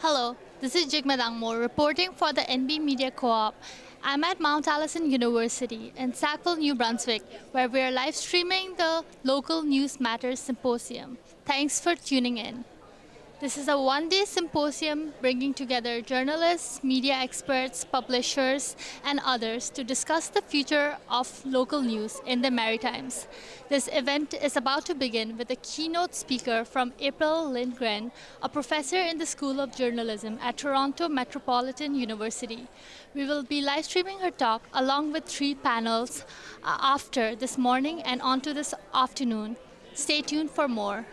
Hello, this is Jigme Dangmore reporting for the NB Media Co-op. I'm at Mount Allison University in Sackville, New Brunswick, where we are live streaming the Local News Matters Symposium. Thanks for tuning in. This is a one-day symposium bringing together journalists, media experts, publishers, and others to discuss the future of local news in the Maritimes. This event is about to begin with a keynote speaker from April Lindgren, a professor in the School of Journalism at Toronto Metropolitan University. We will be live streaming her talk along with 3 panels after this morning and onto this afternoon. Stay tuned for more.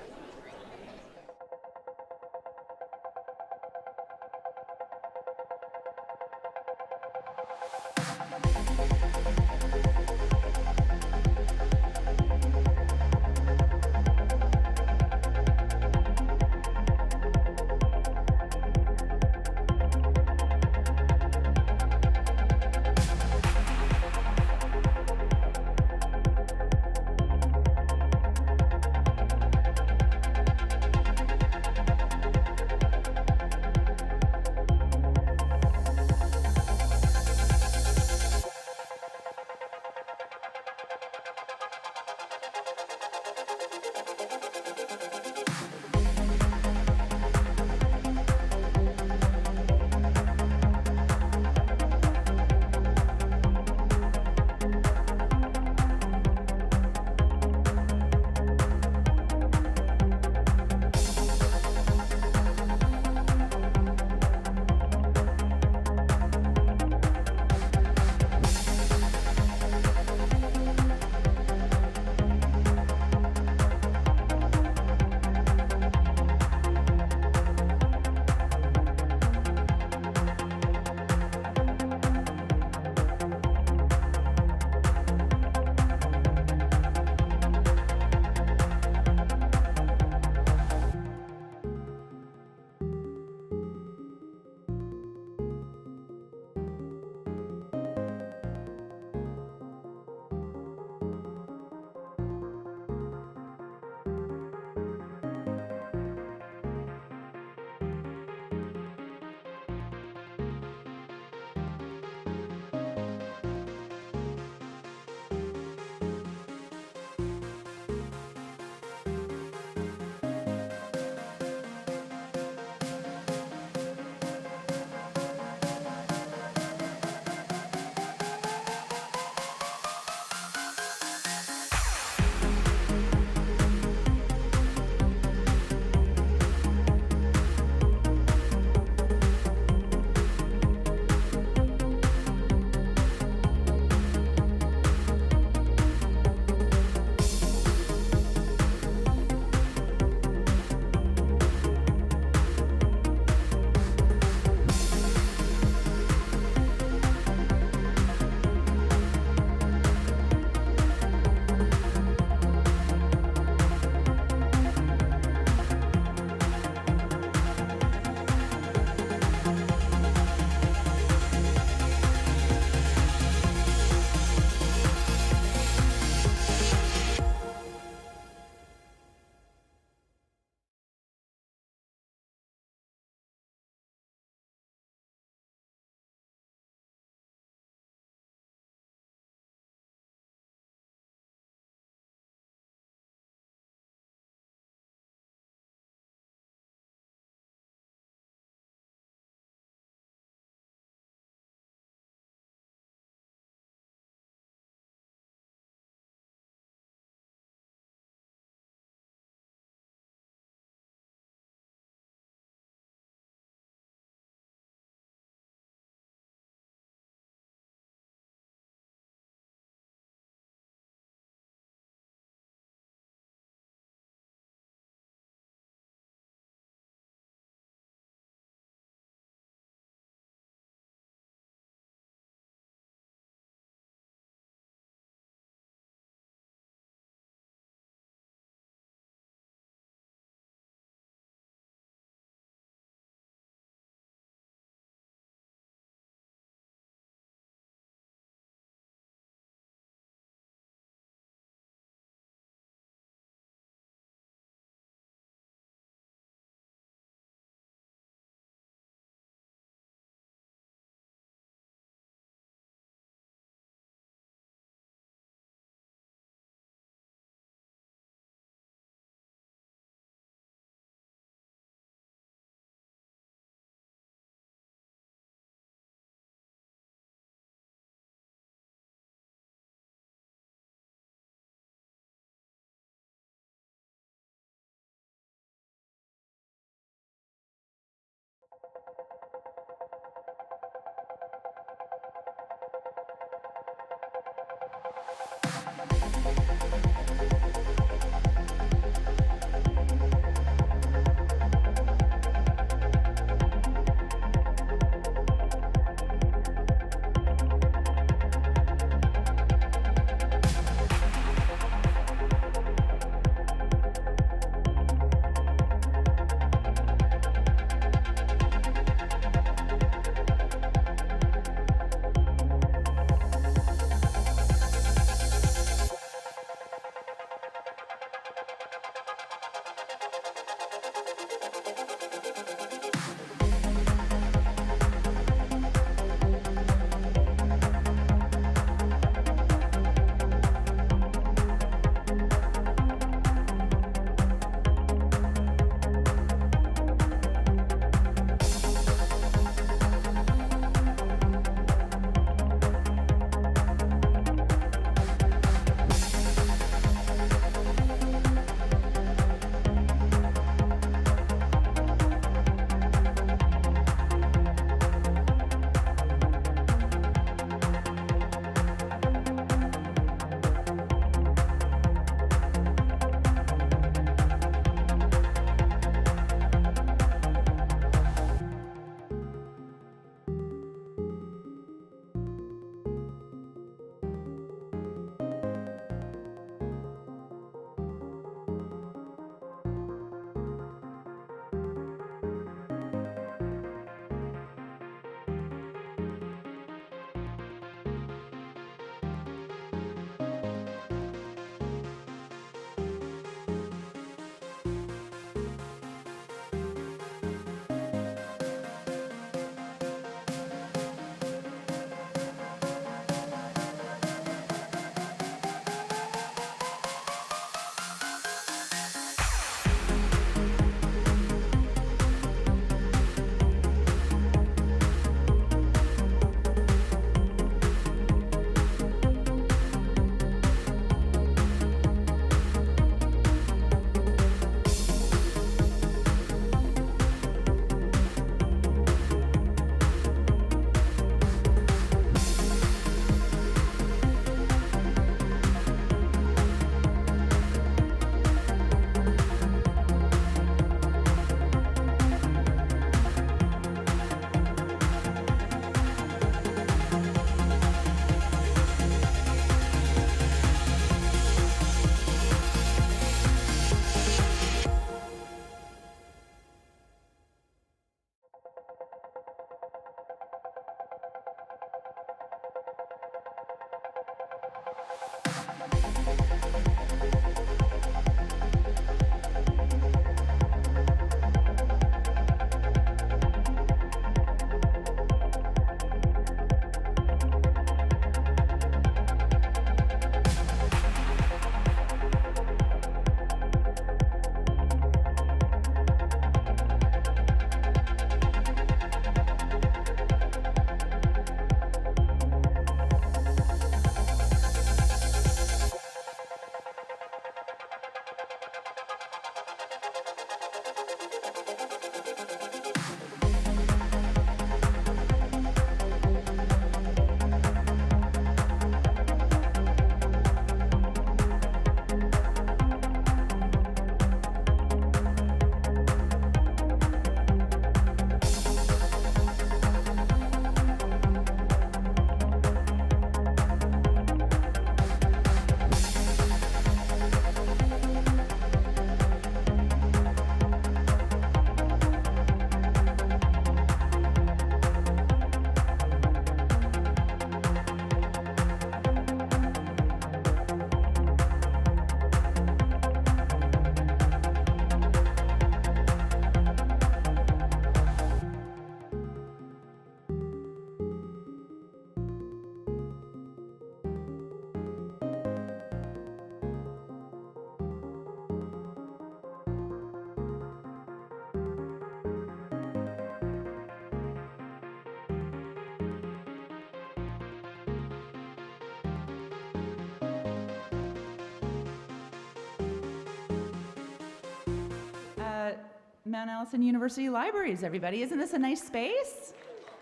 Mount Allison University Libraries, everybody. Isn't this a nice space?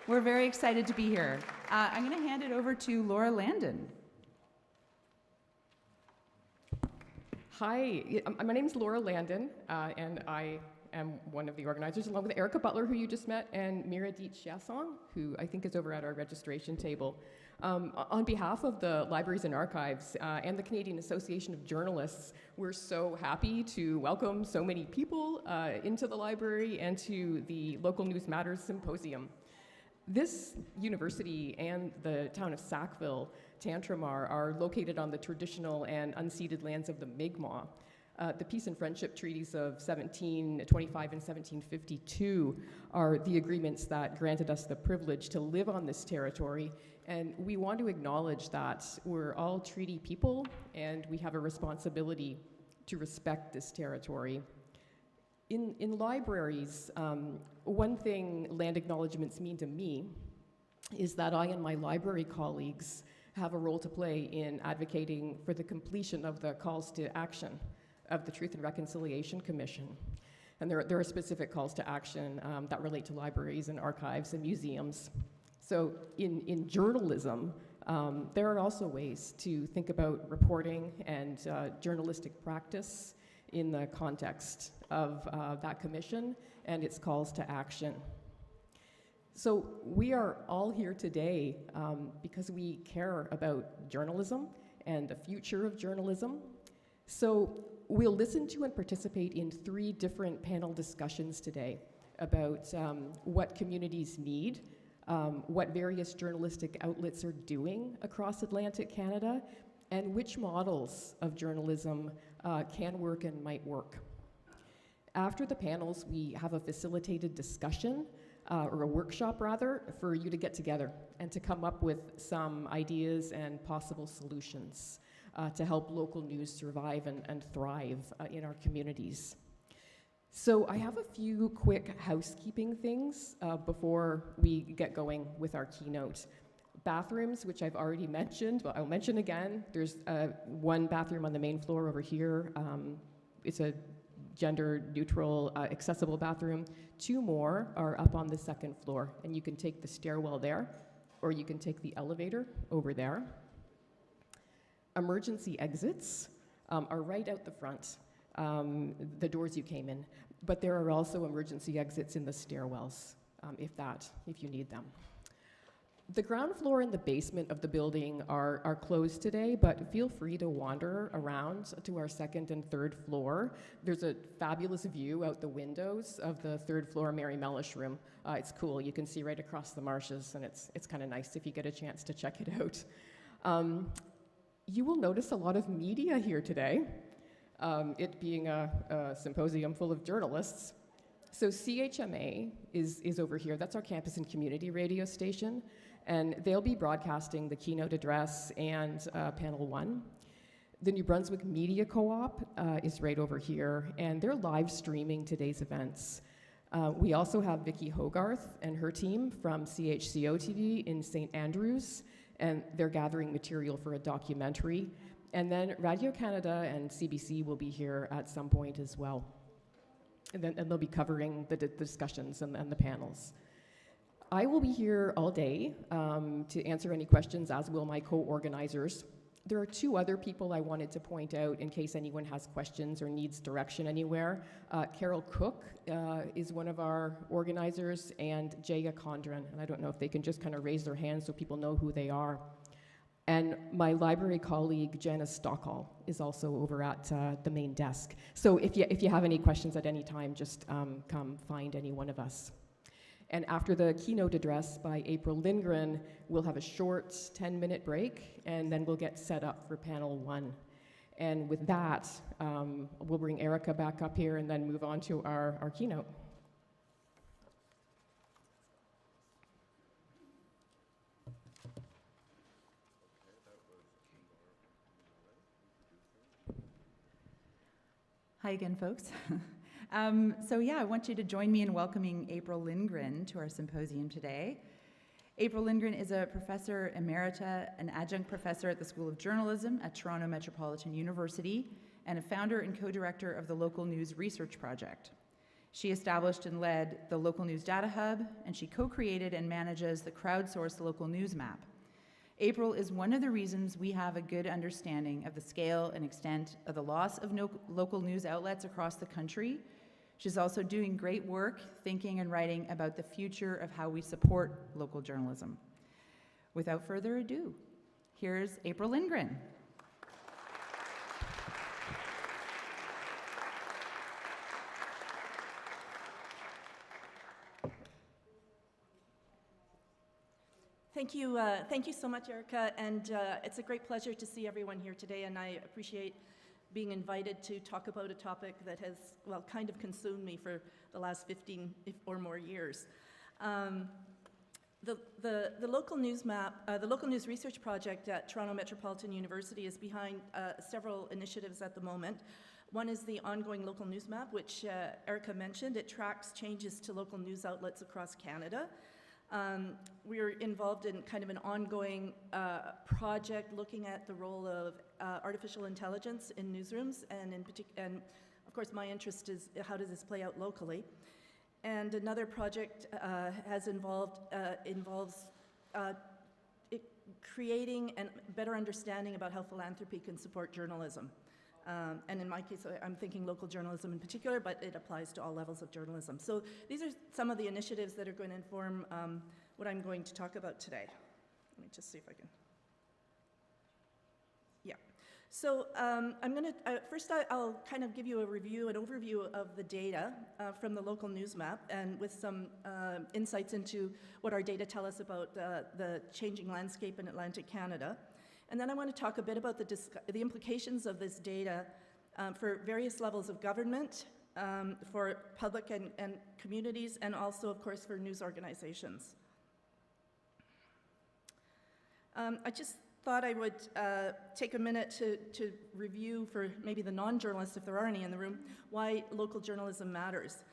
We're very excited to be here. I'm going to hand it over to Laura Landon. Hi, my name is Laura Landon, and I am one of the organizers, along with Erica Butler, who you just met, and Miramichi Online, who I think is over at our registration table. On behalf of the Libraries and Archives and the Canadian Association of Journalists, we're so happy to welcome so many people into the library and to the Local News Matters Symposium. This university and the town of Sackville, Tantramar, are located on the traditional and unceded lands of the Mi'kmaq. The Peace and Friendship Treaties of 1725 and 1752 are the agreements that granted us the privilege to live on this territory, and we want to acknowledge that we're all treaty people and we have a responsibility to respect this territory. In libraries, one thing land acknowledgements mean to me is that I and my library colleagues have a role to play in advocating for the completion of the calls to action of the Truth and Reconciliation Commission. And there are specific calls to action that relate to libraries and archives and museums. So in journalism, there are also ways to think about reporting and journalistic practice in the context of that commission and its calls to action. So we are all here today because we care about journalism and the future of journalism. So we'll listen to and participate in 3 different panel discussions today about what communities need, what various journalistic outlets are doing across Atlantic Canada, and which models of journalism can work and might work. After the panels, we have a facilitated discussion, or a workshop rather, for you to get together and to come up with some ideas and possible solutions to help local news survive and thrive in our communities. So I have a few quick housekeeping things before we get going with our keynote. Bathrooms, which I've already mentioned, but I'll mention again. There's one bathroom on the main floor over here. It's a gender-neutral, accessible bathroom. 2 more are up on the 2nd floor, and you can take the stairwell there, or you can take the elevator over there. Emergency exits are right out the front, the doors you came in, but there are also emergency exits in the stairwells, if you need them. The ground floor and the basement of the building are closed today, but feel free to wander around to our 2nd and 3rd floor. There's a fabulous view out the windows of the 3rd floor Mary Mellish room. It's cool. You can see right across the marshes, and it's kind of nice if you get a chance to check it out. You will notice a lot of media here today, it being a symposium full of journalists. So CHMA is over here. That's our campus and community radio station. And they'll be broadcasting the keynote address and panel 1. The New Brunswick Media Co-op is right over here, and they're live streaming today's events. We also have Vicki Hogarth and her team from CHCO-TV in St. Andrews, and they're gathering material for a documentary. And then Radio-Canada and CBC will be here at some point as well. And they'll be covering the discussions and the panels. I will be here all day to answer any questions, as will my co-organizers. There are 2 other people I wanted to point out in case anyone has questions or needs direction anywhere. Carol Cook is one of our organizers, and Jaya Condren. And I don't know if they can just kind of raise their hands so people know who they are. And my library colleague, Janice Stockall, is also over at the main desk. So if you have any questions at any time, just come find any one of us. And after the keynote address by April Lindgren, we'll have a short 10-minute break, and then we'll get set up for panel 1. And with that, we'll bring Erica back up here and then move on to our keynote. Hi again, folks. I want you to join me in welcoming April Lindgren to our symposium today. April Lindgren is a professor emerita, an adjunct professor at the School of Journalism at Toronto Metropolitan University, and a founder and co-director of the Local News Research Project. She established and led the Local News Data Hub, and she co-created and manages the crowdsourced local news map. April is one of the reasons we have a good understanding of the scale and extent of the loss of local news outlets across the country. She's also doing great work thinking and writing about the future of how we support local journalism. Without further ado, here's April Lindgren. Thank you so much, Erica, and it's a great pleasure to see everyone here today, and I appreciate being invited to talk about a topic that has, well, kind of consumed me for the last 15 or more years. The local news map, the local news research project at Toronto Metropolitan University is behind several initiatives at the moment. One is the ongoing local news map, which Erica mentioned. It tracks changes to local news outlets across Canada. We're involved in kind of an ongoing project looking at the role of artificial intelligence in newsrooms, and of course my interest is how does this play out locally. And another project involves creating a better understanding about how philanthropy can support journalism. And in my case, I'm thinking local journalism in particular, but it applies to all levels of journalism. So these are some of the initiatives that are going to inform what I'm going to talk about today. Let me just see if I can. Yeah. So I'm going to, first I'll kind of give you an overview of the data from the local news map, and with some insights into what our data tell us about the changing landscape in Atlantic Canada. And then I want to talk a bit about the implications of this data for various levels of government, for public and communities, and also, of course, for news organizations. I just thought I would take a minute to review, for maybe the non-journalists, if there are any in the room, why local journalism matters.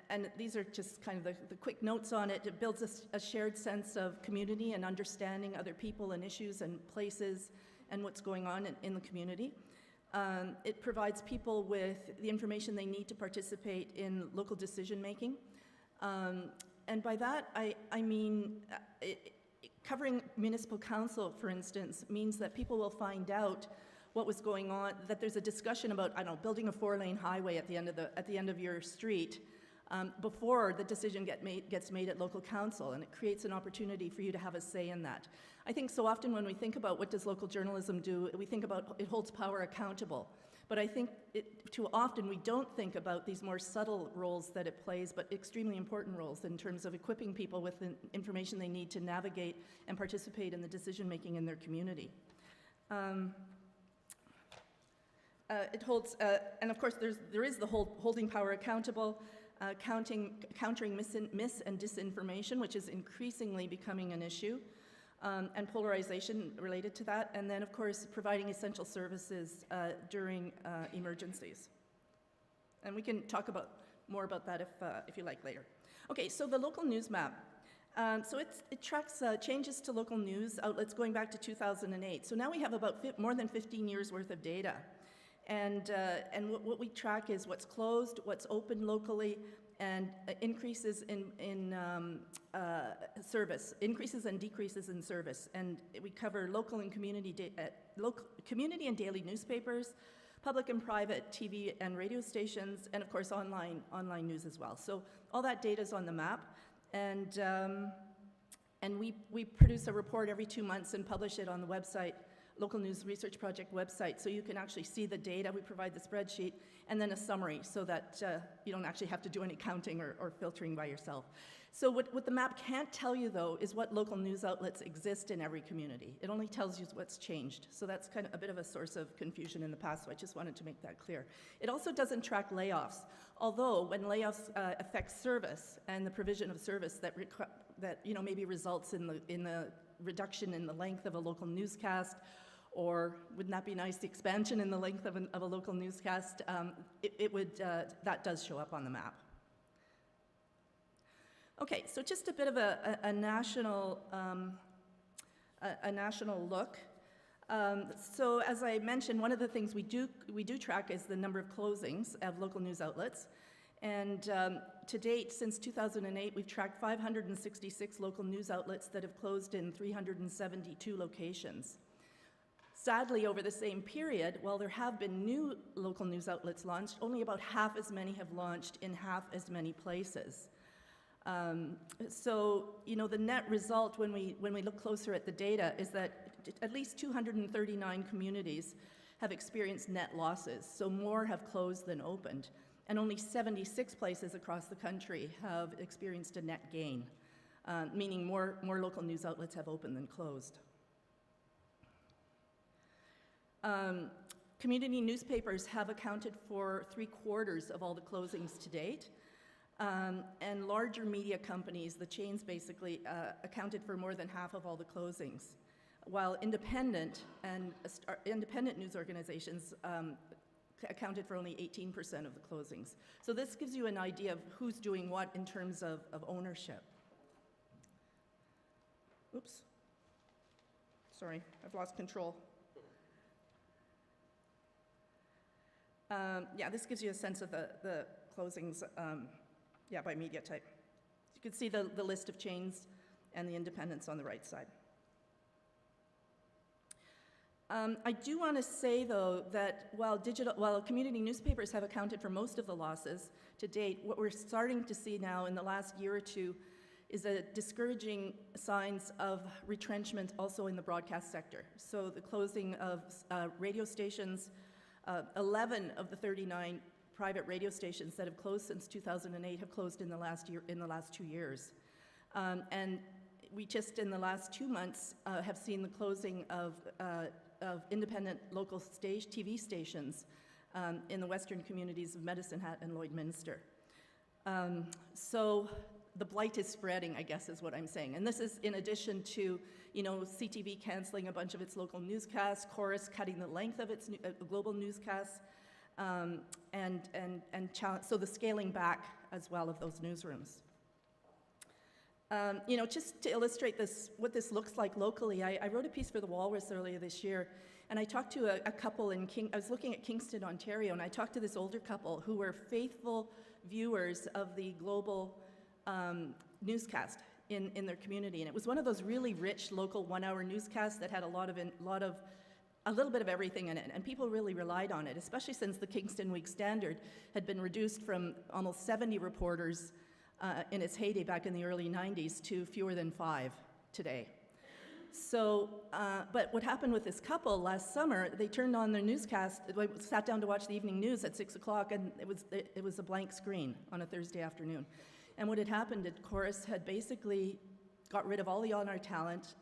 And these are just kind of the quick notes on it. It builds a shared sense of community and understanding other people and issues and places and what's going on in the community. It provides people with the information they need to participate in local decision making. And by that, I mean, covering municipal council, for instance, means that people will find out what was going on, that there's a discussion about, I don't know, building a 4-lane highway at the end of your street before the decision gets made at local council, and it creates an opportunity for you to have a say in that. I think so often when we think about what does local journalism do, we think about it holds power accountable. But I think too often we don't think about these more subtle roles that it plays, but extremely important roles in terms of equipping people with the information they need to navigate and participate in the decision making in their community. It holds, and of course there is the holding power accountable, countering mis and disinformation, which is increasingly becoming an issue, and polarization related to that, and then of course providing essential services during emergencies. And we can talk more about that if you like later. Okay, so the local news map. So it tracks changes to local news outlets going back to 2008. So now we have about more than 15 years worth of data. And what we track is what's closed, what's open locally, and increases in service, increases and decreases in service. And we cover local and community and daily newspapers, public and private TV and radio stations, and of course online news as well. So all that data is on the map, and we produce a report every 2 months and publish it on the website, Local News Research Project website, so you can actually see the data. We provide the spreadsheet and then a summary so that you don't actually have to do any counting or filtering by yourself. So what the map can't tell you, though, is what local news outlets exist in every community. It only tells you what's changed. So that's kind of a bit of a source of confusion in the past, so I just wanted to make that clear. It also doesn't track layoffs, although when layoffs affect service and the provision of service that maybe results in the reduction in the length of a local newscast, or wouldn't that be nice, the expansion in the length of a local newscast, that does show up on the map. Okay, so just a bit of a national look. So as I mentioned, one of the things we do track is the number of closings of local news outlets. And to date, since 2008, we've tracked 566 local news outlets that have closed in 372 locations. Sadly, over the same period, while there have been new local news outlets launched, only about half as many have launched in half as many places. So, you know, the net result when we look closer at the data is that at least 239 communities have experienced net losses, so more have closed than opened, and only 76 places across the country have experienced a net gain, meaning more local news outlets have opened than closed. Community newspapers have accounted for 3/4 of all the closings to date, and larger media companies, the chains basically, accounted for more than half of all the closings, while independent news organizations accounted for only 18% of the closings. So this gives you an idea of who's doing what in terms of ownership. Oops. Sorry, I've lost control. Yeah, this gives you a sense of the closings by media type. You can see the list of chains and the independents on the right side. I do want to say, though, that while community newspapers have accounted for most of the losses to date, what we're starting to see now in the last year or two is a discouraging signs of retrenchment also in the broadcast sector. So the closing of radio stations, 11 of the 39 private radio stations that have closed since 2008 have closed in the last 2 years. And we just in the last 2 months have seen the closing of independent local TV stations in the western communities of Medicine Hat and Lloydminster. So the blight is spreading, I guess is what I'm saying. And this is in addition to, you know, CTV canceling a bunch of its local newscasts, Chorus cutting the length of its global newscasts, so the scaling back as well of those newsrooms. You know, just to illustrate this, what this looks like locally, I wrote a piece for the Walrus earlier this year, and I talked to a couple I was looking at Kingston, Ontario, and I talked to this older couple who were faithful viewers of the global newscast in their community, and it was one of those really rich local one-hour newscasts that had a little bit of everything in it, and people really relied on it, especially since the Kingston Week Standard had been reduced from almost 70 reporters in its heyday back in the early 90s to fewer than 5 today. So, but what happened with this couple last summer, they turned on their newscast, sat down to watch the evening news at 6 o'clock, and it was a blank screen on a Thursday afternoon. And what had happened, Chorus had basically got rid of all the on-air talent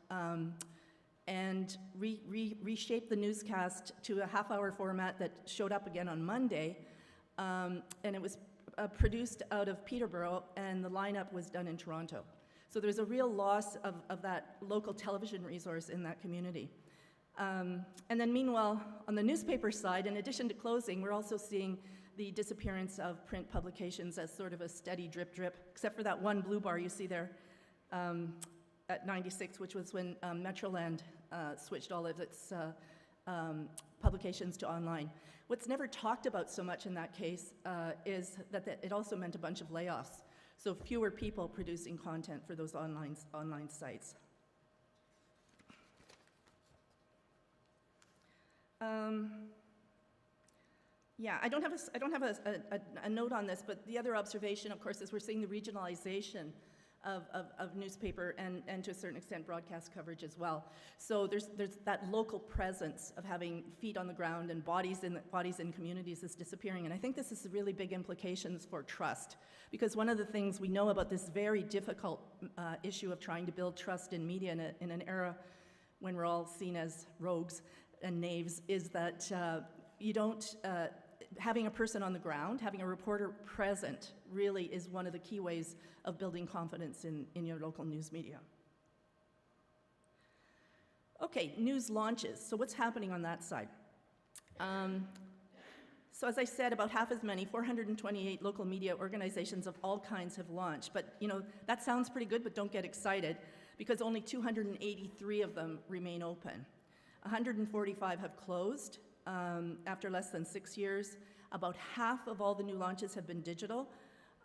and reshaped the newscast to a half-hour format that showed up again on Monday, and it was produced out of Peterborough, and the lineup was done in Toronto. So there's a real loss of that local television resource in that community. And then meanwhile, on the newspaper side, in addition to closing, we're also seeing the disappearance of print publications as sort of a steady drip, except for that one blue bar you see there at 96, which was when Metroland switched all of its publications to online. What's never talked about so much in that case is that it also meant a bunch of layoffs. So fewer people producing content for those online sites. Yeah, I don't have a note on this, but the other observation, of course, is we're seeing the regionalization of newspaper and to a certain extent broadcast coverage as well. So there's that local presence of having feet on the ground and bodies in communities is disappearing, and I think this has really big implications for trust, because one of the things we know about this very difficult issue of trying to build trust in media in an era when we're all seen as rogues and knaves is that you don't having a person on the ground, having a reporter present, really is one of the key ways of building confidence in your local news media. Okay, news launches. So what's happening on that side? So as I said, about half as many, 428 local media organizations of all kinds have launched. But you know, that sounds pretty good, but don't get excited, because only 283 of them remain open. 145 have closed after less than 6 years. About half of all the new launches have been digital,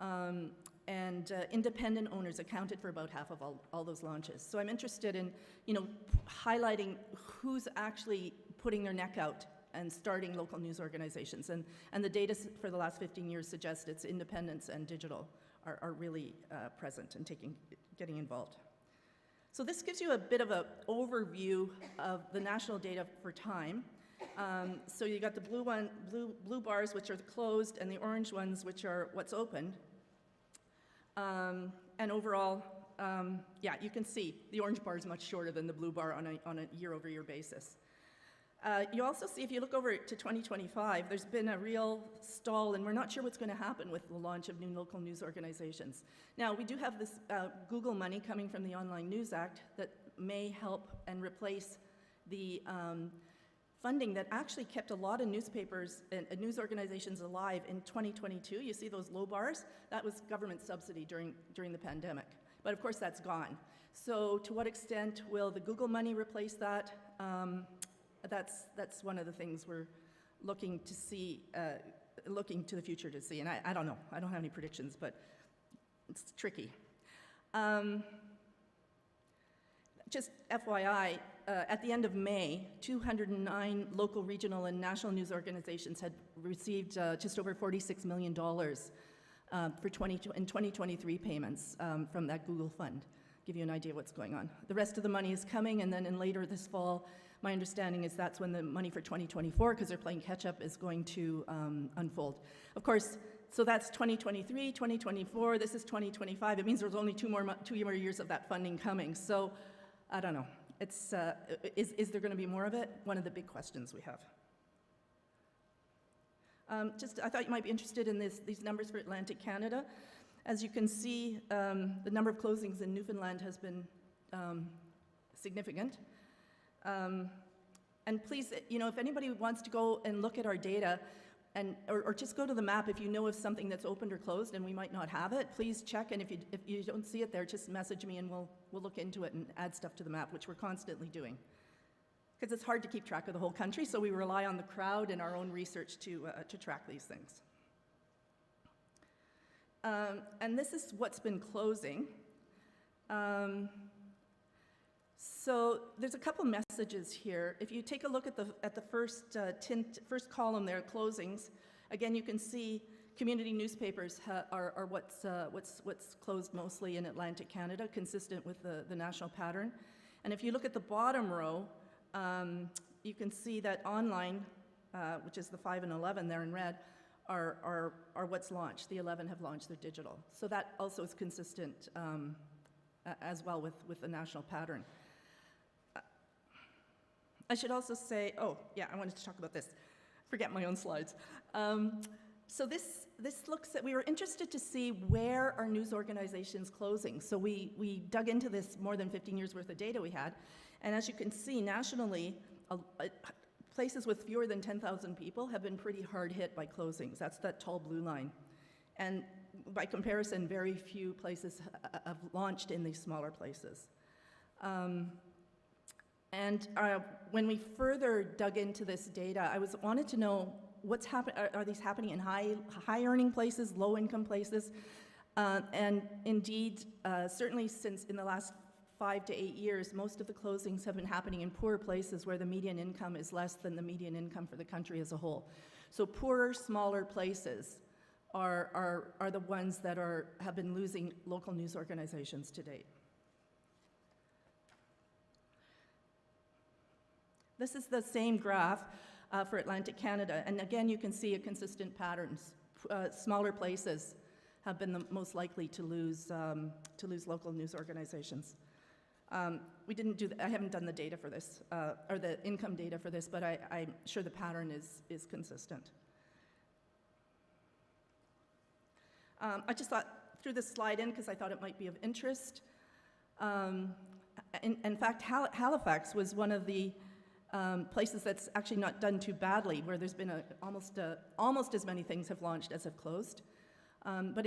And independent owners accounted for about half of all those launches. So I'm interested in, highlighting who's actually putting their neck out and starting local news organizations. And the data for the last 15 years suggests it's independents and digital are really present and getting involved. So this gives you a bit of an overview of the national data for time. So you got the blue bars, which are closed, and the orange ones, which are what's open. And overall, you can see the orange bar is much shorter than the blue bar on a year-over-year basis. You also see, if you look over to 2025, there's been a real stall, and we're not sure what's going to happen with the launch of new local news organizations. Now, we do have this Google money coming from the Online News Act that may help and replace the funding that actually kept a lot of newspapers and news organizations alive in 2022. You see those low bars? That was government subsidy during the pandemic. But of course, that's gone. So to what extent will the Google money replace that? That's one of the things we're looking to see, looking to the future to see. And I don't know. I don't have any predictions, but it's tricky. Just FYI, at the end of May, 209 local, regional, and national news organizations had received just over $46 million in 2023 payments from that Google fund. Give you an idea what's going on. The rest of the money is coming, and then later this fall, my understanding is that's when the money for 2024, because they're playing catch-up, is going to unfold. Of course, so that's 2023, 2024, this is 2025. It means there's only two more years of that funding coming. So I don't know. It's, is there going to be more of it? One of the big questions we have. I thought you might be interested in these numbers for Atlantic Canada. As you can see, the number of closings in Newfoundland has been significant. And please, if anybody wants to go and look at our data, or just go to the map if you know of something that's opened or closed and we might not have it, please check. And if you don't see it there, just message me and we'll look into it and add stuff to the map, which we're constantly doing. Because it's hard to keep track of the whole country, so we rely on the crowd and our own research to track these things. And this is what's been closing. So there's a couple messages here. If you take a look at the first column there, closings, again you can see community newspapers are what's closed mostly in Atlantic Canada, consistent with the national pattern. And if you look at the bottom row, you can see that online, which is the 5 and 11 there in red, are what's launched. The 11 have launched their digital. So that also is consistent as well with the national pattern. I should also say, I wanted to talk about this. Forget my own slides. So this looks at, we were interested to see where are news organizations closing. So we dug into this more than 15 years worth of data we had. And as you can see, nationally, places with fewer than 10,000 people have been pretty hard hit by closings. That's that tall blue line. And by comparison, very few places have launched in these smaller places. When we further dug into this data, I wanted to know what's happening. Are these happening in high-earning places, low-income places? And indeed, certainly since in the last 5 to 8 years, most of the closings have been happening in poor places where the median income is less than the median income for the country as a whole. So poorer, smaller places are the ones that have been losing local news organizations to date. This is the same graph for Atlantic Canada, and again you can see a consistent patterns. Smaller places have been the most likely to lose local news organizations. We didn't do. I haven't done the data for this, or the income data for this, but I'm sure the pattern is consistent. I just threw this slide in because I thought it might be of interest. In fact, Halifax was one of the places that's actually not done too badly, where there's been almost as many things have launched as have closed. But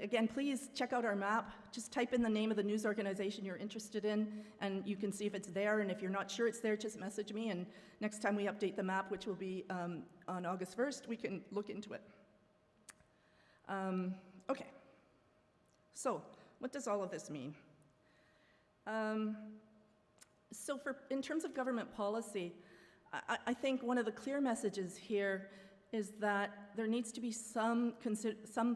again, please check out our map. Just type in the name of the news organization you're interested in, and you can see if it's there. And if you're not sure it's there, just message me. And next time we update the map, which will be on August 1st, we can look into it. Okay, So, what does all of this mean? In terms of government policy, I think one of the clear messages here is that there needs to be some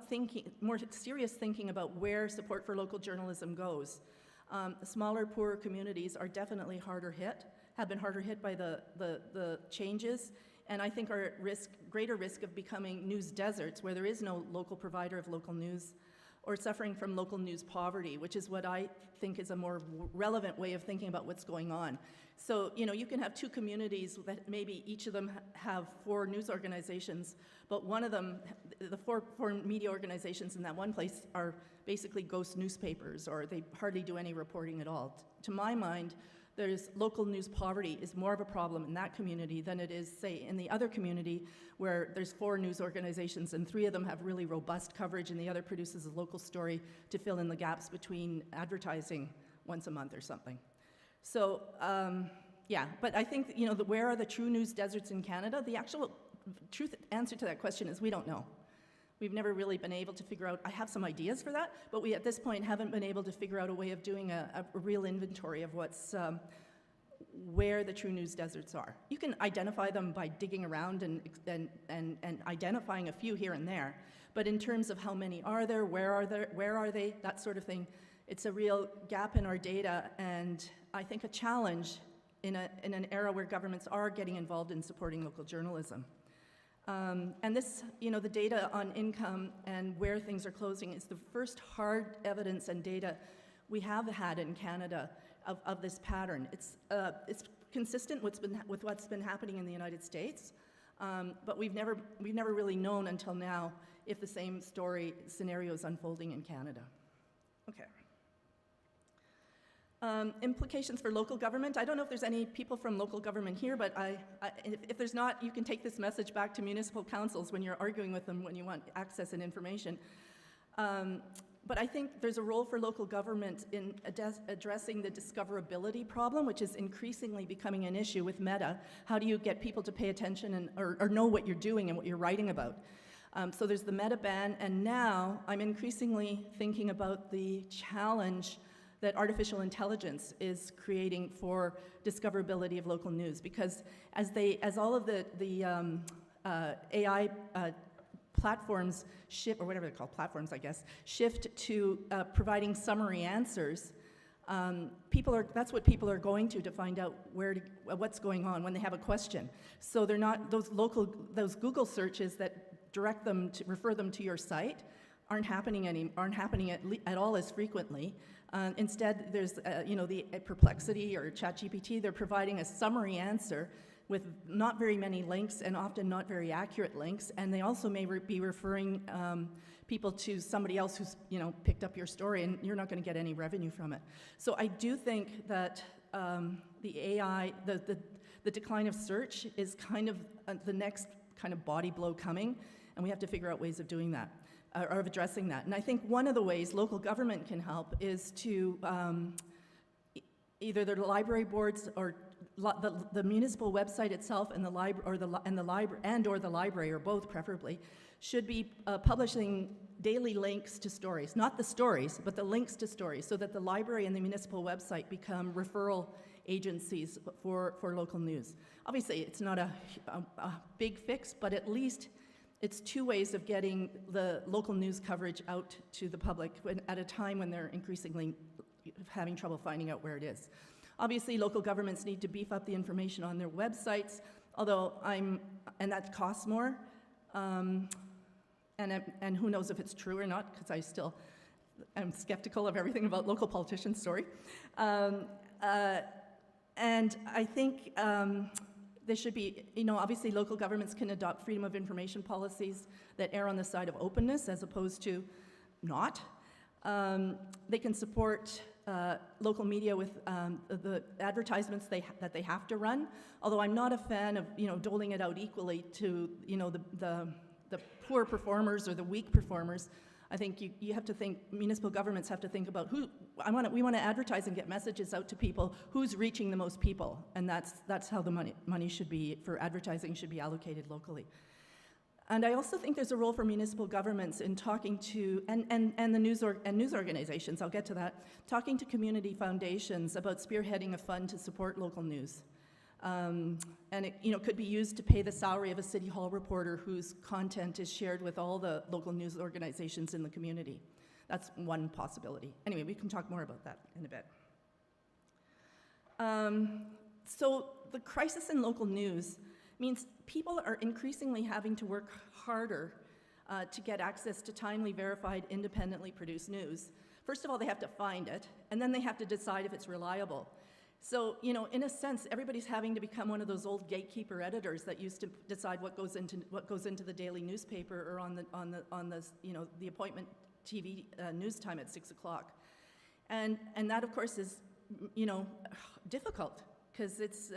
thinking, more serious thinking about where support for local journalism goes. Smaller, poorer communities are definitely harder hit, have been harder hit by the changes, and I think are at greater risk of becoming news deserts where there is no local provider of local news, or suffering from local news poverty, which is what I think is a more relevant way of thinking about what's going on. So, you can have two communities that maybe each of them have 4 news organizations, but one of them, the four media organizations in that one place are basically ghost newspapers, or they hardly do any reporting at all. To my mind, there's local news poverty is more of a problem in that community than it is, say, in the other community where there's 4 news organizations and 3 of them have really robust coverage and the other produces a local story to fill in the gaps between advertising once a month or something. So, yeah, but I think, where are the true news deserts in Canada? The actual truth answer to that question is we don't know. We've never really been able to figure out, I have some ideas for that, but we at this point haven't been able to figure out a way of doing a real inventory of where the true news deserts are. You can identify them by digging around and identifying a few here and there, but in terms of how many are there, where are they, that sort of thing, it's a real gap in our data, and I think a challenge in an era where governments are getting involved in supporting local journalism. And this, the data on income and where things are closing is the first hard evidence and data we have had in Canada of this pattern. It's consistent with what's been happening in the United States, but we've never really known until now if the same scenario is unfolding in Canada. Okay. Implications for local government. I don't know if there's any people from local government here, but if there's not, you can take this message back to municipal councils when you're arguing with them when you want access and information. But I think there's a role for local government in addressing the discoverability problem, which is increasingly becoming an issue with Meta. How do you get people to pay attention or know what you're doing and what you're writing about? So there's the Meta ban, and now I'm increasingly thinking about the challenge that artificial intelligence is creating for discoverability of local news, because as all of the AI platforms shift, or whatever they're called, platforms I guess, shift to providing summary answers, that's what people are going to find out what's going on when they have a question. So they're not those Google searches that refer them to your site aren't happening at all as frequently. Instead, there's the Perplexity or ChatGPT. They're providing a summary answer with not very many links and often not very accurate links, and they also may be referring people to somebody else who's picked up your story, and you're not going to get any revenue from it. So I do think that the AI, the decline of search is kind of the next kind of body blow coming, and we have to figure out ways of doing that. Or of addressing that. And I think one of the ways local government can help is to either the library boards or the municipal website itself and the library, or both preferably, should be publishing daily links to stories, not the stories, but the links to stories, so that the library and the municipal website become referral agencies for local news. Obviously, it's not a big fix, but at least it's 2 ways of getting the local news coverage out to the public at a time when they're increasingly having trouble finding out where it is. Obviously, local governments need to beef up the information on their websites, and that costs more. And who knows if it's true or not, because I still am skeptical of everything about local politicians, sorry. And I think there should be, obviously local governments can adopt freedom of information policies that err on the side of openness as opposed to not. They can support local media with the advertisements that they have to run, although I'm not a fan of, doling it out equally to, the poor performers or the weak performers. I think you have to think, municipal governments have to think about we want to advertise and get messages out to people, who's reaching the most people, and that's how the money should be, for advertising should be allocated locally. And I also think there's a role for municipal governments in talking to, and the news organizations, I'll get to that, talking to community foundations about spearheading a fund to support local news. And it could be used to pay the salary of a city hall reporter whose content is shared with all the local news organizations in the community. That's one possibility. Anyway, we can talk more about that in a bit. So the crisis in local news means people are increasingly having to work harder to get access to timely, verified, independently produced news. First of all, they have to find it, and then they have to decide if it's reliable. So, in a sense, everybody's having to become one of those old gatekeeper editors that used to decide what goes into the daily newspaper or on the appointment TV news time at 6 o'clock. And that, of course, is, difficult, because it's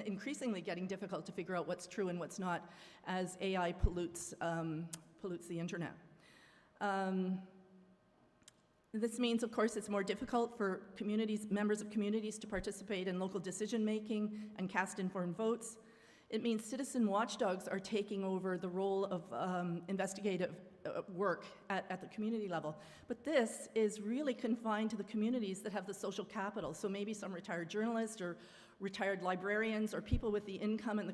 increasingly getting difficult to figure out what's true and what's not as AI pollutes the internet. This means, of course, it's more difficult for members of communities to participate in local decision-making and cast informed votes. It means citizen watchdogs are taking over the role of investigative work at the community level. But this is really confined to the communities that have the social capital. So maybe some retired journalists or retired librarians or people with the income and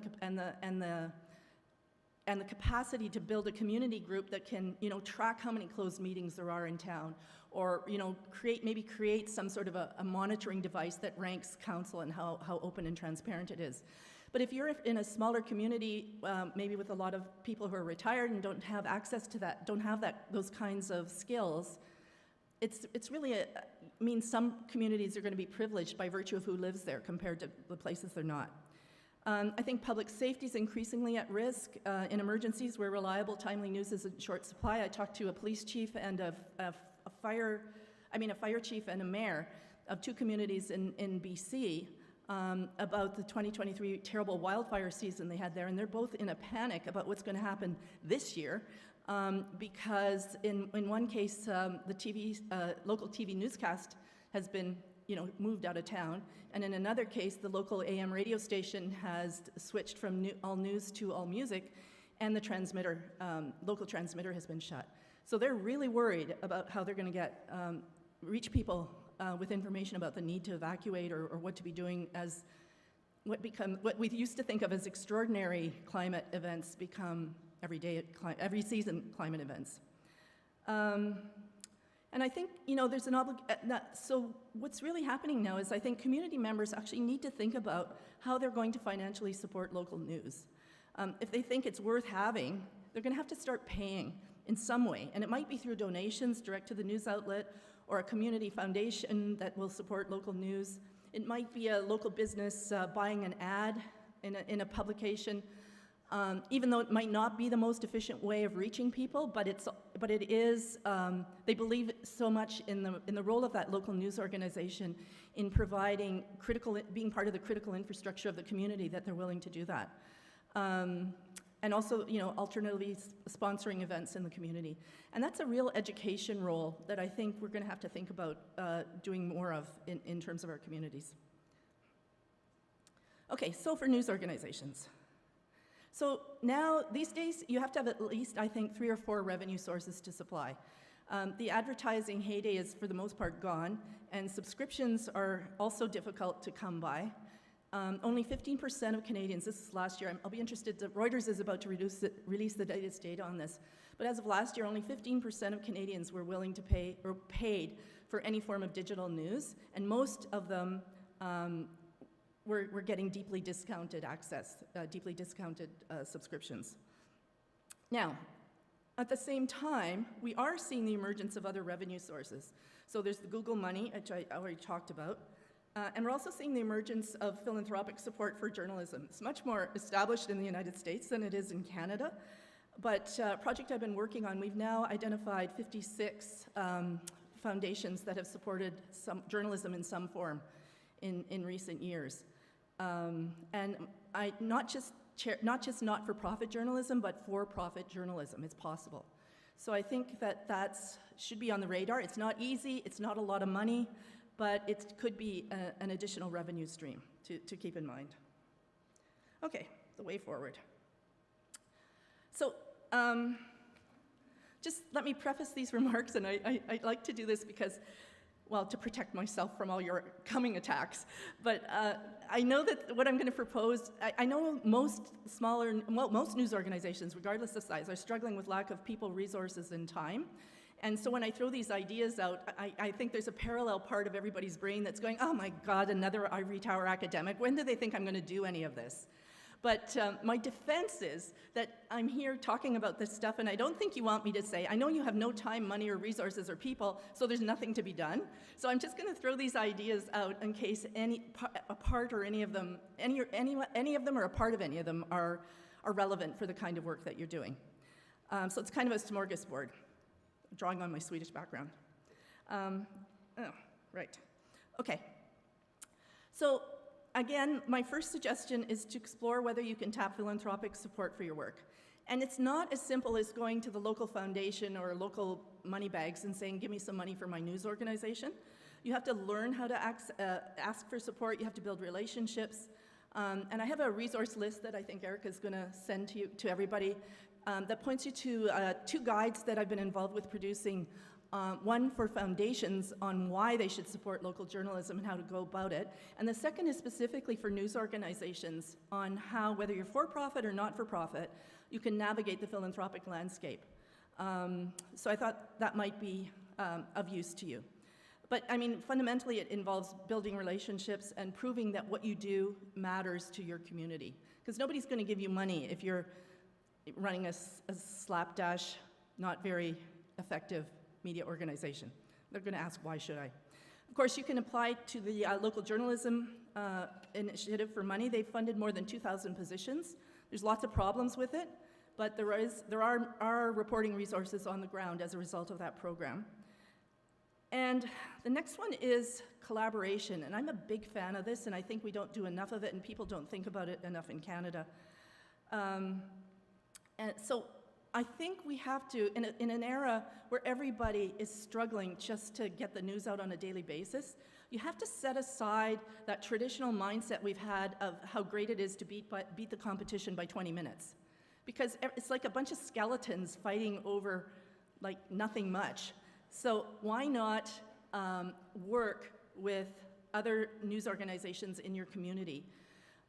the capacity to build a community group that can, track how many closed meetings there are in town, or, create some sort of a monitoring device that ranks council and how open and transparent it is. But if you're in a smaller community, maybe with a lot of people who are retired and don't have access to that, those kinds of skills, it's really means some communities are going to be privileged by virtue of who lives there compared to the places they're not. I think public safety is increasingly at risk in emergencies where reliable, timely news is in short supply. I talked to a police chief and a fire chief and a mayor of two communities in BC about the 2023 terrible wildfire season they had there, and they're both in a panic about what's going to happen this year because in one case the local TV newscast has been moved out of town. And in another case, the local AM radio station has switched from all news to all music, and the local transmitter has been shut. So they're really worried about how they're going to reach people with information about the need to evacuate or what to be doing as what we used to think of as extraordinary climate events become every season climate events. And I think, there's an so what's really happening now is I think community members actually need to think about how they're going to financially support local news. If they think it's worth having, they're going to have to start paying in some way. And it might be through donations direct to the news outlet or a community foundation that will support local news. It might be a local business buying an ad in a publication. Even though it might not be the most efficient way of reaching people, but it is. They believe so much in the role of that local news organization in providing being part of the critical infrastructure of the community that they're willing to do that, and also alternatively sponsoring events in the community, and that's a real education role that I think we're going to have to think about doing more of in terms of our communities. Okay, so for news organizations. So now, these days, you have to have at least, I think, 3 or 4 revenue sources to supply. The advertising heyday is, for the most part, gone, and subscriptions are also difficult to come by. Only 15% of Canadians, this is last year, I'll be interested, Reuters is about to release the latest data on this, but as of last year, only 15% of Canadians were willing to pay or paid for any form of digital news, and most of them we're getting deeply discounted access, deeply discounted subscriptions. Now, at the same time, we are seeing the emergence of other revenue sources. So there's the Google money, which I already talked about, and we're also seeing the emergence of philanthropic support for journalism. It's much more established in the United States than it is in Canada, but a project I've been working on, we've now identified 56 foundations that have supported some journalism in some form in recent years. And not just not-for-profit journalism, but for-profit journalism. It's possible. So I think that should be on the radar. It's not easy, it's not a lot of money, but it could be an additional revenue stream to keep in mind. Okay, the way forward. So just let me preface these remarks, and I like to do this because, well, to protect myself from all your coming attacks. But I know that what I'm going to propose, I know most news organizations, regardless of size, are struggling with lack of people, resources, and time. And so when I throw these ideas out, I think there's a parallel part of everybody's brain that's going, oh my God, another ivory tower academic. When do they think I'm going to do any of this? But my defense is that I'm here talking about this stuff, and I don't think you want me to say, I know you have no time, money, or resources, or people, so there's nothing to be done. So I'm just going to throw these ideas out in case any of them or a part of any of them are relevant for the kind of work that you're doing. So it's kind of a smorgasbord, drawing on my Swedish background. Right. Okay. So again, my first suggestion is to explore whether you can tap philanthropic support for your work. And it's not as simple as going to the local foundation or local money bags and saying, give me some money for my news organization. You have to learn how to ask for support. You have to build relationships. And I have a resource list that I think Erica's going to send to everybody that points you to 2 guides that I've been involved with producing. One for foundations on why they should support local journalism and how to go about it. And the second is specifically for news organizations on how, whether you're for-profit or not-for-profit, you can navigate the philanthropic landscape. So I thought that might be of use to you. But I mean, fundamentally it involves building relationships and proving that what you do matters to your community. Because nobody's going to give you money if you're running a slapdash, not very effective media organization. They're going to ask, why should I? Of course, you can apply to the local journalism initiative for money. They've funded more than 2,000 positions. There's lots of problems with it, but there are reporting resources on the ground as a result of that program. And the next one is collaboration, and I'm a big fan of this, and I think we don't do enough of it, and people don't think about it enough in Canada. And so I think we have to, in an era where everybody is struggling just to get the news out on a daily basis, you have to set aside that traditional mindset we've had of how great it is to beat the competition by 20 minutes. Because it's like a bunch of skeletons fighting over like nothing much. So why not work with other news organizations in your community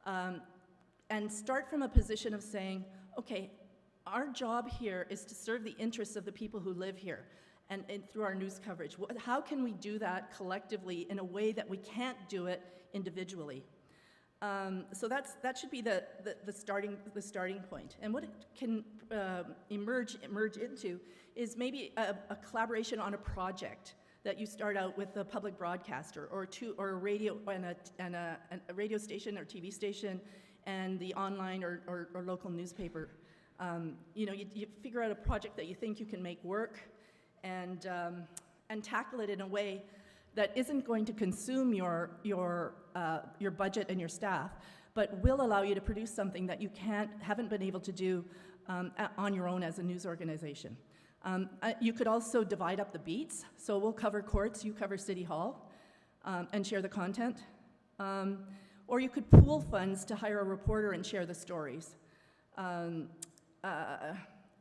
and start from a position of saying, okay, our job here is to serve the interests of the people who live here and through our news coverage. How can we do that collectively in a way that we can't do it individually? So that should be the starting point. And what it can emerge into is maybe a collaboration on a project that you start out with a public broadcaster or a radio and a radio station or TV station and the online or local newspaper. You figure out a project that you think you can make work and tackle it in a way that isn't going to consume your budget and your staff, but will allow you to produce something that you haven't been able to do on your own as a news organization. You could also divide up the beats, so we'll cover courts, you cover City Hall, and share the content. Or you could pool funds to hire a reporter and share the stories.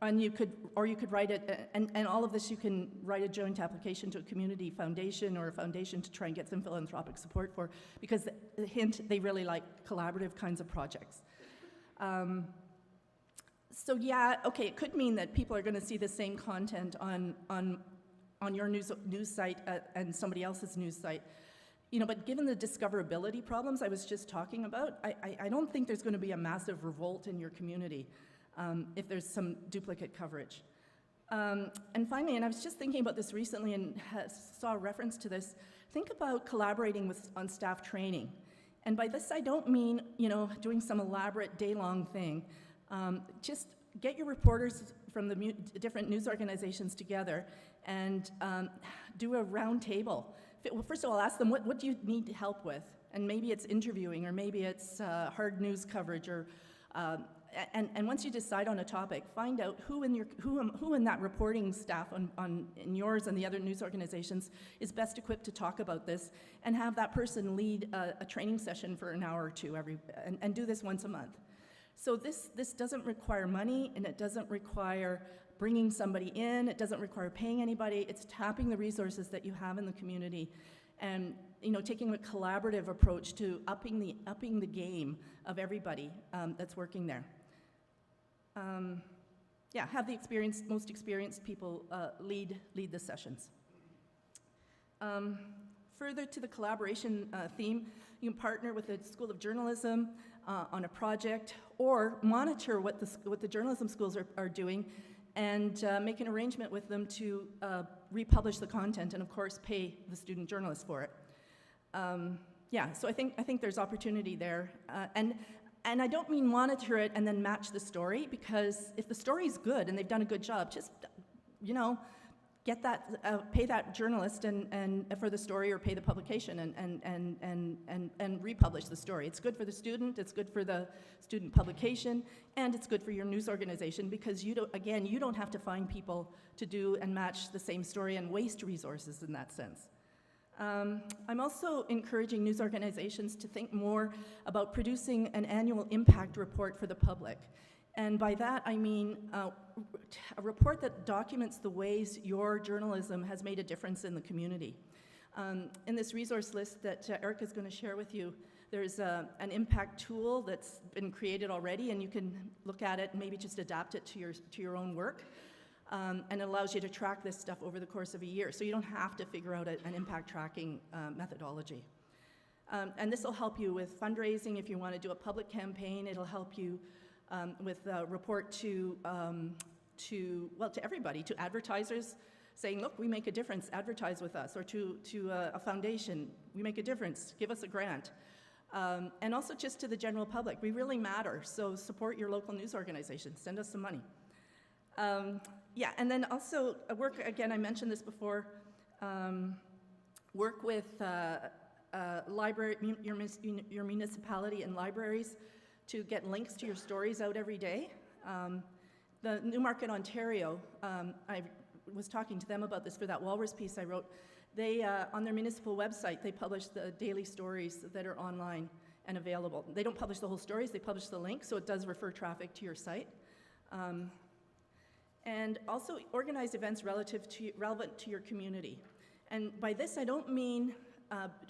And you could write it, and all of this you can write a joint application to a community foundation or a foundation to try and get some philanthropic support for, because the hint, they really like collaborative kinds of projects. So yeah, okay, it could mean that people are going to see the same content on your news site and somebody else's news site. But given the discoverability problems I was just talking about, I don't think there's going to be a massive revolt in your community if there's some duplicate coverage. And finally, and I was just thinking about this recently and saw a reference to this, think about collaborating on staff training. And by this I don't mean, doing some elaborate day-long thing. Just get your reporters from the different news organizations together and do a round table. Well, first of all, ask them, what do you need help with? And maybe it's interviewing, or maybe it's hard news coverage, or and once you decide on a topic, find out who in that reporting staff in yours and the other news organizations is best equipped to talk about this, and have that person lead a training session for an hour or two and do this once a month. So this doesn't require money, and it doesn't require bringing somebody in. It doesn't require paying anybody. It's tapping the resources that you have in the community, and taking a collaborative approach to upping the game of everybody that's working there. Have the most experienced people lead the sessions. Further to the collaboration theme, you can partner with the School of Journalism on a project, or monitor what the journalism schools are doing, and make an arrangement with them to republish the content, and of course pay the student journalists for it. So I think there's opportunity there, and I don't mean monitor it and then match the story, because if the story's good and they've done a good job, just get that, pay that journalist and for the story, or pay the publication and republish the story. It's good for the student, it's good for the student publication, and it's good for your news organization, because you don't have to find people to do and match the same story and waste resources in that sense. I'm also encouraging news organizations to think more about producing an annual impact report for the public. And by that, I mean a report that documents the ways your journalism has made a difference in the community. In this resource list that Erica's going to share with you, there's an impact tool that's been created already, and you can look at it and maybe just adapt it to your own work. And it allows you to track this stuff over the course of a year, so you don't have to figure out an impact tracking methodology. And this will help you with fundraising if you want to do a public campaign. It'll help you with a report to everybody, to advertisers, saying, look, we make a difference, advertise with us, or to a foundation, we make a difference, give us a grant. And also just to the general public, we really matter, so support your local news organization, send us some money. And then also work, again, I mentioned this before, work with library, your municipality and libraries to get links to your stories out every day. The Newmarket, Ontario, I was talking to them about this for that Walrus piece I wrote. They, on their municipal website, they publish the daily stories that are online and available. They don't publish the whole stories, they publish the links, so it does refer traffic to your site. And also organize events relevant to your community. And by this, I don't mean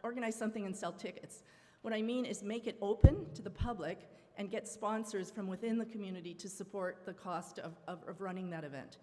organize something and sell tickets. What I mean is make it open to the public and get sponsors from within the community to support the cost of running that event.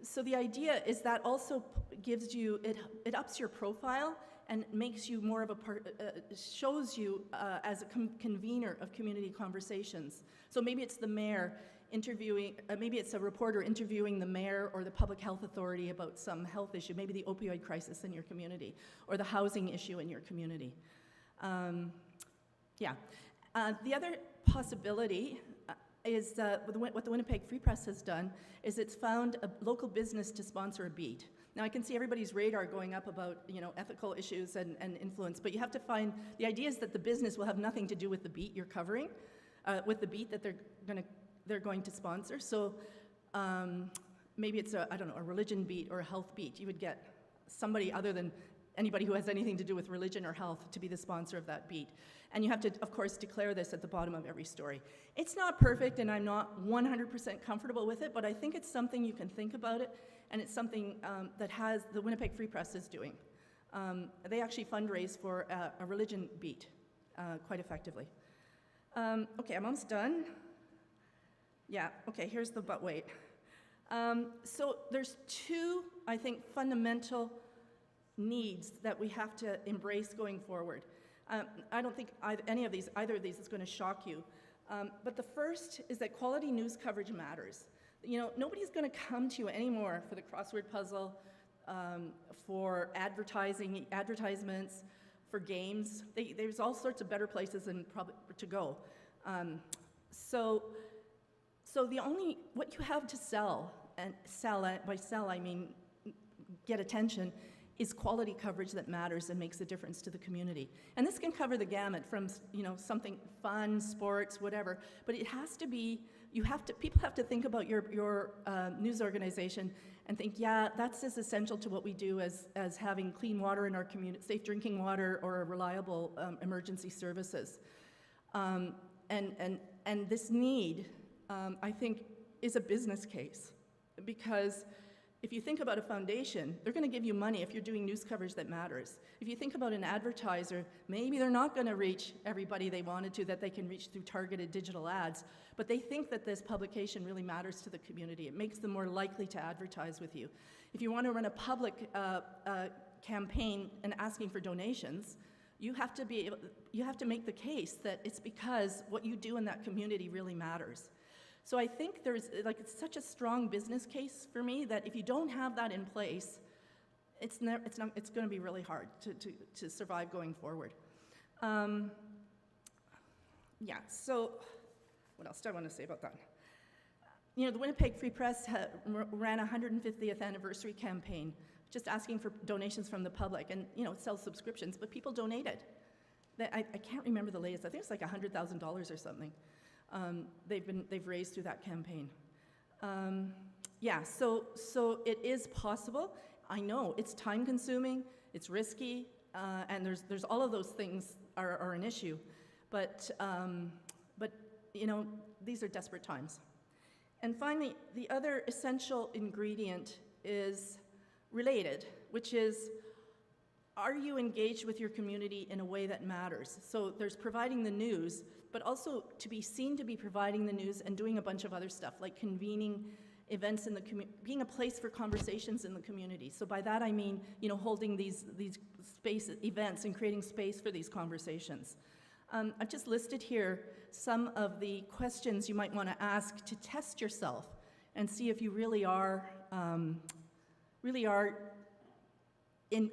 So the idea is that also gives you, it ups your profile and makes you more of a part, shows you as a convener of community conversations. So maybe it's the mayor interviewing, maybe it's a reporter interviewing the mayor or the public health authority about some health issue, maybe the opioid crisis in your community, or the housing issue in your community. The other possibility is what the Winnipeg Free Press has done is it's found a local business to sponsor a beat. Now I can see everybody's radar going up about ethical issues and influence, but you have to find, the idea is that the business will have nothing to do with the beat you're covering, with the beat that they're going to sponsor. So maybe it's a religion beat or a health beat. You would get somebody other than anybody who has anything to do with religion or health to be the sponsor of that beat. And you have to, of course, declare this at the bottom of every story. It's not perfect, and I'm not 100% comfortable with it, but I think it's something you can think about it, and it's something that the Winnipeg Free Press is doing. They actually fundraise for a religion beat quite effectively. Okay, I'm almost done. Yeah, okay, here's the but wait. So there's two, I think, fundamental needs that we have to embrace going forward. I don't think either of these is going to shock you. But the first is that quality news coverage matters. Nobody's going to come to you anymore for the crossword puzzle, for advertisements, for games. There's all sorts of better places to go. So what you have to sell, and by sell I mean get attention, is quality coverage that matters and makes a difference to the community. And this can cover the gamut from, something fun, sports, whatever, but it has to be, people have to think about your news organization and think, yeah, that's as essential to what we do as having clean water in our community, safe drinking water, or reliable emergency services. And this need, I think, is a business case, because if you think about a foundation, they're going to give you money if you're doing news coverage that matters. If you think about an advertiser, maybe they're not going to reach everybody they wanted to, that they can reach through targeted digital ads, but they think that this publication really matters to the community. It makes them more likely to advertise with you. If you want to run a public campaign and asking for donations, you have to make the case that it's because what you do in that community really matters. So I think it's such a strong business case for me that if you don't have that in place, it's going to be really hard to survive going forward. So what else do I want to say about that? The Winnipeg Free Press ran a 150th anniversary campaign, just asking for donations from the public, and it sells subscriptions, but people donated. I can't remember the latest. I think it's like $100,000 or something. They've raised through that campaign. So it is possible. I know it's time consuming, it's risky, and there's all of those things are an issue. But these are desperate times. And finally, the other essential ingredient is related, which is, are you engaged with your community in a way that matters? So there's providing the news, but also to be seen to be providing the news and doing a bunch of other stuff, like convening events in the community, being a place for conversations in the community. So by that I mean, holding these space events and creating space for these conversations. I've just listed here some of the questions you might want to ask to test yourself and see if you really are in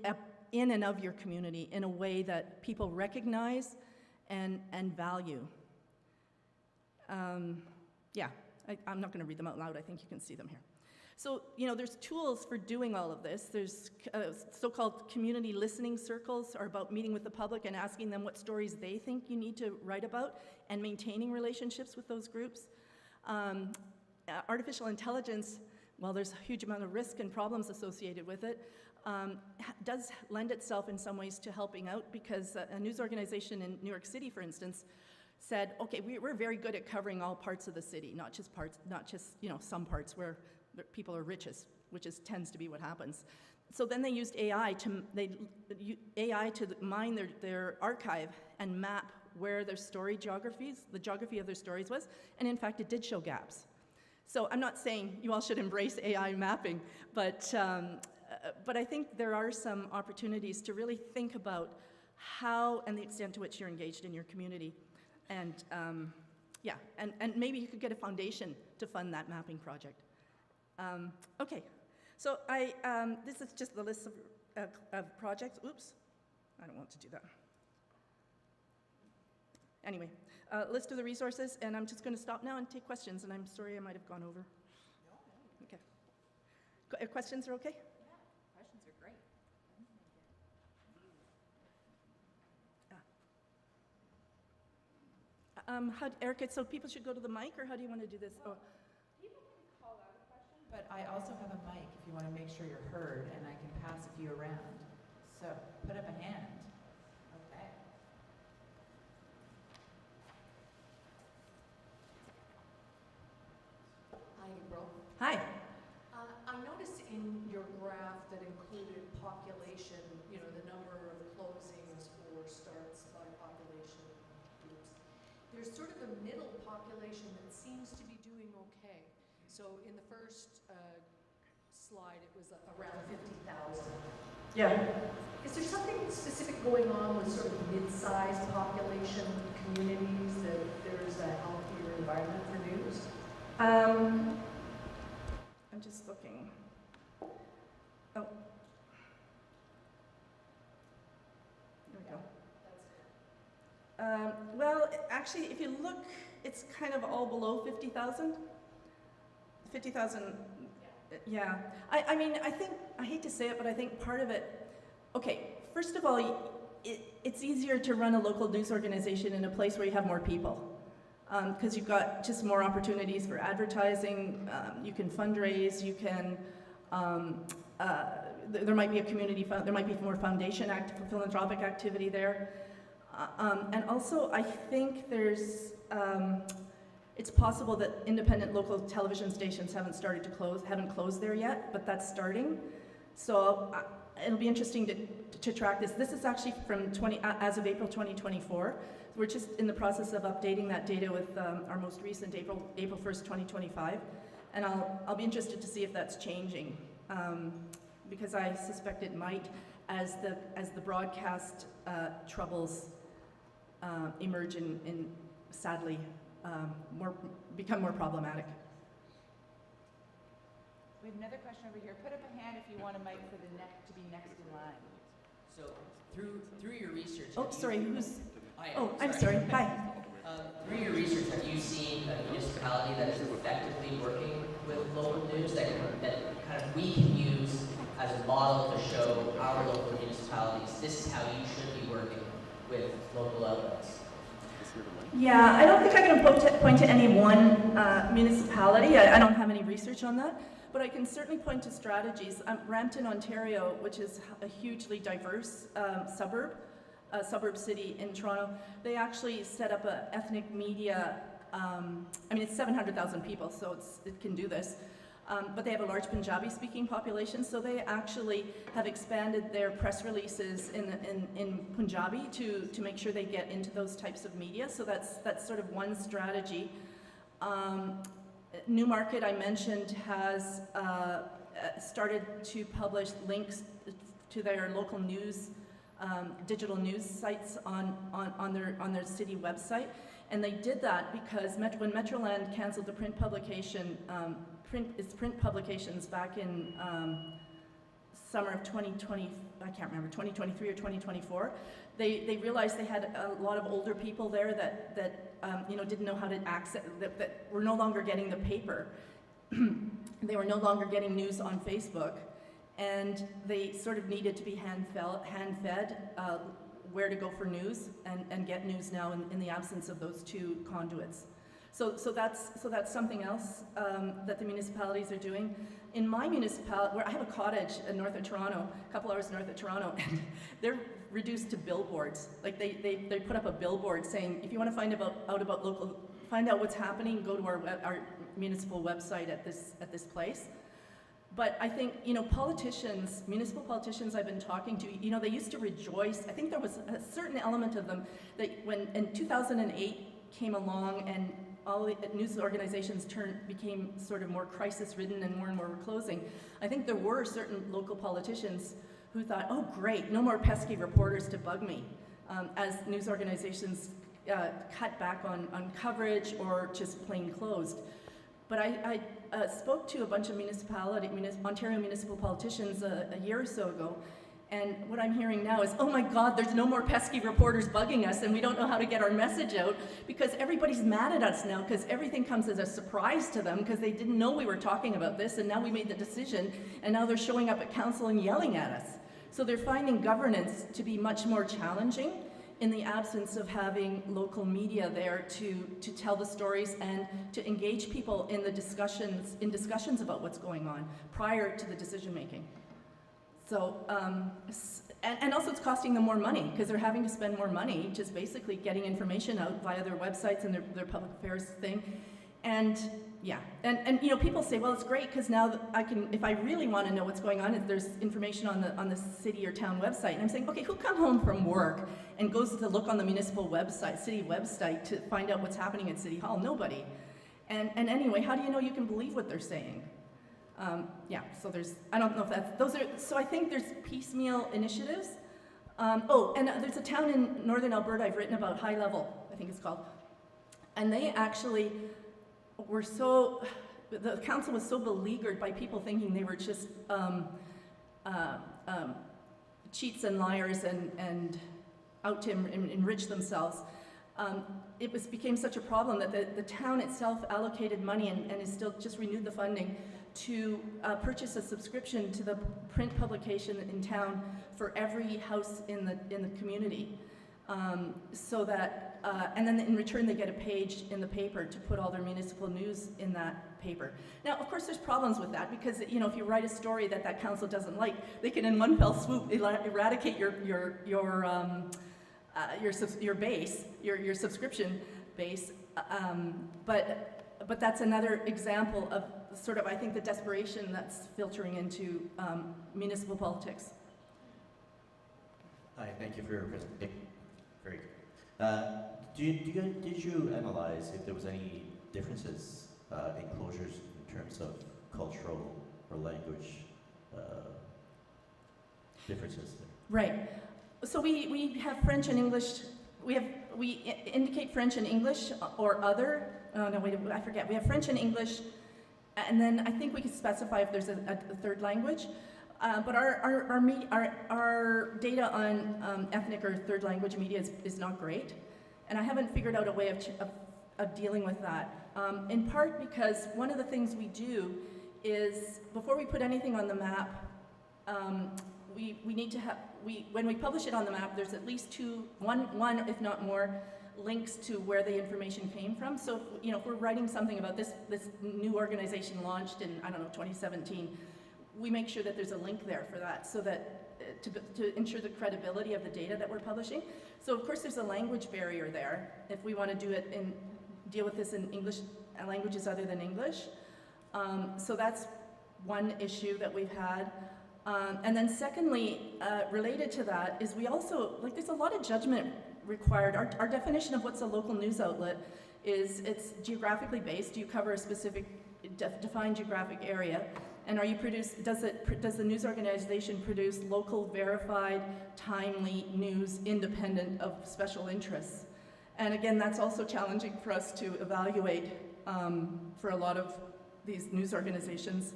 and of your community in a way that people recognize and value. I'm not going to read them out loud. I think you can see them here. So, there's tools for doing all of this. There's so-called community listening circles, are about meeting with the public and asking them what stories they think you need to write about and maintaining relationships with those groups. Artificial intelligence, well, there's a huge amount of risk and problems associated with it, does lend itself in some ways to helping out, because a news organization in New York City, for instance, said, okay, we're very good at covering all parts of the city, not just some parts where people are richest, which tends to be what happens. So then they used AI to mine their archive and map where their story geographies, the geography of their stories was, and in fact it did show gaps. So I'm not saying you all should embrace AI mapping, but I think there are some opportunities to really think about how and the extent to which you're engaged in your community. And and maybe you could get a foundation to fund that mapping project. Okay, so this is just the list of projects. Oops, I don't want to do that. Anyway, list of the resources, and I'm just going to stop now and take questions, and I'm sorry I might have gone over. Okay. Questions are okay? Yeah, questions are great. Erica, so people should go to the mic, or how do you want to do this? Well, people can call out a question, but I also have a mic if you want to make sure you're heard, and I can pass a few around. So put up a hand. Okay. Hi, April. Hi. I noticed in your graph that included population, the number of closings or starts by population groups. There's sort of a middle population that seems to be doing okay. So in the first slide, it was around 50,000. Yeah. Is there something specific going on with sort of mid-sized population communities that there's a healthier environment for news? I'm just looking. Oh. There we go. Well, actually, if you look, it's kind of all below 50,000. 50,000, yeah. I mean, I think, I hate to say it, but I think part of it Okay, first of all, it's easier to run a local news organization in a place where you have more people, because you've got just more opportunities for advertising. You can fundraise. You can. There might be a community. There might be more foundation philanthropic activity there, and also I think there's. It's possible that independent local television stations haven't closed there yet, but that's starting. So it'll be interesting to track this. This is actually from as of April 2024. We're just in the process of updating that data with our most recent April 1st, 2025, and I'll be interested to see if that's changing, because I suspect it might as the broadcast troubles emerge and sadly become more problematic. We have another question over here. Put up a hand if you want a mic for the to be next in line. So through your research. Oh, sorry. Who's? I'm sorry. sorry. Hi. Through your research, have you seen a municipality that is effectively working with local news that kind of we can use as a model to show our local municipalities this is how you should be working with local outlets? Yeah, I don't think I can point to any one municipality. I don't have any research on that, but I can certainly point to strategies. Brampton, Ontario, which is a hugely diverse suburb city in Toronto, they actually set up an ethnic media, it's 700,000 people, so it can do this. But they have a large Punjabi-speaking population, so they actually have expanded their press releases in Punjabi to make sure they get into those types of media. So that's sort of one strategy. Newmarket, I mentioned, has started to publish links to their local news, digital news sites on their city website, and they did that because when Metroland canceled the print publication. Print publications back in summer of 2020, I can't remember, 2023 or 2024, they realized they had a lot of older people there that didn't know how to access, that were no longer getting the paper. They were no longer getting news on Facebook, and they sort of needed to be hand-fed where to go for news and get news now in the absence of those two conduits. So that's something else that the municipalities are doing. In my municipality, where I have a cottage north of Toronto, a couple hours north of Toronto, and they're reduced to billboards. Like they put up a billboard saying, if you want to find out what's happening, go to our municipal website at this place. But I think, municipal politicians I've been talking to, they used to rejoice. I think there was a certain element of them that when in 2008 came along and all the news organizations became sort of more crisis-ridden and more were closing. I think there were certain local politicians who thought, oh great, no more pesky reporters to bug me, as news organizations cut back on coverage or just plain closed. But I spoke to a bunch of Ontario municipal politicians a year or so ago, and what I'm hearing now is, oh my God, there's no more pesky reporters bugging us and we don't know how to get our message out because everybody's mad at us now because everything comes as a surprise to them because they didn't know we were talking about this and now we made the decision and now they're showing up at council and yelling at us. So they're finding governance to be much more challenging in the absence of having local media there to tell the stories and to engage people in the discussions about what's going on prior to the decision making. So, and also it's costing them more money because they're having to spend more money just basically getting information out via their websites and their public affairs thing. And yeah, and people say, well, it's great because now I can, if I really want to know what's going on, if there's information on the city or town website. And I'm saying, okay, who come home from work and goes to look on the municipal website, city website to find out what's happening at City Hall? Nobody. And anyway, how do you know you can believe what they're saying? So I don't know if so I think there's piecemeal initiatives. And there's a town in northern Alberta I've written about, High Level, I think it's called. And they actually the council was so beleaguered by people thinking they were just cheats and liars and out to enrich themselves. became such a problem that the town itself allocated money and is still just renewed the funding to purchase a subscription to the print publication in town for every house in the community. So that, and then in return they get a page in the paper to put all their municipal news in that paper. Now, of course, there's problems with that because, you know, if you write a story that council doesn't like, they can in one fell swoop eradicate your base, your subscription base. But that's another example of sort of, I think, the desperation that's filtering into municipal politics. Hi, thank you for your presentation. Very good. Did you analyze if there was any differences in closures in terms of cultural or language differences there? Right. So we have French and English. We indicate French and English or other. No, wait, I forget. We have French and English, and then I think we could specify if there's a third language. But our data on ethnic or third language media is not great, and I haven't figured out a way of dealing with that. In part because one of the things we do is before we put anything on the map, we need to have when we publish it on the map, there's at least one if not more links to where the information came from. So if we're writing something about this new organization launched in 2017. We make sure that there's a link there for that, so that to ensure the credibility of the data that we're publishing. So of course there's a language barrier there if we want to deal with this in English languages other than English. So that's one issue that we've had. And then secondly, related to that is we also, there's a lot of judgment required. Our definition of what's a local news outlet is it's geographically based. Do you cover a specific defined geographic area? And does the news organization produce local, verified, timely news independent of special interests? And again, that's also challenging for us to evaluate for a lot of these news organizations.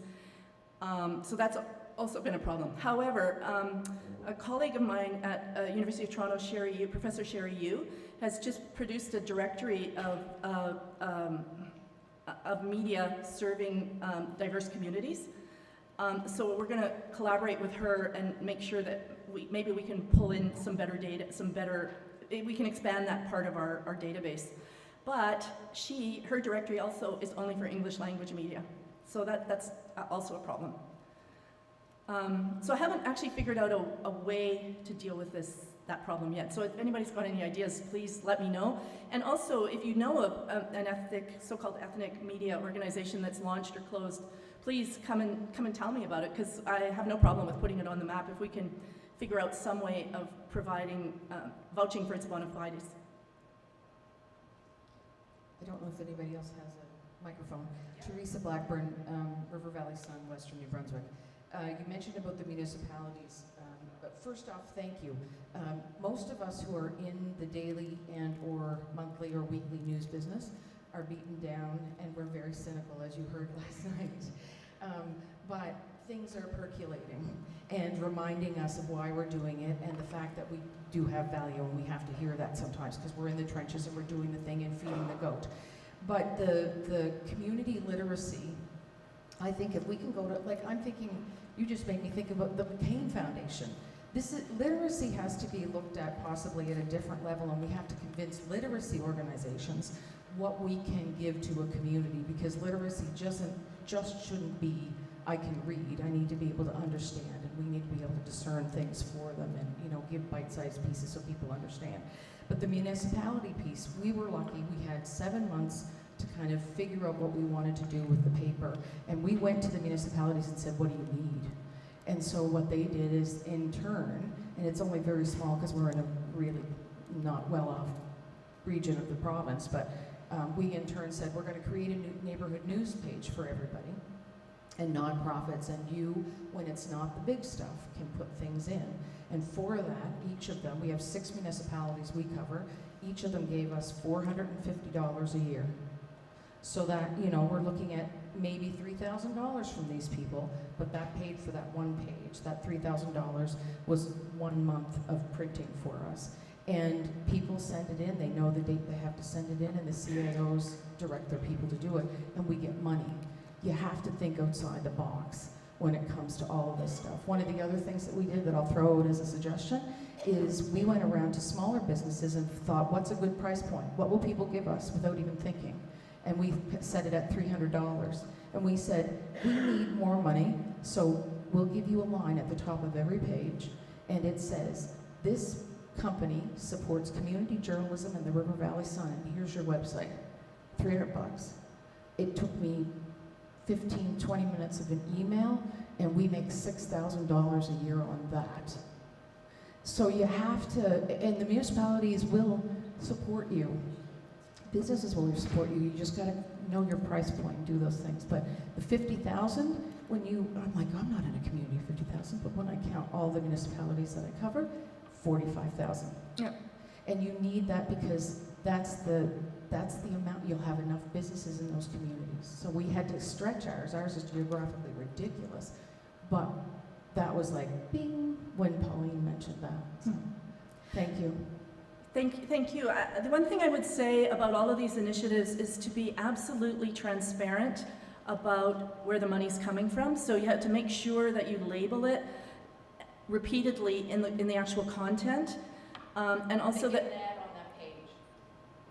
So that's also been a problem. However, a colleague of mine at University of Toronto, Professor Sherry Yu, has just produced a directory of media serving diverse communities. So we're going to collaborate with her and make sure that maybe we can pull in some better data, we can expand that part of our database. But her directory also is only for English language media. So that's also a problem. So I haven't actually figured out a way to deal with that problem yet. So if anybody's got any ideas, please let me know. And also, if you know of an so-called ethnic media organization that's launched or closed, please come and tell me about it, because I have no problem with putting it on the map if we can figure out some way of providing, vouching for its bona fides. I don't know if anybody else has a microphone. Yeah. Theresa Blackburn, River Valley Sun, Western New Brunswick. You mentioned about the municipalities, but first off, thank you. Most of us who are in the daily and or monthly or weekly news business are beaten down, and we're very cynical, as you heard last night. But things are percolating and reminding us of why we're doing it, and the fact that we do have value, and we have to hear that sometimes because we're in the trenches and we're doing the thing and feeding the goat. But the community literacy, I think if we can go to, I'm thinking, you just made me think about the McCain Foundation. Literacy has to be looked at possibly at a different level, and we have to convince literacy organizations what we can give to a community, because literacy just shouldn't be, I can read, I need to be able to understand, and we need to be able to discern things for them and give bite-sized pieces so people understand. But the municipality piece, we were lucky, we had 7 months to kind of figure out what we wanted to do with the paper, and we went to the municipalities and said, what do you need? And so what they did is, in turn, and it's only very small because we're in a really not well-off region of the province, but we in turn said, we're going to create a new neighborhood news page for everybody, and nonprofits, and you, when it's not the big stuff, can put things in. And for that, each of them, we have 6 municipalities we cover, each of them gave us $450 a year. So that, we're looking at maybe $3,000 from these people, but that paid for that one page. That $3,000 was 1 month of printing for us. And people send it in, they know the date they have to send it in, and the CIOs direct their people to do it, and we get money. You have to think outside the box when it comes to all of this stuff. One of the other things that we did that I'll throw out as a suggestion is we went around to smaller businesses and thought, what's a good price point? What will people give us without even thinking? And we set it at $300. And we said, we need more money, so we'll give you a line at the top of every page, and it says, this company supports community journalism in the River Valley Sun, and here's your website. $300. It took me 15, 20 minutes of an email, and we make $6,000 a year on that. So you have to, and the municipalities will support you. Businesses will support you. You just got to know your price point and do those things. But the 50,000, when you, I'm like, I'm not in a community of 50,000, but when I count all the municipalities that I cover, 45,000. Yeah. And you need that because that's the amount you'll have enough businesses in those communities. So we had to stretch ours. Ours is geographically ridiculous, but that was like bing when Pauline mentioned that. So, thank you. Thank you. The one thing I would say about all of these initiatives is to be absolutely transparent about where the money's coming from. So you have to make sure that you label it repeatedly in the actual content, and also that. An ad on that page.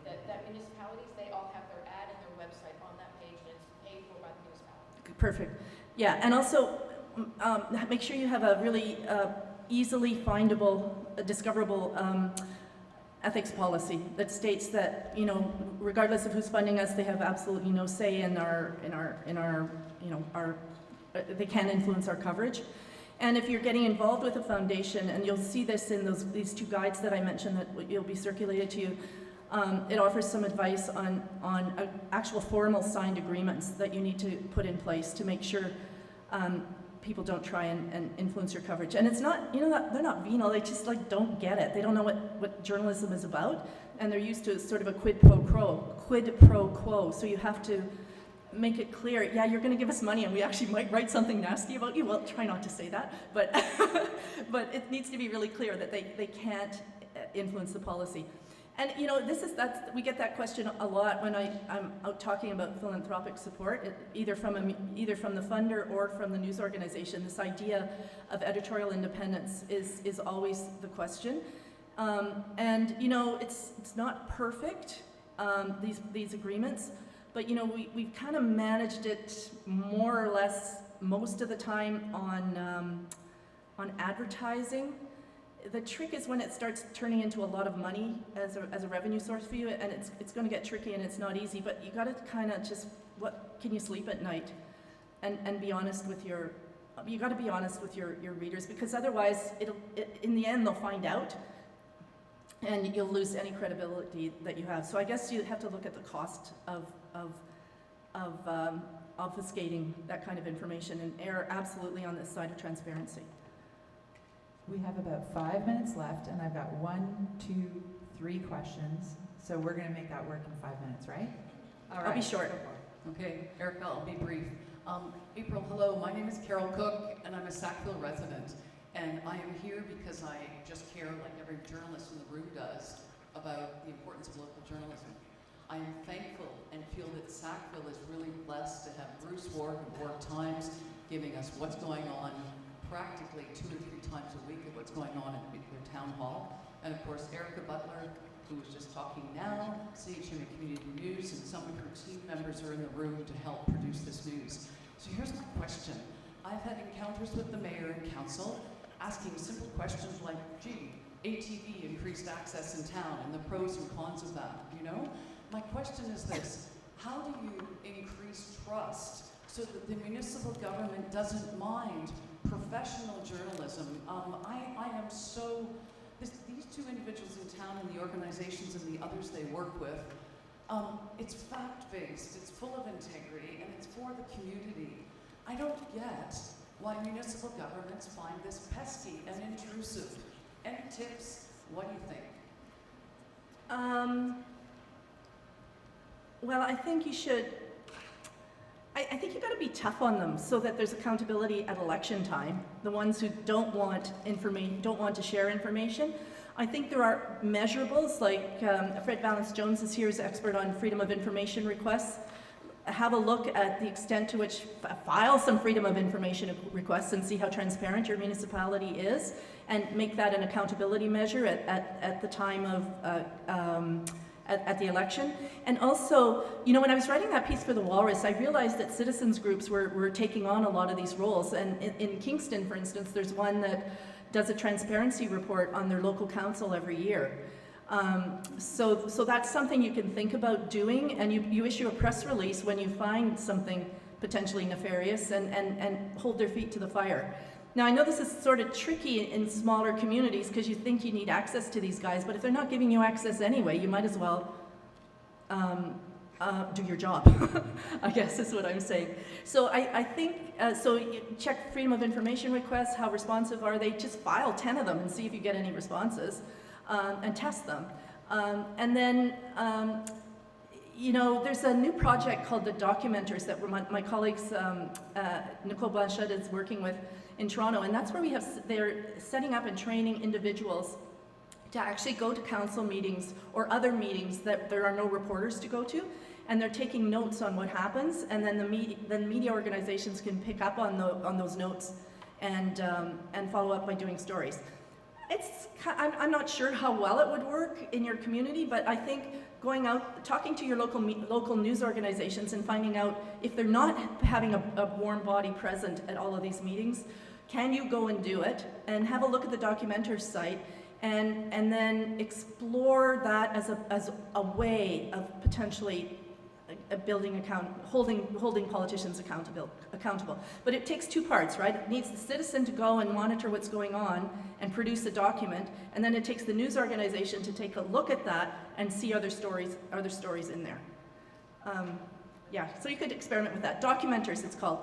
That municipalities, they all have their ad and their website on that page, and it's paid for by the municipality. Perfect. Yeah, and also make sure you have a really easily findable, discoverable ethics policy that states that, you know, regardless of who's funding us, they have absolutely no say in our you know, they can influence our coverage. And if you're getting involved with a foundation, and you'll see this in these two guides that I mentioned that will be circulated to you, it offers some advice on actual formal signed agreements that you need to put in place to make sure people don't try and influence your coverage. And it's not, you know, they're not venal, they just like don't get it. They don't know what journalism is about, and they're used to sort of a quid pro quo. So you have to make it clear, yeah, you're going to give us money and we actually might write something nasty about you. Well, try not to say that, but but it needs to be really clear that they can't influence the policy. And you know, we get that question a lot when I'm out talking about philanthropic support, either from the funder or from the news organization. This idea of editorial independence is always the question. And you know, it's not perfect, these agreements. But you know, we've kind of managed it more or less most of the time on advertising. The trick is when it starts turning into a lot of money as a revenue source for you, and it's going to get tricky and it's not easy. But you got to kind of just, can you sleep at night, and be honest with you got to be honest with your readers, because otherwise in the end they'll find out, and you'll lose any credibility that you have. So I guess you have to look at the cost of obfuscating that kind of information, and err absolutely on this side of transparency. We have about 5 minutes left, and I've got 1, 2, 3 questions. So we're going to make that work in 5 minutes, right? All right. I'll be short. Okay, Erica, I'll be brief. April, hello. My name is Darrell Cole, and I'm a Sackville resident. And I am here because I just care, like every journalist in the room does, about the importance of local journalism. I am thankful and feel that Sackville is really blessed to have Bruce Ward of Ward Times giving us what's going on practically 2 or 3 times a week of what's going on at their town hall. And of course, Erica Butler, who was just talking now, CHCO Community News, and some of her team members are in the room to help produce this news. So here's my question. I've had encounters with the mayor and council asking simple questions like, gee, ATV increased access in town and the pros and cons of that, you know? My question is this: how do you increase trust so that the municipal government doesn't mind professional journalism? I am so, these 2 individuals in town and the organizations and the others they work with, it's fact-based, it's full of integrity, and it's for the community. I don't get why municipal governments find this pesky and intrusive. Any tips? What do you think? Well, I think you should. I think you've got to be tough on them so that there's accountability at election time. The ones who don't want to share information. I think there are measurables, like Fred Valance-Jones is here as expert on freedom of information requests. Have a look at the extent to which file some freedom of information requests and see how transparent your municipality is, and make that an accountability measure at the time of at the election. And also, you know, when I was writing that piece for the Walrus, I realized that citizens groups were taking on a lot of these roles. And in Kingston, for instance, there's one that does a transparency report on their local council every year. So that's something you can think about doing, and you issue a press release when you find something potentially nefarious and hold their feet to the fire. Now, I know this is sort of tricky in smaller communities because you think you need access to these guys, but if they're not giving you access anyway, you might as well do your job, I guess is what I'm saying. So I think, so you check freedom of information requests, how responsive are they? Just file 10 of them and see if you get any responses, and test them. And then, you know, there's a new project called the Documenters that my colleagues, Nicole Blanchette is working with in Toronto, and that's where they're setting up and training individuals to actually go to council meetings or other meetings that there are no reporters to go to, and they're taking notes on what happens, and then the media organizations can pick up on those notes and follow up by doing stories. I'm not sure how well it would work in your community, but I think going out, talking to your local news organizations and finding out if they're not having a warm body present at all of these meetings, can you go and do it and have a look at the Documenters site and then explore that as a way of potentially holding politicians accountable. But it takes two parts, right? It needs the citizen to go and monitor what's going on and produce a document, and then it takes the news organization to take a look at that and see other stories in there. Yeah, so you could experiment with that. Documenters, it's called.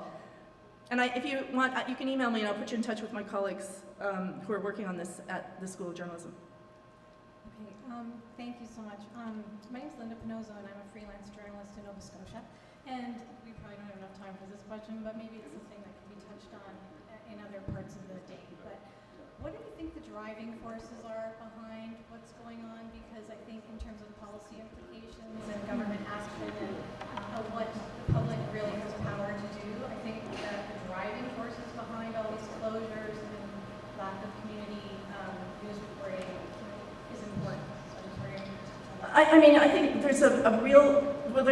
And if you want, you can email me and I'll put you in touch with my colleagues who are working on this at the School of Journalism. Okay, thank you so much. My name is Linda Pinozzo and I'm a freelance journalist in Nova Scotia. And we probably don't have enough time for this question, but maybe it's something that can be touched on in other parts of the day. But what do you think the driving forces are behind what's going on? Because I think in terms of policy implications and government action and what the public really has power to do, I think that the driving forces behind all these closures and lack of community news reporting is important. So I'm just wondering. I mean, I think there's a real, well,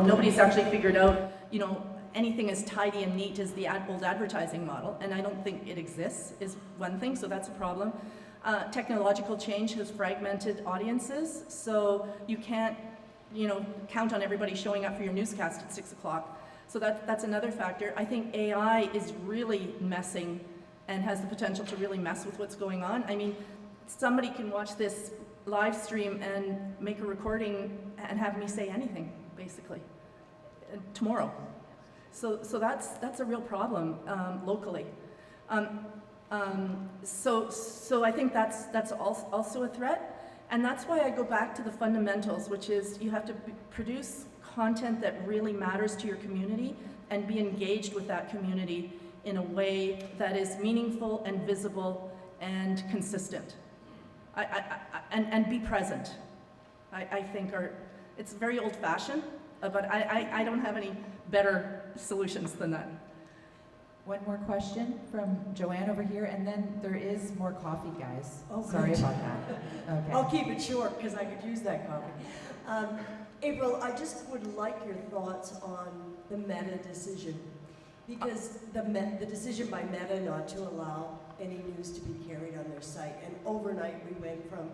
nobody's actually figured out, you know, anything as tidy and neat as the old advertising model, and I don't think it exists, is one thing, so that's a problem. Technological change has fragmented audiences, so you can't, you know, count on everybody showing up for your newscast at 6 o'clock. So that's another factor. I think AI is really messing and has the potential to really mess with what's going on. I mean, somebody can watch this live stream and make a recording and have me say anything, basically, tomorrow. So that's a real problem locally. So I think that's also a threat, and that's why I go back to the fundamentals, which is you have to produce content that really matters to your community and be engaged with that community in a way that is meaningful and visible and consistent. And be present. I think it's very old-fashioned, but I don't have any better solutions than that. One more question from Joanne over here, and then there is more coffee, guys. Oh, sorry good. about that. Okay. I'll keep it short because I could use that coffee. April, I just would like your thoughts on the Meta decision, because the decision by Meta not to allow any news to be carried on their site, and overnight we went from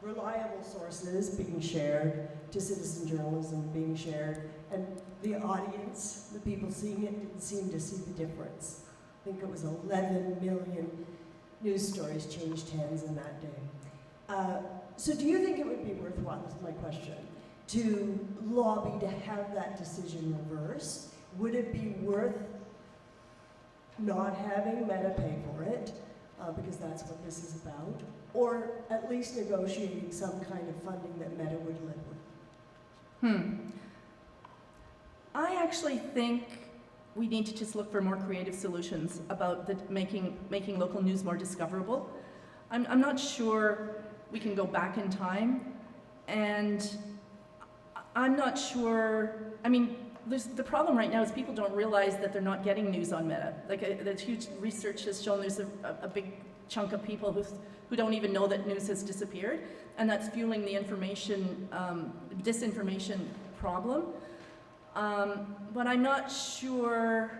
reliable sources being shared to citizen journalism being shared, and the audience, the people seeing it, didn't seem to see the difference. I think it was 11 million news stories changed hands in that day. So do you think it would be worthwhile, is my question, to lobby to have that decision reversed? Would it be worth not having Meta pay for it, because that's what this is about, or at least negotiating some kind of funding that Meta would live with? I actually think we need to just look for more creative solutions about making local news more discoverable. I'm not sure we can go back in time, and I'm not sure, I mean, the problem right now is people don't realize that they're not getting news on Meta. Like, the huge research has shown there's a big chunk of people who don't even know that news has disappeared, and that's fueling the disinformation problem. But I'm not sure.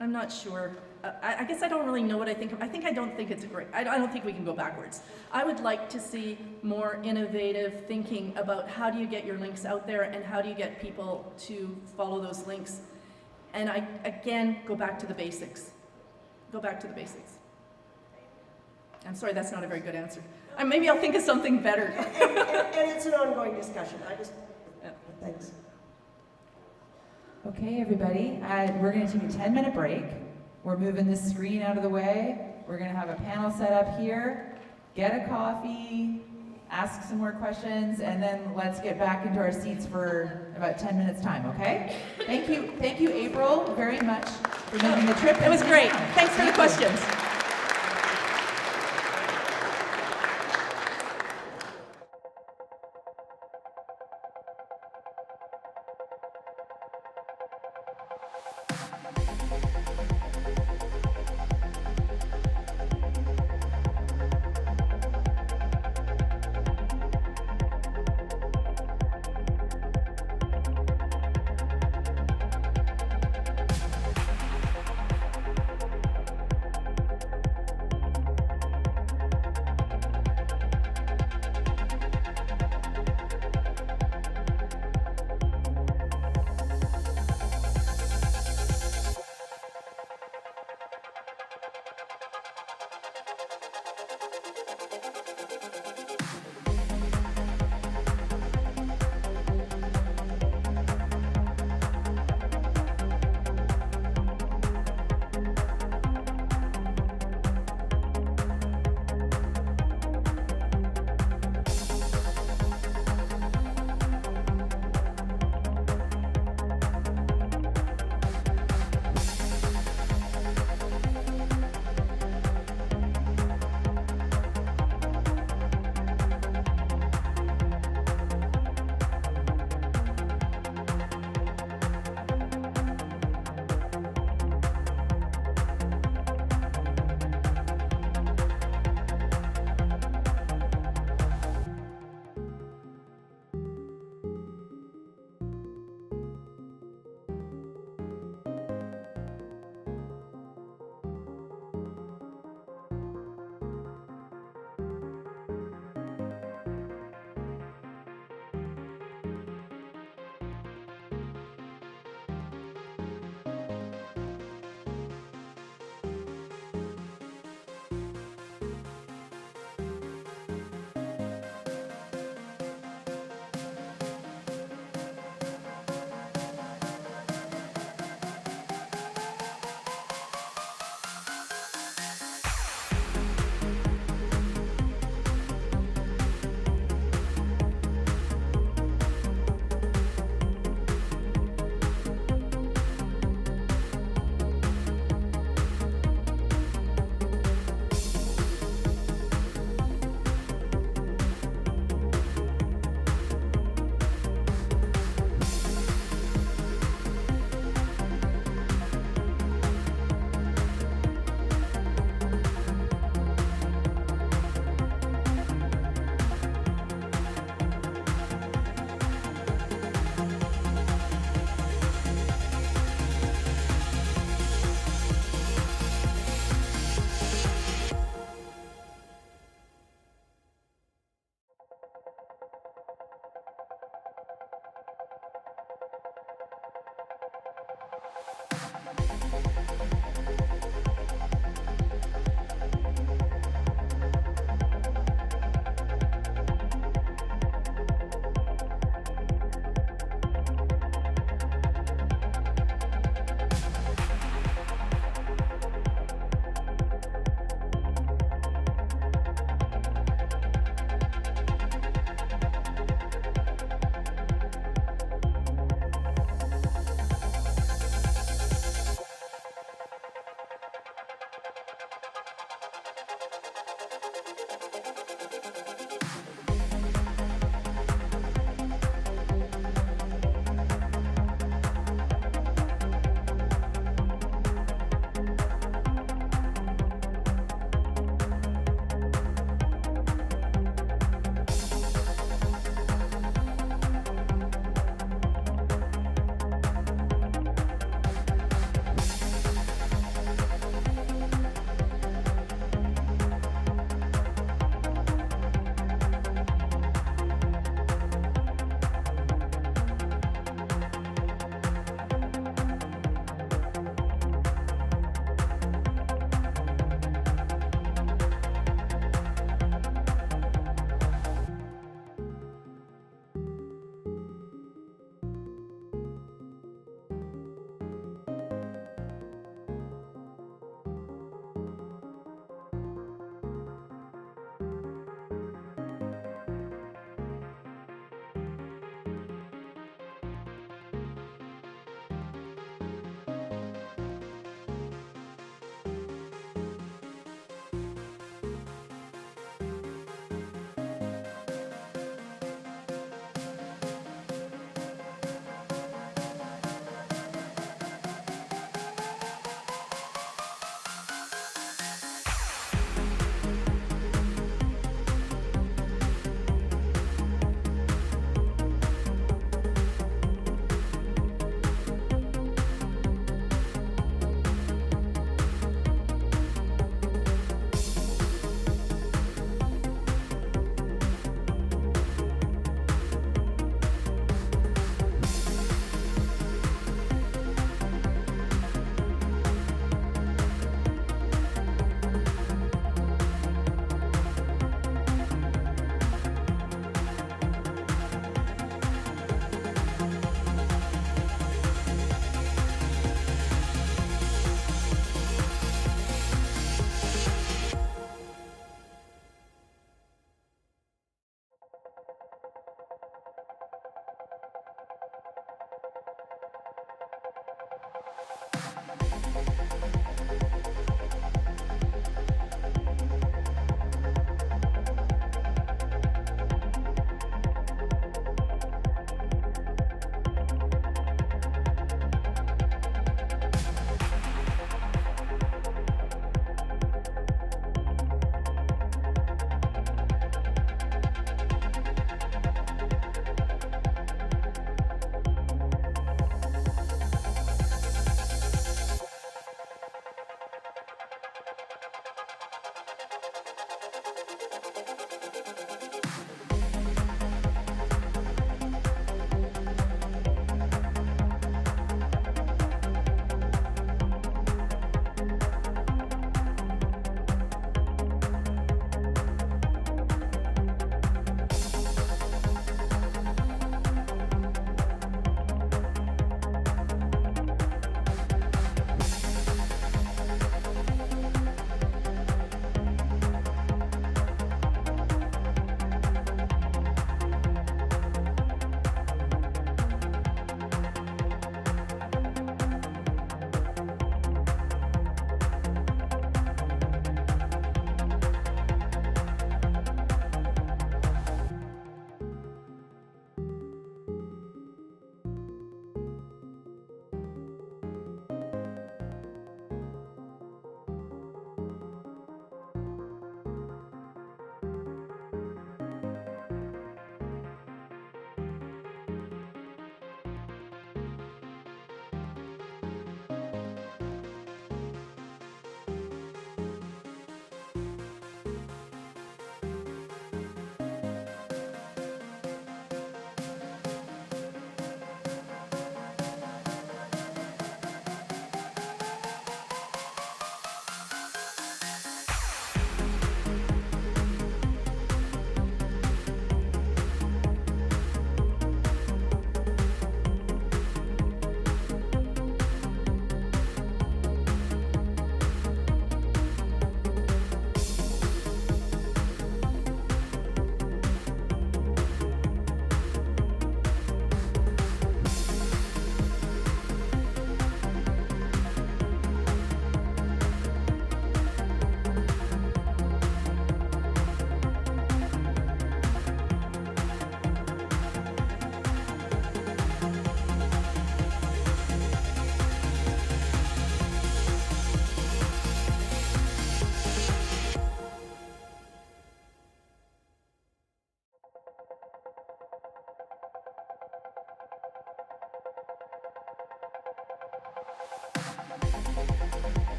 I guess I don't really know what I think. I don't think it's I don't think we can go backwards. I would like to see more innovative thinking about how do you get your links out there and how do you get people to follow those links. And I, again, go back to the basics. Go back to the basics. I'm sorry, that's not a very good answer. Maybe I'll think of something better. And it's an ongoing discussion. Thanks. Okay, everybody, we're going to take a 10-minute break. We're moving this screen out of the way. We're going to have a panel set up here. Get a coffee, ask some more questions, and then let's get back into our seats for about 10 minutes time, okay? Thank you, April, very much for making the trip. It was great. Thanks for the questions.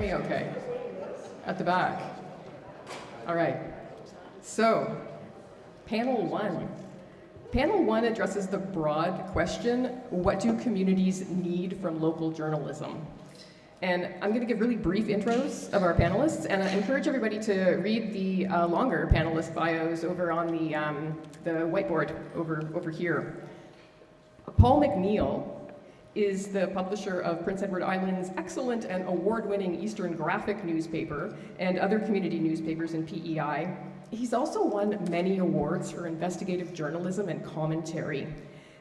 me okay? At the back. All right. So, panel one. Panel one addresses the broad question, what do communities need from local journalism? And I'm going to give really brief intros of our panelists, and I encourage everybody to read the longer panelist bios over on the whiteboard over here. Paul MacNeill is the publisher of Prince Edward Island's excellent and award-winning Eastern Graphic newspaper and other community newspapers in P.E.I. He's also won many awards for investigative journalism and commentary.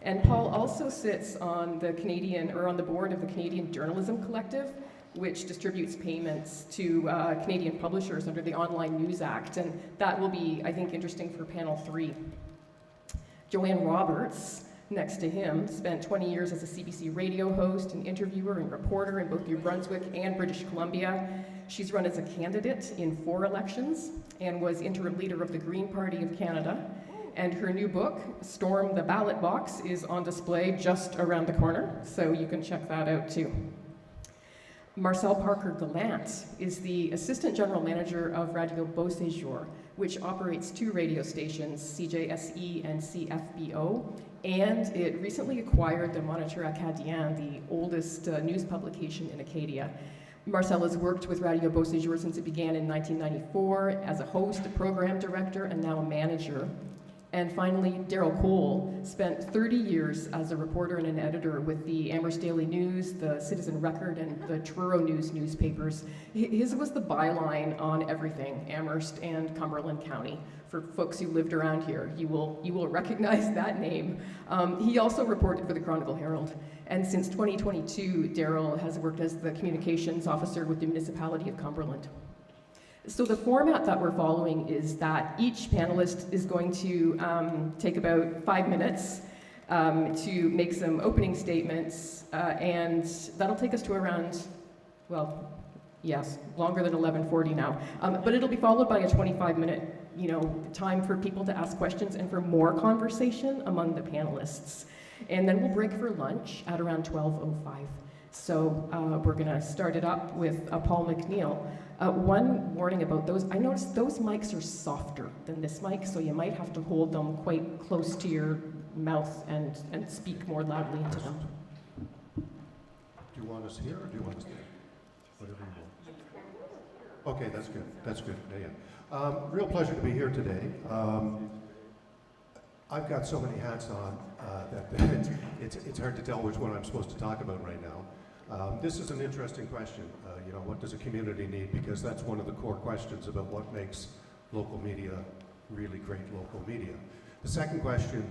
And Paul also sits on the board of the Canadian Journalism Collective, which distributes payments to Canadian publishers under the Online News Act. And that will be, I think, interesting for panel 3. Joanne Roberts, next to him, spent 20 years as a CBC radio host, an interviewer and reporter in both New Brunswick and British Columbia. She's run as a candidate in 4 elections and was interim leader of the Green Party of Canada. And her new book, Storm the Ballot Box, is on display just around the corner, so you can check that out too. Marcel Parker-Gallant is the Assistant General Manager of Radio Beauséjour, which operates 2 radio stations, CJSE and CFBO, and it recently acquired the Moniteur Acadien, the oldest news publication in Acadia. Marcel has worked with Radio Beauséjour since it began in 1994 as a host, a program director, and now a manager. And finally, Darrell Cole spent 30 years as a reporter and an editor with the Amherst Daily News, the Citizen Record, and the Truro News newspapers. His was the byline on everything, Amherst and Cumberland County. For folks who lived around here, you will recognize that name. He also reported for the Chronicle Herald. And since 2022, Darrell has worked as the communications officer with the municipality of Cumberland. So the format that we're following is that each panelist is going to take about 5 minutes to make some opening statements, and that'll take us to around, well, yes, longer than 11:40 now. But it'll be followed by a 25-minute, time for people to ask questions and for more conversation among the panelists. And then we'll break for lunch at around 12:05. So we're going to start it up with Paul MacNeill. One warning about those, I noticed those mics are softer than this mic, so you might have to hold them quite close to your mouth and speak more loudly into them. Do you want us here or do you want us there? Whatever you want. Okay, that's good. That's good. Yeah. Real pleasure to be here today. I've got so many hats on that it's hard to tell which one I'm supposed to talk about right now. This is an interesting question. What does a community need? Because that's one of the core questions about what makes local media really great local media. The second question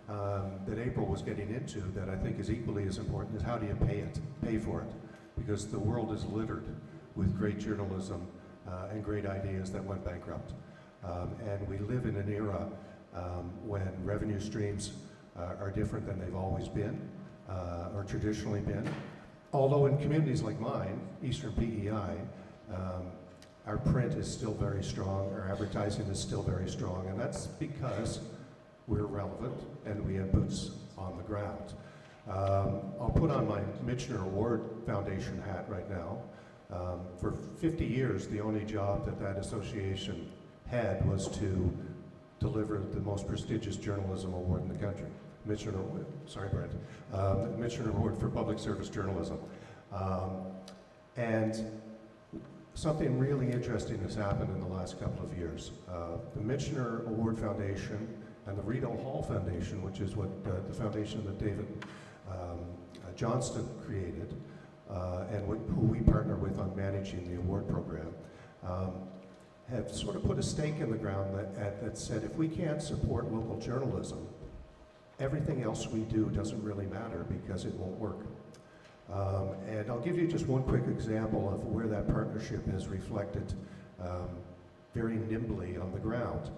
that April was getting into that I think is equally as important is how do you pay for it? Because the world is littered with great journalism and great ideas that went bankrupt. And we live in an era when revenue streams are different than they've always been or traditionally been. Although in communities like mine, Eastern P.E.I., our print is still very strong, our advertising is still very strong, and that's because we're relevant and we have boots on the ground. I'll put on my Michener Award Foundation hat right now. For 50 years, the only job that association had was to deliver the most prestigious journalism award in the country. Michener Award, sorry Brent, Michener Award for Public Service Journalism. And something really interesting has happened in the last couple of years. The Michener Award Foundation and the Rideau Hall Foundation, which is what the foundation that David Johnston created, and who we partner with on managing the award program, have sort of put a stake in the ground that said if we can't support local journalism, everything else we do doesn't really matter because it won't work. And I'll give you just one quick example of where that partnership is reflected very nimbly on the ground.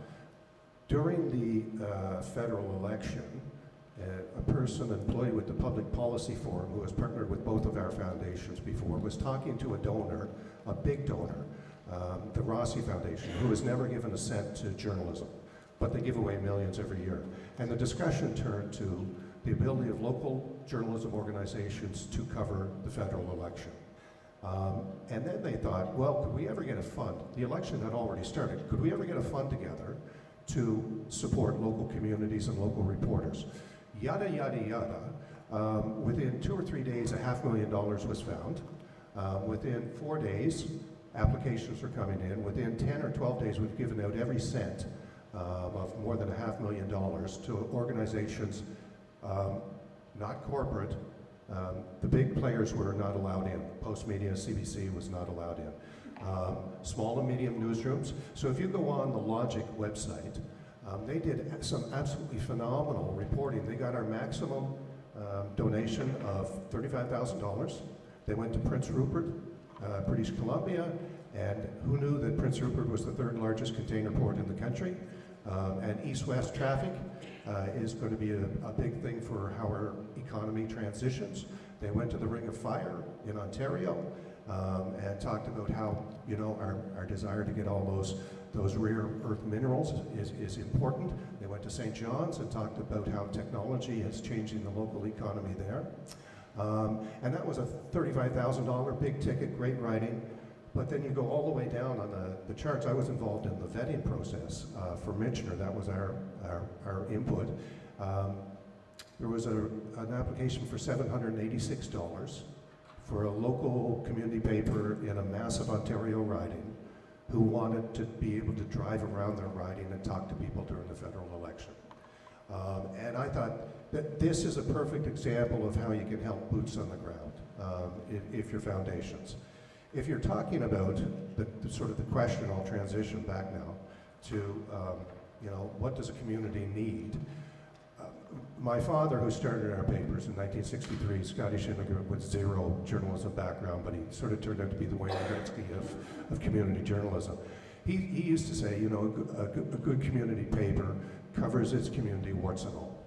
During the federal election, a person employed with the Public Policy Forum who has partnered with both of our foundations before was talking to a donor, a big donor, the Rossi Foundation, who has never given a cent to journalism, but they give away millions every year. And the discussion turned to the ability of local journalism organizations to cover the federal election. And then they thought, well, could we ever get a fund? The election had already started. Could we ever get a fund together to support local communities and local reporters? Yada, yada, yada. Within 2 or 3 days, $500,000 was found. Within 4 days, applications were coming in. Within 10 or 12 days, we've given out every cent of more than $500,000 to organizations, not corporate. The big players were not allowed in. Postmedia, CBC was not allowed in. Small and medium newsrooms. So if you go on the Logic website, they did some absolutely phenomenal reporting. They got our maximum donation of $35,000. They went to Prince Rupert, British Columbia, and who knew that Prince Rupert was the 3rd largest container port in the country? And east-west traffic is going to be a big thing for how our economy transitions. They went to the Ring of Fire in Ontario and talked about how, you know, our desire to get all those rare earth minerals is important. They went to St. John's and talked about how technology is changing the local economy there. And that was a $35,000 big ticket, great writing. But then you go all the way down on the charts. I was involved in the vetting process for Michener. That was our input. There was an application for $786 for a local community paper in a massive Ontario riding who wanted to be able to drive around their riding and talk to people during the federal election. And I thought that this is a perfect example of how you can help boots on the ground if your foundations. If you're talking about the sort of the question, I'll transition back now to, you know, what does a community need? My father, who started our papers in 1963, Scottish immigrant with 0 journalism background, but he sort of turned out to be the Wayne Gretzky of community journalism. He used to say, you know, a good community paper covers its community warts and all.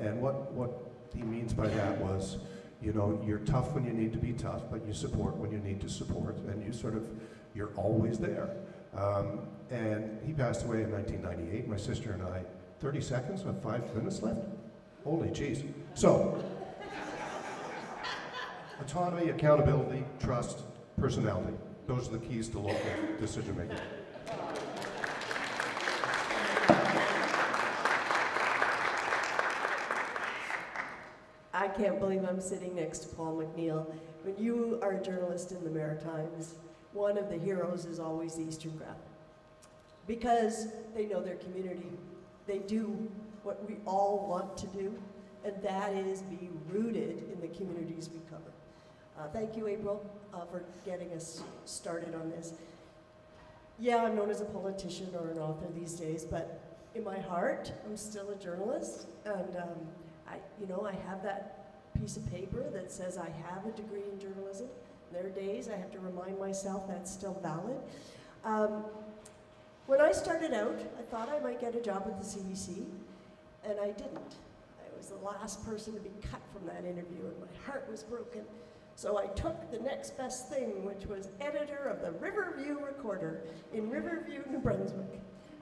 And what he means by that was, you know, you're tough when you need to be tough, but you support when you need to support, and you're always there. And he passed away in 1998. My sister and I, 30 seconds, I have 5 minutes left? Holy jeez. So, autonomy, accountability, trust, personality. Those are the keys to local decision making. I can't believe I'm sitting next to Paul MacNeill. When you are a journalist in the Maritimes, one of the heroes is always the Eastern Crowd. Because they know their community. They do what we all want to do, and that is be rooted in the communities we cover. Thank you, April, for getting us started on this. Yeah, I'm known as a politician or an author these days, but in my heart, I'm still a journalist, and I have that piece of paper that says I have a degree in journalism. There are days I have to remind myself that's still valid. When I started out, I thought I might get a job at the CBC, and I didn't. I was the last person to be cut from that interview, and my heart was broken. So I took the next best thing, which was editor of the Riverview Recorder in Riverview, New Brunswick.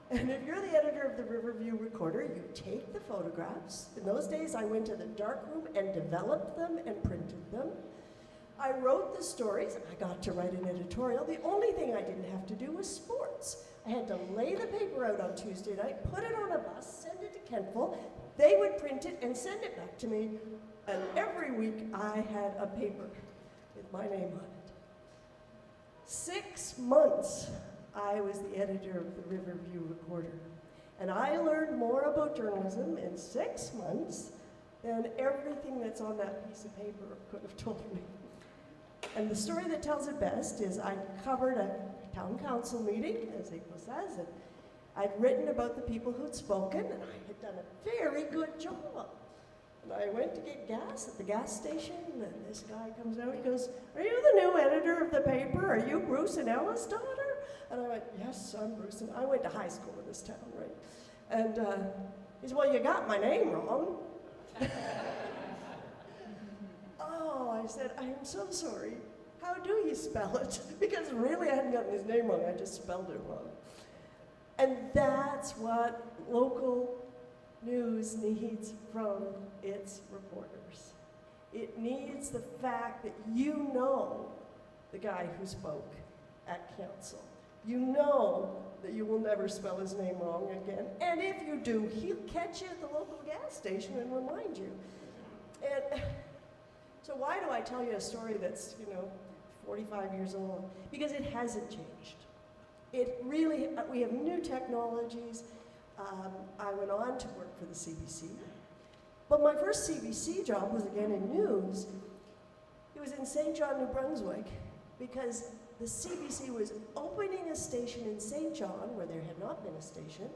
And if you're the editor of the Riverview Recorder, you take the photographs. In those days, I went to the darkroom and developed them and printed them. I wrote the stories. I got to write an editorial. The only thing I didn't have to do was sports. I had to lay the paper out on Tuesday night, put it on a bus, send it to Kentville. They would print it and send it back to me. And every week, I had a paper with my name on it. 6 months. I was the editor of the Riverview Recorder. And I learned more about journalism in 6 months than everything that's on that piece of paper could have told me. And the story that tells it best is I covered a town council meeting, as April says, and I'd written about the people who'd spoken, and I had done a very good job. And I went to get gas at the gas station, and this guy comes out, he goes, "Are you the new editor of the paper? Are you Bruce and Ella's daughter?" And I went, "Yes, I'm Bruce." And I went to high school in this town, right? And he said, "Well, you got my name wrong." Oh, I said, "I am so sorry. How do you spell it?" Because really I hadn't gotten his name wrong, I just spelled it wrong. And that's what local news needs from its reporters. It needs the fact that you know the guy who spoke at council. You know that you will never spell his name wrong again. And if you do, he'll catch you at the local gas station and remind you. And so why do I tell you a story that's, 45 years old? Because it hasn't changed. It really, we have new technologies. I went on to work for the CBC. But my first CBC job was again in news. It was in St. John, New Brunswick, because the CBC was opening a station in St. John, where there had not been a station,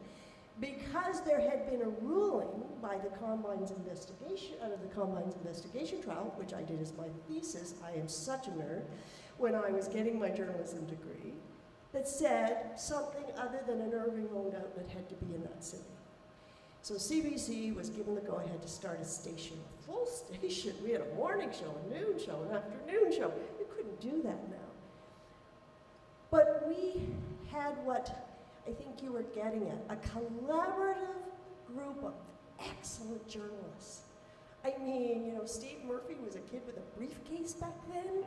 because there had been a ruling by the Combine's investigation, out of the Combine's investigation trial, which I did as my thesis. I am such a nerd, when I was getting my journalism degree, that said something other than an Irving-owned outlet had to be in that city. So CBC was given the go-ahead to start a station, a full station. We had a morning show, a noon show, an afternoon show. We couldn't do that now. But we had what I think you were getting at, a collaborative group of excellent journalists. I mean, Steve Murphy was a kid with a briefcase back then,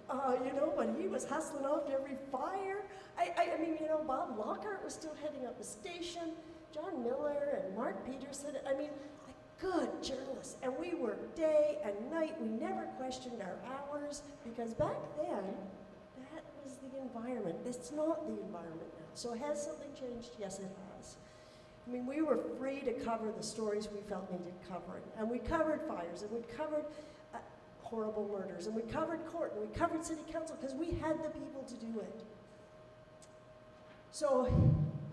but he was hustling off to every fire. I mean, Bob Lockhart was still heading up the station, John Miller and Mark Peterson. I mean, good journalists. And we worked day and night. We never questioned our hours, because back then, that was the environment. It's not the environment now. So has something changed? Yes, it has. I mean, we were free to cover the stories we felt needed covering. And we covered fires, and we covered horrible murders, and we covered court, and we covered city council, because we had the people to do it. So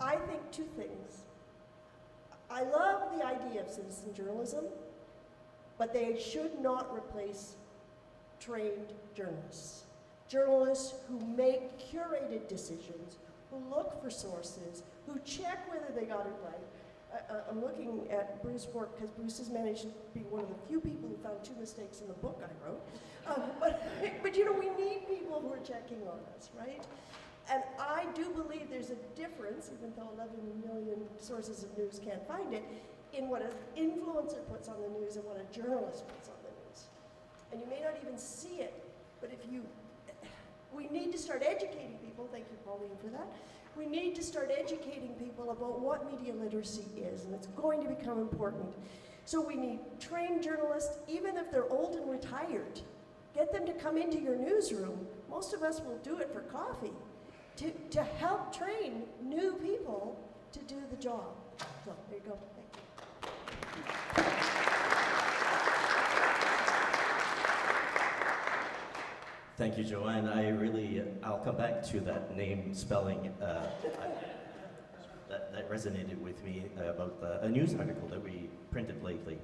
I think two things. I love the idea of citizen journalism, but they should not replace trained journalists. Journalists who make curated decisions, who look for sources, who check whether they got it right. I'm looking at Bruce work, because Bruce has managed to be one of the few people who found 2 mistakes in the book I wrote. But we need people who are checking on us, right? And I do believe there's a difference, even though 11 million sources of news can't find it, in what an influencer puts on the news and what a journalist puts on the news. And you may not even see it, but we need to start educating people, thank you, Pauline, for that. We need to start educating people about what media literacy is, and it's going to become important. So we need trained journalists, even if they're old and retired. Get them to come into your newsroom. Most of us will do it for coffee, to help train new people to do the job. So there you go. Thank you. Thank you, Joanne. I'll come back to that name spelling that resonated with me about a news article that we printed lately.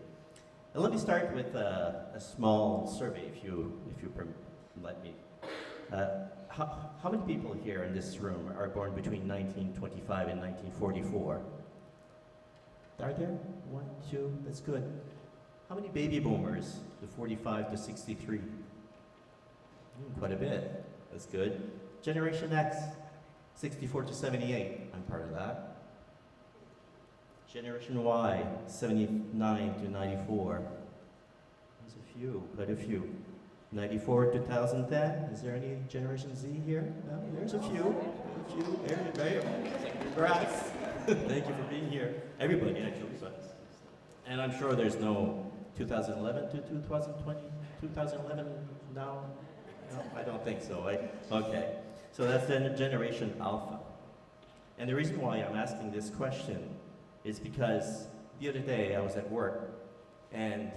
And let me start with a small survey, if you let me. How many people here in this room are born between 1925 and 1944? Are there? 1, 2, that's good. How many baby boomers, the 45 to 63? Quite a bit. That's good. Generation X, 64 to 78. I'm part of that. Generation Y, 79 to 94. There's a few, quite a few. 94 to 2010. Is there any Generation Z here? No, there's a few. Very. Congrats. Thank you for being here. Everybody, actually. And I'm sure there's no 2011 to 2020, 2011 now. No, I don't think so. Okay, so that's then Generation Alpha. And the reason why I'm asking this question is because the other day I was at work, and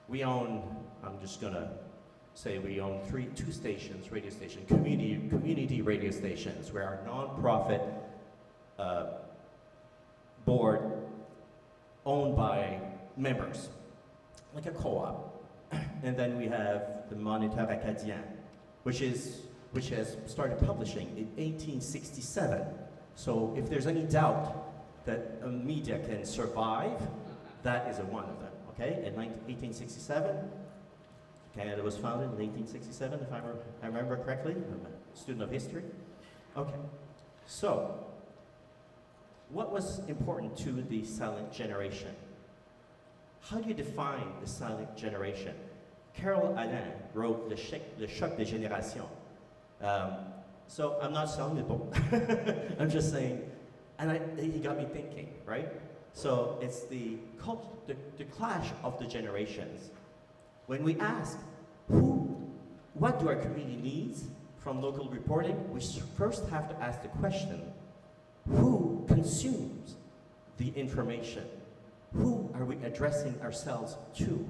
we own, I'm just gonna say we own two stations, radio stations, community radio stations. We're our non-profit board owned by members, like a co-op. And then we have the Moniteur Acadien, which has started publishing in 1867. So if there's any doubt that a media can survive, that is one of them, okay? In 1867, Canada was founded in 1867, if I remember correctly. I'm a student of history. Okay, so what was important to the silent generation? How do you define the silent generation? Carol Alain wrote Le Choc des Générations. So I'm not selling the book. I'm just saying, and he got me thinking, right? So it's the clash of the generations. When we ask, what do our community needs from local reporting, we first have to ask the question, who consumes the information? Who are we addressing ourselves to?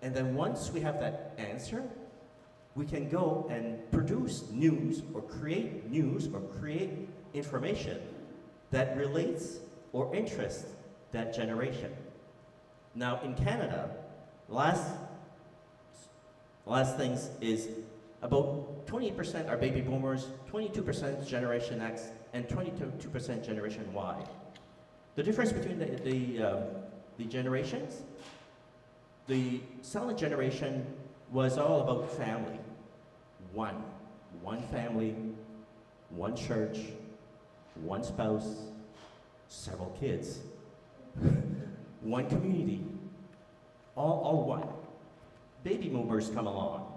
And then once we have that answer, we can go and produce news or create information that relates or interests that generation. Now in Canada, last things is about 28% are baby boomers, 22% Generation X, and 22% Generation Y. The difference between the generations, the silent generation was all about family. One family, one church, one spouse, several kids, one community, all one. Baby boomers come along,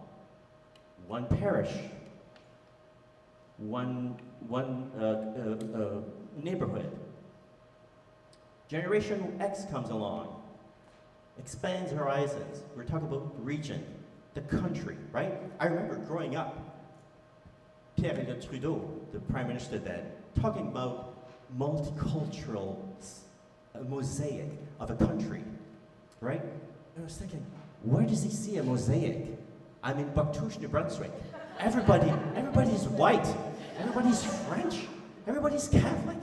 one parish, one neighborhood. Generation X comes along, expands horizons. We're talking about region, the country, right? I remember growing up, Pierre Trudeau, the Prime Minister then, talking about multicultural mosaic of a country, right? And I was thinking, where does he see a mosaic? I'm in Bouctouche, New Brunswick. Everybody's white, everybody's French, everybody's Catholic.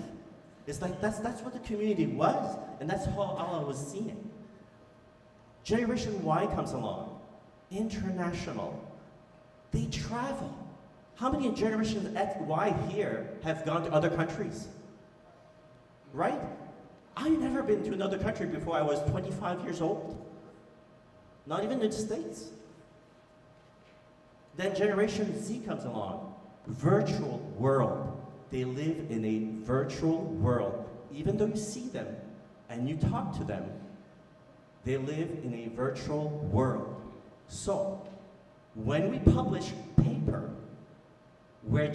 It's like that's what the community was, and that's all I was seeing. Generation Y comes along, international. They travel. How many generations Y here have gone to other countries? Right? I've never been to another country before I was 25 years old. Not even in the States. Then Generation Z comes along. Virtual world. They live in a virtual world. Even though you see them and you talk to them, they live in a virtual world. So, when we publish paper, where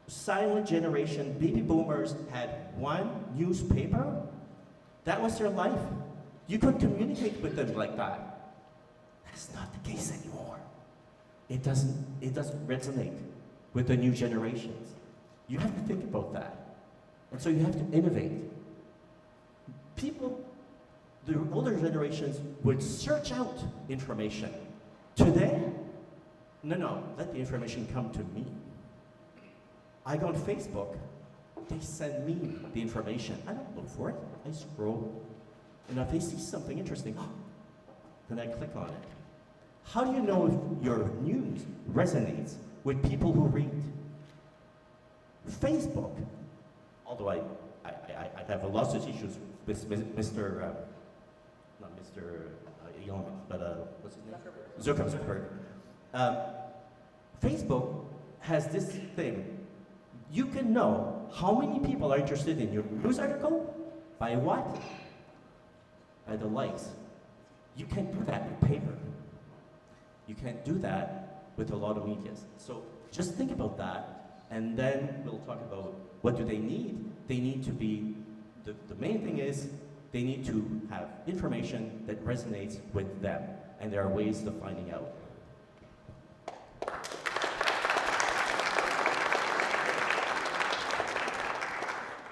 silent generation, baby boomers had one newspaper, that was their life. You couldn't communicate with them like that. That's not the case anymore. It doesn't resonate with the new generations. You have to think about that. And so you have to innovate. People, the older generations would search out information. Today, no, let the information come to me. I go on Facebook, they send me the information. I don't look for it, I scroll. And if they see something interesting, then I click on it. How do you know if your news resonates with people who read? Facebook, although I have a lot of issues with Mr. not Mr. Elon, but what's his name? Zuckerberg. Facebook has this thing. You can know how many people are interested in your news article by what? By the likes. You can't do that with paper. You can't do that with a lot of medias. So just think about that, and then we'll talk about what do they need. They need to be, the main thing is, they need to have information that resonates with them, and there are ways of finding out.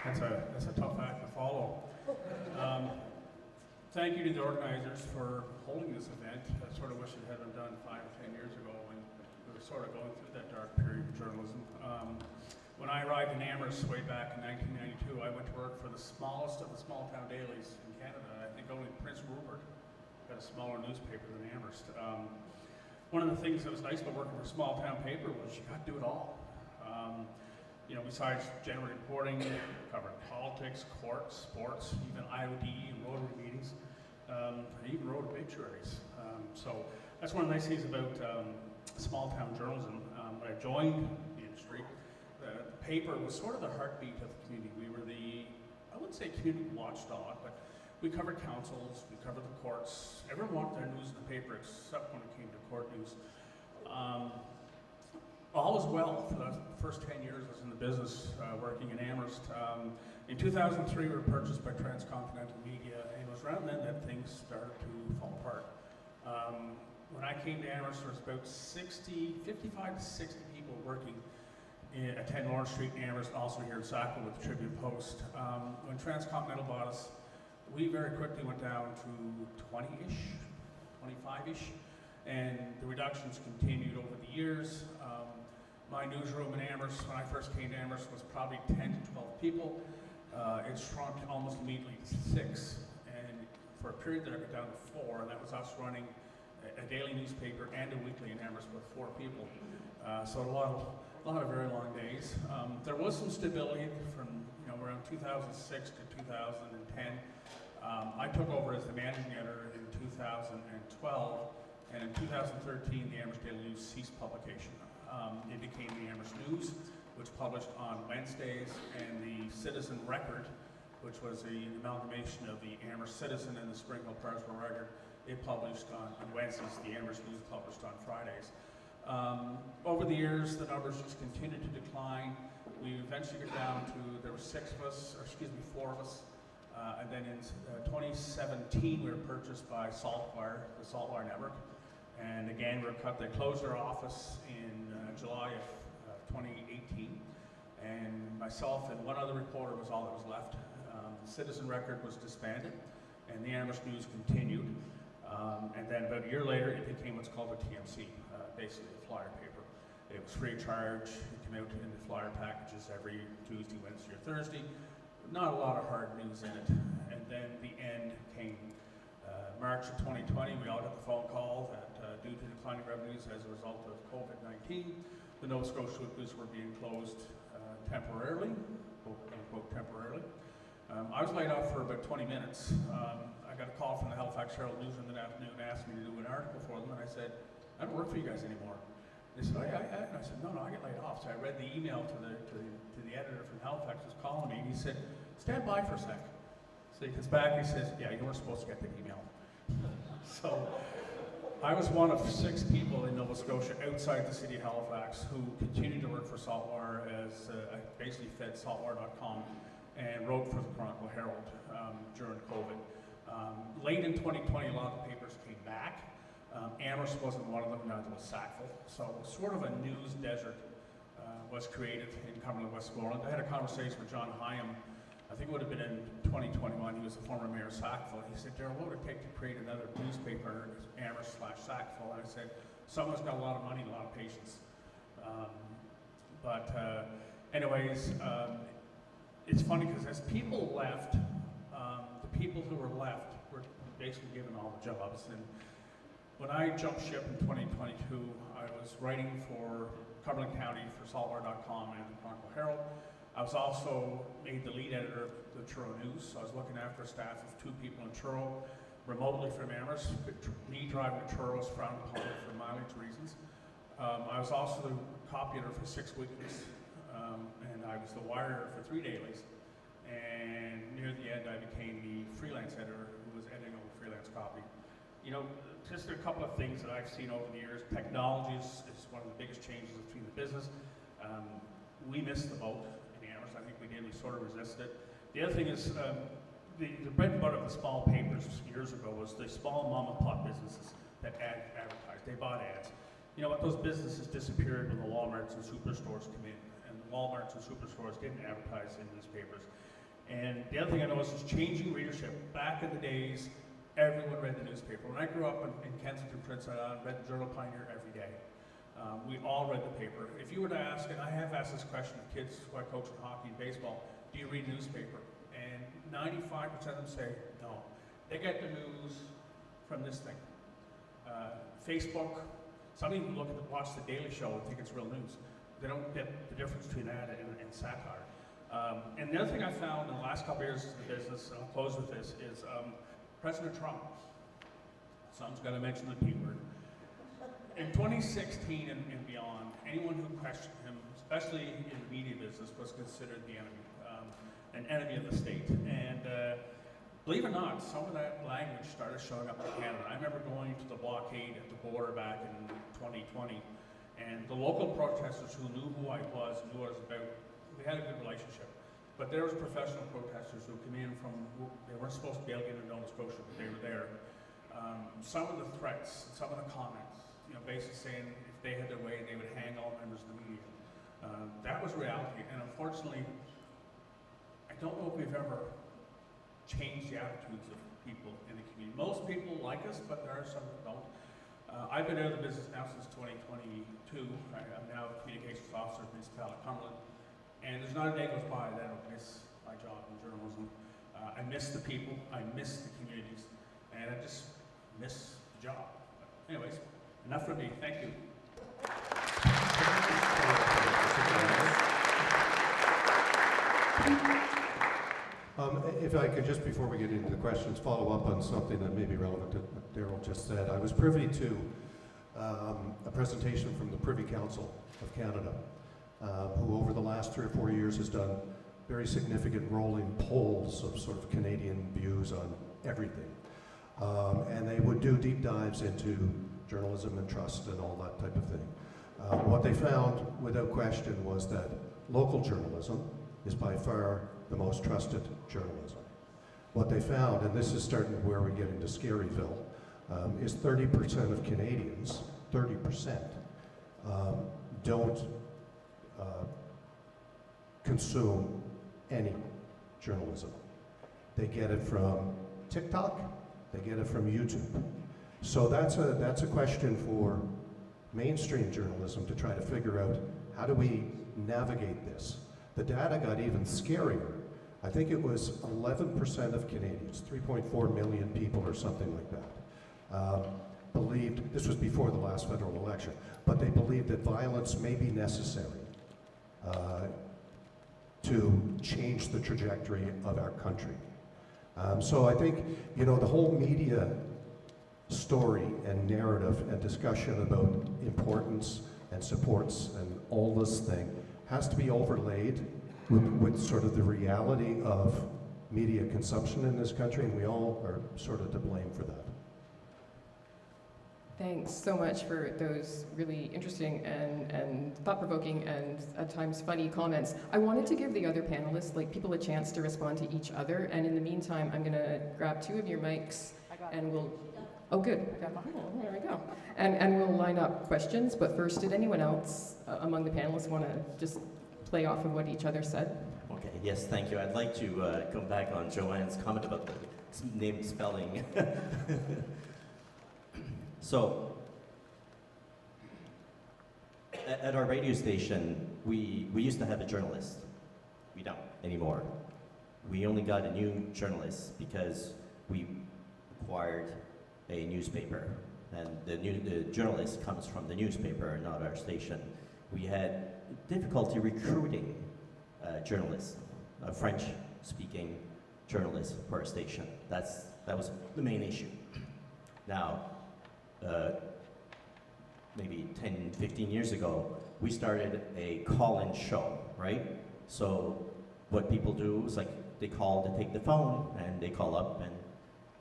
That's a tough act to follow. Thank you to the organizers for holding this event. I sort of wish it had been done 5 or 10 years ago when we were sort of going through that dark period of journalism. When I arrived in Amherst way back in 1992, I went to work for the smallest of the small town dailies in Canada. I think only Prince Rupert had a smaller newspaper than Amherst. One of the things that was nice about working for a small town paper was you got to do it all. You know, besides general reporting, covered politics, courts, sports, even IOD and Rotary meetings. I even wrote obituaries. So that's one of the nice things about small town journalism. When I joined the industry, the paper was sort of the heartbeat of the community. We were the, I wouldn't say community watchdog, but we covered councils, we covered the courts. Everyone wanted their news in the paper except when it came to court news. all was well for the first 10 years I was in the business, working in Amherst. In 2003, we were purchased by Transcontinental Media, and it was around then that things started to fall apart. When I came to Amherst, there was about 55 to 60 people working at 10 Lawrence Street in Amherst, also here in Sackville with the Tribune Post. When Transcontinental bought us, we very quickly went down to 20-ish, 25-ish, and the reductions continued over the years. My newsroom in Amherst, when I first came to Amherst, was probably 10 to 12 people. It shrunk almost immediately to 6, and for a period there, it got down to 4, and that was us running a daily newspaper and a weekly in Amherst with 4 people. So a lot of very long days. There was some stability from around 2006 to 2010. I took over as the managing editor in 2012, and in 2013, the Amherst Daily News ceased publication. It became the Amherst News, which published on Wednesdays, and the Citizen Record, which was the amalgamation of the Amherst Citizen and the Spring Hill Parsons Record. It published on Wednesdays. The Amherst News published on Fridays. Over the years, the numbers just continued to decline. We eventually got down to, there were 4 of us. And then in 2017, we were purchased by Saltwire, the Saltwire Network. And again, they closed their office in July of 2018. And myself and one other reporter was all that was left. The Citizen Record was disbanded, and the Amherst News continued. And then about a year later, it became what's called a TMC, basically a flyer paper. It was free of charge. It came out in the flyer packages every Tuesday, Wednesday, or Thursday. Not a lot of hard news in it. And then the end came. March of 2020, we all got the phone call that due to declining revenues as a result of COVID-19, the Nova Scotia booths were being closed temporarily, quote unquote temporarily. I was laid off for about 20 minutes. I got a call from the Halifax Herald Newsroom that afternoon and asked me to do an article for them, and I said, I don't work for you guys anymore. They said, and I said, no, I get laid off. So I read the email to the editor from Halifax who's calling me, and he said, stand by for a sec. So he comes back, he says, yeah, you weren't supposed to get the email. So I was one of 6 people in Nova Scotia outside the city of Halifax who continued to work for Saltwire as I basically fed saltwire.com and wrote for the Toronto Herald during COVID. Late in 2020, a lot of the papers came back. Amherst wasn't one of them, neither was Sackville. So sort of a news desert was created in Cumberland, West Moreland. I had a conversation with John Hyam, I think it would have been in 2021. He was the former mayor of Sackville. He said, Darrell, what would it take to create another newspaper, Amherst/Sackville? And I said, someone's got a lot of money and a lot of patience. Anyways, it's funny because as people left, the people who were left were basically given all the jobs. And when I jumped ship in 2022, I was writing for Cumberland County for saltwire.com and the Toronto Herald. I was also made the lead editor of the Truro News, so I was looking after a staff of 2 people in Truro, remotely from Amherst. Me driving to Truro was frowned upon for mileage reasons. I was also the copy editor for 6 weeklies, and I was the wire for 3 dailies. And near the end, I became the freelance editor who was editing all the freelance copy. Just a couple of things that I've seen over the years. Technology is one of the biggest changes between the business. We missed the boat in Amherst. I think we did. We sort of resisted it. The other thing is the bread and butter of the small papers years ago was the small mom and pop businesses that advertised. They bought ads. You know what? Those businesses disappeared when the Walmarts and superstores come in, and the Walmarts and superstores didn't advertise in newspapers. And the other thing I noticed is changing readership. Back in the days, everyone read the newspaper. When I grew up in Kensington, Prince Edward, I read the Journal Pioneer every day. We all read the paper. If you were to ask, and I have asked this question of kids who I coach in hockey and baseball, do you read newspaper? And 95% of them say no. They get the news from this thing. Facebook, some even watch the Daily Show and think it's real news. They don't get the difference between that and satire. And the other thing I found in the last couple of years in the business, and I'll close with this, is President Trump. Someone's got to mention the P word. In 2016 and beyond, anyone who questioned him, especially in the media business, was considered the enemy, an enemy of the state. And believe it or not, some of that language started showing up in Canada. I remember going to the blockade at the border back in 2020, And the local protesters who knew who I was, knew what I was about, we had a good relationship. But there was professional protesters who came in from, they weren't supposed to be able to get into Nova Scotia, but they were there. Some of the threats, some of the comments, basically saying if they had their way, they would hang all members of the media. That was reality, and unfortunately, I don't know if we've ever changed the attitudes of people in the community. Most people like us, but there are some that don't. I've been out of the business now since 2022. I'm now a communications officer at the municipality of Cumberland, and there's not a day goes by that I don't miss my job in journalism. I miss the people, I miss the communities, and I just miss the job. But anyways, enough from me. Thank you. If I could just, before we get into the questions, follow up on something that may be relevant to what Darrell just said. I was privy to a presentation from the Privy Council of Canada, who over the last 3 or 4 years has done very significant rolling polls of sort of Canadian views on everything. And they would do deep dives into journalism and trust and all that type of thing. What they found, without question, was that local journalism is by far the most trusted journalism. What they found, and this is starting where we get into Scaryville, is 30% of Canadians, 30%, don't consume any journalism. They get it from TikTok, they get it from YouTube. So that's a question for mainstream journalism to try to figure out, how do we navigate this? The data got even scarier. I think it was 11% of Canadians, 3.4 million people or something like that, believed, this was before the last federal election, but they believed that violence may be necessary to change the trajectory of our country. So I think, the whole media story and narrative and discussion about importance and supports and all this thing has to be overlaid with sort of the reality of media consumption in this country, and we all are sort of to blame for that. Thanks so much for those really interesting and thought-provoking and at times funny comments. I wanted to give the other panelists, people a chance to respond to each other, and in the meantime, I'm going to grab 2 of your mics and we'll... Oh, good. Oh, there we go. And we'll line up questions, but first, did anyone else among the panelists want to just play off of what each other said? Okay, yes, thank you. I'd like to come back on Joanne's comment about the name spelling. So, at our radio station, we used to have a journalist. We don't anymore. We only got a new journalist because we acquired a newspaper, and the journalist comes from the newspaper, not our station. We had difficulty recruiting journalists, a French-speaking journalist for our station. That was the main issue. Now, maybe 10, 15 years ago, we started a call-in show, right? So what people do is they call, they take the phone, and they call up, and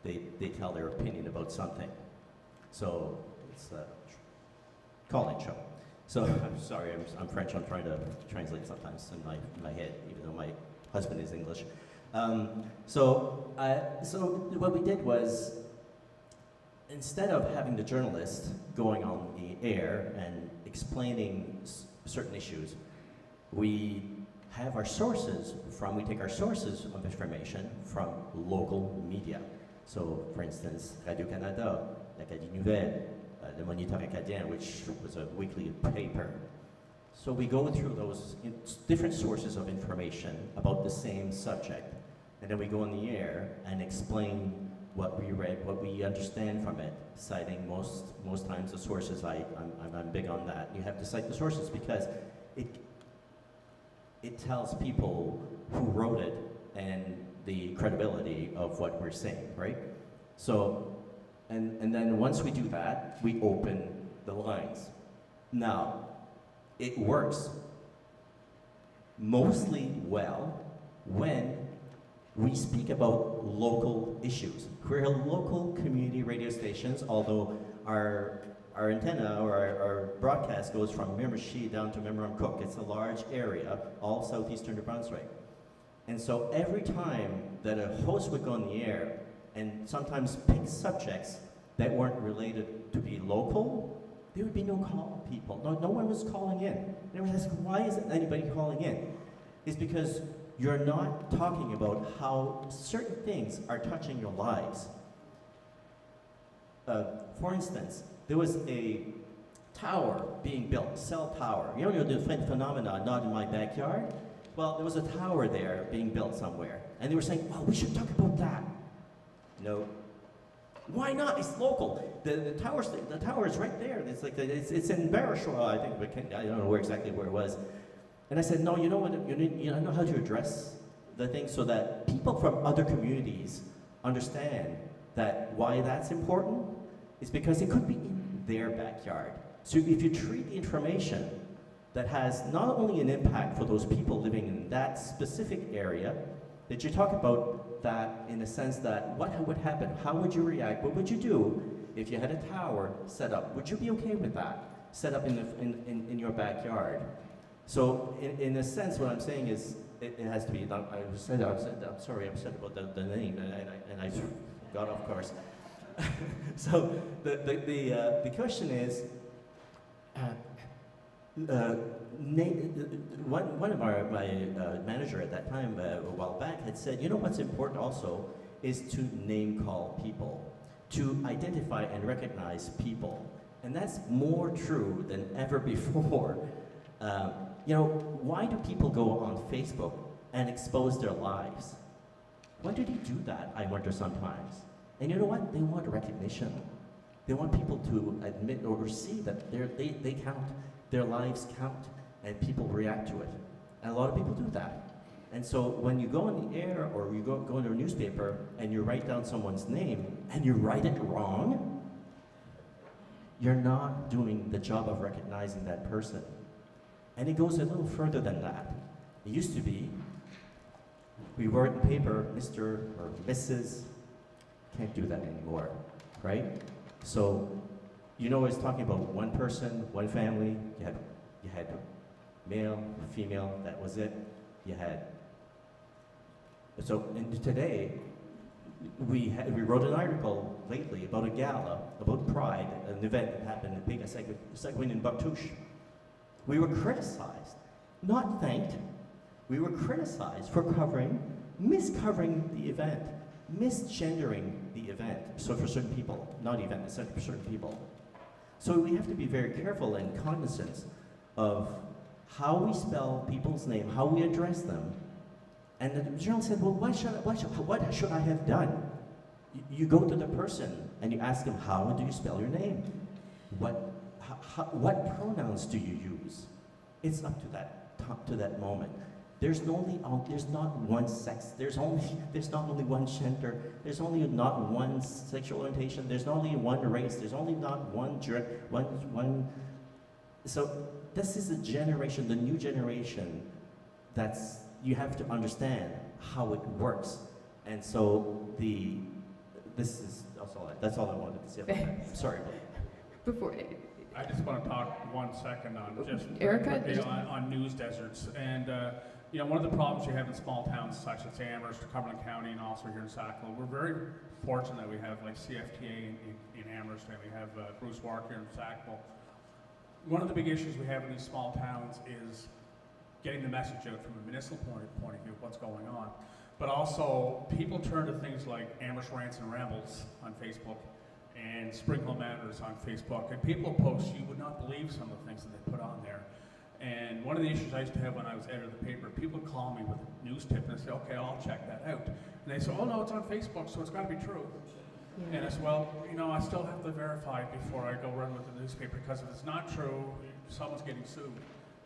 they tell their opinion about something. So it's a call-in show. So I'm sorry, I'm French. I'm trying to translate sometimes in my head, even though my husband is English. So what we did was, instead of having the journalist going on the air and explaining certain issues, we have our sources we take our sources of information from local media. So, for instance, Radio-Canada, l'Acadie Nouvelle, Le Moniteur Acadien, which was a weekly paper. So we go through those different sources of information about the same subject, and then we go on the air and explain what we read, what we understand from it, citing most times the sources. I'm big on that. You have to cite the sources because it tells people who wrote it and the credibility of what we're saying, right? So, and then once we do that, we open the lines. Now, it works mostly well when we speak about local issues. We're a local community radio stations, although our antenna or our broadcast goes from Miramichi down to Cook. It's a large area, all southeastern New Brunswick. And so every time that a host would go on the air and sometimes pick subjects that weren't related to be local, there would be no call people. No one was calling in. And everyone was asking, why isn't anybody calling in? It's because you're not talking about how certain things are touching your lives. For instance, there was a tower being built, cell tower. You know the phenomenon, not in my backyard? Well, there was a tower there being built somewhere. And they were saying, well, we should talk about that. No. Why not? It's local. The tower is right there. It's like it's in Beauséjour, I think. But I don't know exactly where it was. And I said, no, you know what? You know how to address the thing so that people from other communities understand that why that's important is because it could be in their backyard. So if you treat the information that has not only an impact for those people living in that specific area, that you talk about that in the sense that what would happen, how would you react, what would you do if you had a tower set up? Would you be okay with that set up in your backyard? So in a sense, what I'm saying is it has to be. I'm sorry, I'm upset about the name, and I got off course. So the question is. One of my manager at that time, a while back, had said, you know what's important also is to name call people, to identify and recognize people. And that's more true than ever before. You know, why do people go on Facebook and expose their lives? Why do they do that, I wonder sometimes? And you know what? They want recognition. They want people to admit or see that they count, their lives count, and people react to it. And a lot of people do that. And so when you go on the air or you go into a newspaper and you write down someone's name and you write it wrong, you're not doing the job of recognizing that person. And it goes a little further than that. It used to be, we wrote in paper, Mr. or Mrs. Can't do that anymore, right? So, you know, it's talking about one person, one family. You had male, female. That was it. You had. So, and today, we wrote an article lately about a gala about Pride, an event that happened in Sackville in Bactouche. We were criticized, not thanked. We were criticized for miscovering the event, misgendering the event. So for certain people, not event, for certain people. So we have to be very careful and cognizant of how we spell people's name, how we address them. And the journalist said, well, what should I have done? You go to the person and you ask them, how do you spell your name? What pronouns do you use? It's up to that moment. There's not one sex. There's not only one gender. There's only not one sexual orientation. There's not only one race. There's only not one. So this is a generation, the new generation. You have to understand how it works. And so that's all I wanted to say about that. I'm sorry. I just want to talk 1 second on just Erica? on news deserts. And you know, one of the problems you have in small towns such as Amherst, Cumberland County, and also here in Sackville, we're very fortunate that we have like CFTA in Amherst, and we have Bruce Wark here in Sackville. One of the big issues we have in these small towns is getting the message out from a municipal point of view of what's going on. But also, people turn to things like Amherst Rants and Rambles on Facebook and Sprinkle Matters on Facebook, and people post, you would not believe some of the things that they put on there. And one of the issues I used to have when I was editor of the paper, people would call me with a news tip and they say, okay, I'll check that out. And they say, oh no, it's on Facebook, so it's got to be true. Yeah. And I said, well, you know, I still have to verify it before I go run with the newspaper, because if it's not true, someone's getting sued.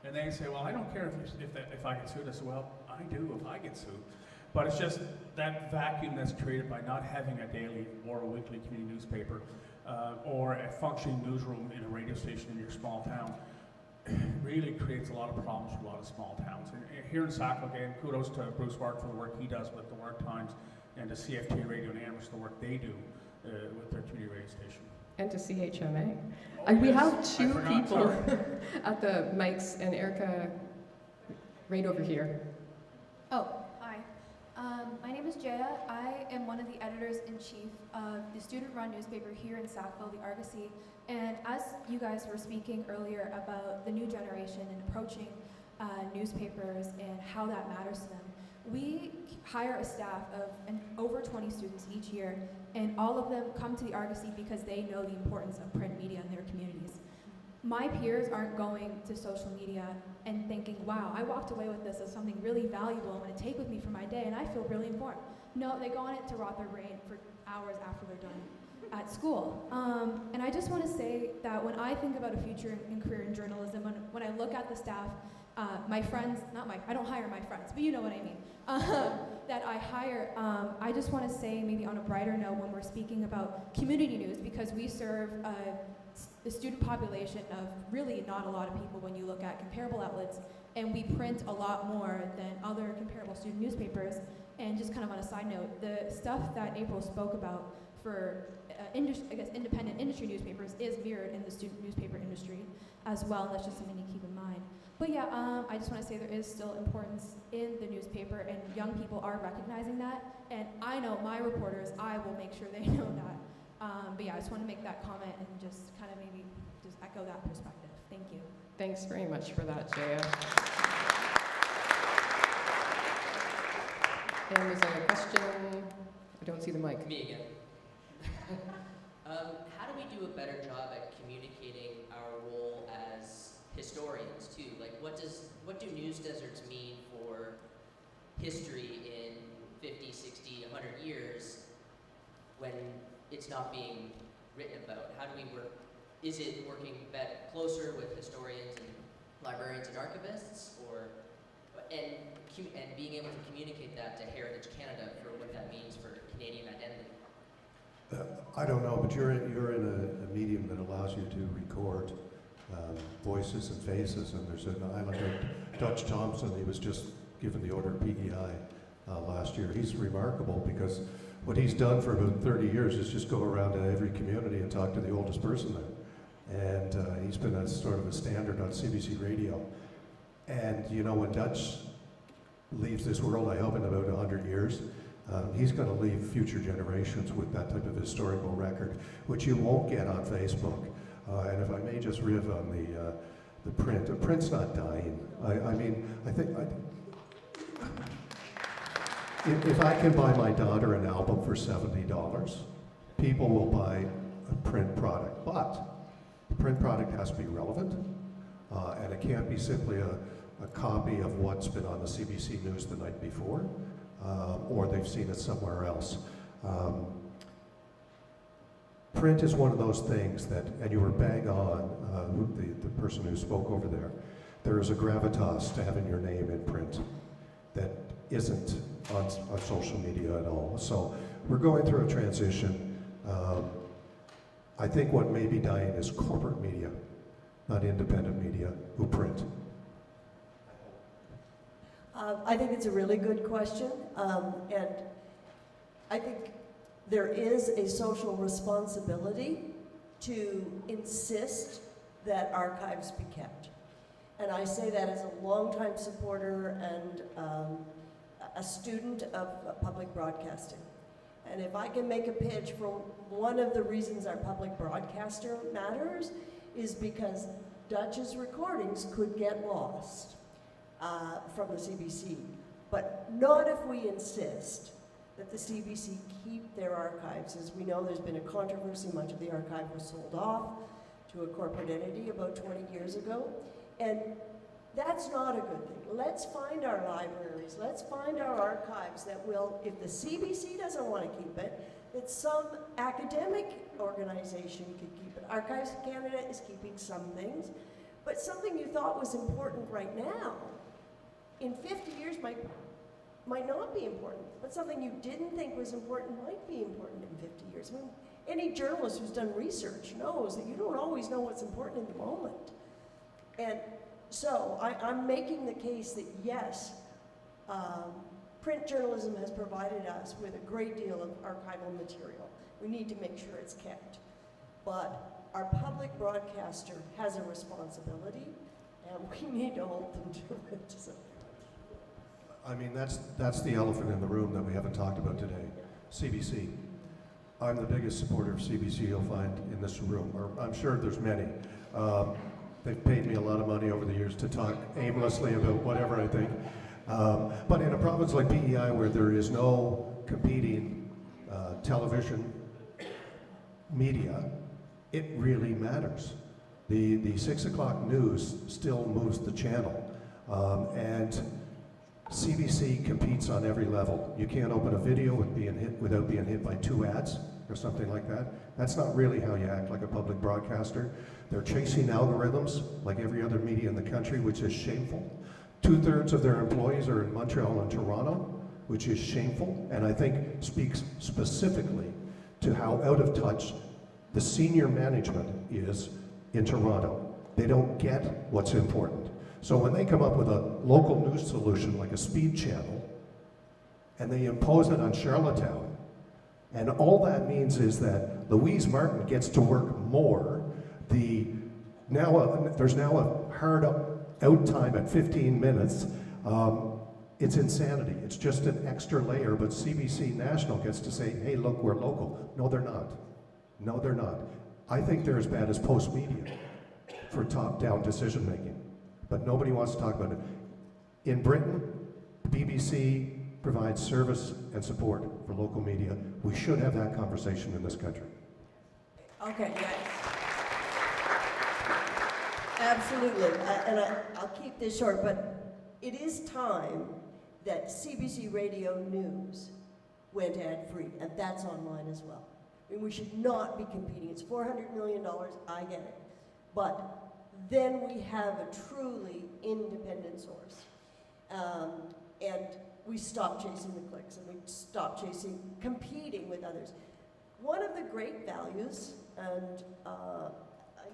And they say, well, I don't care if I get sued. I said, well, I do if I get sued. But it's just that vacuum that's created by not having a daily or a weekly community newspaper or a functioning newsroom in a radio station in your small town really creates a lot of problems for a lot of small towns. And here in Sackville, again, kudos to Bruce Wark for the work he does with the Work Times, and to CFT Radio in Amherst, the work they do with their community radio station. And to CHMA. Oh, We yes, have I two forgot, people sorry. at the mics, and Erica, right over here. Oh, hi. My name is Jaya. I am one of the editors-in-chief of the student-run newspaper here in Sackville, the Argosy. And as you guys were speaking earlier about the new generation and approaching newspapers and how that matters to them, we hire a staff of over 20 students each year, and all of them come to the Argosy because they know the importance of print media in their communities. My peers aren't going to social media and thinking, wow, I walked away with this as something really valuable I'm going to take with me for my day, and I feel really informed. No, they go on it to rot their brain for hours after they're done at school. And I just want to say that when I think about a future in career in journalism, when I look at the staff, my friends, I don't hire my friends, but you know what I mean, that I hire, I just want to say maybe on a brighter note when we're speaking about community news, because we serve the student population of really not a lot of people when you look at comparable outlets, and we print a lot more than other comparable student newspapers. And just kind of on a side note, the stuff that April spoke about for independent industry newspapers is mirrored in the student newspaper industry as well, and that's just something to keep in mind. But yeah, I just want to say there is still importance in the newspaper, and young people are recognizing that, and I know my reporters, I will make sure they know that. But yeah, I just want to make that comment and just kind of maybe just echo that perspective. Thank you. Thanks very much for that, Jaya. And there's a question. I don't see the mic. Me again. How do we do a better job at communicating our role as historians too? Like, what do news deserts mean for history in 50, 60, 100 years when it's not being written about? How do we work? Is it working closer with historians and librarians and archivists, and being able to communicate that to Heritage Canada for what that means for Canadian identity? I don't know, but you're in a medium that allows you to record voices and faces, and there's an Islander, Dutch Thompson, he was just given the order of P.E.I. Last year. He's remarkable because what he's done for about 30 years is just go around to every community and talk to the oldest person there. And he's been a sort of a standard on CBC radio. And you know, when Dutch leaves this world, I hope in about 100 years, he's going to leave future generations with that type of historical record, which you won't get on Facebook. And if I may just riff on the print, the print's not dying. I mean, I think if I can buy my daughter an album for $70, people will buy a print product. But the print product has to be relevant, and it can't be simply a copy of what's been on the CBC News the night before, or they've seen it somewhere else. Print is one of those things that, and you were bang on, the person who spoke over there is a gravitas to having your name in print that isn't on social media at all. So we're going through a transition. I think what may be dying is corporate media, not independent media who print. I think it's a really good question, and I think there is a social responsibility to insist that archives be kept. And I say that as a longtime supporter and a student of public broadcasting. And if I can make a pitch for one of the reasons our public broadcaster matters is because Dutch's recordings could get lost from the CBC, but not if we insist that the CBC keep their archives. As we know, there's been a controversy. Much of the archive was sold off to a corporate entity about 20 years ago, and that's not a good thing. Let's find our libraries, let's find our archives that will, if the CBC doesn't want to keep it, that some academic organization could keep it. Archives Canada is keeping some things, but something you thought was important right now, in 50 years might not be important, but something you didn't think was important might be important in 50 years. I mean, any journalist who's done research knows that you don't always know what's important in the moment. And so I'm making the case that yes, print journalism has provided us with a great deal of archival material. We need to make sure it's kept. but our public broadcaster has a responsibility, and we need to hold them to it. So. I mean, that's the elephant in the room that we haven't talked about today. CBC. I'm the biggest supporter of CBC you'll find in this room, or I'm sure there's many. They've paid me a lot of money over the years to talk aimlessly about whatever I think. But in a province like P.E.I. where there is no competing television media, it really matters. The 6 o'clock news still moves the channel. And CBC competes on every level. You can't open a video without being hit by 2 ads or something like that. That's not really how you act like a public broadcaster. They're chasing algorithms like every other media in the country, which is shameful. 2/3 of their employees are in Montreal and Toronto, which is shameful, and I think speaks specifically to how out of touch the senior management is in Toronto. They don't get what's important. So when they come up with a local news solution like a speed channel, and they impose it on Charlottetown, and all that means is that Louise Martin gets to work more. There's now a hard out time at 15 minutes. It's insanity. It's just an extra layer, but CBC National gets to say, hey, look, we're local. No, they're not. No, they're not. I think they're as bad as Postmedia for top-down decision-making, but nobody wants to talk about it. In Britain, BBC provides service and support for local media. We should have that conversation in this country. Okay, yeah. Absolutely, and I'll keep this short, but it is time that CBC Radio News went ad-free, and that's online as well. I mean, we should not be competing. It's $400 million, I get it. But then we have a truly independent source. And we stop chasing the clicks, and we stop competing with others. One of the great values, and I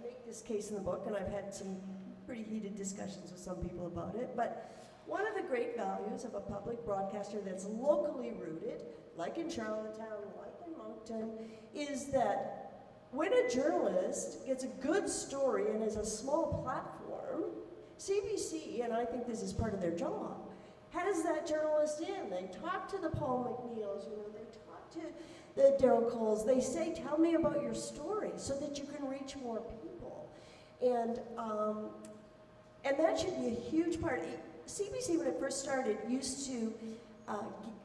make this case in the book, and I've had some pretty heated discussions with some people about it, but one of the great values of a public broadcaster that's locally rooted, like in Charlottetown, like in Moncton, is that when a journalist gets a good story and is a small platform, CBC, and I think this is part of their job, has that journalist in. They talk to the Paul MacNeills, they talk to the Darrell Coles. They say, tell me about your story so that you can reach more people. And that should be a huge part. CBC, when it first started, used to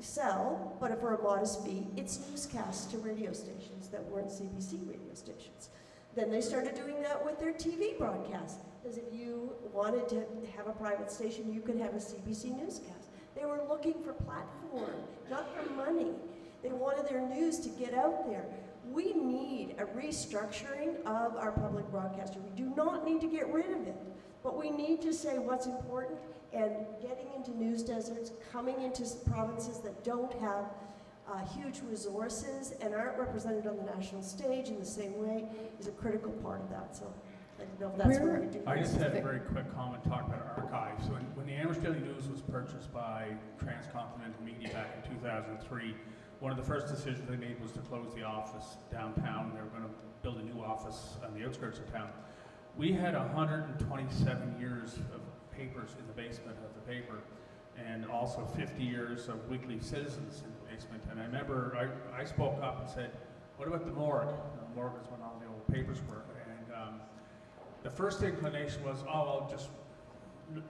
sell, but for a modest fee, its newscasts to radio stations that weren't CBC radio stations. Then they started doing that with their TV broadcasts, because if you wanted to have a private station, you could have a CBC newscast. They were looking for platform, not for money. They wanted their news to get out there. We need a restructuring of our public broadcaster. We do not need to get rid of it, but we need to say what's important, and getting into news deserts, coming into provinces that don't have huge resources and aren't represented on the national stage in the same way is a critical part of that. So I don't know if that's what we do. I just had a very quick comment talking about archives. When the Amherst Daily News was purchased by Transcontinental Media back in 2003, one of the first decisions they made was to close the office downtown. They were going to build a new office on the outskirts of town. We had 127 years of papers in the basement of the paper, and also 50 years of Weekly Citizens in the basement. And I remember I spoke up and said, what about the morgue? The morgue is when all the old papers were. And the first inclination was, oh, well,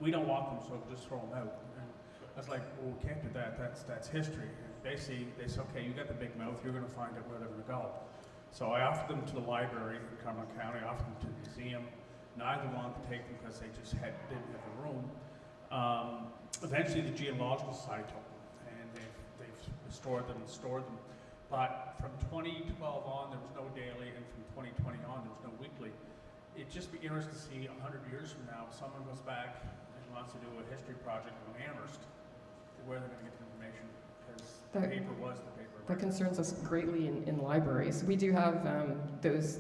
we don't want them, so just throw them out. And I was like, well, we can't do that. That's history. And basically, they said, okay, you got the big mouth. You're going to find out where they're going to go. So I offered them to the library in Cumberland County. I offered them to the museum. Neither wanted to take them because they just didn't have the room. Eventually, the Geological Society took them, and they've stored them. But from 2012 on, there was no daily, and from 2020 on, there was no weekly. It'd just be interesting to see 100 years from now, if someone goes back and wants to do a history project on Amherst, where they're going to get the information, because the paper was the paper. That concerns us greatly in libraries. We do have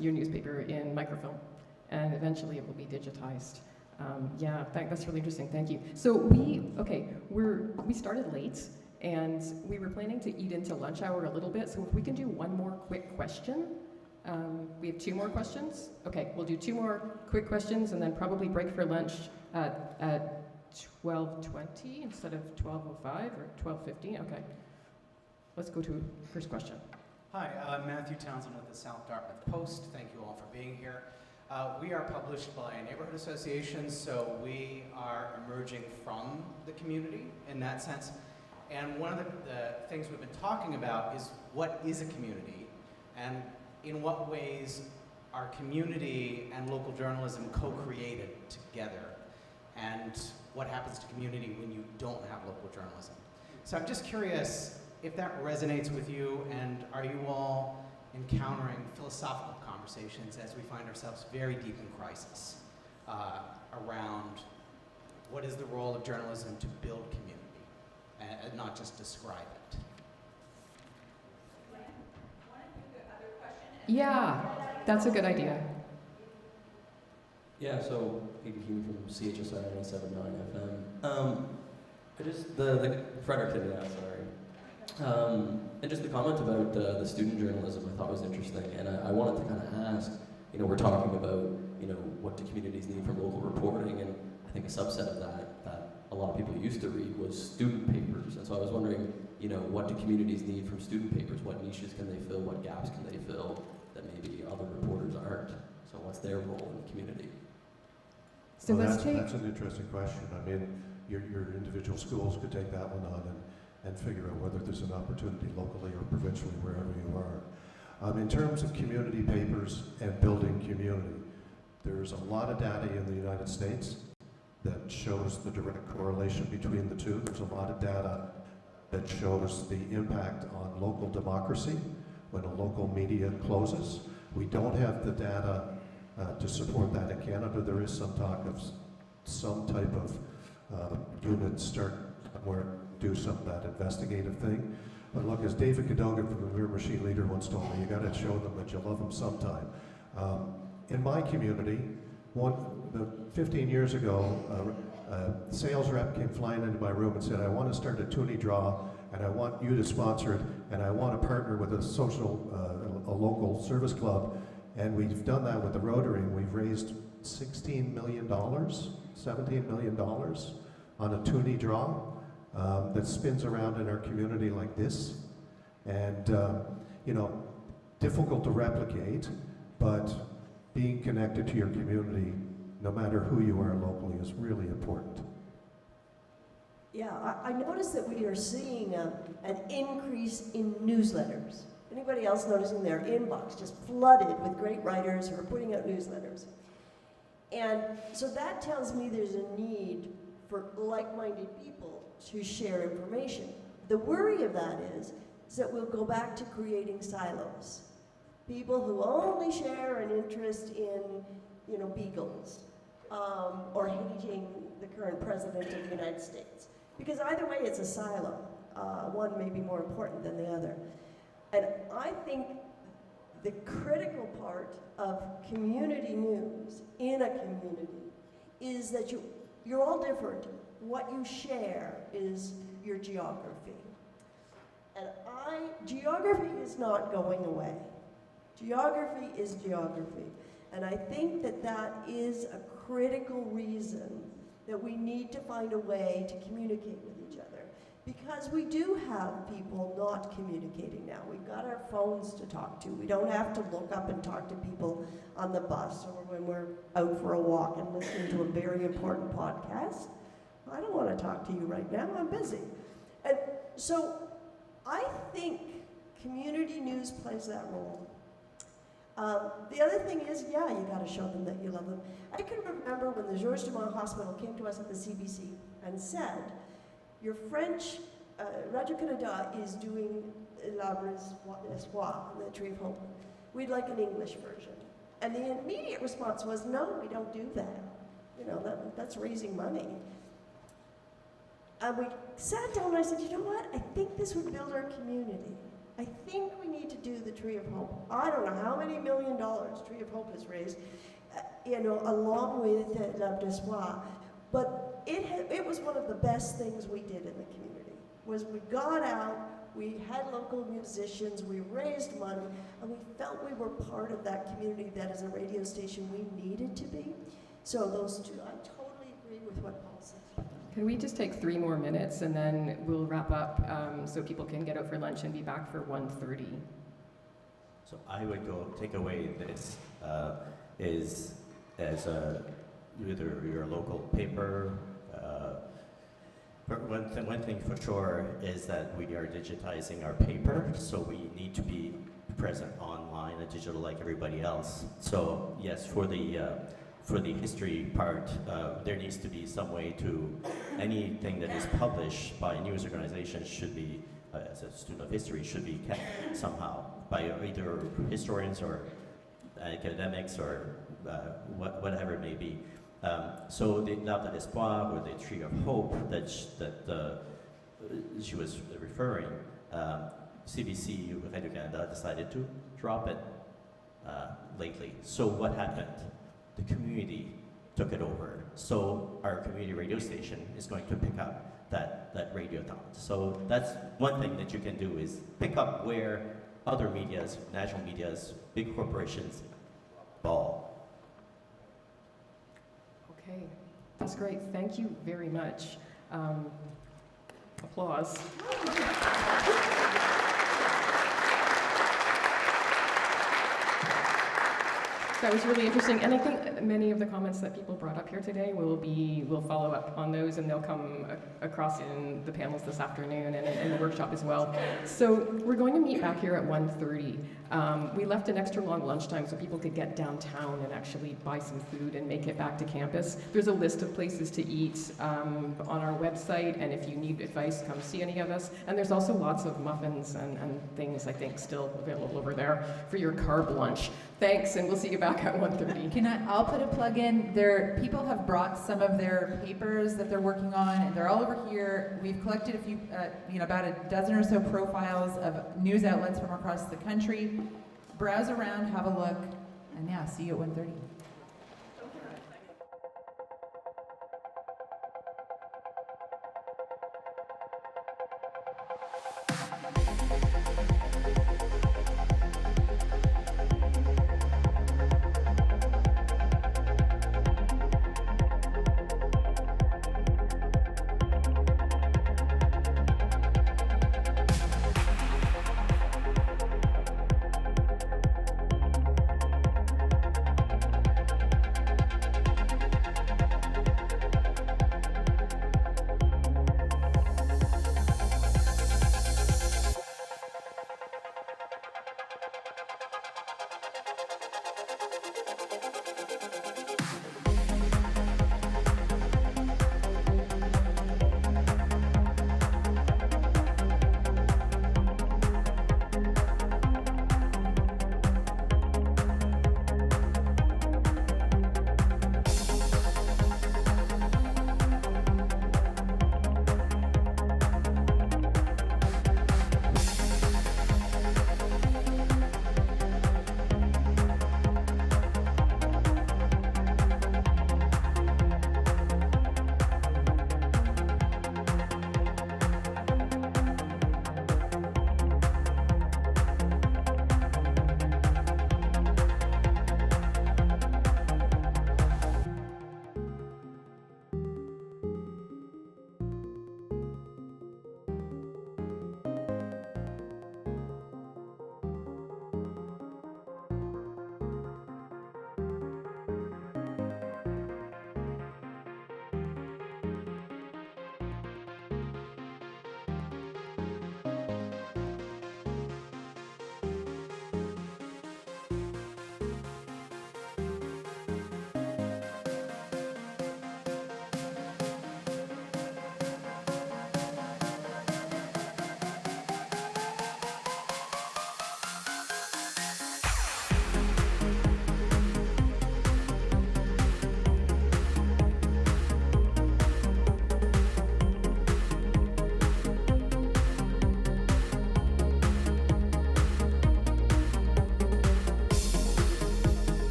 your newspaper in microfilm, and eventually it will be digitized. Yeah, that's really interesting. Thank you. So we started late, and we were planning to eat into lunch hour a little bit. So if we can do one more quick question, We have 2 more questions. Okay, we'll do 2 more quick questions and then probably break for lunch at 12:20 instead of 12:05 or 12:15. Okay, let's go to first question. Hi, I'm Matthew Townsend with the South Dartmouth Post. Thank you all for being here. We are published by a neighborhood association, so we are emerging from the community in that sense. And one of the things we've been talking about is what is a community and in what ways are community and local journalism co-created together, and what happens to community when you don't have local journalism. So I'm just curious if that resonates with you, and are you all encountering philosophical conversations as we find ourselves very deep in crisis around what is the role of journalism to build community and not just describe it? Yeah, that's a good idea. Yeah, so Iggy Hume from CHCO 97.9 FM. I just, the Fredericton, yeah, sorry. And just the comment about the student journalism I thought was interesting, and I wanted to kind of ask, you know, we're talking about, you know, what do communities need from local reporting, and I think a subset of that a lot of people used to read was student papers, and so I was wondering, you know, what do communities need from student papers? What niches can they fill? What gaps can they fill that maybe other reporters aren't? So what's their role in the community? So well, let's that's an interesting question. I mean, your individual schools could take that one on and figure out whether there's an opportunity locally or provincially, wherever you are. In terms of community papers and building community, there's a lot of data in the United States that shows the direct correlation between the two. There's a lot of data that shows the impact on local democracy when a local media closes. We don't have the data to support that in Canada. There is some talk of some type of unit start somewhere, do some of that investigative thing. But look, as David Cadogan from the Miramichi Leader once told me, you got to show them that you love them sometime. In my community, 15 years ago, a sales rep came flying into my room and said, I want to start a toonie draw, and I want you to sponsor it, and I want to partner with a local service club. And we've done that with the Rotary, and we've raised $16 million, $17 million on a toonie draw that spins around in our community like this. And, you know, difficult to replicate, but being connected to your community, no matter who you are locally, is really important. Yeah, I noticed that we are seeing an increase in newsletters. Anybody else noticing their inbox just flooded with great writers who are putting out newsletters? And so that tells me there's a need for like-minded people to share information. The worry of that is that we'll go back to creating silos. People who only share an interest in, you know, beagles or hating the current president of the United States. Because either way, it's a silo. One may be more important than the other. And I think the critical part of community news in a community is that you're all different. What you share is your geography. And geography is not going away. Geography is geography. And I think that is a critical reason that we need to find a way to communicate with each other. Because we do have people not communicating now. We've got our phones to talk to. We don't have to look up and talk to people on the bus or when we're out for a walk and listening to a very important podcast. I don't want to talk to you right now, I'm busy. And so I think community news plays that role. The other thing is, yeah, you got to show them that you love them. I can remember when the Georges Dumont Hospital came to us at the CBC and said, your French, Radio-Canada is doing L'Arbre d'Espoir, the Tree of Hope. We'd like an English version. And the immediate response was, no, we don't do that. You know, that's raising money. And we sat down and I said, you know what? I think this would build our community. I think we need to do the Tree of Hope. I don't know how many $1 million Tree of Hope has raised, you know, along with L'Arbre d'Espoir. But it was one of the best things we did in the community, was we got out, We had local musicians, we raised money, and we felt we were part of that community that as a radio station we needed to be. So those two, I totally agree with what Paul said. Can we just take 3 more minutes and then we'll wrap up so people can get out for lunch and be back for 1:30. So I would go take away this is as either your local paper. But one thing for sure is that we are digitizing our paper, so we need to be present online and digital like everybody else. So yes, for the history part, there needs to be some way to anything that is published by a news organization should be, as a student of history, should be kept somehow by either historians or academics or whatever it may be. So the L'Arbre d'Espoir, or the Tree of Hope that she was referring, CBC, Radio Canada decided to drop it lately. So what happened? The community took it over. So our community radio station is going to pick up that radiothon. So that's one thing that you can do is pick up where other medias, national medias, big corporations fall. Okay, that's great. Thank you very much. Applause. That was really interesting, and I think many of the comments that people brought up here today we'll follow up on those, and they'll come across in the panels this afternoon and in the workshop as well. So we're going to meet back here at 1:30. We left an extra long lunchtime so people could get downtown and actually buy some food and make it back to campus. There's a list of places to eat on our website, and if you need advice, come see any of us. And there's also lots of muffins and things, I think, still available over there for your carb lunch. Thanks, and we'll see you back at 1:30. I'll put a plug in. People have brought some of their papers that they're working on, and they're all over here. We've collected a few, about a dozen or so profiles of news outlets from across the country. Browse around, have a look, and yeah, see you at 1:30.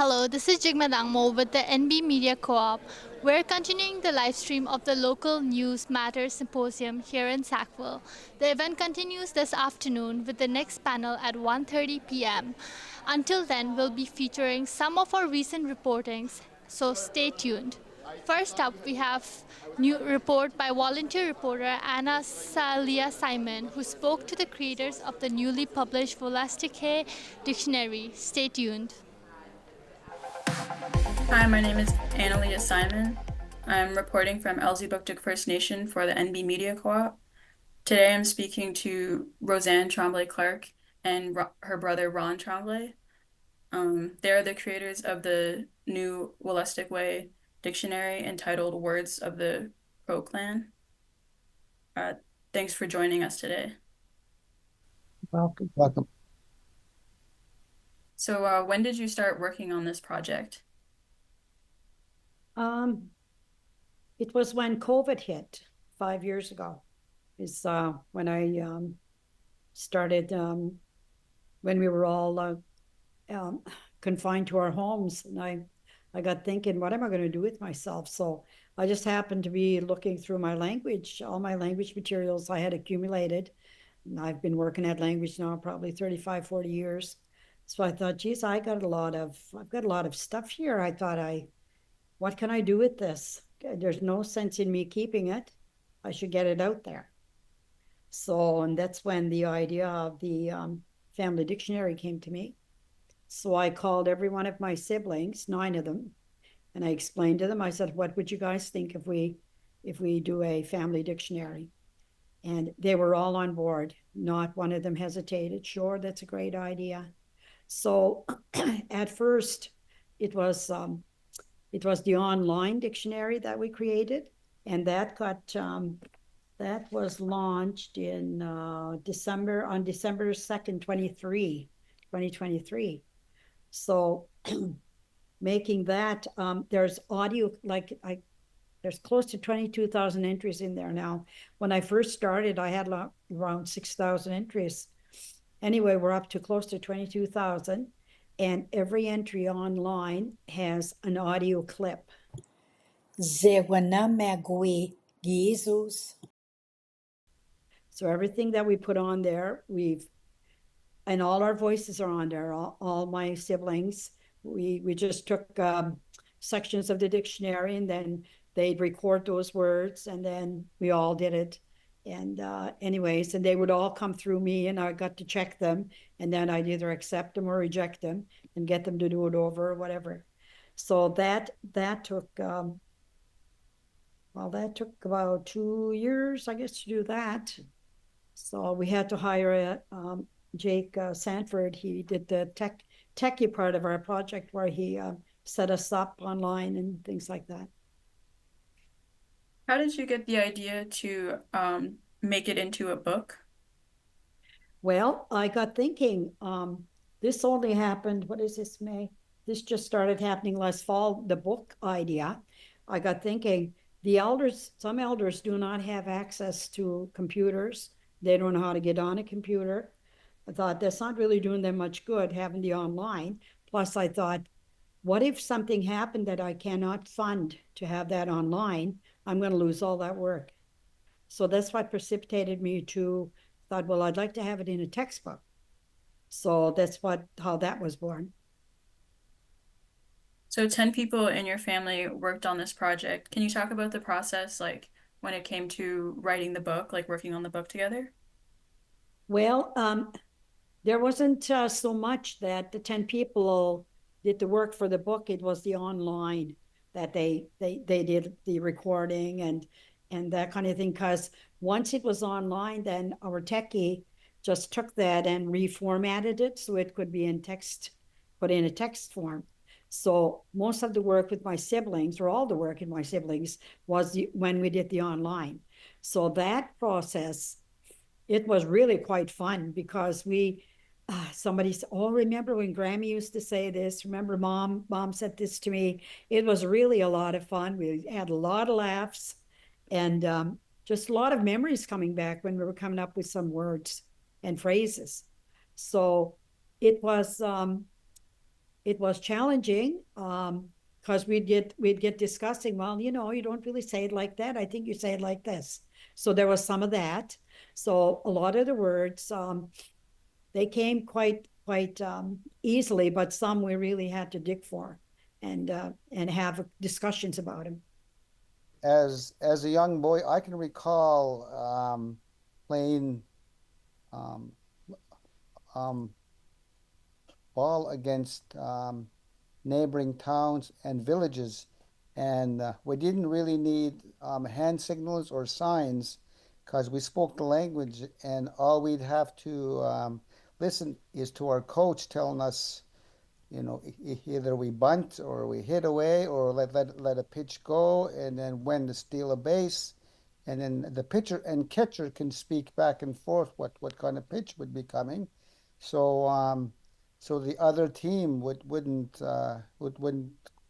Hello, this is Jigma Dangmo with the NB Media Co-op. We're continuing the live stream of the Local News Matters Symposium here in Sackville. The event continues this afternoon with the next panel at 1:30 p.m. Until then, we'll be featuring some of our recent reportings, so stay tuned. First up, we have new report by volunteer reporter Anna Salia Simon, who spoke to the creators of the newly published Volastike Dictionary. Stay tuned. Hi, my name is Analia Simon. I'm reporting from Elsipogtog First Nation for the NB Media Co-op. Today I'm speaking to Roseanne Tremblay-Clark and her brother Ron Tremblay. They're the creators of the new Wolastoqey dictionary entitled Words of the Crow Clan. Thanks for joining us today. Welcome. Welcome. So when did you start working on this project? It was when COVID hit 5 years ago. Is when I started, when we were all confined to our homes, and I got thinking, what am I going to do with myself? So I just happened to be looking through my language, all my language materials I had accumulated. And I've been working at language now probably 35, 40 years. So I thought, geez, I've got a lot of stuff here. I thought, what can I do with this? There's no sense in me keeping it. I should get it out there. So, and that's when the idea of the family dictionary came to me. So I called every one of my siblings, 9 of them, and I explained to them, I said, what would you guys think if we do a family dictionary? And they were all on board. Not one of them hesitated. Sure, that's a great idea. So at first, it was the online dictionary that we created, and that was launched in December 2nd, 2023. So making that, there's audio, there's close to 22,000 entries in there now. When I first started, I had around 6,000 entries. Anyway, we're up to close to 22,000. And every entry online has an audio clip. So everything that we put on there, and all our voices are on there, all my siblings. We just took sections of the dictionary, and then they'd record those words, and then we all did it. And anyways, and they would all come through me, and I got to check them, and then I'd either accept them or reject them and get them to do it over or whatever. So that took about 2 years, I guess, to do that. So we had to hire Jake Sanford. He did the techie part of our project, where he set us up online and things like that. How did you get the idea to make it into a book? Well, I got thinking, this only happened, what is this, May? This just started happening last fall, the book idea. I got thinking, some elders do not have access to computers. They don't know how to get on a computer. I thought that's not really doing them much good, having the online. Plus I thought, what if something happened that I cannot fund to have that online? I'm going to lose all that work. So that's what precipitated me to thought, well, I'd like to have it in a textbook. So that's how that was born. So 10 people in your family worked on this project. Can you talk about the process, like when it came to writing the book, like working on the book together? Well, there wasn't so much that the 10 people did the work for the book. It was the online that they did the recording and that kind of thing. Because once it was online, then our techie just took that and reformatted it so it could be in text, put in a text form. So most of the work with my siblings, or all the work in my siblings, was when we did the online. So that process, it was really quite fun, because somebody said, oh, remember when Grammy used to say this? Remember mom said this to me? It was really a lot of fun. We had a lot of laughs, and just a lot of memories coming back when we were coming up with some words and phrases. So it was it was challenging, because we'd get discussing, well, you know, you don't really say it like that. I think you say it like this. So there was some of that. So a lot of the words, they came quite easily, but some we really had to dig for and have discussions about them. As a young boy, I can recall playing um, um, ball against neighboring towns and villages, and we didn't really need hand signals or signs because we spoke the language, and all we'd have to listen is to our coach telling us, you know, either we bunt or we hit away or let a pitch go, and then when to steal a base, and then the pitcher and catcher can speak back and forth what kind of pitch would be coming. So so the other team wouldn't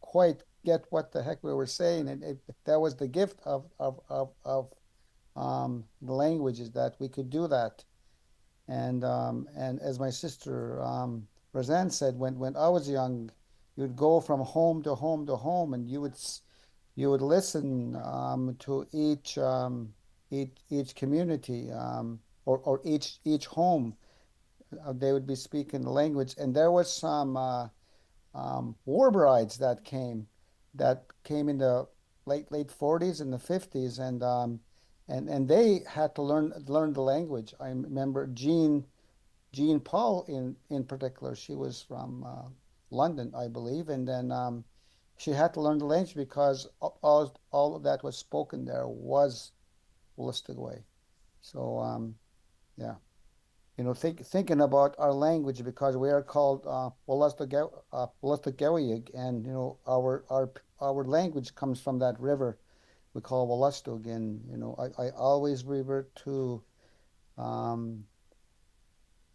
quite get what the heck we were saying, and that was the gift of the language, is that we could do that. And as my sister Roseanne said, when I was young, you'd go from home to home to home, and you would listen to each community, or each home. They would be speaking the language, and there was some war brides that came in the late 40s and the 50s, and they had to learn the language. I remember Jean Paul in particular. She was from London, I believe, and then she had to learn the language because all of that was spoken there was Wolastoqey. So yeah, you know, thinking about our language, because we are called Wolastoqey, and you know our language comes from that river we call Wolastoq, and you know I always revert to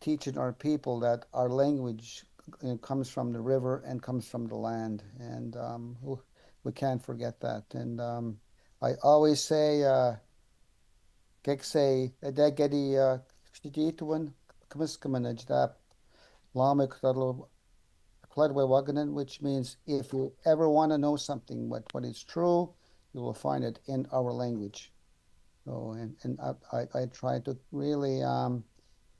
teaching our people that our language, you know, comes from the river and comes from the land, and we can't forget that. And I always say, kek say, "Dagedi kshitituan kamiskamanaj da lama kladwe waganan," which means if you ever want to know something, what is true, you will find it in our language. So, and I try to really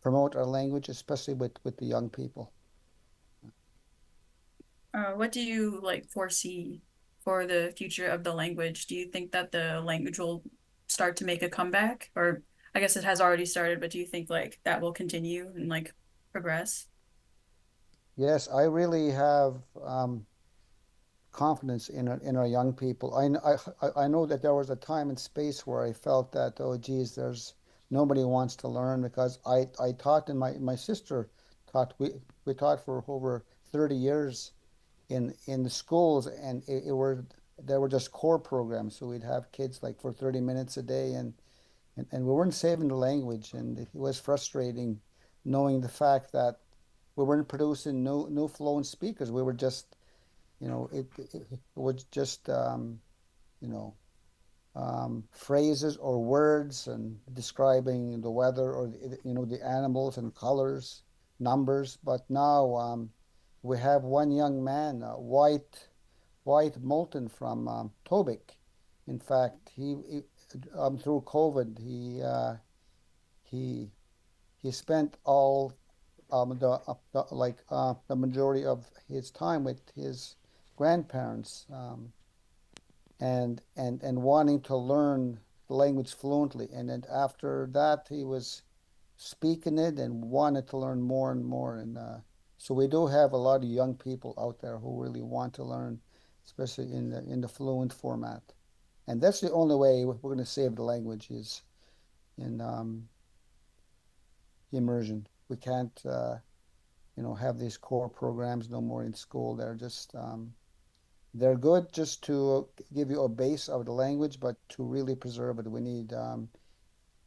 promote our language, especially with the young people. What do you like foresee for the future of the language? Do you think that the language will start to make a comeback? Or I guess it has already started, but do you think like that will continue and like progress? Yes, I really have confidence in our young people. I know that there was a time and space where I felt that, oh geez, there's nobody wants to learn, because I taught, and my sister taught. We taught for over 30 years in the schools, and there were just core programs. So we'd have kids like for 30 minutes a day, and we weren't saving the language, and it was frustrating knowing the fact that we weren't producing new fluent speakers. We were just, you know, it was just you know, phrases or words and describing the weather, or you know, the animals and colors, numbers. But now we have one young man, White Moulton from Tobic. In fact, he through COVID, he spent all the majority of his time with his grandparents, and wanting to learn the language fluently. And then after that, he was speaking it and wanted to learn more and more. And so we do have a lot of young people out there who really want to learn, especially in the fluent format. And that's the only way we're going to save the language, is in immersion. We can't, you know, have these core programs no more in school. They're just they're good just to give you a base of the language, but to really preserve it, we need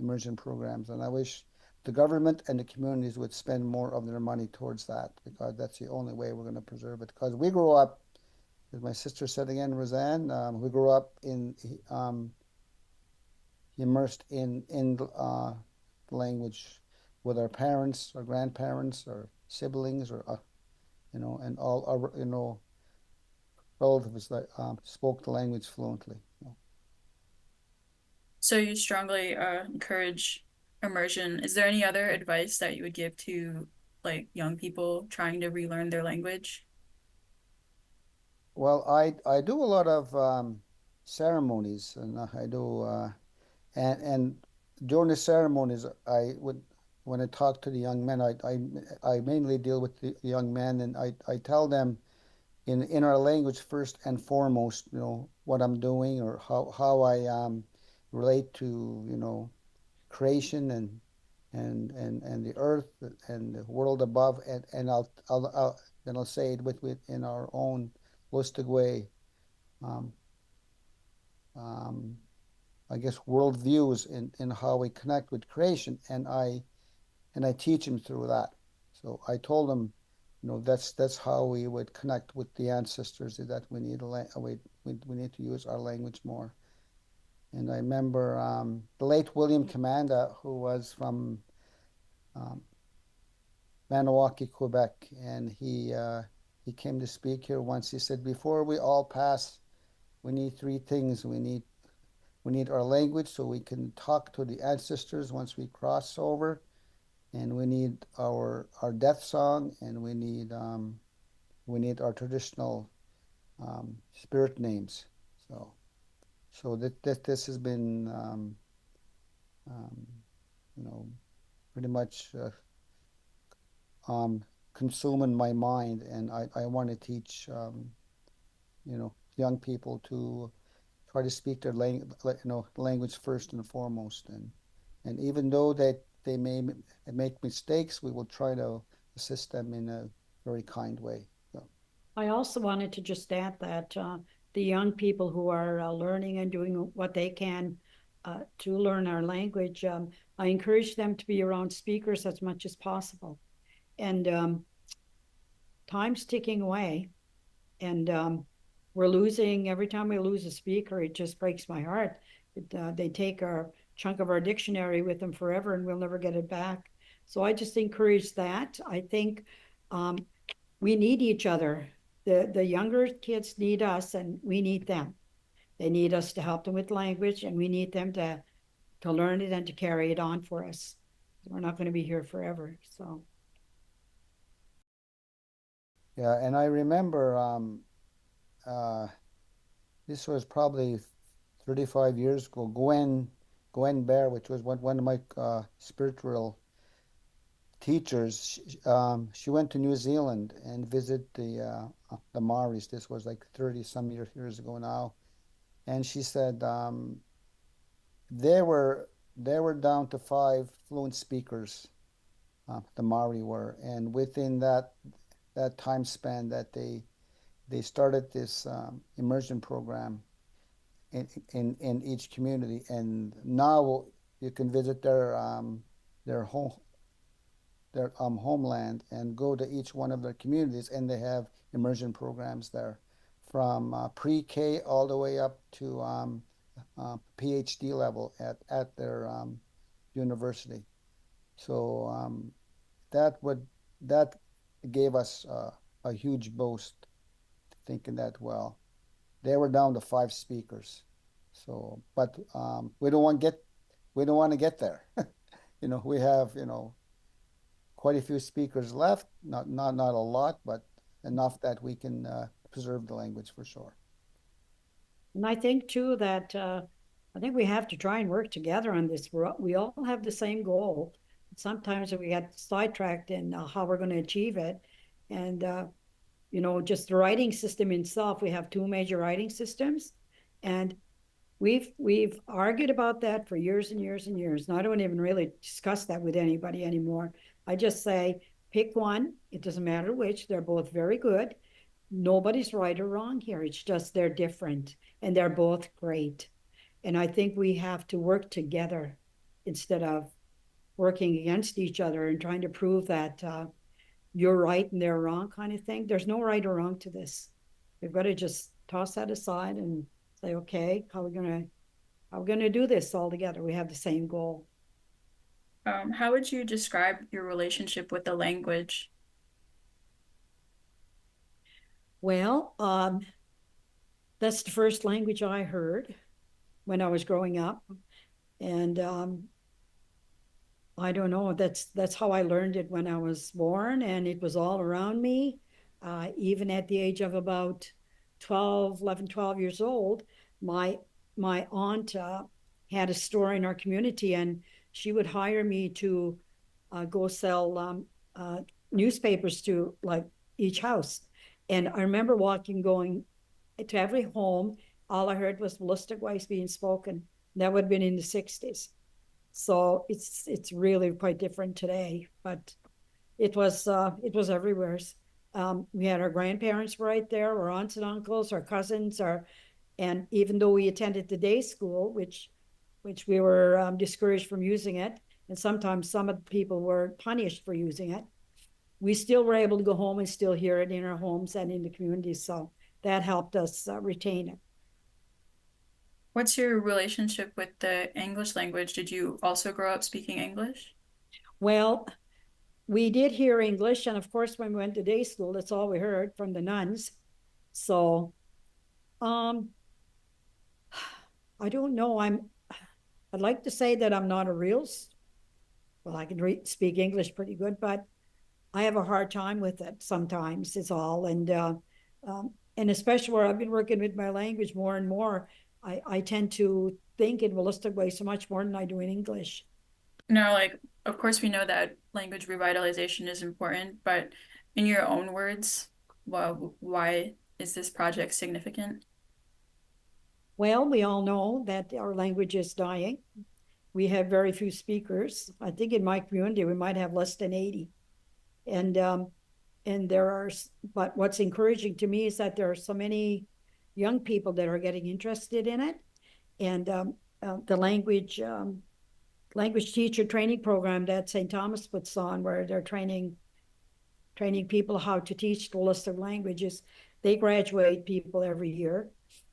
immersion programs. And I wish the government and the communities would spend more of their money towards that, because that's the only way we're going to preserve it. Because we grew up, as my sister said again, Roseanne, we grew up immersed in the language with our parents, our grandparents, our siblings, or and all our, relatives that spoke the language fluently. So you strongly encourage immersion. Is there any other advice that you would give to like young people trying to relearn their language? Well, I do a lot of ceremonies, and I do, and during the ceremonies, when I talk to the young men, I mainly deal with the young men, and I tell them in our language first and foremost, what I'm doing or how I relate to, creation and the earth and the world above, and I'll say it in our own holistic way. Um, um, I guess worldviews in how we connect with creation, and I teach them through that. So I told them, that's how we would connect with the ancestors. That we need we need to use our language more. And I remember the late William Commanda, who was from Maniwaki, Quebec, and he came to speak here once. He said, before we all pass, we need three things. We need our language so we can talk to the ancestors once we cross over, and we need our death song, and we need our traditional spirit names. So this has been pretty much consuming my mind, and I want to teach young people to try to speak their language first and foremost, and even though that they may make mistakes, we will try to assist them in a very kind way. So. I also wanted to just add that the young people who are learning and doing what they can to learn our language, I encourage them to be around speakers as much as possible. And time's ticking away, and we're losing, every time we lose a speaker, it just breaks my heart. They take our chunk of our dictionary with them forever, and we'll never get it back. So I just encourage that. I think we need each other. The younger kids need us, and we need them. They need us to help them with language, and we need them to learn it and to carry it on for us. We're not going to be here forever. So. Yeah, and I remember this was probably 35 years ago. Gwen Bear, which was one of my spiritual teachers, she went to New Zealand and visited the Maoris. This was like 30-some years ago now, and she said they were down to 5 fluent speakers. The Maori were, and within that time span that they started this immersion program in each community, and now you can visit their homeland and go to each one of their communities, and they have immersion programs there from pre-K all the way up to PhD level at their university. So that gave us a huge boost, thinking that, well, they were down to 5 speakers. So, but we don't want to get there. We have quite a few speakers left, not a lot, but enough that we can preserve the language for sure. And I think too that I think we have to try and work together on this. We all have the same goal. Sometimes we get sidetracked in how we're going to achieve it, and just the writing system itself. We have 2 major writing systems, and we've argued about that for years and years and years. And I don't even really discuss that with anybody anymore. I just say, pick one. It doesn't matter which. They're both very good. Nobody's right or wrong here. It's just they're different, and they're both great. And I think we have to work together instead of working against each other and trying to prove that you're right and they're wrong kind of thing. There's no right or wrong to this. We've got to just toss that aside and say, okay, how are we gonna do this all together? We have the same goal. How would you describe your relationship with the language? Well, that's the first language I heard when I was growing up. And I don't know, that's how I learned it when I was born, and it was all around me. Even at the age of about 12 years old, my aunt had a store in our community, and she would hire me to go sell newspapers to like each house. And I remember going to every home. All I heard was Wolastoqiyik being spoken. That would have been in the 60s. So it's really quite different today, but it was everywhere. We had our grandparents right there, our aunts and uncles, our cousins, and even though we attended the day school, which we were discouraged from using it, and sometimes some of the people were punished for using it, we still were able to go home and still hear it in our homes and in the community. So that helped us retain it. What's your relationship with the English language? Did you also grow up speaking English? Well, we did hear English, and of course, when we went to day school, that's all we heard from the nuns. So, I don't know. I'd like to say that I'm not I can speak English pretty good, but I have a hard time with it sometimes. Is all, and especially where I've been working with my language more and more, I tend to think in Wolastoqiyik so much more than I do in English. No, like, of course we know that language revitalization is important, but in your own words, well, why is this project significant? Well, we all know that our language is dying. We have very few speakers. I think in my community, we might have less than 80. But what's encouraging to me is that there are so many young people that are getting interested in it. And the language teacher training program that St. Thomas puts on, where they're training people how to teach the list of languages, they graduate people every year.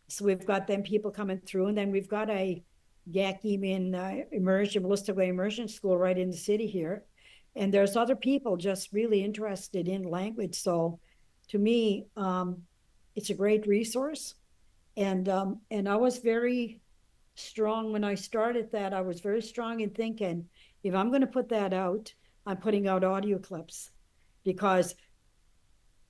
So we've got them people coming through, and then we've got a Gakimin immersion school right in the city here. And there's other people just really interested in language. So to me, it's a great resource. And I was very strong when I started that. I was very strong in thinking, if I'm going to put that out, I'm putting out audio clips, because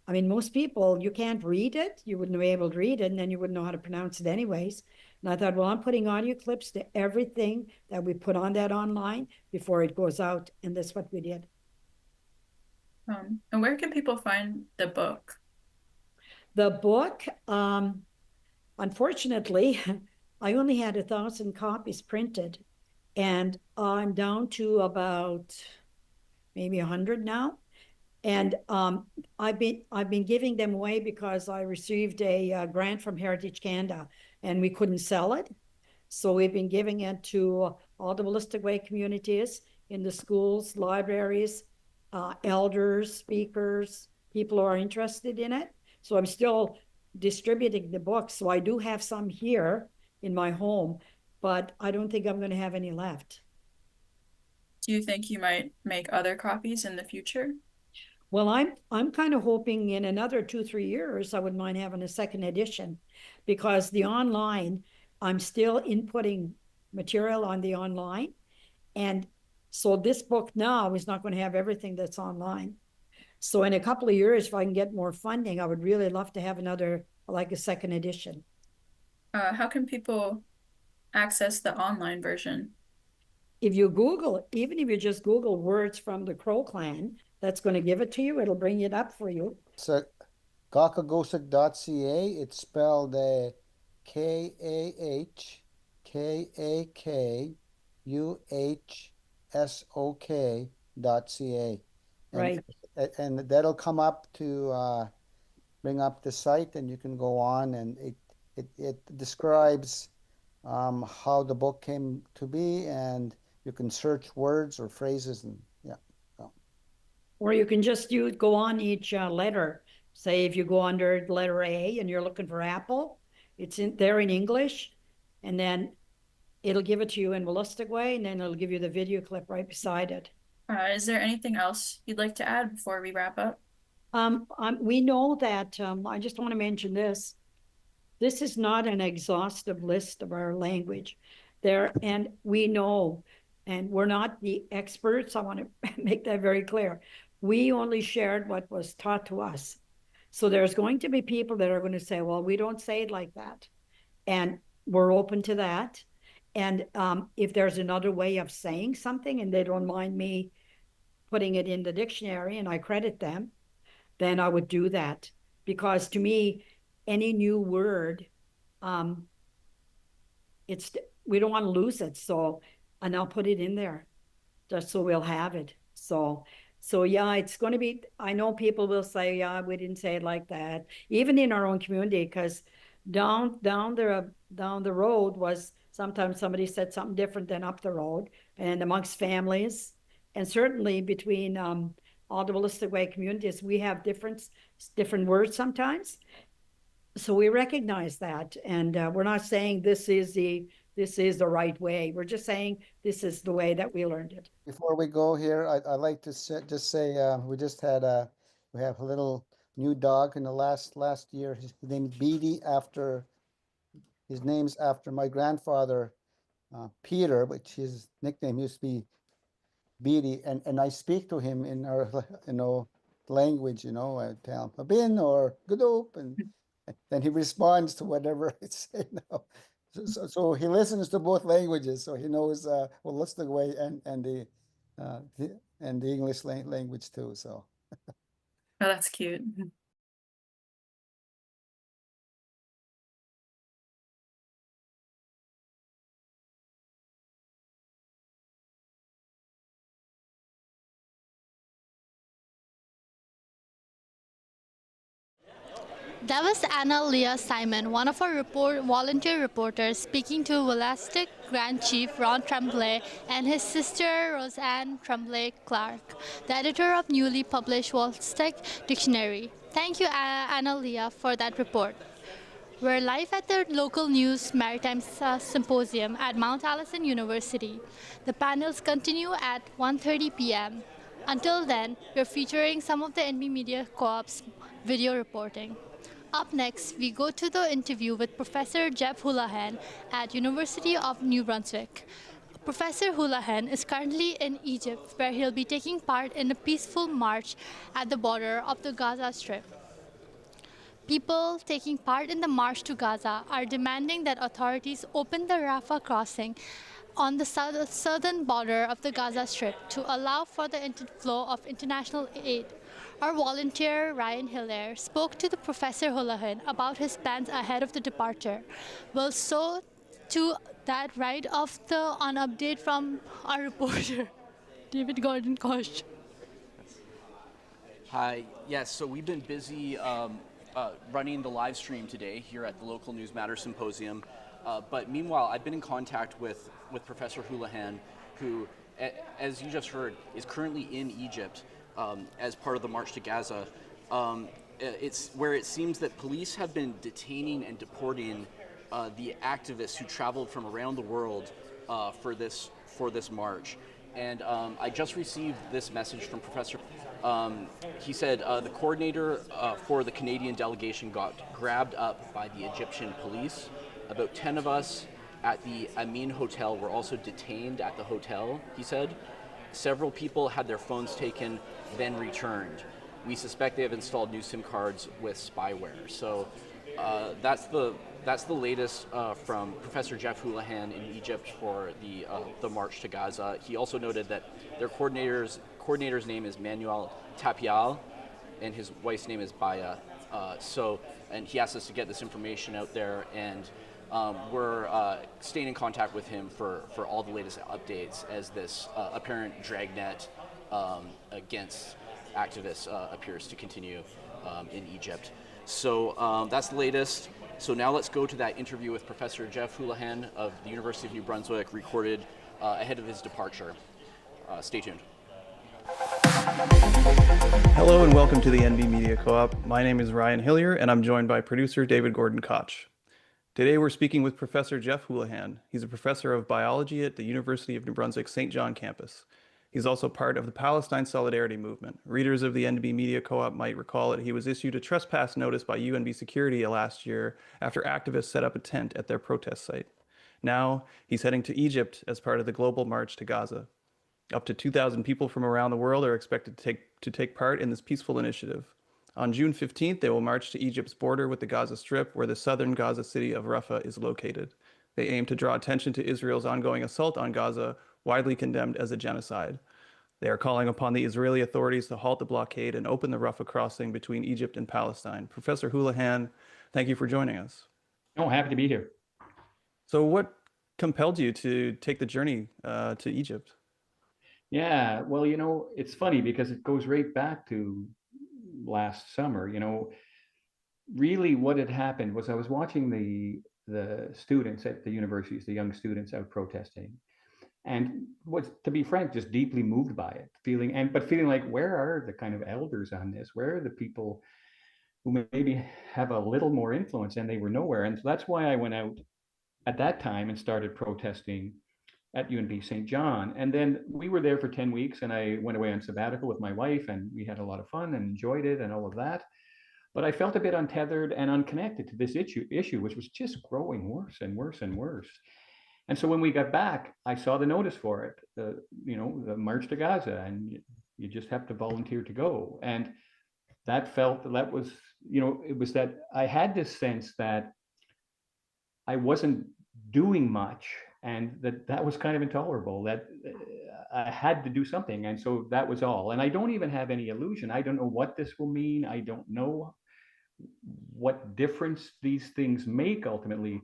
I mean, most people, you can't read it. You wouldn't be able to read it, and then you wouldn't know how to pronounce it anyways. And I thought, well, I'm putting audio clips to everything that we put on that online before it goes out. And that's what we did. And where can people find the book? The book, unfortunately, I only had 1,000 copies printed, and I'm down to about maybe 100 now. And I've been giving them away because I received a grant from Heritage Canada, and we couldn't sell it. So we've been giving it to all the Wolastoqiyik communities in the schools, libraries, elders, speakers, people who are interested in it. So I'm still distributing the books. So I do have some here in my home, but I don't think I'm going to have any left. Do you think you might make other copies in the future? Well, I'm kind of hoping in another 2-3 years, I wouldn't mind having a second edition, because the online, I'm still inputting material on the online. And so this book now is not going to have everything that's online. So in a couple of years, if I can get more funding, I would really love to have another, like a second edition. How can people access the online version? If you Google, even if you just Google words from the Crow clan, that's going to give it to you. It'll bring it up for you. So Kakagosok.ca, it's spelled KAHKAKUHSOK.ca. Right. And that'll come up to bring up the site, and you can go on, and it describes how the book came to be, and you can search words or phrases, and yeah. So. Or you can just go on each letter. Say if you go under letter A and you're looking for apple, it's there in English, and then it'll give it to you in Wolastoqiyik, and then it'll give you the video clip right beside it. Is there anything else you'd like to add before we wrap up? We know that, I just want to mention this. This is not an exhaustive list of our language there, and we know, and we're not the experts. I want to make that very clear. We only shared what was taught to us. So there's going to be people that are going to say, well, we don't say it like that. And we're open to that. And if there's another way of saying something and they don't mind me putting it in the dictionary and I credit them, then I would do that. Because to me, any new word, we don't want to lose it. So, and I'll put it in there just so we'll have it. So yeah, it's going to be, I know people will say, yeah, we didn't say it like that, even in our own community, because down the road was sometimes somebody said something different than up the road, and amongst families, and certainly between all the Wolastoq Way communities, we have different words sometimes. So we recognize that, and we're not saying this is the right way. We're just saying this is the way that we learned it. Before we go here, I'd like to just say we have a little new dog in the last year. His name is Beatty, his name's after my grandfather, Peter, which his nickname used to be Beatty, and I speak to him in our language, I tell him Abin or Goodop, and then he responds to whatever I say now. So he listens to both languages, so he knows Wolastoq Way and the English language too. So. Oh, that's cute. That was Anna Leah Simon, one of our volunteer reporters, speaking to Wolastoq Grand Chief Ron Tremblay and his sister Roseanne Tremblay Clark, the editor of newly published Wolastoq Dictionary. Thank you, Anna Leah, for that report. We're live at the local news Maritimes symposium at Mount Allison University. The panels continue at 1:30 p.m. Until then, we're featuring some of the NB Media Co-op's video reporting. Up next, we go to the interview with Professor Jeff Houlihan at University of New Brunswick. Professor Houlihan is currently in Egypt, where he'll be taking part in a peaceful march at the border of the Gaza Strip. People taking part in the march to Gaza are demanding that authorities open the Rafah crossing on the southern border of the Gaza Strip to allow for the flow of international aid. Our volunteer, Ryan Hilaire, spoke to the Professor Houlihan about his plans ahead of the departure. Well, so to that right off an update from our reporter, David Gordon Koch. Hi, yes, so we've been busy running the live stream today here at the local News Matter Symposium. But meanwhile, I've been in contact with Professor Houlihan, who, as you just heard, is currently in Egypt as part of the March to Gaza. It's where it seems that police have been detaining and deporting the activists who traveled from around the world for this march. And I just received this message from Professor. He said the coordinator for the Canadian delegation got grabbed up by the Egyptian police. About 10 of us at the Amin Hotel were also detained at the hotel, he said. Several people had their phones taken, then returned. We suspect they have installed new SIM cards with spyware. So that's the latest from Professor Jeff Houlihan in Egypt for the March to Gaza. He also noted that their coordinator's name is Manuel Tapial, and his wife's name is Baya. And he asked us to get this information out there, and we're staying in contact with him for all the latest updates as this apparent dragnet against activists appears to continue in Egypt. So that's the latest. So now let's go to that interview with Professor Jeff Houlihan of the University of New Brunswick, recorded ahead of his departure. Stay tuned. Hello and welcome to the NB Media Co-op. My name is Ryan Hillier and I'm joined by producer David Gordon Koch. Today we're speaking with Professor Jeff Houlihan. He's a professor of biology at the University of New Brunswick St. John campus. He's also part of the Palestine Solidarity Movement. Readers of the NB Media Co-op might recall that he was issued a trespass notice by UNB security last year after activists set up a tent at their protest site. Now, he's heading to Egypt as part of the global march to Gaza. Up to 2,000 people from around the world are expected to take part in this peaceful initiative. On June 15th, they will march to Egypt's border with the Gaza Strip, where the southern Gaza city of Rafah is located. They aim to draw attention to Israel's ongoing assault on Gaza, widely condemned as a genocide. They are calling upon the Israeli authorities to halt the blockade and open the Rafah crossing between Egypt and Palestine. Professor Houlihan, thank you for joining us. Oh, happy to be here. So what compelled you to take the journey to Egypt? Yeah, well, it's funny because it goes right back to last summer. Really what had happened was I was watching the students at the universities, the young students out protesting, and was, to be frank, just deeply moved by it, feeling like, where are the kind of elders on this? Where are the people who maybe have a little more influence? And they were nowhere. And so that's why I went out at that time and started protesting at UNB St. John. And then we were there for 10 weeks and I went away on sabbatical with my wife and we had a lot of fun and enjoyed it and all of that. But I felt a bit untethered and unconnected to this issue, which was just growing worse and worse and worse. And so when we got back, I saw the notice for it, the March to Gaza, and you just have to volunteer to go. And that was, it was that I had this sense that I wasn't doing much and that was kind of intolerable, that I had to do something. And so that was all. And I don't even have any illusion. I don't know what this will mean. I don't know what difference these things make ultimately,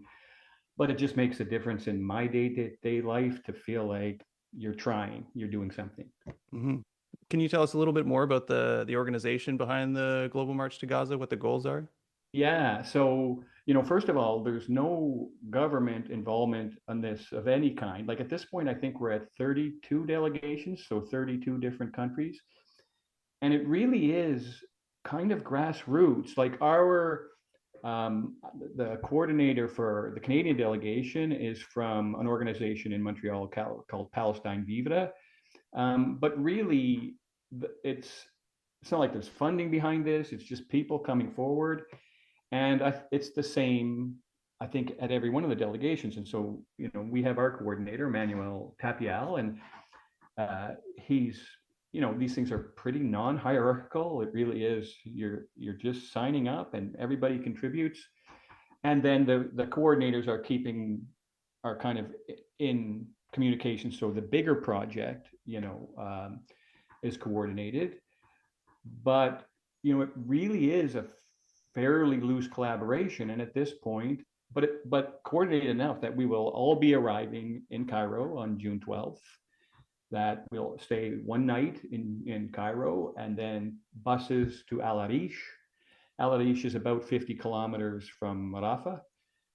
but it just makes a difference in my day-to-day life to feel like you're trying, you're doing something. Mm-hmm. Can you tell us a little bit more about the organization behind the Global March to Gaza, what the goals are? Yeah, so, first of all, there's no government involvement on this of any kind. Like at this point, I think we're at 32 delegations, so 32 different countries. And it really is kind of grassroots. Like the coordinator for the Canadian delegation is from an organization in Montreal called Palestine Vivre. But really, it's not like there's funding behind this. It's just people coming forward. And it's the same, I think, at every one of the delegations. And so, we have our coordinator, Manuel Tapial, and he's, these things are pretty non-hierarchical. It really is. You're just signing up and everybody contributes. And then the coordinators are kind of in communication. So the bigger project, is coordinated. But, it really is a fairly loose collaboration. And at this point, but coordinated enough that we will all be arriving in Cairo on June 12th, that we'll stay one night in Cairo and then buses to Al Arish. Al Arish is about 50 kilometers from Rafah.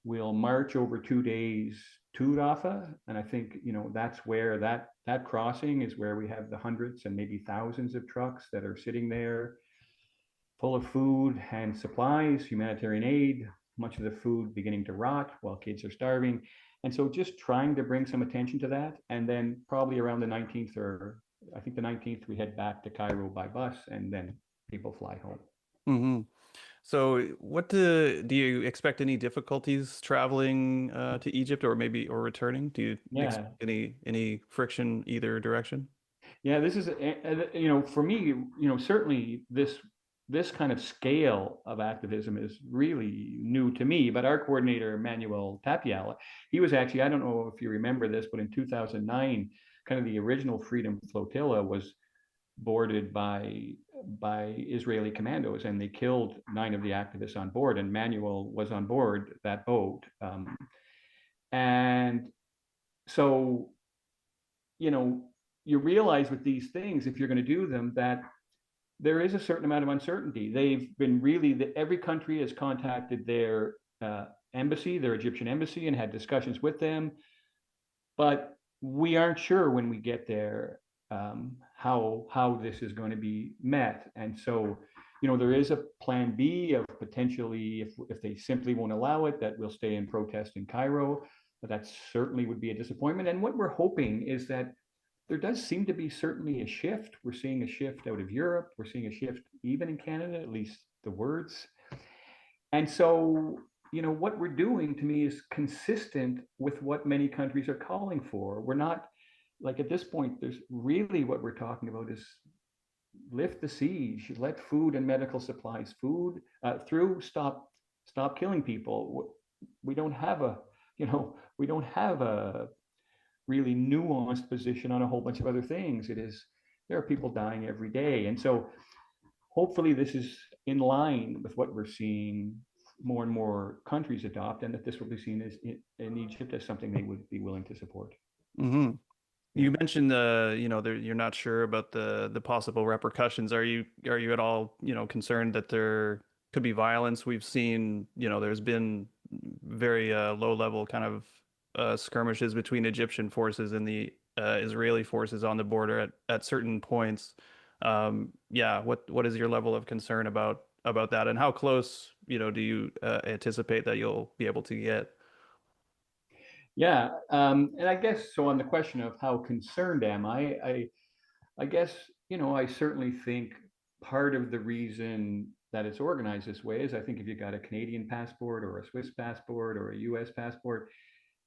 We'll march over 2 days to Rafah. And I think, that's where that crossing is where we have the hundreds and maybe thousands of trucks that are sitting there full of food and supplies, humanitarian aid, much of the food beginning to rot while kids are starving. And so just trying to bring some attention to that. And then probably around the 19th, or I think the 19th, we head back to Cairo by bus and then people fly home. Mm-hmm. So what do you expect any difficulties traveling to Egypt or returning? Do you expect any friction either direction? Yeah, this is, for me, certainly this kind of scale of activism is really new to me, but our coordinator, Manuel Tapial, he was actually, I don't know if you remember this, but in 2009, kind of the original Freedom Flotilla was boarded by Israeli commandos and they killed 9 of the activists on board, and Manuel was on board that boat. And so, you realize with these things, if you're going to do them, that there is a certain amount of uncertainty. They've been every country has contacted their embassy, their Egyptian embassy, and had discussions with them. But we aren't sure when we get there how this is going to be met. And so, there is a plan B of potentially, if they simply won't allow it, that we'll stay and protest in Cairo. But that certainly would be a disappointment. And what we're hoping is that there does seem to be certainly a shift. We're seeing a shift out of Europe. We're seeing a shift even in Canada, at least the words. And so, what we're doing to me is consistent with what many countries are calling for. We're not, like, at this point, there's really what we're talking about is lift the siege, let food and medical supplies through, stop killing people. We don't have a, we don't have a really nuanced position on a whole bunch of other things. There are people dying every day. And so hopefully this is in line with what we're seeing more and more countries adopt, and that this will be seen as in Egypt as something they would be willing to support. Mm-hmm. You mentioned you're not sure about the possible repercussions. Are you at all concerned that there could be violence? We've seen there's been very low level kind of skirmishes between Egyptian forces and the Israeli forces on the border at certain points. What is your level of concern about that, and how close do you anticipate that you'll be able to get? Yeah, and I guess so. On the question of how concerned am I guess I certainly think part of the reason that it's organized this way is I think if you got a Canadian passport or a Swiss passport or a U.S. passport,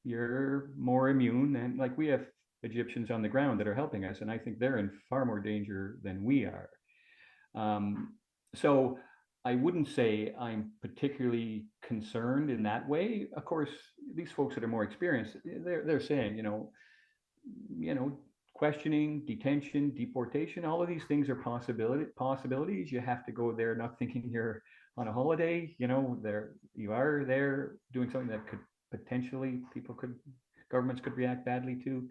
you're more immune. And like we have Egyptians on the ground that are helping us, and I think they're in far more danger than we are. So I wouldn't say I'm particularly concerned in that way. Of course, these folks that are more experienced, they're saying, questioning, detention, deportation, all of these things are possibilities. You have to go there not thinking you're on a holiday. You are there doing something that could potentially governments could react badly to.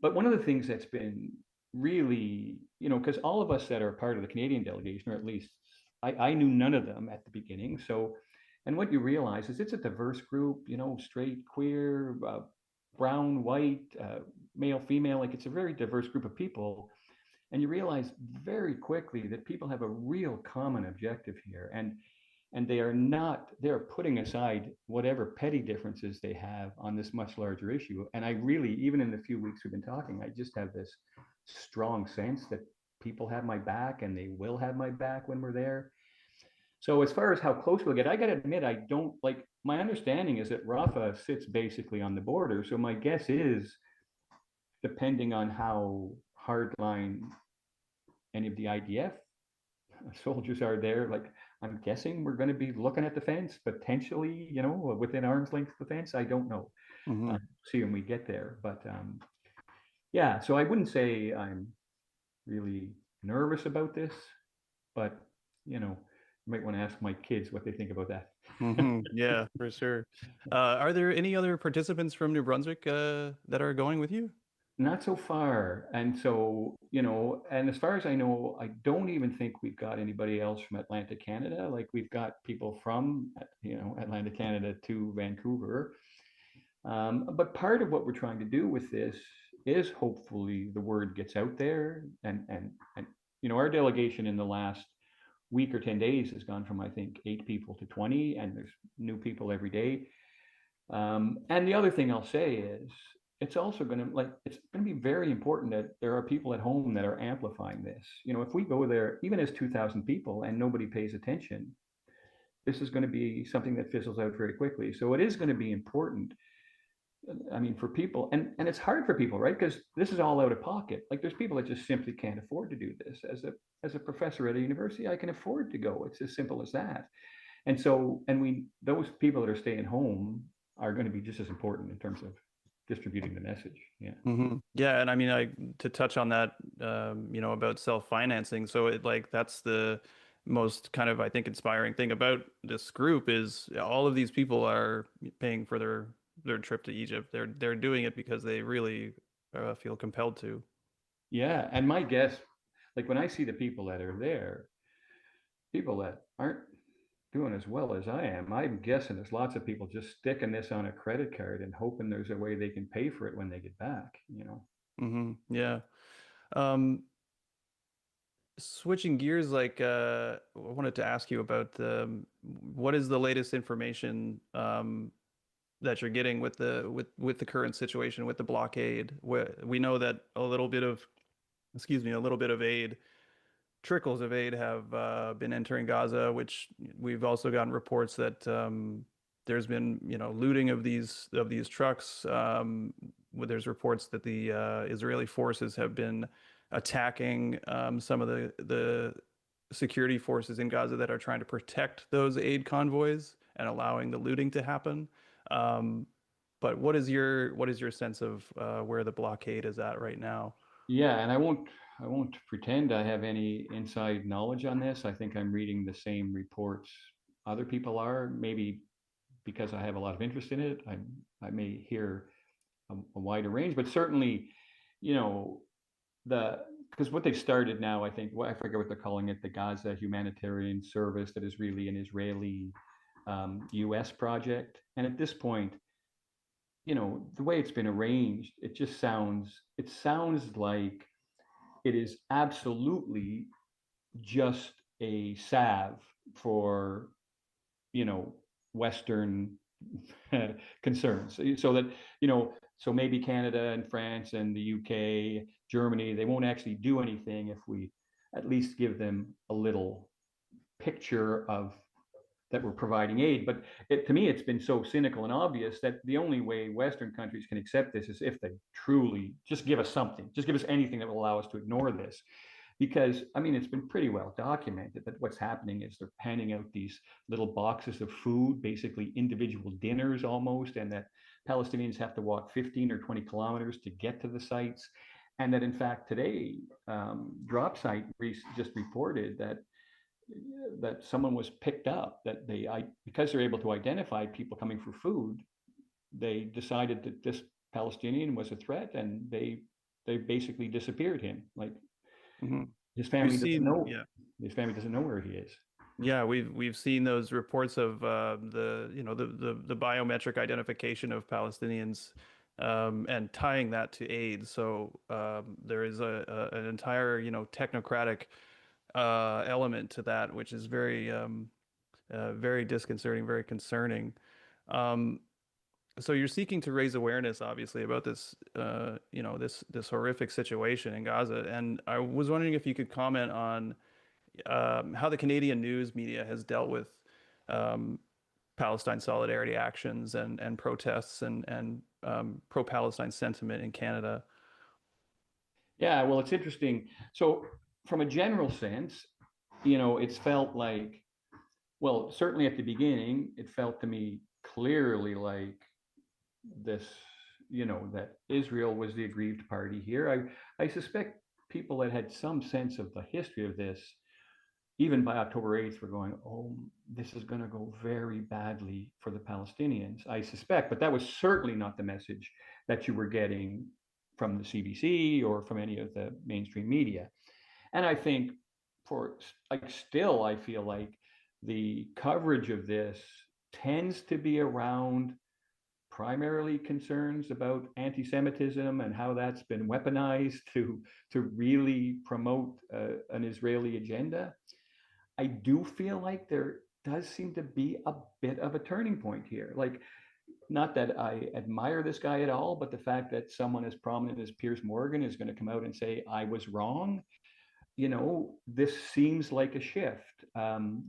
But one of the things that's been really, because all of us that are part of the Canadian delegation, or at least I knew none of them at the beginning. So, and what you realize is it's a diverse group, straight, queer, brown, white, male, female, like it's a very diverse group of people. And you realize very quickly that people have a real common objective here. And they're putting aside whatever petty differences they have on this much larger issue. And I really, even in the few weeks we've been talking, I just have this strong sense that people have my back and they will have my back when we're there. So as far as how close we'll get, I got to admit, I don't like, my understanding is that Rafah sits basically on the border. So my guess is, depending on how hardline any of the IDF soldiers are there, like I'm guessing we're going to be looking at the fence, potentially, within arm's length of the fence. I don't know. Mm-hmm. See when we get there. But yeah, so I wouldn't say I'm really nervous about this, but you might want to ask my kids what they think about that. Mm-hmm. Yeah, for sure. Are there any other participants from New Brunswick that are going with you? Not so far. And so, and as far as I know, I don't even think we've got anybody else from Atlantic Canada. Like we've got people from, Atlantic Canada to Vancouver. But part of what we're trying to do with this is hopefully the word gets out there. And our delegation in the last week or 10 days has gone from, I think, 8 people to 20, and there's new people every day. And the other thing I'll say is, it's also going to be very important that there are people at home that are amplifying this. If we go there, even as 2,000 people and nobody pays attention, this is going to be something that fizzles out very quickly. So it is going to be important. I mean, for people, and it's hard for people, right? Because this is all out of pocket. Like there's people that just simply can't afford to do this. As a professor at a university, I can afford to go. It's as simple as that. And so, those people that are staying home are going to be just as important in terms of distributing the message. Yeah. Mm-hmm. Yeah. And I mean, to touch on that, about self-financing. So that's the most kind of, I think, inspiring thing about this group is all of these people are paying for their trip to Egypt. They're doing it because they really feel compelled to. Yeah. And my guess, like when I see the people that are there, people that aren't doing as well as I am, I'm guessing there's lots of people just sticking this on a credit card and hoping there's a way they can pay for it when they get back, Mm-hmm. Yeah. Switching gears, I wanted to ask you about what is the latest information that you're getting with the current situation with the blockade. We know that a little bit of aid, trickles of aid have been entering Gaza, which we've also gotten reports that there's been looting of these trucks. There's reports that the Israeli forces have been attacking some of the security forces in Gaza that are trying to protect those aid convoys and allowing the looting to happen. But what is your sense of where the blockade is at right now? Yeah, and I won't pretend I have any inside knowledge on this. I think I'm reading the same reports other people are. Maybe because I have a lot of interest in it, I may hear a wider range, but certainly, because what they've started now, I think, I forget what they're calling it, the Gaza Humanitarian Service, that is really an Israeli U.S. project. And at this point, the way it's been arranged, it sounds like it is absolutely just a salve for, Western concerns. So that, so maybe Canada and France and the UK, Germany, they won't actually do anything if we at least give them a little picture of that we're providing aid. But to me, it's been so cynical and obvious that the only way Western countries can accept this is if they truly just give us something, just give us anything that will allow us to ignore this. Because, I mean, it's been pretty well documented that what's happening is they're handing out these little boxes of food, basically individual dinners almost, and that Palestinians have to walk 15 or 20 kilometers to get to the sites. And that, in fact, today, DropSite just reported that someone was picked up, that because they're able to identify people coming for food, they decided that this Palestinian was a threat, and they basically disappeared him. Like, his family doesn't know. Yeah. His family doesn't know where he is. Yeah, we've seen those reports of the biometric identification of Palestinians and tying that to aid. So there is an entire technocratic element to that, which is very very disconcerting, very concerning. So you're seeking to raise awareness, obviously, about this this horrific situation in Gaza, and I was wondering if you could comment on how the Canadian news media has dealt with Palestine solidarity actions and protests and pro-Palestine sentiment in Canada. Yeah, well, it's interesting. So from a general sense, it's felt like, well, certainly at the beginning, it felt to me clearly like this, that Israel was the aggrieved party here. I suspect people that had some sense of the history of this, even by October 8th, were going, oh, this is going to go very badly for the Palestinians, I suspect. But that was certainly not the message that you were getting from the CBC or from any of the mainstream media. And I think still, I feel like the coverage of this tends to be around primarily concerns about anti-Semitism and how that's been weaponized to really promote an Israeli agenda. I do feel like there does seem to be a bit of a turning point here. Like, not that I admire this guy at all, but the fact that someone as prominent as Piers Morgan is going to come out and say, I was wrong, this seems like a shift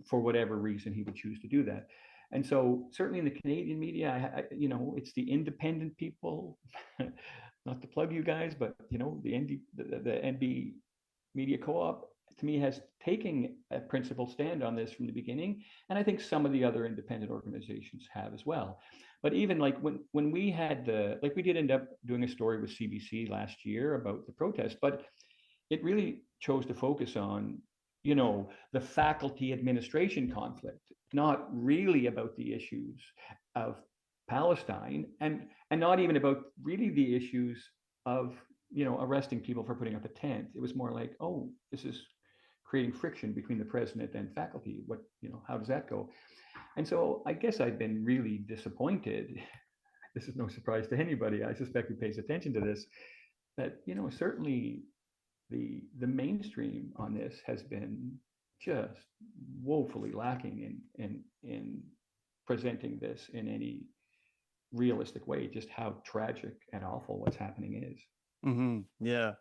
for whatever reason he would choose to do that. And so certainly in the Canadian media, it's the independent people, not to plug you guys, but, the NB Media Co-op, to me, has taken a principled stand on this from the beginning. And I think some of the other independent organizations have as well. But even like when we had we did end up doing a story with CBC last year about the protest, but it really chose to focus on, the faculty administration conflict, not really about the issues of Palestine, and not even about really the issues of, arresting people for putting up a tent. It was more like, oh, this is creating friction between the president and faculty. What, how does that go? And so I guess I've been really disappointed. This is no surprise to anybody, I suspect, who pays attention to this, that, certainly the mainstream on this has been just woefully lacking in presenting this in any realistic way just how tragic and awful what's happening is. Yeah,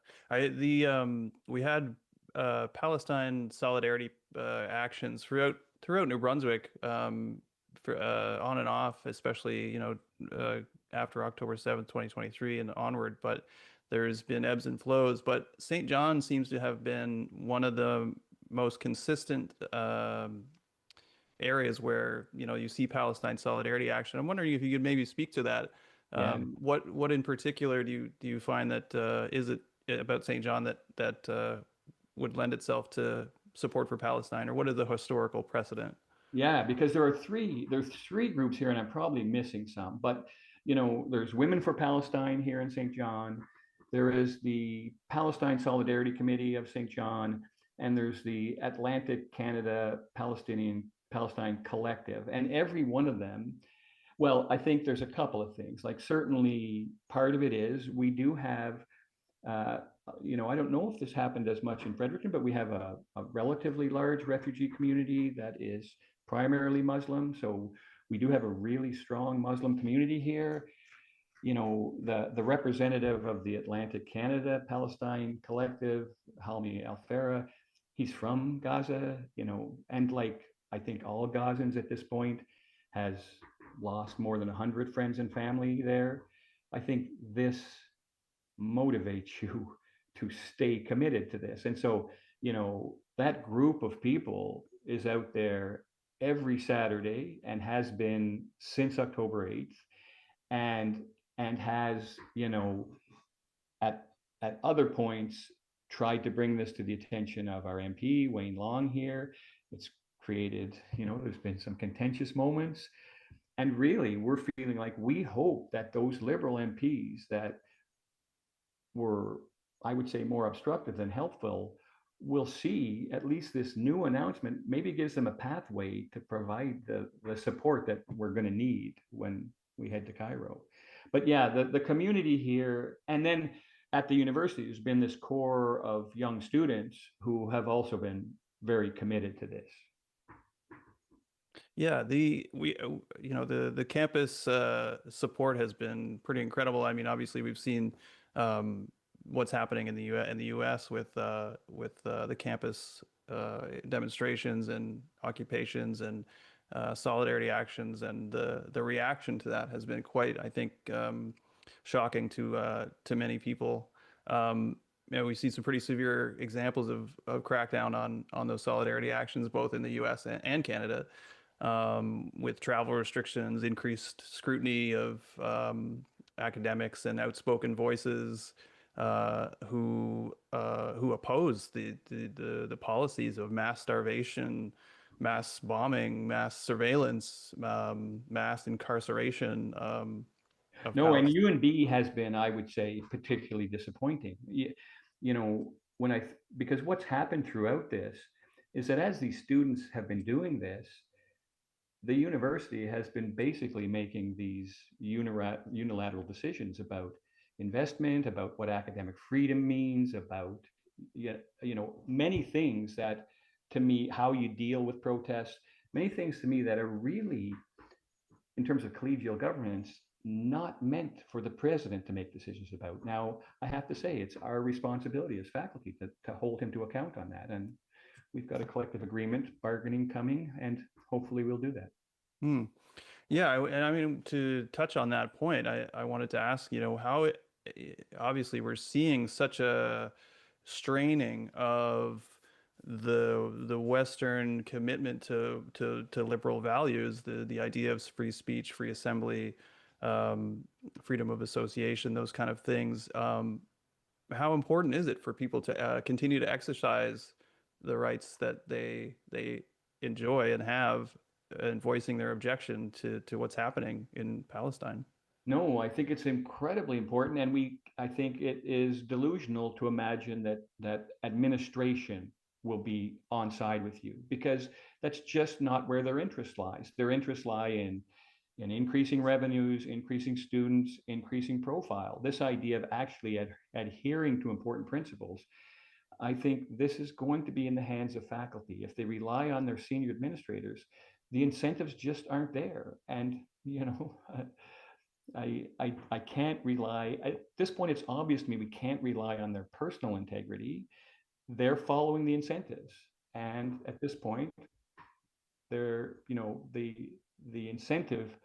we had Palestine solidarity actions throughout New Brunswick, on and off, especially after October 7th, 2023 and onward. But there's been ebbs and flows. But St. John seems to have been one of the most consistent areas where you see Palestine solidarity action. I'm wondering if you could maybe speak to that. What in particular do you find that is it about St. John that would lend itself to support for Palestine, or what is the historical precedent? Yeah, because there's three groups here, and I'm probably missing some, but there's Women for Palestine here in St. John. There is the Palestine Solidarity Committee of St. John, and there's the Atlantic Canada Palestine Collective. And every one of them, well, I think there's a couple of things. Like, certainly part of it is we do have, I don't know if this happened as much in Fredericton, but we have a relatively large refugee community that is primarily Muslim. So we do have a really strong Muslim community here. The representative of the Atlantic Canada Palestine Collective, Halmi Al-Farah, he's from Gaza, and like, I think all Gazans at this point has lost more than 100 friends and family there. I think this motivates you to stay committed to this. And so, that group of people is out there every Saturday and has been since October 8th, and has, at other points tried to bring this to the attention of our MP, Wayne Long here. It's created, there's been some contentious moments. And really, we're feeling like we hope that those Liberal MPs that were, I would say, more obstructive than helpful will see at least this new announcement maybe gives them a pathway to provide the support that we're going to need when we head to Cairo. But yeah, the community here, and then at the university, there's been this core of young students who have also been very committed to this. Yeah, the campus support has been pretty incredible. I mean, obviously we've seen what's happening in the U.S. with the campus demonstrations and occupations and solidarity actions, and the reaction to that has been quite, I think, shocking to many people. We see some pretty severe examples of crackdown on those solidarity actions, both in the U.S. and Canada, with travel restrictions, increased scrutiny of academics and outspoken voices who oppose the policies of mass starvation, mass bombing, mass surveillance, mass incarceration. No, and UNB has been, I would say, particularly disappointing. Because what's happened throughout this is that as these students have been doing this, the university has been basically making these unilateral decisions about investment, about what academic freedom means, about many things that, to me, how you deal with protests, many things to me that are really, in terms of collegial governance, not meant for the president to make decisions about. Now, I have to say, it's our responsibility as faculty to hold him to account on that. And we've got a collective agreement bargaining coming, and hopefully we'll do that. Yeah, and I mean, to touch on that point, I wanted to ask, how obviously we're seeing such a straining of the Western commitment to liberal values, the idea of free speech, free assembly, freedom of association, those kind of things. How important is it for people to continue to exercise the rights that they enjoy and have, and voicing their objection to what's happening in Palestine? No, I think it's incredibly important, and I think it is delusional to imagine that administration will be on side with you, because that's just not where their interest lies. Their interests lie in increasing revenues, increasing students, increasing profile. This idea of actually adhering to important principles, I think this is going to be in the hands of faculty. If they rely on their senior administrators, the incentives just aren't there. And, I can't rely, at this point, it's obvious to me we can't rely on their personal integrity. They're following the incentives. And at this point, they're, the incentive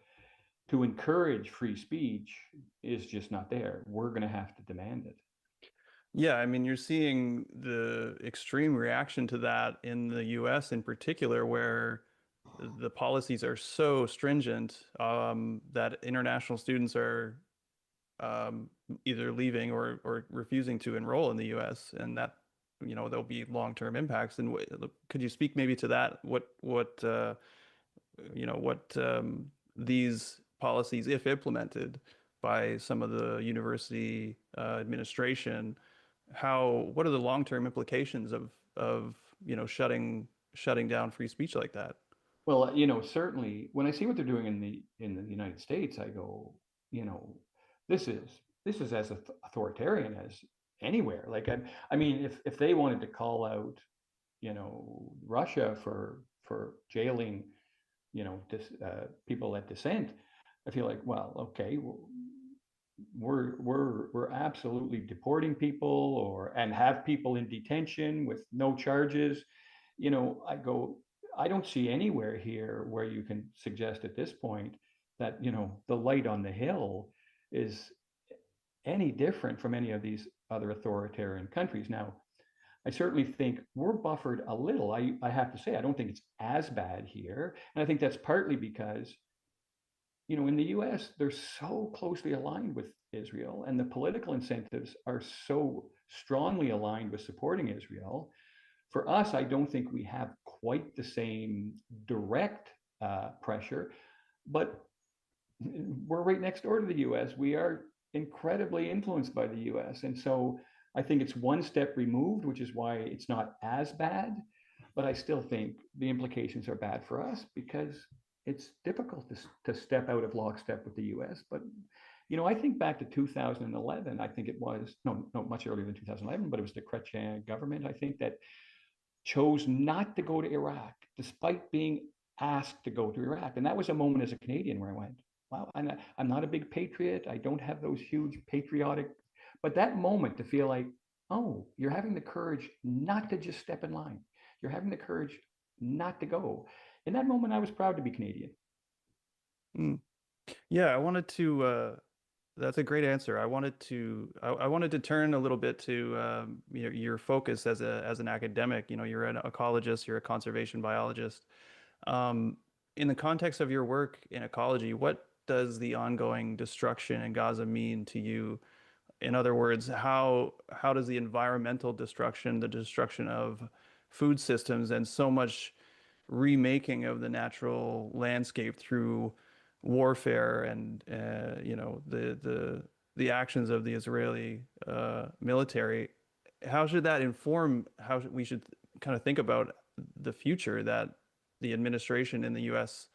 to encourage free speech is just not there. We're going to have to demand it. Yeah, I mean, you're seeing the extreme reaction to that in the US in particular, where the policies are so stringent that international students are either leaving or refusing to enroll in the US, and that, there'll be long-term impacts. And could you speak maybe to that? What these policies, if implemented by some of the university administration, what are the long-term implications of shutting down free speech like that? Well, certainly when I see what they're doing in the United States, I go, this is as authoritarian as anywhere. Like, I mean, if they wanted to call out, Russia for jailing, people at dissent, I feel like, well, okay, we're absolutely deporting people and have people in detention with no charges. I go, I don't see anywhere here where you can suggest at this point that, the light on the hill is any different from any of these other authoritarian countries. Now, I certainly think we're buffered a little. I have to say, I don't think it's as bad here. And I think that's partly because, in the US, they're so closely aligned with Israel, and the political incentives are so strongly aligned with supporting Israel. For us, I don't think we have quite the same direct pressure, but we're right next door to the US. We are incredibly influenced by the US. And so I think it's one step removed, which is why it's not as bad. But I still think the implications are bad for us because it's difficult to step out of lockstep with the US. But, I think back to 2011, I think it was, no, much earlier than 2011, but it was the Chrétien government, I think, that chose not to go to Iraq despite being asked to go to Iraq. And that was a moment as a Canadian where I went, wow, I'm not a big patriot. I don't have those huge patriotic, but that moment to feel like, oh, you're having the courage not to just step in line. You're having the courage not to go. In that moment, I was proud to be Canadian. Yeah, I wanted to, that's a great answer. I wanted to turn a little bit to your focus as an academic. You're an ecologist, you're a conservation biologist. In the context of your work in ecology, what does the ongoing destruction in Gaza mean to you? In other words, how does the environmental destruction, the destruction of food systems, and so much remaking of the natural landscape through warfare and the actions of the Israeli military, how should that inform how we should kind of think about the future that the administration in the U.S.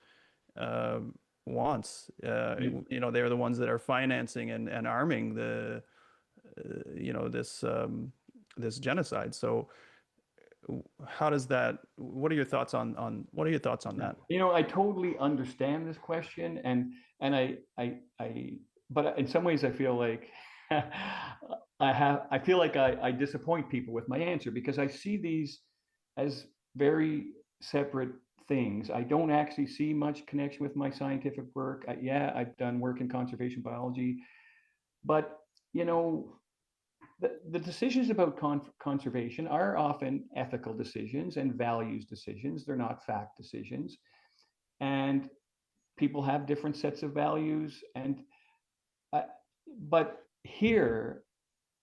Wants? They're the ones that are financing and arming this genocide. So how does that? What are your thoughts on that? I totally understand this question, and but in some ways I feel like I feel like I disappoint people with my answer because I see these as very separate things. I don't actually see much connection with my scientific work. I've done work in conservation biology, but the decisions about conservation are often ethical decisions and values decisions. They're not fact decisions. And people have different sets of values. But here,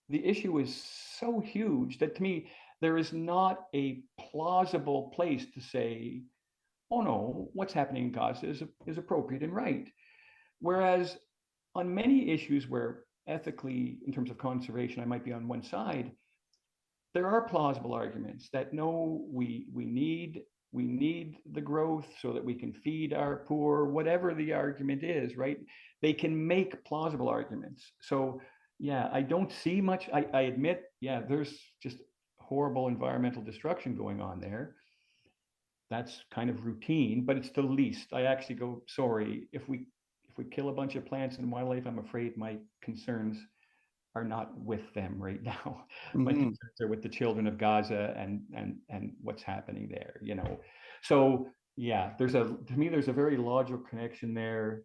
the issue is so huge that to me, there is not a plausible place to say, oh no, what's happening in Gaza is appropriate and right. Whereas on many issues where ethically, in terms of conservation, I might be on one side, there are plausible arguments that no, we need the growth so that we can feed our poor, whatever the argument is, right? They can make plausible arguments. So yeah, I don't see much. I admit, yeah, there's just horrible environmental destruction going on there. That's kind of routine, but it's the least. I actually go, sorry, if we if we kill a bunch of plants and wildlife, I'm afraid my concerns are not with them right now. My concerns are with the children of Gaza and what's happening there, you know. So yeah, to me there's a very logical connection there,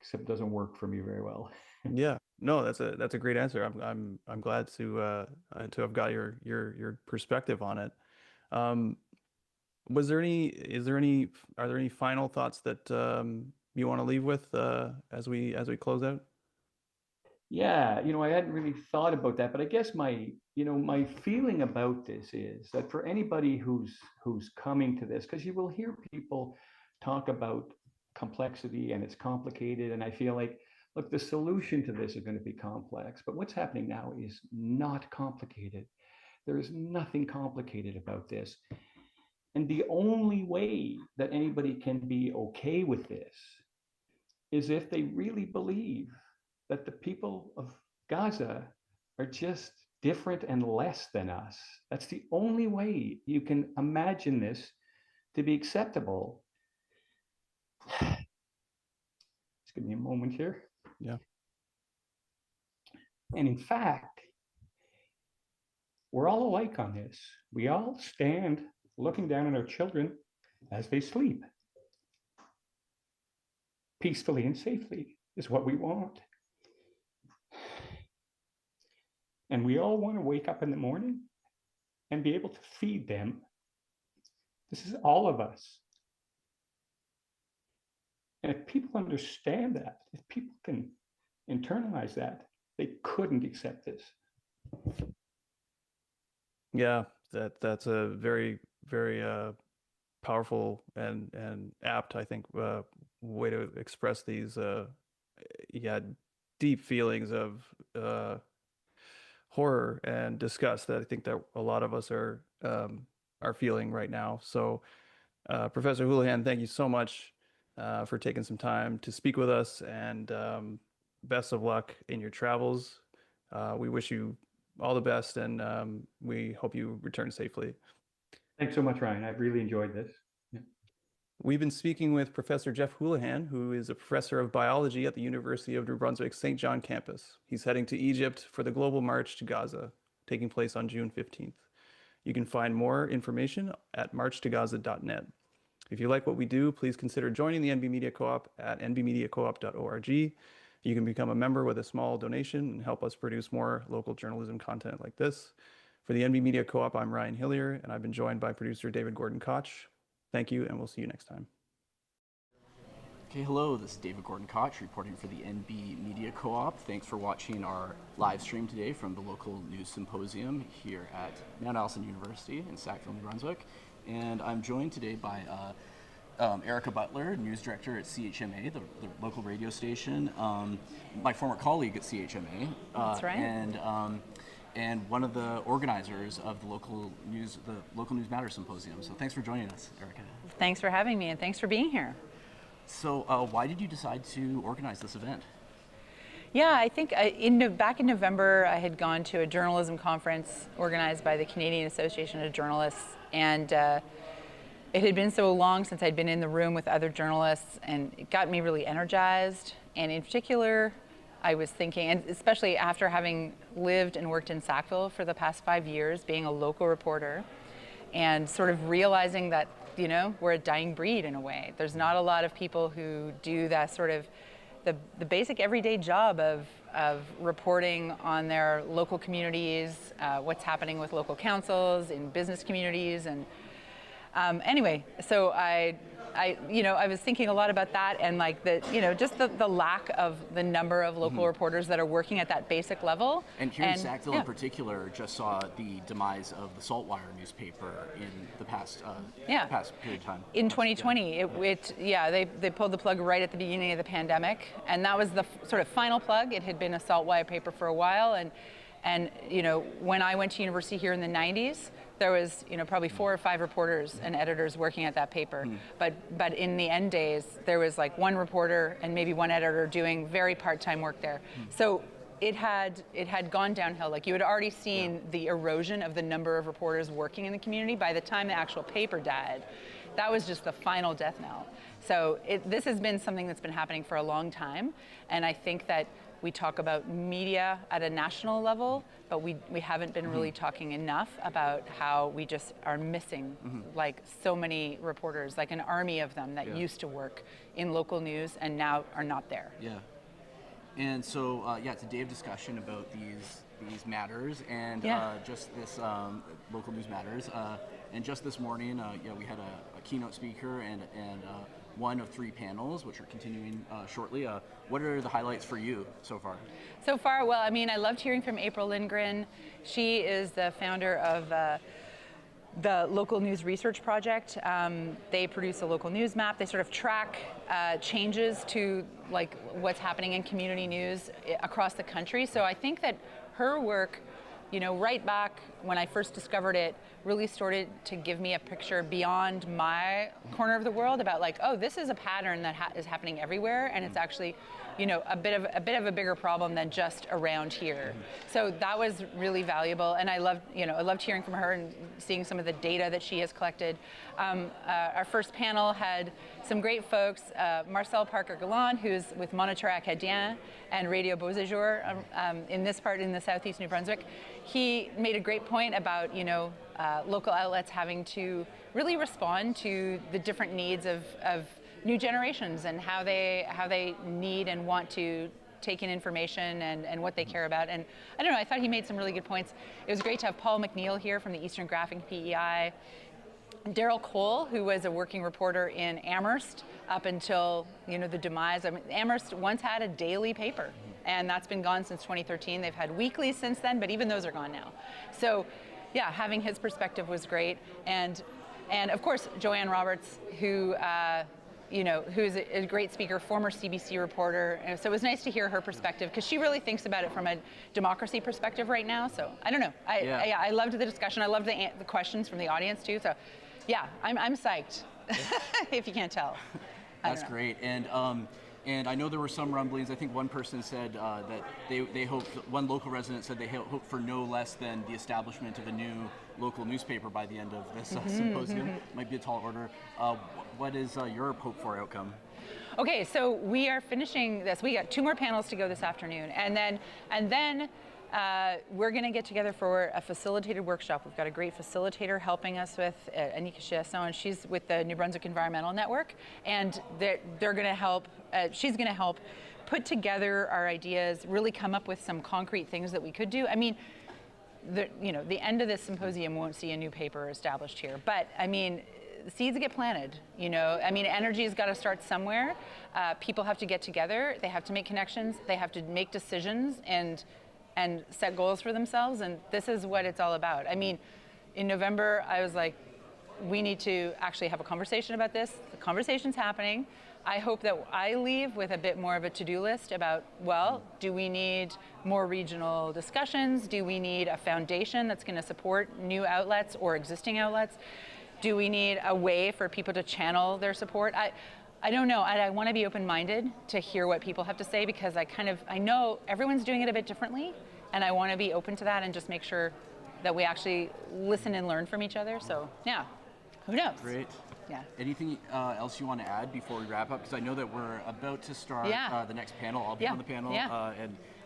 except it doesn't work for me very well. Yeah, no, that's a great answer. I'm glad to have got your perspective on it. Are there any final thoughts that you want to leave with as we close out? Yeah, you know, I hadn't really thought about that, but I guess my feeling about this is that for anybody who's coming to this, because you will hear people talk about complexity and it's complicated, and I feel like, look, the solution to this is going to be complex, but what's happening now is not complicated. There is nothing complicated about this. And the only way that anybody can be okay with this is if they really believe that the people of Gaza are just different and less than us. That's the only way you can imagine this to be acceptable. Just give me a moment here. Yeah. And in fact, we're all alike on this. We all stand looking down on our children as they sleep. Peacefully and safely is what we want. And we all want to wake up in the morning and be able to feed them. This is all of us. And if people understand that, if people can internalize that, they couldn't accept this. Yeah, that's a very, very powerful and apt, I think, way to express these deep feelings of horror and disgust that I think that a lot of us are feeling right now. So, Professor Houlihan, thank you so much for taking some time to speak with us, and best of luck in your travels. We wish you all the best, and we hope you return safely. Thanks so much, Ryan. I've really enjoyed this. Yeah. We've been speaking with Professor Jeff Houlihan, who is a professor of biology at the University of New Brunswick's St. John campus. He's heading to Egypt for the Global March to Gaza, taking place on June 15th. You can find more information at marchtogaza.net. If you like what we do, please consider joining the NB Media Co-op at nbmediacoop.org. You can become a member with a small donation and help us produce more local journalism content like this. For the NB Media Co-op, I'm Ryan Hillier, and I've been joined by producer David Gordon Koch. Thank you, and we'll see you next time. Okay, hello, this is David Gordon Koch reporting for the NB Media Co-op. Thanks for watching our live stream today from the local news symposium here at Mount Allison University in Sackville, New Brunswick. And I'm joined today by Erica Butler, news director at CHMA, the local radio station, my former colleague at CHMA. That's right. And one of the organizers of the Local News Matters Symposium. So thanks for joining us, Erica. Thanks for having me, and thanks for being here. So why did you decide to organize this event? Yeah, I think back in November, I had gone to a journalism conference organized by the Canadian Association of Journalists, and it had been so long since I'd been in the room with other journalists, and it got me really energized. And in particular, I was thinking, and especially after having lived and worked in Sackville for the past 5 years, being a local reporter, and sort of realizing that, you know, we're a dying breed in a way. There's not a lot of people who do that sort of the basic everyday job of reporting on their local communities, what's happening with local councils, in business communities, and anyway, so I was thinking a lot about that, and like just the lack of the number of local reporters that are working at that basic level. And here in Sackville in particular, just saw the demise of the Saltwire newspaper in the past period of time. In 2020, they pulled the plug right at the beginning of the pandemic, and that was the sort of final plug. It had been a Saltwire paper for a while, and when I went to university here in the 90s, there was probably 4 or 5 reporters and editors working at that paper. But in the end days, there was like 1 reporter and maybe 1 editor doing very part-time work there. So it had gone downhill. Like, you had already seen the erosion of the number of reporters working in the community by the time the actual paper died. that was just the final death knell. So this has been something that's been happening for a long time, and I think that we talk about media at a national level, but we haven't been really talking enough about how we just are missing like so many reporters, like an army of them that used to work in local news and now are not there. Yeah. And so, it's a day of discussion about these matters and just this local news matters. And just this morning, we had a keynote speaker and one of 3 panels, which are continuing shortly. What are the highlights for you so far? So far, well, I mean, I loved hearing from April Lindgren. She is the founder of the Local News Research Project. They produce a local news map. They sort of track changes to like what's happening in community news across the country. So I think that her work, right back when I first discovered it, really started to give me a picture beyond my corner of the world about like, oh, this is a pattern that is happening everywhere, and it's actually, a bit of a bigger problem than just around here. So that was really valuable, and I loved hearing from her and seeing some of the data that she has collected. Our first panel had some great folks, Marcel Parker-Gallant, who's with Moniteur Acadien and Radio Beauséjour in the southeast New Brunswick. He made a great point about, local outlets having to really respond to the different needs of new generations and how they need and want to take in information and what they care about. And I don't know, I thought he made some really good points. It was great to have Paul MacNeill here from the Eastern Graphic P.E.I. Darrell Cole, who was a working reporter in Amherst up until, the demise. I mean, Amherst once had a daily paper, and that's been gone since 2013. They've had weeklies since then, but even those are gone now. So, having his perspective was great. And of course, Joanne Roberts, who who's a great speaker, former CBC reporter. And so it was nice to hear her perspective because she really thinks about it from a democracy perspective right now. So I don't know. I loved the discussion. I loved the questions from the audience too. So I'm psyched, if you can't tell. That's great. And I know there were some rumblings. I think one person said that they hoped, one local resident said they hoped for no less than the establishment of a new local newspaper by the end of this symposium. Might be a tall order. What is your hope for outcome? Okay, so we are finishing this. We got 2 more panels to go this afternoon, and then we're going to get together for a facilitated workshop. We've got a great facilitator helping us with Anika Chiasson, and she's with the New Brunswick Environmental Network, and they're going to help. She's going to help put together our ideas, really come up with some concrete things that we could do. I mean, the end of this symposium won't see a new paper established here, but I mean, the seeds get planted. I mean, energy's got to start somewhere. People have to get together. They have to make connections. They have to make decisions and set goals for themselves, and this is what it's all about. I mean, in November, I was like, we need to actually have a conversation about this. The conversation's happening. I hope that I leave with a bit more of a to-do list about, well, do we need more regional discussions? Do we need a foundation that's going to support new outlets or existing outlets? Do we need a way for people to channel their support? I don't know. I want to be open-minded to hear what people have to say because I know everyone's doing it a bit differently, and I want to be open to that and just make sure that we actually listen and learn from each other. So, who knows? Great. Yeah. Anything else you want to add before we wrap up? Because I know that we're about to start the next panel. I'll be on the panel.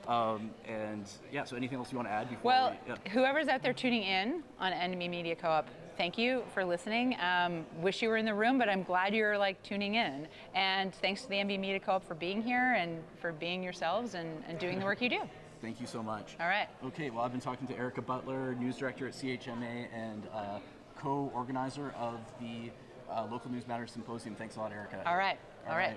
So anything else you want to add before whoever's out there tuning in on NB Media Co-op, thank you for listening. Wish you were in the room, but I'm glad you're tuning in. And thanks to the NB Media Co-op for being here and for being yourselves and doing the work you do. Thank you so much. All right. Okay, well, I've been talking to Erica Butler, news director at CHMA and co-organizer of the Local News Matters Symposium. Thanks a lot, Erica. All right.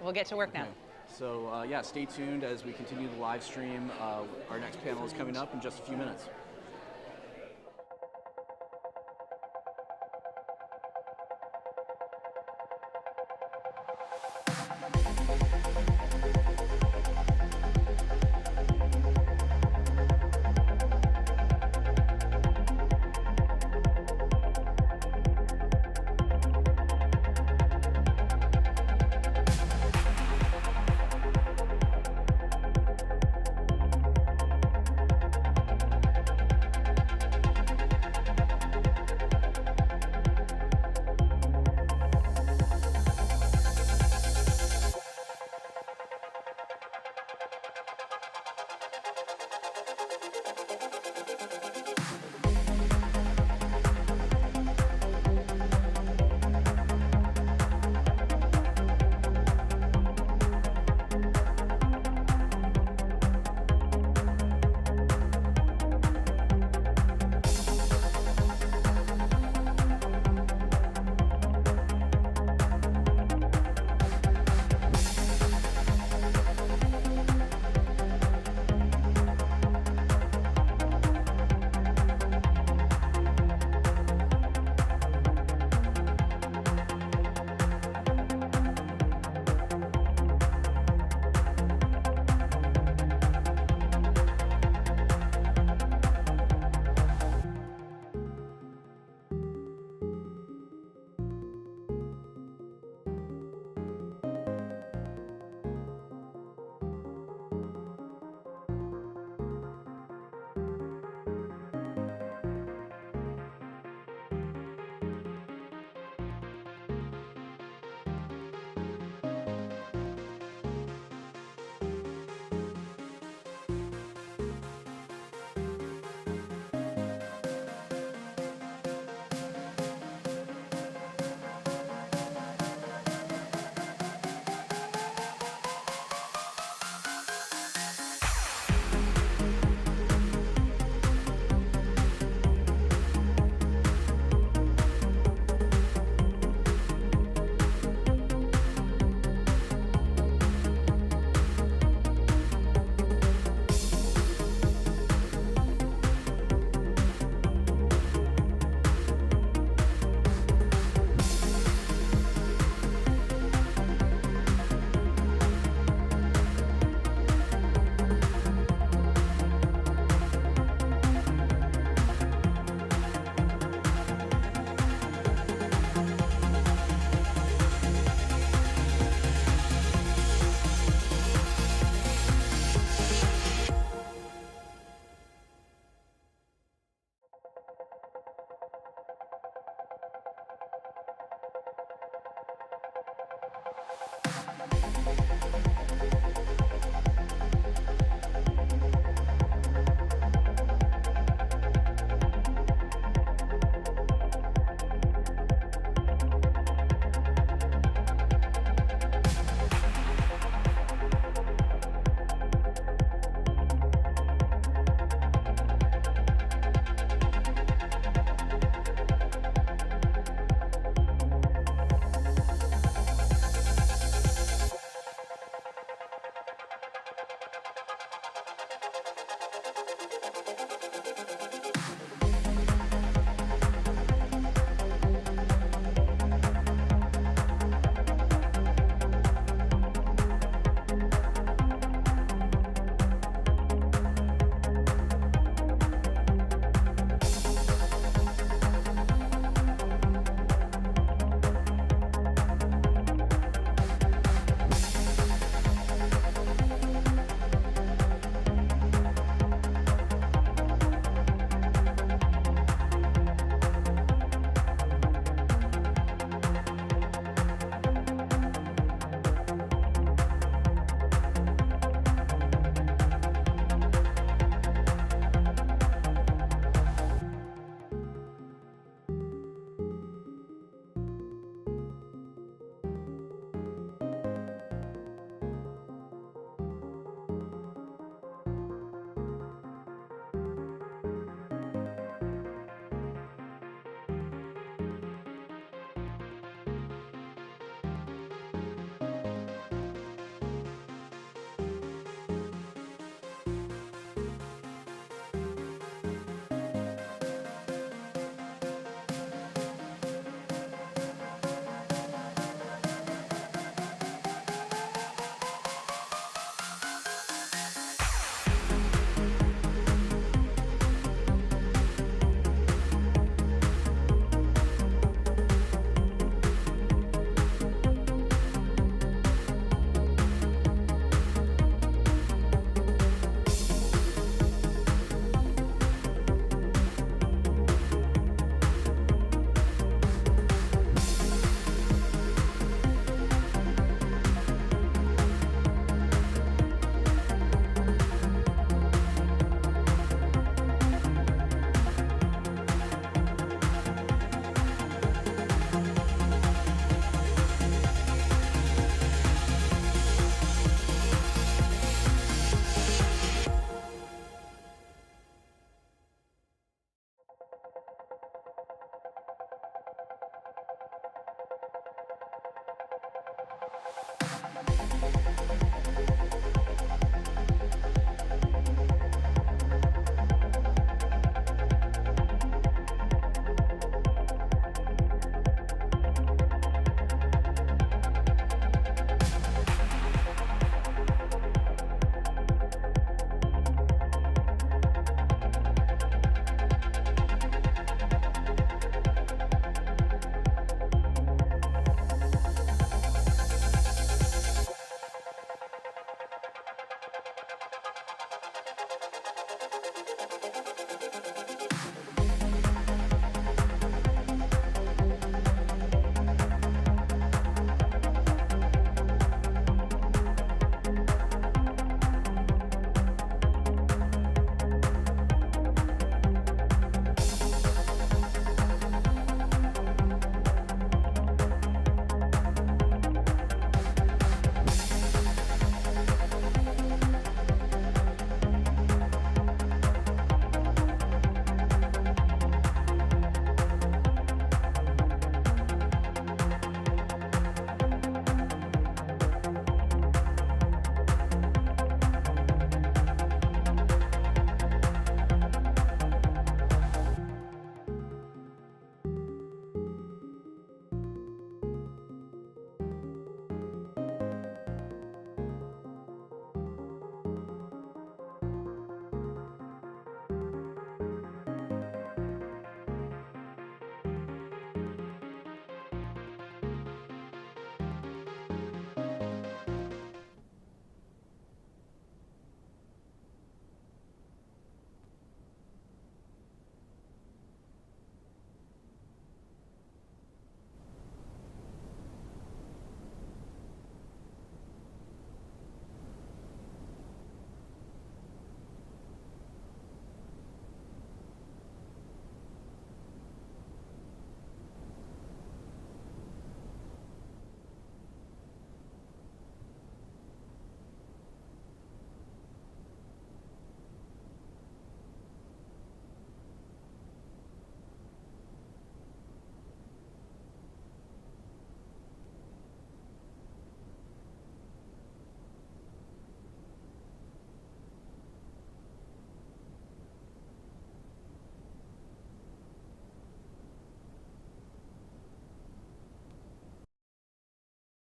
We'll get to work now. So stay tuned as we continue the live stream. Our next panel is coming up in just a few minutes.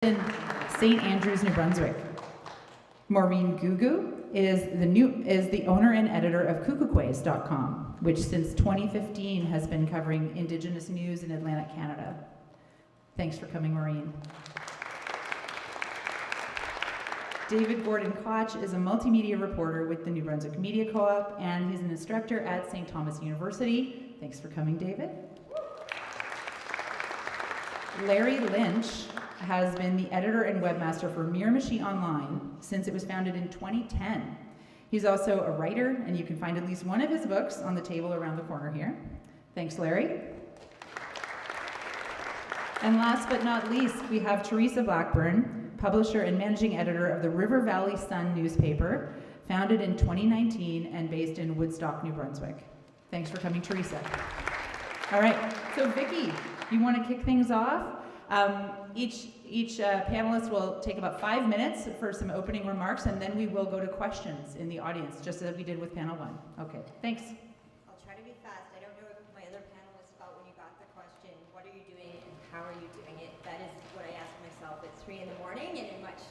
in St. Andrews, New Brunswick. Maureen Googoo is the owner and editor of cuckooquays.com, which since 2015 has been covering Indigenous news in Atlantic Canada. Thanks for coming, Maureen. David Gordon Koch is a multimedia reporter with the New Brunswick Media Co-op, and he's an instructor at St. Thomas University. Thanks for coming, David. Larry Lynch has been the editor and webmaster for Miramichi Online since it was founded in 2010. He's also a writer, and you can find at least one of his books on the table around the corner here. Thanks, Larry. And last but not least, we have Theresa Blackburn, publisher and managing editor of the River Valley Sun newspaper, founded in 2019 and based in Woodstock, New Brunswick. Thanks for coming, Theresa. All right, so Vicki, you want to kick things off? Each panelist will take about 5 minutes for some opening remarks, and then we will go to questions in the audience, just as we did with panel 1. Okay, thanks. I'll try to be fast. I don't know if my other panelists felt when you got the question, what are you doing and how are you doing it? That is what I ask myself at 3 in the morning, and much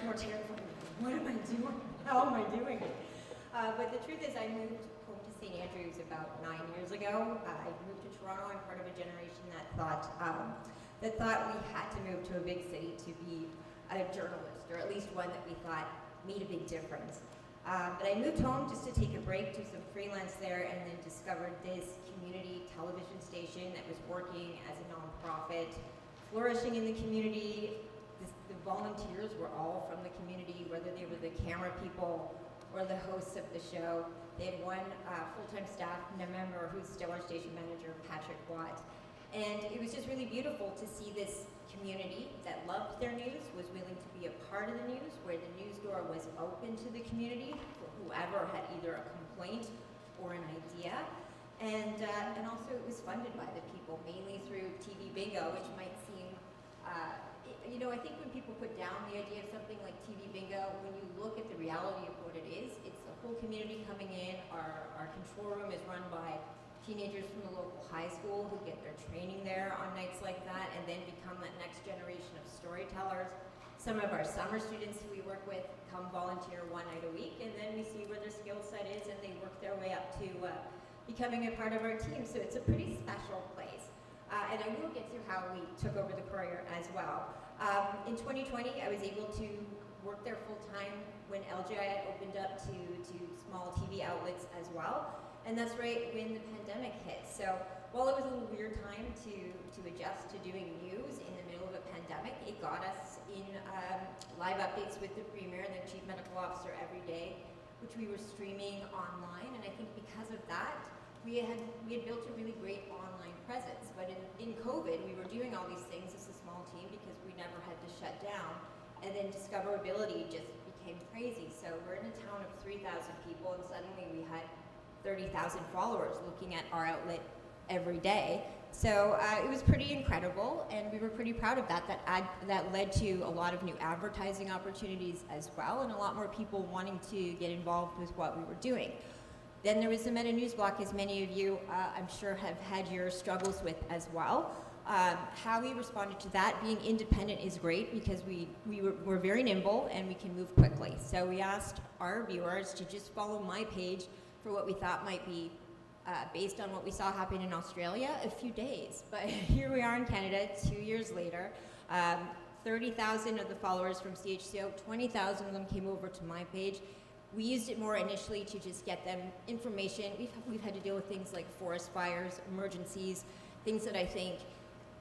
more terrifying. What am I doing? How am I doing it? But the truth is, I moved home to St. Andrews about 9 years ago. I moved to Toronto. I'm part of a generation that thought we had to move to a big city to be a journalist, or at least one that we thought made a big difference. But I moved home just to take a break, do some freelance there, and then discovered this community television station that was working as a nonprofit, flourishing in the community. The volunteers were all from the community, whether they were the camera people or the hosts of the show. They had one full-time staff member who's still our station manager, Patrick Watt. And it was just really beautiful to see this community that loved their news, was willing to be a part of the news, where the news door was open to the community for whoever had either a complaint or an idea. And also it was funded by the people, mainly through TV Bingo, which might seem, I think when people put down the idea of something like TV Bingo, when you look at the reality of what it is, it's the whole community coming in. Our control room is run by teenagers from the local high school who get their training there on nights like that and then become that next generation of storytellers. Some of our summer students who we work with come volunteer 1 night a week, and then we see where their skill set is, and they work their way up to becoming a part of our team. So it's a pretty special place. And I will get to how we took over the Courier as well. In 2020, I was able to work there full-time when LGI opened up to small TV outlets as well. And that's right when the pandemic hit. So while it was a little weird time to adjust to doing news in the middle of a pandemic, it got us in live updates with the Premier and the Chief Medical Officer every day, which we were streaming online. And I think because of that, we had built a really great online presence. But in COVID, we were doing all these things as a small team because we never had to shut down. And then discoverability just became crazy. So we're in a town of 3,000 people, and suddenly we had 30,000 followers looking at our outlet every day. So it was pretty incredible, and we were pretty proud of that. That led to a lot of new advertising opportunities as well, and a lot more people wanting to get involved with what we were doing. Then there was the Meta News Block, as many of you, I'm sure, have had your struggles with as well. How we responded to that, being independent is great because we're very nimble and we can move quickly. So we asked our viewers to just follow my page for what we thought might be, based on what we saw happen in Australia, a few days. But here we are in Canada 2 years later. 30,000 of the followers from CHCO, 20,000 of them came over to my page. We used it more initially to just get them information. We've had to deal with things like forest fires, emergencies, things that I think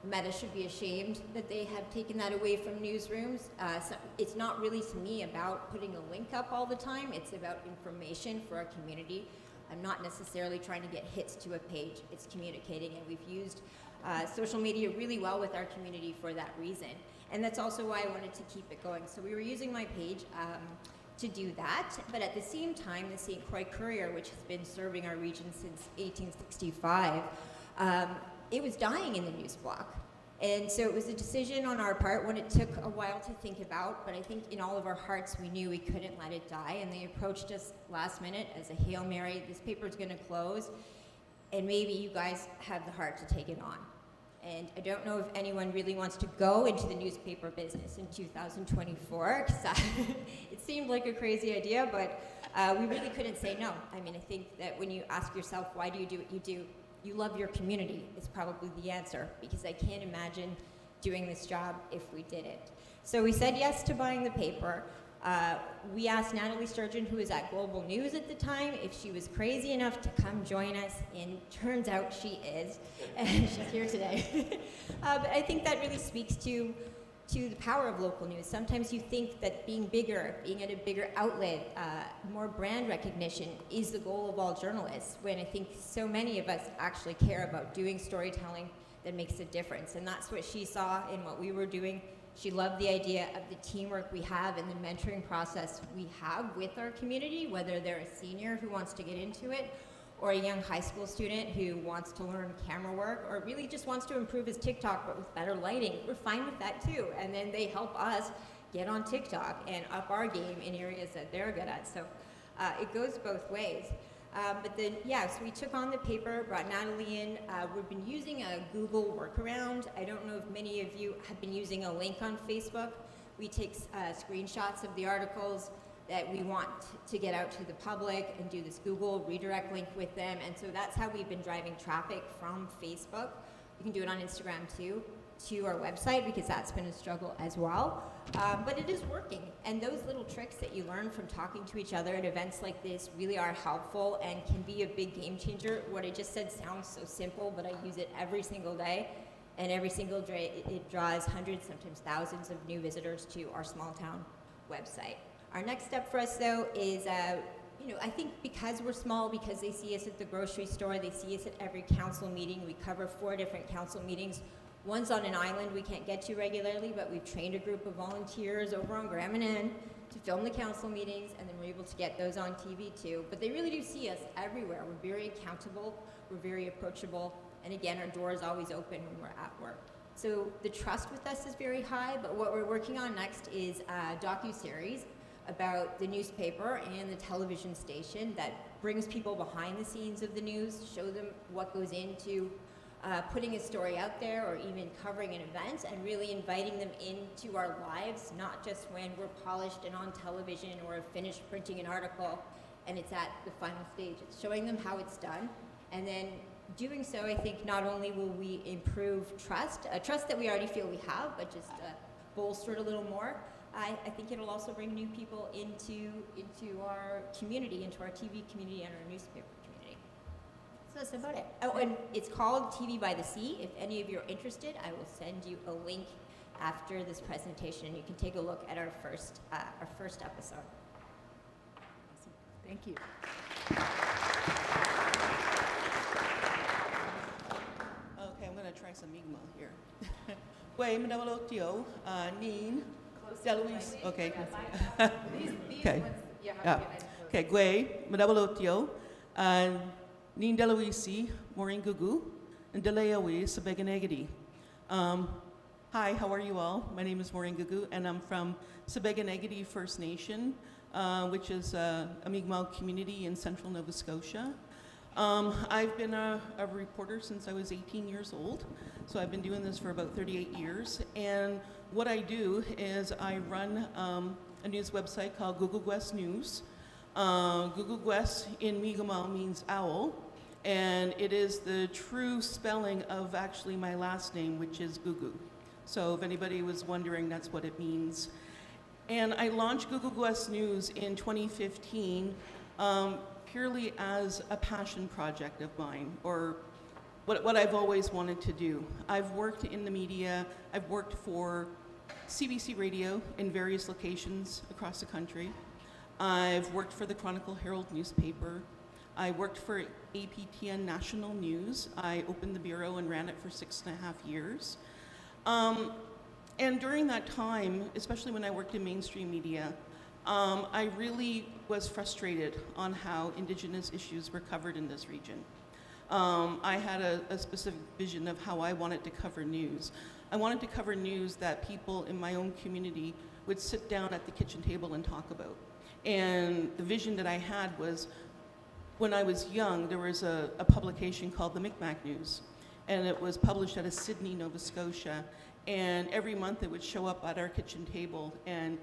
Meta should be ashamed that they have taken that away from newsrooms. So it's not really, to me, about putting a link up all the time. It's about information for our community. I'm not necessarily trying to get hits to a page. It's communicating, and we've used social media really well with our community for that reason. And that's also why I wanted to keep it going. So we were using my page to do that, but at the same time, the St. Croix Courier, which has been serving our region since 1865, it was dying in the news block. And so it was a decision on our part, one it took a while to think about, but I think in all of our hearts we knew we couldn't let it die, and they approached us last minute as a Hail Mary, this paper's gonna close, and maybe you guys have the heart to take it on. And I don't know if anyone really wants to go into the newspaper business in 2024, because it seemed like a crazy idea, but we really couldn't say no. I mean, I think that when you ask yourself, why do you do what you do? You love your community is probably the answer, because I can't imagine doing this job if we didn't. So we said yes to buying the paper. We asked Natalie Sturgeon, who was at Global News at the time, if she was crazy enough to come join us, and turns out she is, and she's here today. But I think that really speaks to the power of local news. Sometimes you think that being bigger, being at a bigger outlet, more brand recognition is the goal of all journalists, when I think so many of us actually care about doing storytelling that makes a difference. And that's what she saw in what we were doing. She loved the idea of the teamwork we have and the mentoring process we have with our community, whether they're a senior who wants to get into it, or a young high school student who wants to learn camera work, or really just wants to improve his TikTok but with better lighting. We're fine with that too. And then they help us get on TikTok and up our game in areas that they're good at. So it goes both ways. But then, yeah, so we took on the paper, brought Natalie in. We've been using a Google workaround. I don't know if many of you have been using a link on Facebook. We take screenshots of the articles that we want to get out to the public and do this Google redirect link with them. And so that's how we've been driving traffic from Facebook. You can do it on Instagram too, to our website, because that's been a struggle as well. But it is working. And those little tricks that you learn from talking to each other at events like this really are helpful and can be a big game changer. What I just said sounds so simple, but I use it every single day. And every single day it draws hundreds, sometimes thousands of new visitors to our small town website. Our next step for us though is, I think because we're small, because they see us at the grocery store, they see us at every council meeting. We cover 4 different council meetings. One's on an island we can't get to regularly, but we've trained a group of volunteers over on Graminan to film the council meetings, and then we're able to get those on TV too. But they really do see us everywhere. We're very accountable, we're very approachable, and again, our door is always open when we're at work. So the trust with us is very high, but what we're working on next is a docu-series about the newspaper and the television station that brings people behind the scenes of the news, show them what goes into putting a story out there or even covering an event, and really inviting them into our lives, not just when we're polished and on television or have finished printing an article and it's at the final stage. It's showing them how it's done, and then doing so, I think not only will we improve trust, trust that we already feel we have, but just bolster it a little more. I think it'll also bring new people into our community, into our TV community and our newspaper community. So that's about it. Oh, and it's called TV by the Sea. If any of you are interested, I will send you a link after this presentation, and you can take a look at our first episode. Awesome. Thank you. Okay, I'm going to try some Mi'kmaq here. Wei Madawalotio, Nin, Deluise. Okay. Okay. Yeah. Okay, Gwe Madawalotio, Nin Deluisi, Maureen Googoo, and Deleawi Sabeganegati. Hi, how are you all? My name is Maureen Googoo, and I'm from Sabeganegati First Nation, which is a Mi'kmaq community in central Nova Scotia. I've been a reporter since I was 18 years old, so I've been doing this for about 38 years. And what I do is I run a news website called Gugugwes News. Gugugwes in Mi'kmaq means owl, and it is the true spelling of actually my last name, which is Googoo. So if anybody was wondering, that's what it means. And I launched Gugugwes News in 2015 purely as a passion project of mine, or what I've always wanted to do. I've worked in the media. I've worked for CBC Radio in various locations across the country. I've worked for the Chronicle Herald newspaper. I worked for APTN National News. I opened the bureau and ran it for 6.5 years. And during that time, especially when I worked in mainstream media, I really was frustrated on how Indigenous issues were covered in this region. I had a specific vision of how I wanted to cover news. I wanted to cover news that people in my own community would sit down at the kitchen table and talk about. And the vision that I had was, when I was young, there was a publication called the Micmac News. and it was published out of Sydney, Nova Scotia. And every month it would show up at our kitchen table, and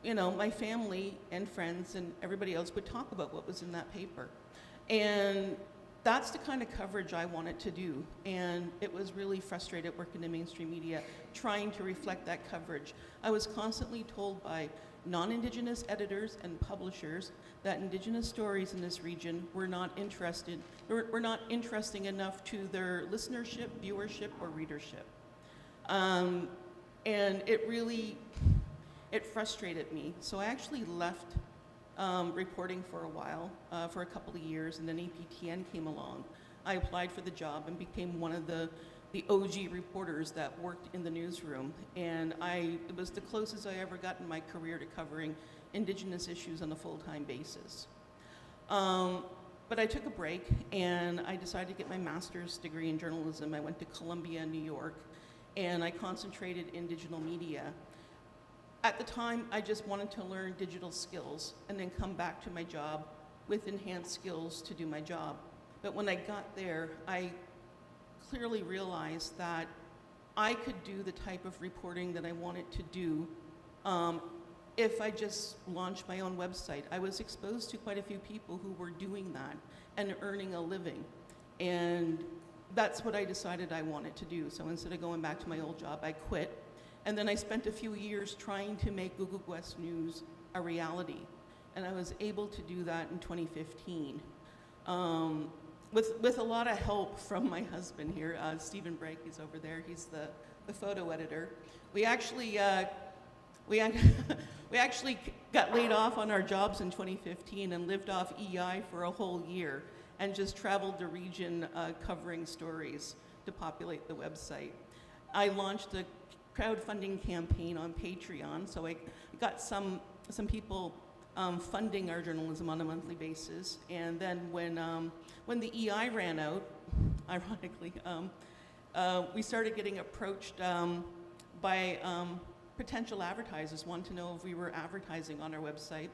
my family and friends and everybody else would talk about what was in that paper. And that's the kind of coverage I wanted to do. And it was really frustrating working in mainstream media, trying to reflect that coverage. I was constantly told by non-Indigenous editors and publishers that Indigenous stories in this region were not interesting enough to their listenership, viewership, or readership. And it frustrated me. So I actually left reporting for a while, for a couple of years, and then APTN came along. I applied for the job and became one of the OG reporters that worked in the newsroom. And it was the closest I ever got in my career to covering Indigenous issues on a full-time basis. But I took a break, and I decided to get my master's degree in journalism. I went to Columbia, New York, and I concentrated in digital media. At the time, I just wanted to learn digital skills and then come back to my job with enhanced skills to do my job. But when I got there, I clearly realized that I could do the type of reporting that I wanted to do if I just launched my own website. I was exposed to quite a few people who were doing that and earning a living. And that's what I decided I wanted to do. So instead of going back to my old job, I quit. And then I spent a few years trying to make Googoo West News a reality. And I was able to do that in 2015. With a lot of help from my husband here, Stephen Brake, he's over there, he's the photo editor. We actually got laid off on our jobs in 2015 and lived off EI for a whole year and just traveled the region covering stories to populate the website. I launched a crowdfunding campaign on Patreon, so I got some people funding our journalism on a monthly basis. And then when the EI ran out, ironically, we started getting approached by potential advertisers wanting to know if we were advertising on our website.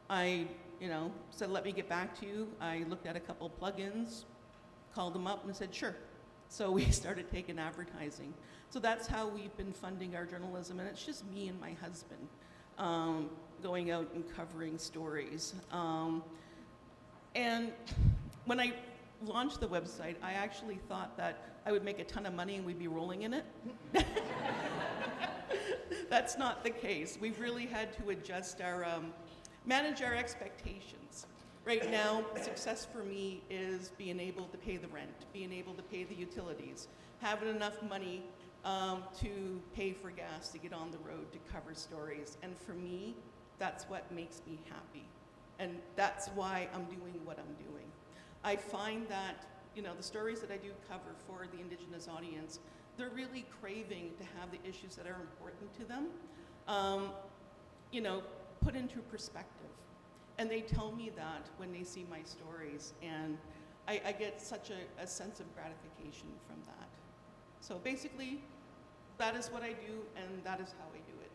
I said, let me get back to you. I looked at a couple plugins, called them up and said, sure. So we started taking advertising. So that's how we've been funding our journalism, and it's just me and my husband going out and covering stories. And when I launched the website, I actually thought that I would make a ton of money and we'd be rolling in it. That's not the case. We've really had to adjust manage our expectations. Right now, success for me is being able to pay the rent, being able to pay the utilities, having enough money to pay for gas to get on the road to cover stories. And for me, that's what makes me happy. And that's why I'm doing what I'm doing. I find that, the stories that I do cover for the Indigenous audience, they're really craving to have the issues that are important to them, put into perspective. And they tell me that when they see my stories, and I get such a sense of gratification from that. So basically, that is what I do, and that is how I do it.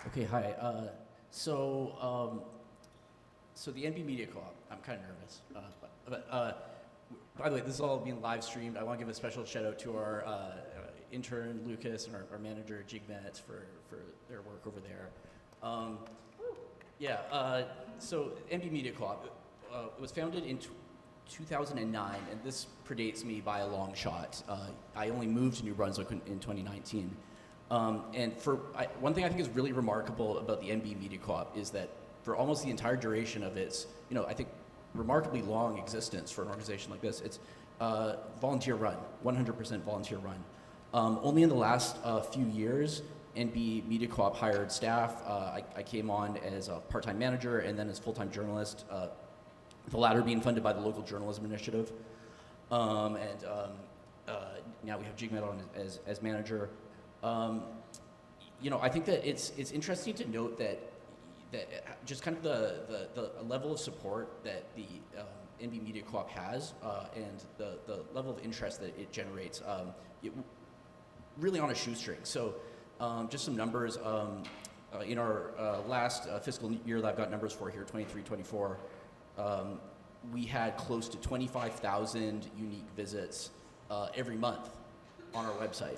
Okay, hi. So the NB Media Co-op, I'm kind of nervous, but by the way, this is all being live streamed. I want to give a special shout out to our intern Lucas and our manager Jigmet for their work over there. So NB Media Co-op it was founded in 2009, and this predates me by a long shot. I only moved to New Brunswick in 2019. And one thing I think is really remarkable about the NB Media Co-op is that for almost the entire duration of its, I think remarkably long existence for an organization like this, it's volunteer run, 100% volunteer run. Only in the last few years, NB Media Co-op hired staff. I came on as a part-time manager and then as full-time journalist, the latter being funded by the Local Journalism Initiative. Now we have Jigmet on as manager. I think that it's interesting to note that just kind of the level of support that the NB Media Co-op has and the level of interest that it generates, really on a shoestring. So just some numbers. in our last fiscal year that I've got numbers for here, 23-24, we had close to 25,000 unique visits every month on our website.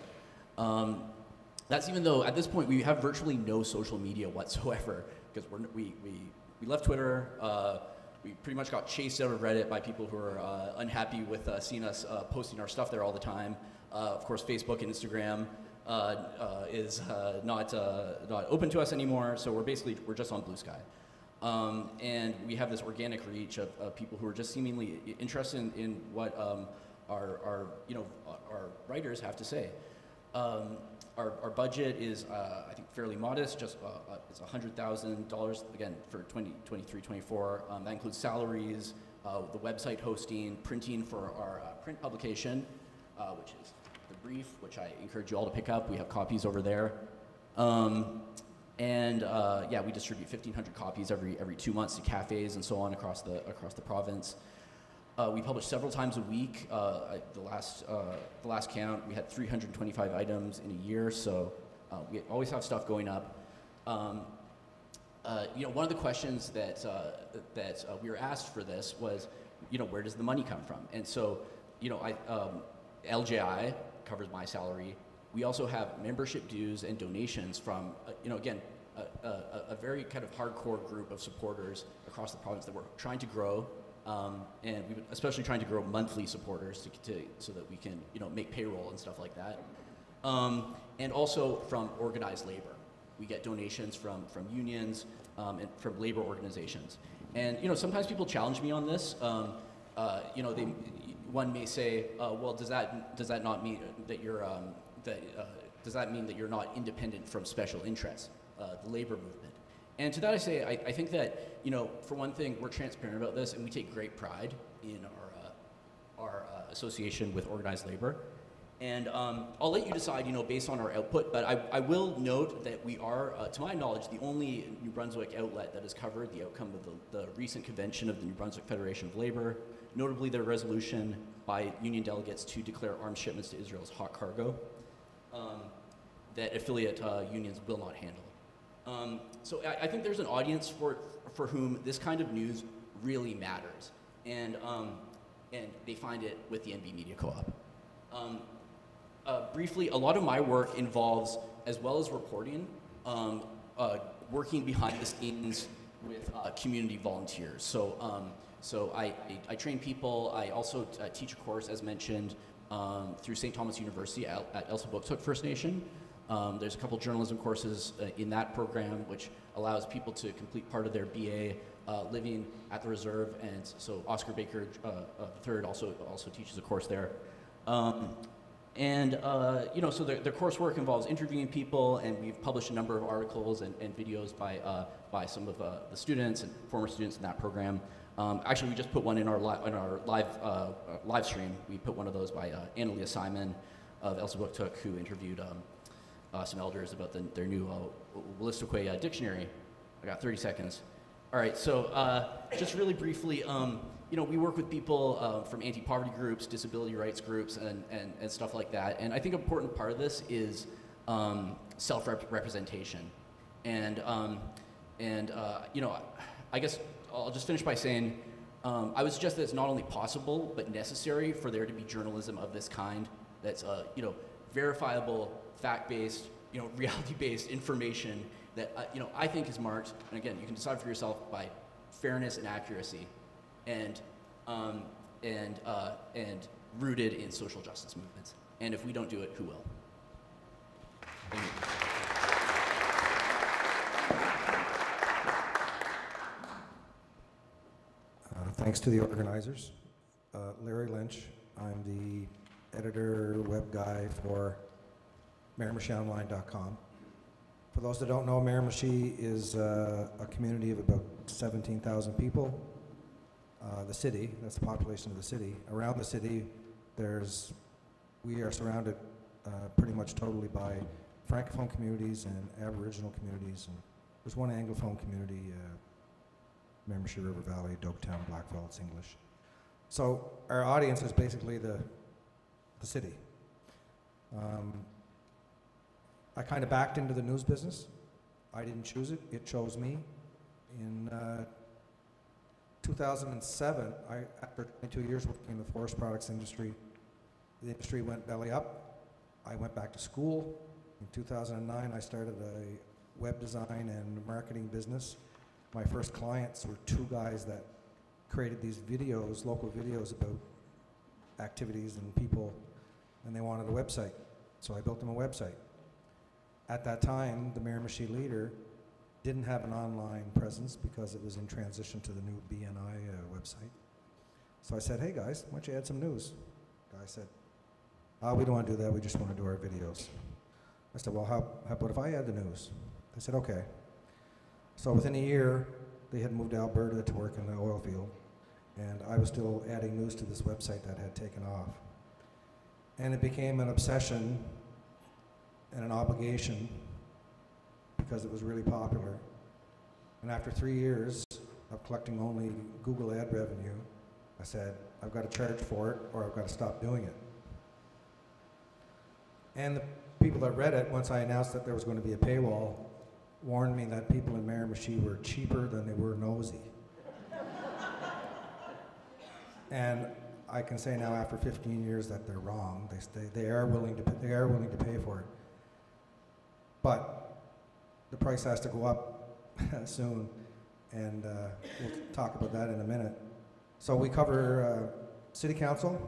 That's even though at this point we have virtually no social media whatsoever, because we left Twitter. We pretty much got chased out of Reddit by people who are unhappy with seeing us posting our stuff there all the time. Of course, Facebook and Instagram is not open to us anymore, so we're just on Blue Sky. And we have this organic reach of people who are just seemingly interested in what our writers have to say. Our budget is, I think, fairly modest. Just it's $100,000 again for 2023-24. That includes salaries, the website hosting, printing for our print publication, which is the brief, which I encourage you all to pick up. We have copies over there, and yeah, we distribute 1,500 copies every 2 months to cafes and so on across the province. We publish several times a week. The last count, we had 325 items in a year, so we always have stuff going up. One of the questions that we were asked for this was, where does the money come from? And so, LJI covers my salary. We also have membership dues and donations from, again, a very kind of hardcore group of supporters across the province that we're trying to grow. And we've been especially trying to grow monthly supporters so that we can, make payroll and stuff like that. And also from organized labor. We get donations from unions and from labor organizations. And, sometimes people challenge me on this. One may say, well, does that not mean that you're, does that mean that you're not independent from special interests, the labor movement? And to that I say, I think that, for one thing, we're transparent about this, and we take great pride in our association with organized labor. And I'll let you decide, based on our output, but I will note that we are, to my knowledge, the only New Brunswick outlet that has covered the outcome of the recent convention of the New Brunswick Federation of Labor, notably their resolution by union delegates to declare arms shipments to Israel as hot cargo that affiliate unions will not handle. So I think there's an audience for whom this kind of news really matters, and they find it with the NB Media Co-op. Briefly, a lot of my work involves, as well as reporting, working behind the scenes with community volunteers. So I train people. I also teach a course, as mentioned, through St. Thomas University at Elsipogtog First Nation. There's a couple journalism courses in that program, which allows people to complete part of their BA living at the reserve, and so Oscar Baker III also teaches a course there. So their coursework involves interviewing people, and we've published a number of articles and videos by some of the students and former students in that program. Actually, we just put one in our live stream. We put one of those by Annalia Simon of Elsipogtog, who interviewed some elders about their new Wolastoqey dictionary. I got 30 seconds. All right, so just really briefly, we work with people from anti-poverty groups, disability rights groups, and stuff like that. And I think an important part of this is self-representation. And I guess I'll just finish by saying, I would suggest that it's not only possible, but necessary for there to be journalism of this kind that's, verifiable, fact-based, reality-based information that, I think is marked, and again, you can decide for yourself, by fairness and accuracy, and rooted in social justice movements. And if we don't do it, who will? Thank you. Thanks to the organizers. Larry Lynch. I'm the editor, web guy for MiramichiOnline.com. For those that don't know, Miramichi is a community of about 17,000 people. The city, that's the population of the city. Around the city, we are surrounded pretty much totally by Francophone communities and Aboriginal communities. And there's one Anglophone community, Miramichi River Valley, Doketown, Blackville, it's English. So our audience is basically the city. I kind of backed into the news business I didn't choose it, it chose me. In 2007, after 22 years working in the forest products industry, the industry went belly up. I went back to school. In 2009, I started a web design and marketing business. My first clients were two guys that created these videos, local videos about activities and people, and they wanted a website. So I built them a website. At that time, the Miramichi Leader didn't have an online presence because it was in transition to the new BNI website. So I said, hey guys, why don't you add some news? The guy said, we don't want to do that, we just want to do our videos. I said, well, how about if I add the news? They said, okay. So within a year, they had moved to Alberta to work in the oil field, and I was still adding news to this website that had taken off. And it became an obsession and an obligation because it was really popular. And after 3 years of collecting only Google ad revenue, I said, I've got to charge for it or I've got to stop doing it. And the people that read it, once I announced that there was going to be a paywall, warned me that people in Miramichi were cheaper than they were nosy. And I can say now after 15 years that they're wrong. They are willing to pay for it. But the price has to go up soon, and we'll talk about that in a minute. So we cover city council,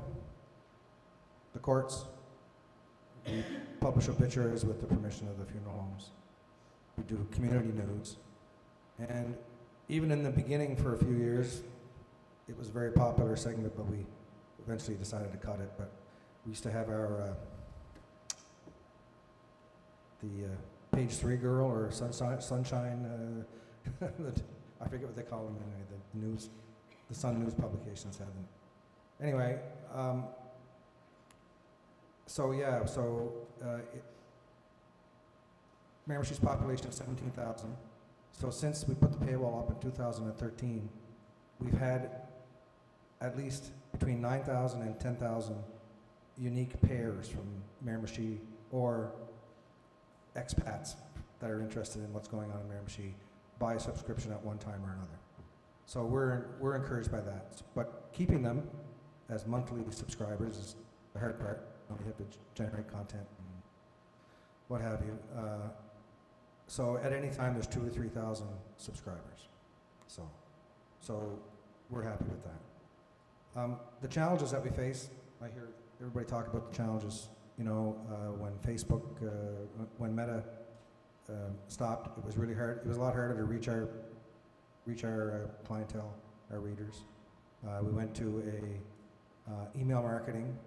the courts, we publish obituaries with the permission of the funeral homes. We do community news. And even in the beginning for a few years, it was a very popular segment, but we eventually decided to cut it. But we used to have our the page 3 girl or sunshine I forget what they call them anyway, the news, the Sun News publications have them. Anyway, Miramichi's population is 17,000. So since we put the paywall up in 2013, we've had at least between 9,000 and 10,000 unique payers from Miramichi or expats that are interested in what's going on in Miramichi buy a subscription at one time or another. So we're encouraged by that. But keeping them as monthly subscribers is the hard part. You have to generate content and what have you. So at any time there's 2,000 to 3,000 subscribers. So we're happy with that. The challenges that we face, I hear everybody talk about the challenges. You know, when Facebook, when Meta stopped, it was really hard. It was a lot harder to reach our clientele, our readers. We went to a email marketing,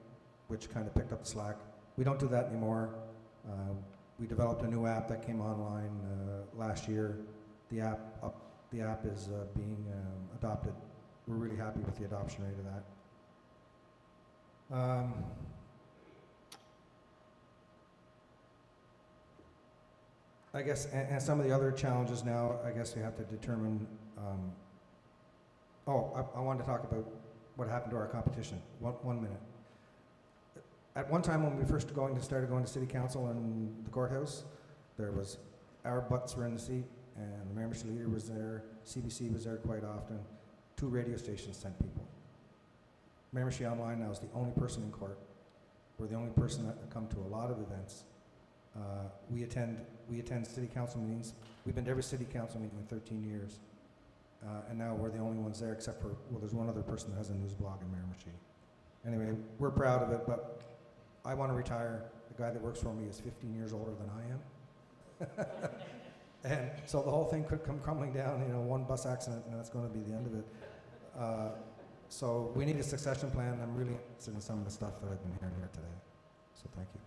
which kind of picked up the slack. We don't do that anymore. We developed a new app that came online last year. The app is being adopted. We're really happy with the adoption rate of that. I guess, and some of the other challenges now, I guess we have to determine, I wanted to talk about what happened to our competition. One minute. At one time when we first started going to city council and the courthouse, there was, our butts were in the seat, and the Miramichi Leader was there, CBC was there quite often. 2 radio stations sent people. Miramichi Online now is the only person in court. We're the only person that come to a lot of events. We attend city council meetings. We've been to every city council meeting in 13 years. And now we're the only ones there except for, well, there's one other person that has a news blog in Miramichi. Anyway, we're proud of it, but I want to retire. The guy that works for me is 15 years older than I am. And so the whole thing could come crumbling down, you know, one bus accident and that's going to be the end of it. So we need a succession plan. I'm really interested in some of the stuff that I've been hearing here today. So thank you.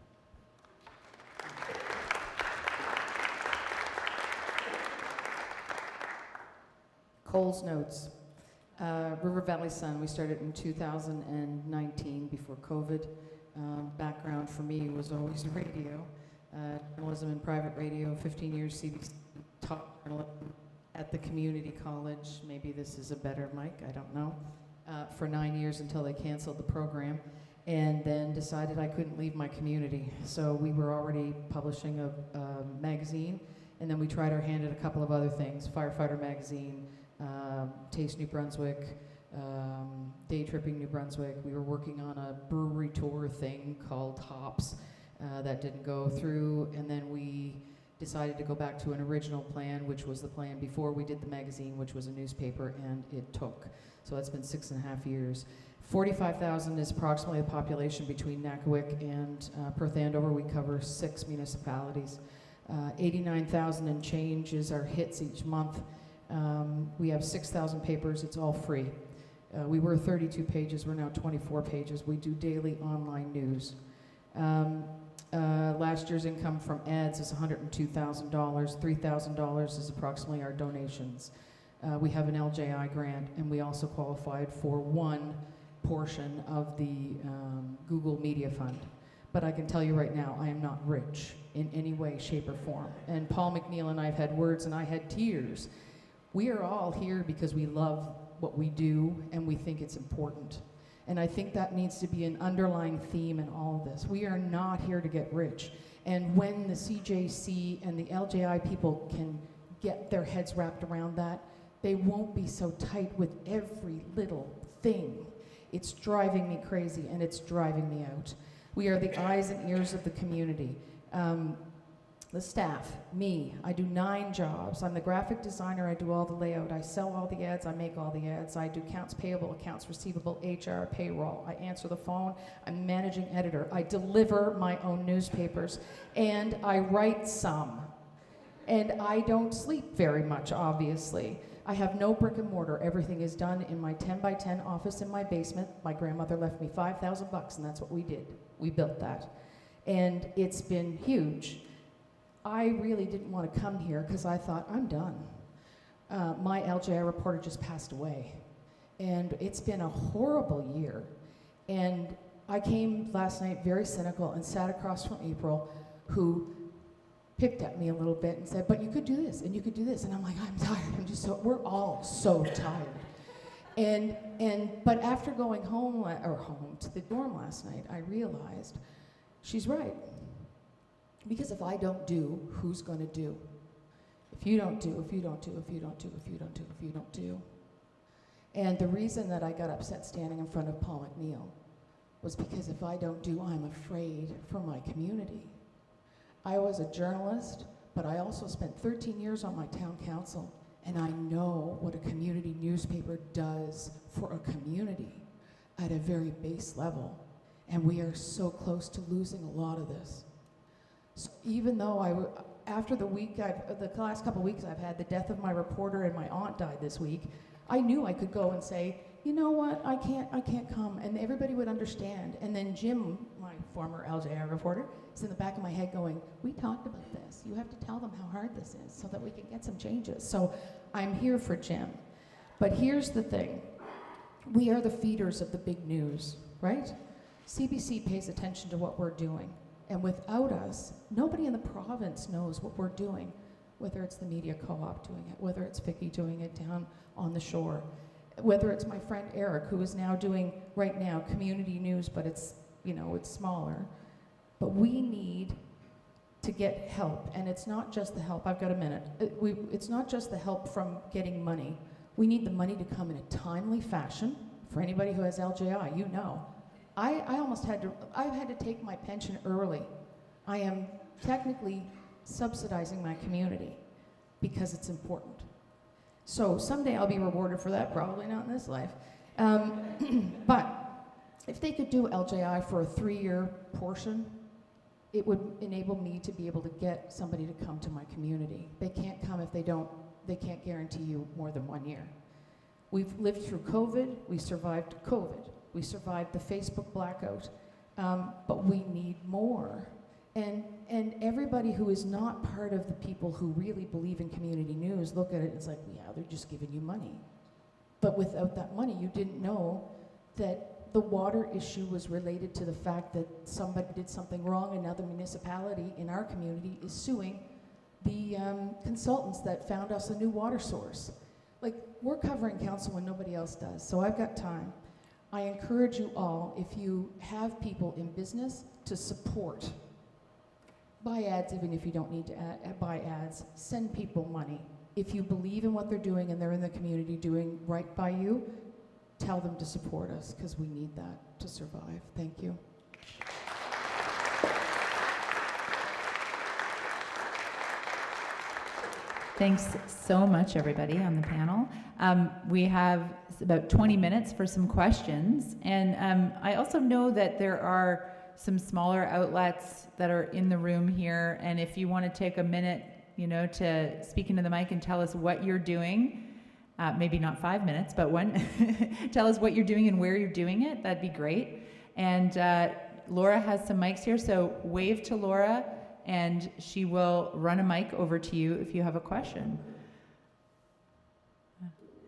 Cole's Notes. River Valley Sun, we started in 2019 before COVID. Background for me was always radio, journalism and private radio, 15 years CBC, taught journalism at the community college. Maybe this is a better mic, I don't know. For 9 years until they canceled the program, and then decided I couldn't leave my community. So we were already publishing a magazine, And then we tried our hand at a couple of other things, Firefighter Magazine, Taste New Brunswick, Day Tripping New Brunswick. We were working on a brewery tour thing called Hops that didn't go through, and then we decided to go back to an original plan, which was the plan before we did the magazine, which was a newspaper, and it took. So that's been 6.5 years. 45,000 is approximately the population between Nakawik and Perth Andover. We cover 6 municipalities. 89,000 and change is our hits each month. We have 6,000 papers. It's all free. We were 32 pages. We're now 24 pages. We do daily online news. Last year's income from ads is $102,000. $3,000 is approximately our donations. We have an LJI grant, and we also qualified for one portion of the Google Media Fund. But I can tell you right now, I am not rich in any way, shape, or form. And Paul MacNeill and I have had words, and I had tears. We are all here because we love what we do, and we think it's important. And I think that needs to be an underlying theme in all of this. We are not here to get rich. And when the CJC and the LJI people can get their heads wrapped around that, they won't be so tight with every little thing. It's driving me crazy, and it's driving me out. We are the eyes and ears of the community. The staff, me, I do 9 jobs. I'm the graphic designer, I do all the layout, I sell all the ads, I make all the ads, I do accounts payable, accounts receivable, HR, payroll, I answer the phone, I'm managing editor, I deliver my own newspapers, and I write some. And I don't sleep very much, obviously. I have no brick and mortar. Everything is done in my 10 by 10 office in my basement. My grandmother left me $5,000, and that's what we did. We built that. And it's been huge. I really didn't want to come here because I thought, I'm done. My LJI reporter just passed away. And it's been a horrible year. And I came last night very cynical and sat across from April, who picked at me a little bit and said, but you could do this, and you could do this. And I'm like, I'm tired. I'm just so, we're all so tired. But after going home to the dorm last night, I realized she's right. Because if I don't do, who's going to do? If you don't do, if you don't do, if you don't do, if you don't do, if you don't do. And the reason that I got upset standing in front of Paul MacNeill was because if I don't do, I'm afraid for my community. I was a journalist, but I also spent 13 years on my town council, and I know what a community newspaper does for a community at a very base level. And we are so close to losing a lot of this. So even though after the last couple of weeks I've had the death of my reporter and my aunt died this week, I knew I could go and say, you know what, I can't come, and everybody would understand. And then Jim, my former LJI reporter, is in the back of my head going, we talked about this. You have to tell them how hard this is so that we can get some changes. So I'm here for Jim. But here's the thing. We are the feeders of the big news, right? CBC pays attention to what we're doing. And without us, nobody in the province knows what we're doing, whether it's the media co-op doing it, whether it's Vicki doing it down on the shore, whether it's my friend Eric, who is now doing, right now, community news, but it's, it's smaller. But we need to get help, and it's not just the help, I've got a minute. It's not just the help from getting money. We need the money to come in a timely fashion. For anybody who has LJI, you know. I've had to take my pension early. I am technically subsidizing my community because it's important. So someday I'll be rewarded for that, probably not in this life. But if they could do LJI for a 3-year portion, it would enable me to be able to get somebody to come to my community. They can't come if they can't guarantee you more than 1 year. We've lived through COVID, we survived COVID. We survived the Facebook blackout, but we need more. And everybody who is not part of the people who really believe in community news look at it, it's like, yeah, they're just giving you money. But without that money, you didn't know that the water issue was related to the fact that somebody did something wrong. Another municipality in our community is suing the consultants that found us a new water source. Like, we're covering council when nobody else does, so I've got time. I encourage you all, if you have people in business, to support buy ads even if you don't need to buy ads. Send people money. If you believe in what they're doing and they're in the community doing right by you, tell them to support us, because we need that to survive. Thank you. Thanks so much, everybody on the panel. We have about 20 minutes for some questions. And I also know that there are some smaller outlets that are in the room here. And if you want to take a minute, you know, to speak into the mic and tell us what you're doing, maybe not 5 minutes, but one, tell us what you're doing and where you're doing it, that'd be great. And Laura has some mics here, so wave to Laura, and she will run a mic over to you if you have a question.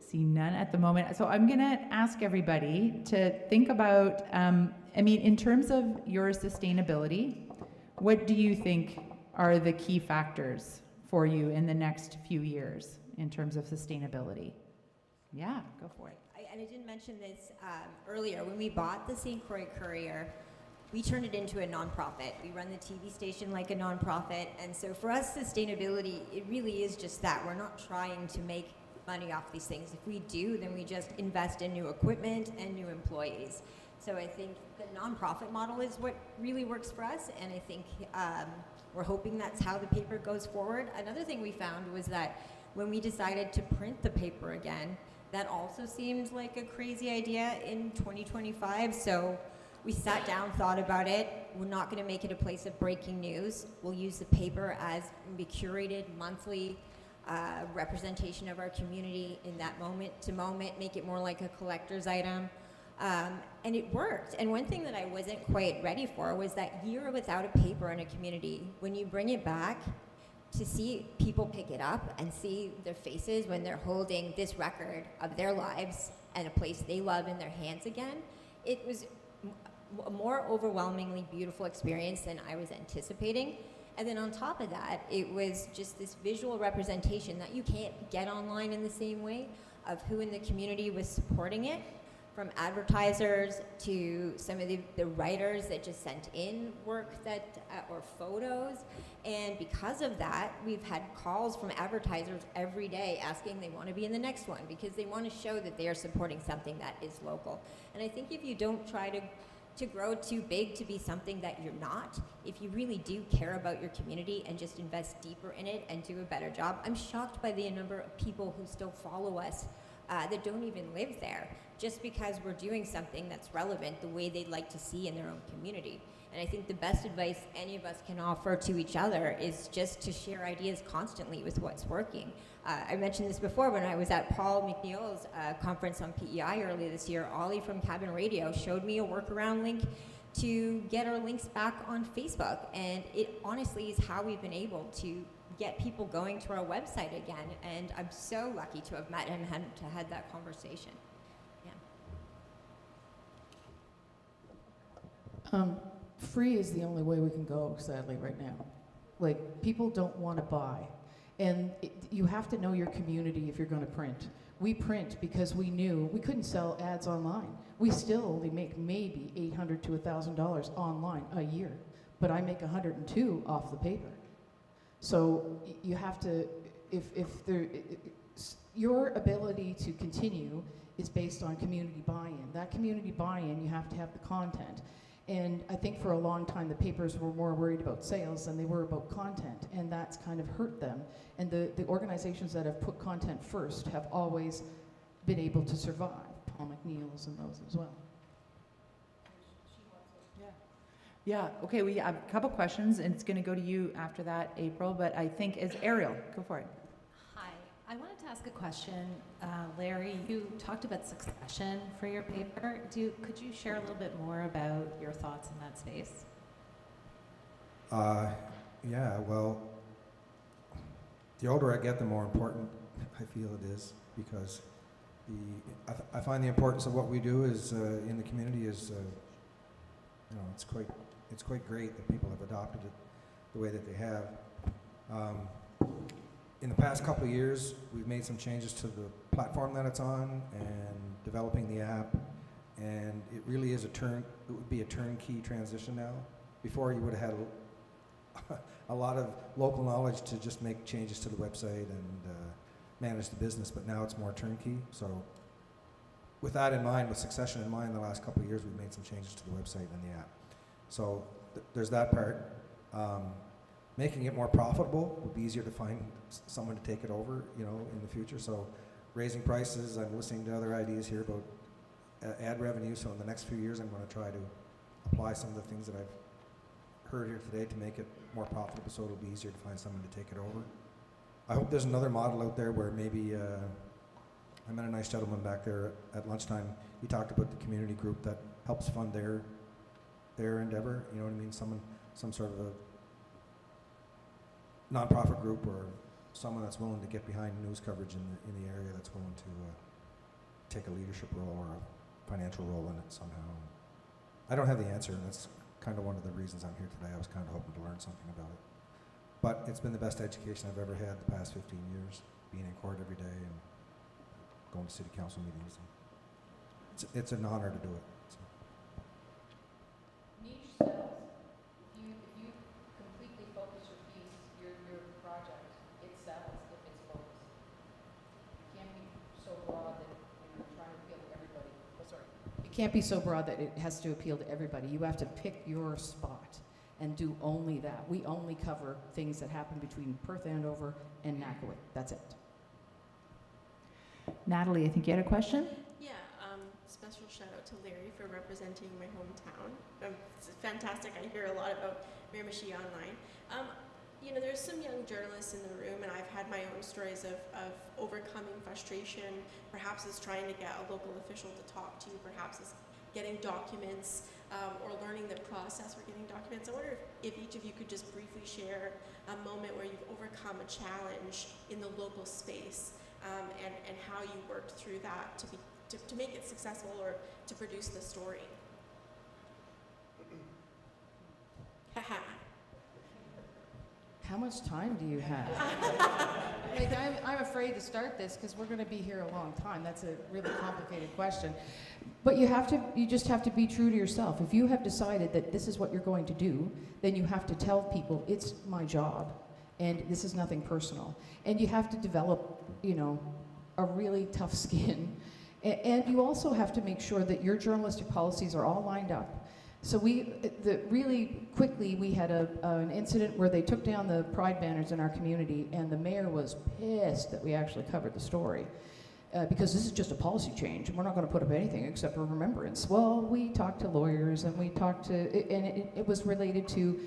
See none at the moment. So I'm gonna ask everybody to think about, I mean, in terms of your sustainability, what do you think are the key factors for you in the next few years in terms of sustainability? Yeah, go for it. And I didn't mention this earlier. When we bought the St. Croix Courier, we turned it into a nonprofit. We run the TV station like a nonprofit. And so for us, sustainability, it really is just that. We're not trying to make money off these things. If we do, then we just invest in new equipment and new employees. So I think the nonprofit model is what really works for us. And I think we're hoping that's how the paper goes forward. Another thing we found was that when we decided to print the paper again, that also seemed like a crazy idea in 2025. So we sat down, thought about it. We're not going to make it a place of breaking news. We'll use the paper as a curated monthly representation of our community in that moment to moment, make it more like a collector's item. And it worked. And one thing that I wasn't quite ready for was that year without a paper in a community, when you bring it back, to see people pick it up and see their faces when they're holding this record of their lives and a place they love in their hands again, it was a more overwhelmingly beautiful experience than I was anticipating. And then on top of that, it was just this visual representation that you can't get online in the same way of who in the community was supporting it, from advertisers to some of the writers that just sent in work that or photos. And because of that, we've had calls from advertisers every day asking they want to be in the next one because they want to show that they are supporting something that is local. And I think if you don't try to grow too big to be something that you're not, if you really do care about your community and just invest deeper in it and do a better job. I'm shocked by the number of people who still follow us that don't even live there, just because we're doing something that's relevant the way they'd like to see in their own community. And I think the best advice any of us can offer to each other is just to share ideas constantly with what's working. I mentioned this before when I was at Paul MacNeill's conference on P.E.I. earlier this year. Ollie from Cabin Radio showed me a workaround link to get our links back on Facebook. And it honestly is how we've been able to get people going to our website again. And I'm so lucky to have met and to had that conversation. Yeah. Free is the only way we can go, sadly, right now. Like, people don't want to buy. And you have to know your community if you're going to print. We print because we knew we couldn't sell ads online. We still only make maybe $800 to $1,000 online a year, but I make 102 off the paper. So you have to, your ability to continue is based on community buy-in. That community buy-in, you have to have the content. And I think for a long time, the papers were more worried about sales than they were about content, and that's kind of hurt them. And the organizations that have put content first have always been able to survive. Paul MacNeill's and those as well. Yeah, okay, we have a couple questions, and it's going to go to you after that, April, but I think as Ariel, go for it. Hi, I wanted to ask a question. Larry, you talked about succession for your paper. Could you share a little bit more about your thoughts in that space? Yeah, well, the older I get, the more important I feel it is, because I find the importance of what we do is in the community is, you know, it's quite great that people have adopted it the way that they have. In the past couple of years, we've made some changes to the platform that it's on and developing the app, and it really is it would be a turnkey transition now. Before you would have had a lot of local knowledge to just make changes to the website and manage the business, but now it's more turnkey. So with that in mind, with succession in mind, the last couple of years we've made some changes to the website and the app. So there's that part. Making it more profitable would be easier to find someone to take it over, you know, in the future. So raising prices, I'm listening to other ideas here about ad revenue. So in the next few years, I'm going to try to apply some of the things that I've heard here today to make it more profitable, so it'll be easier to find someone to take it over. I hope there's another model out there where maybe, I met a nice gentleman back there at lunchtime. He talked about the community group that helps fund their endeavor, you know what I mean? Some sort of a nonprofit group or someone that's willing to get behind news coverage in the area, that's willing to take a leadership role or a financial role in it somehow. I don't have the answer, and that's kind of one of the reasons I'm here today. I was kind of hoping to learn something about it. But it's been the best education I've ever had the past 15 years, being in court every day and going to city council meetings. It's an honor to do it. So. Niche sells. If you completely focus your piece, your project, it sells if it's focused. You can't be so broad that you're trying to appeal to everybody. Oh, sorry. It can't be so broad that it has to appeal to everybody. You have to pick your spot and do only that. We only cover things that happen between Perth Andover and Nakawik. That's it. Natalie, I think you had a question? Yeah, special shout out to Larry for representing my hometown. It's fantastic. I hear a lot about Miramichi Online. You know, there's some young journalists in the room, and I've had my own stories of overcoming frustration. Perhaps it's trying to get a local official to talk to you. Perhaps it's getting documents or learning the process for getting documents. I wonder if each of you could just briefly share a moment where you've overcome a challenge in the local space and how you worked through that to make it successful or to produce the story. How much time do you have? Like, I'm afraid to start this because we're going to be here a long time. That's a really complicated question. But you just have to be true to yourself. If you have decided that this is what you're going to do, then you have to tell people it's my job and this is nothing personal. And you have to develop, you know, a really tough skin. And you also have to make sure that your journalistic policies are all lined up. So really quickly, we had an incident where they took down the pride banners in our community, and the mayor was pissed that we actually covered the story. Because this is just a policy change, and we're not going to put up anything except for remembrance. Well, we talked to lawyers, and we talked to, and it was related to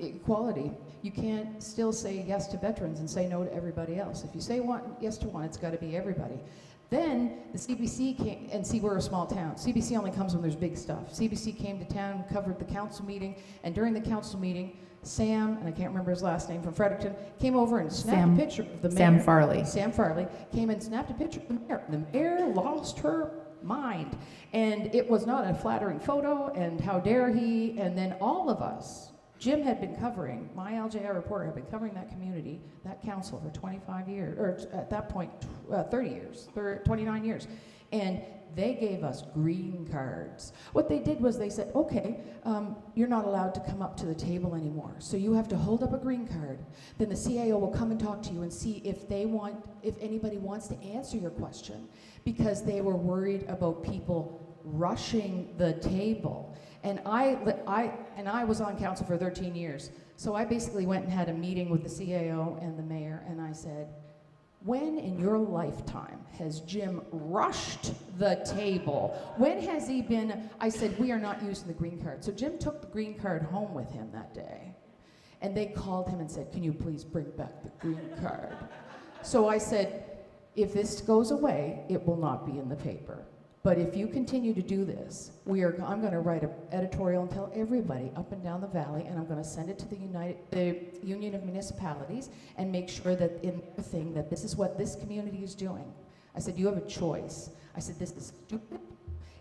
equality. You can't still say yes to veterans and say no to everybody else. If you say yes to one, it's got to be everybody. Then the CBC came, and see, we're a small town. CBC only comes when there's big stuff. CBC came to town, covered the council meeting, and during the council meeting, Sam, and I can't remember his last name, from Fredericton, came over and snapped a picture of the mayor. Sam Farley. Sam Farley came and snapped a picture of the mayor. The mayor lost her mind. And it was not a flattering photo, and how dare he, and then all of us, Jim had been covering, my LJR reporter had been covering that community, that council for 25 years, or at that point, 30 years, 29 years. And they gave us green cards. What they did was they said, okay, you're not allowed to come up to the table anymore. So you have to hold up a green card. Then the CAO will come and talk to you and see if anybody wants to answer your question, because they were worried about people rushing the table. And I was on council for 13 years. So I basically went and had a meeting with the CAO and the mayor, and I said, when in your lifetime has Jim rushed the table? When has he been, I said, we are not using the green card. So Jim took the green card home with him that day. And they called him and said, can you please bring back the green card? So I said, if this goes away, it will not be in the paper. But if you continue to do this, I'm going to write an editorial and tell everybody up and down the valley, and I'm going to send it to the Union of Municipalities and make sure that in the thing that this is what this community is doing. I said, you have a choice. I said, this is stupid,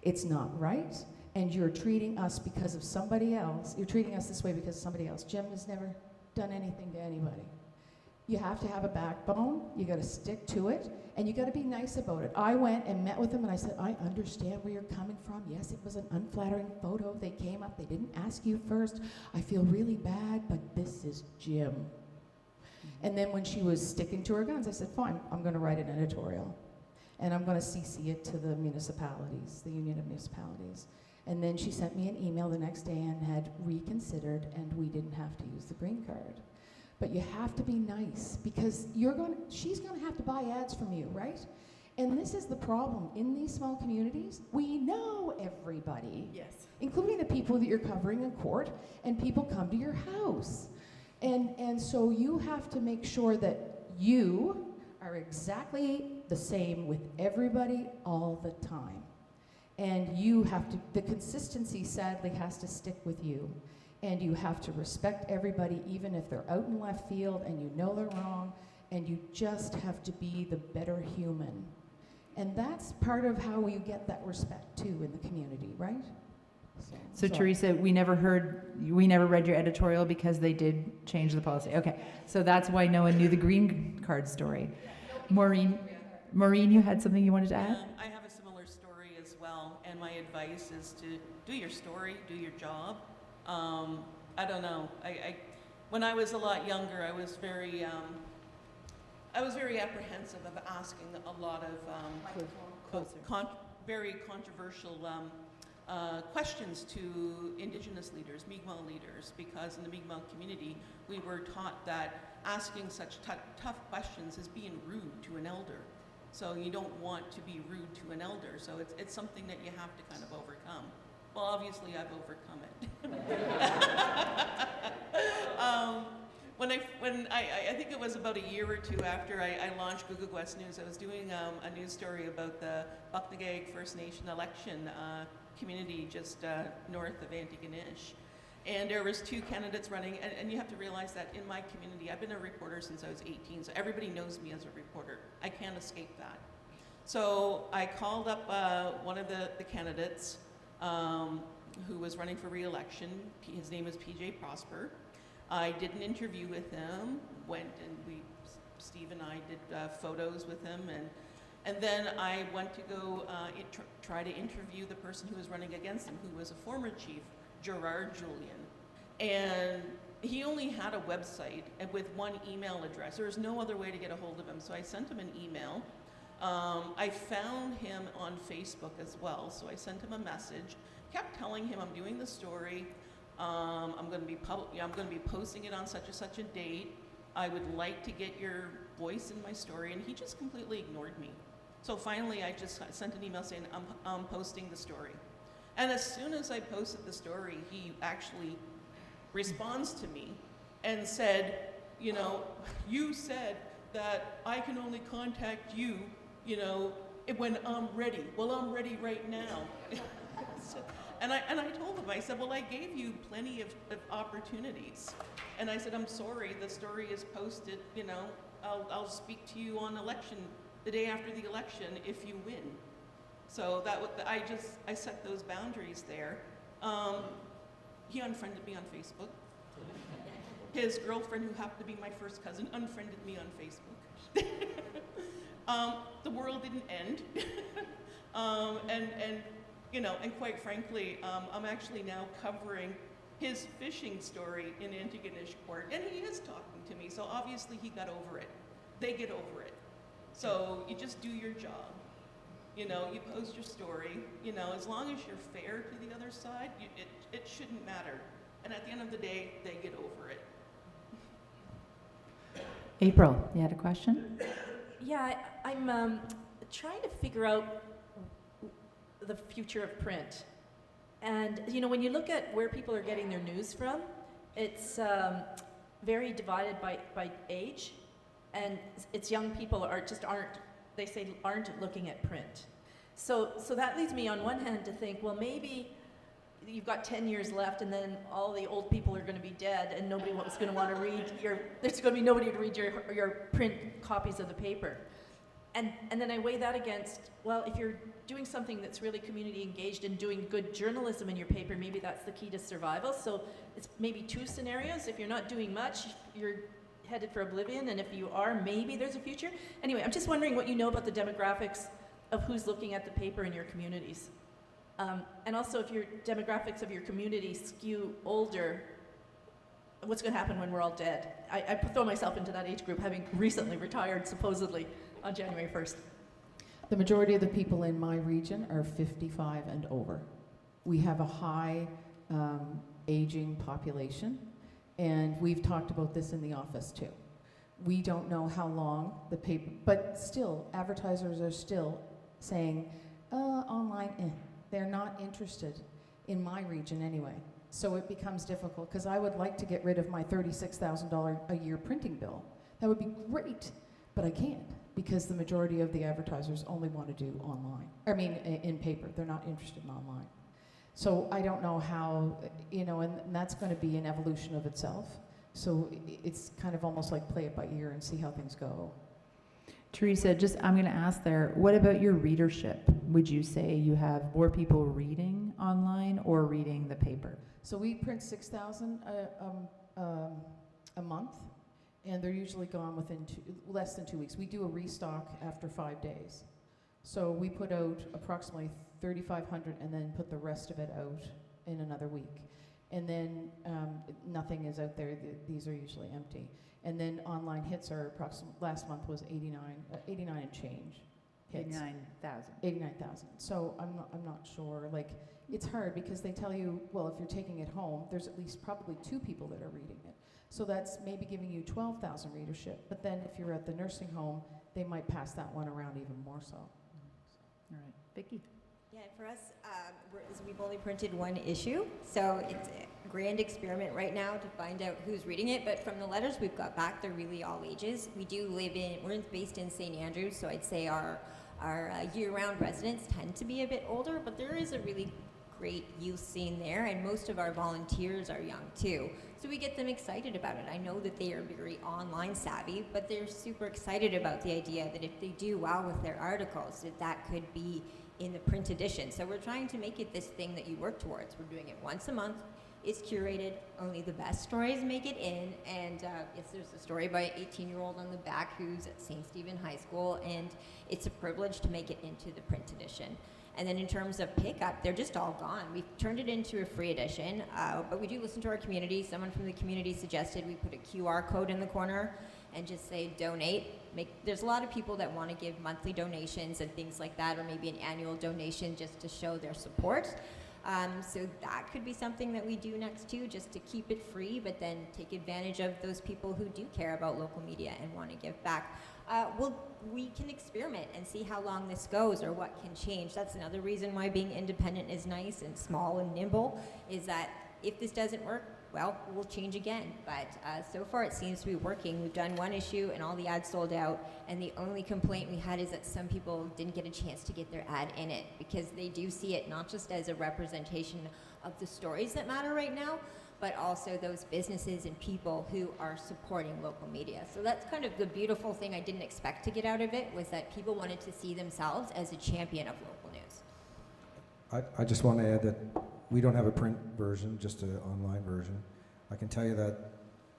it's not right, and you're treating us because of somebody else. You're treating us this way because of somebody else. Jim has never done anything to anybody. You have to have a backbone. You got to stick to it. And you got to be nice about it. I went and met with them and I said, I understand where you're coming from. Yes, it was an unflattering photo. They came up, they didn't ask you first. I feel really bad, but this is Jim. And then when she was sticking to her guns, I said, fine, I'm going to write an editorial. And I'm going to CC it to the municipalities, the Union of Municipalities. And then she sent me an email the next day and had reconsidered, and we didn't have to use the green card. But you have to be nice, because she's going to have to buy ads from you, right? And this is the problem. In these small communities, we know everybody, yes, including the people that you're covering in court, and people come to your house. And so you have to make sure that you are exactly the same with everybody all the time. And you have to, the consistency sadly has to stick with you. And you have to respect everybody, even if they're out in left field and you know they're wrong, and you just have to be the better human. And that's part of how you get that respect too in the community, right? So Theresa, we never read your editorial because they did change the policy. Okay, so that's why no one knew the green card story. Maureen, you had something you wanted to add? I have a similar story as well, and my advice is to do your story, do your job. I don't know. When I was a lot younger, I was very apprehensive of asking a lot of very controversial questions to Indigenous leaders, Mi'kmaq leaders, because in the Mi'kmaq community, we were taught that asking such tough questions is being rude to an elder. So you don't want to be rude to an elder. So it's something that you have to kind of overcome. Well, obviously, I've overcome it. I think it was about a year or two after I launched Googoo West News, I was doing a news story about the Buknagag First Nation election community just north of Antigonish. And there was 2 candidates running, and you have to realize that in my community, I've been a reporter since I was 18, so everybody knows me as a reporter. I can't escape that. So I called up one of the candidates who was running for re-election. His name is P.J. Prosper. I did an interview with him, went and Steve and I did photos with him, and then I went to go try to interview the person who was running against him, who was a former chief, Gerard Julian. And he only had a website and with one email address. There was no other way to get a hold of him, so I sent him an email. I found him on Facebook as well, so I sent him a message, kept telling him I'm doing the story, I'm going to be posting it on such and such a date. I would like to get your voice in my story, and he just completely ignored me. So finally, I just sent an email saying I'm posting the story. And as soon as I posted the story, he actually responds to me and said, you know, you said that I can only contact you, you know, when I'm ready. Well, I'm ready right now. And I told him, I said, well, I gave you plenty of opportunities. And I said, I'm sorry, the story is posted, you know, I'll speak to you on the day after the election if you win. So I set those boundaries there. He unfriended me on Facebook. His girlfriend, who happened to be my first cousin, unfriended me on Facebook. The world didn't end. And you know, and quite frankly, I'm actually now covering his fishing story in Antigonish Court, and he is talking to me, so obviously he got over it. They get over it. So you just do your job. You know, you post your story, you know, as long as you're fair to the other side, it shouldn't matter. And at the end of the day, they get over it. April, you had a question? Yeah, I'm trying to figure out the future of print. And, you know, when you look at where people are getting their news from, it's very divided by age. And it's young people aren't looking at print. So that leads me on one hand to think, well, maybe you've got 10 years left and then all the old people are going to be dead and nobody was going to want to read there's going to be nobody to read your print copies of the paper. And then I weigh that against, well, if you're doing something that's really community engaged and doing good journalism in your paper, maybe that's the key to survival. So it's maybe 2 scenarios. If you're not doing much, headed for oblivion, and if you are, maybe there's a future. Anyway, I'm just wondering what you know about the demographics of who's looking at the paper in your communities. And also, if your demographics of your community skew older, what's going to happen when we're all dead? I throw myself into that age group, having recently retired, supposedly, on January 1st. The majority of the people in my region are 55 and over. We have a high aging population, and we've talked about this in the office too. We don't know how long the paper, but still, advertisers are still saying, online, they're not interested in my region anyway. So it becomes difficult, because I would like to get rid of my $36,000 a year printing bill. That would be great, but I can't, because the majority of the advertisers only want to do online. I mean, in paper. They're not interested in online. So I don't know how, and that's going to be an evolution of itself. So it's kind of almost like play it by ear and see how things go. Theresa, I'm going to ask there, what about your readership? Would you say you have more people reading online or reading the paper? So we print 6,000 a month, and they're usually gone within less than 2 weeks. We do a restock after 5 days. So we put out approximately 3,500 and then put the rest of it out in another week. And then nothing is out there. These are usually empty. And then online hits are approximately, last month was 89 and change hits. 89,000. 89,000. So I'm not sure. Like, it's hard because they tell you, well, if you're taking it home, there's at least probably 2 people that are reading it. So that's maybe giving you 12,000 readership. But then if you're at the nursing home, they might pass that one around even more so. All right. Vicki? Yeah, for us, we've only printed 1 issue, so it's a grand experiment right now to find out who's reading it. But from the letters we've got back, they're really all ages. We're based in St. Andrews, so I'd say our year-round residents tend to be a bit older, but there is a really great youth scene there, and most of our volunteers are young too. So we get them excited about it. I know that they are very online savvy, but they're super excited about the idea that if they do well with their articles, that could be in the print edition. So we're trying to make it this thing that you work towards. We're doing it once a month. It's curated. Only the best stories make it in. And yes, there's a story by an 18-year-old on the back who's at St. Stephen High School, and it's a privilege to make it into the print edition. And then in terms of pickup, they're just all gone. We've turned it into a free edition, but we do listen to our community. Someone from the community suggested we put a QR code in the corner and just say donate. There's a lot of people that want to give monthly donations and things like that, or maybe an annual donation just to show their support. So that could be something that we do next too, just to keep it free, but then take advantage of those people who do care about local media and want to give back. We can experiment and see how long this goes or what can change. That's another reason why being independent is nice and small and nimble, is that if this doesn't work, well, we'll change again. But so far it seems to be working. We've done 1 issue and all the ads sold out, and the only complaint we had is that some people didn't get a chance to get their ad in it, because they do see it not just as a representation of the stories that matter right now, but also those businesses and people who are supporting local media. So that's kind of the beautiful thing I didn't expect to get out of it, was that people wanted to see themselves as a champion of local news. I just want to add that we don't have a print version, just an online version. I can tell you that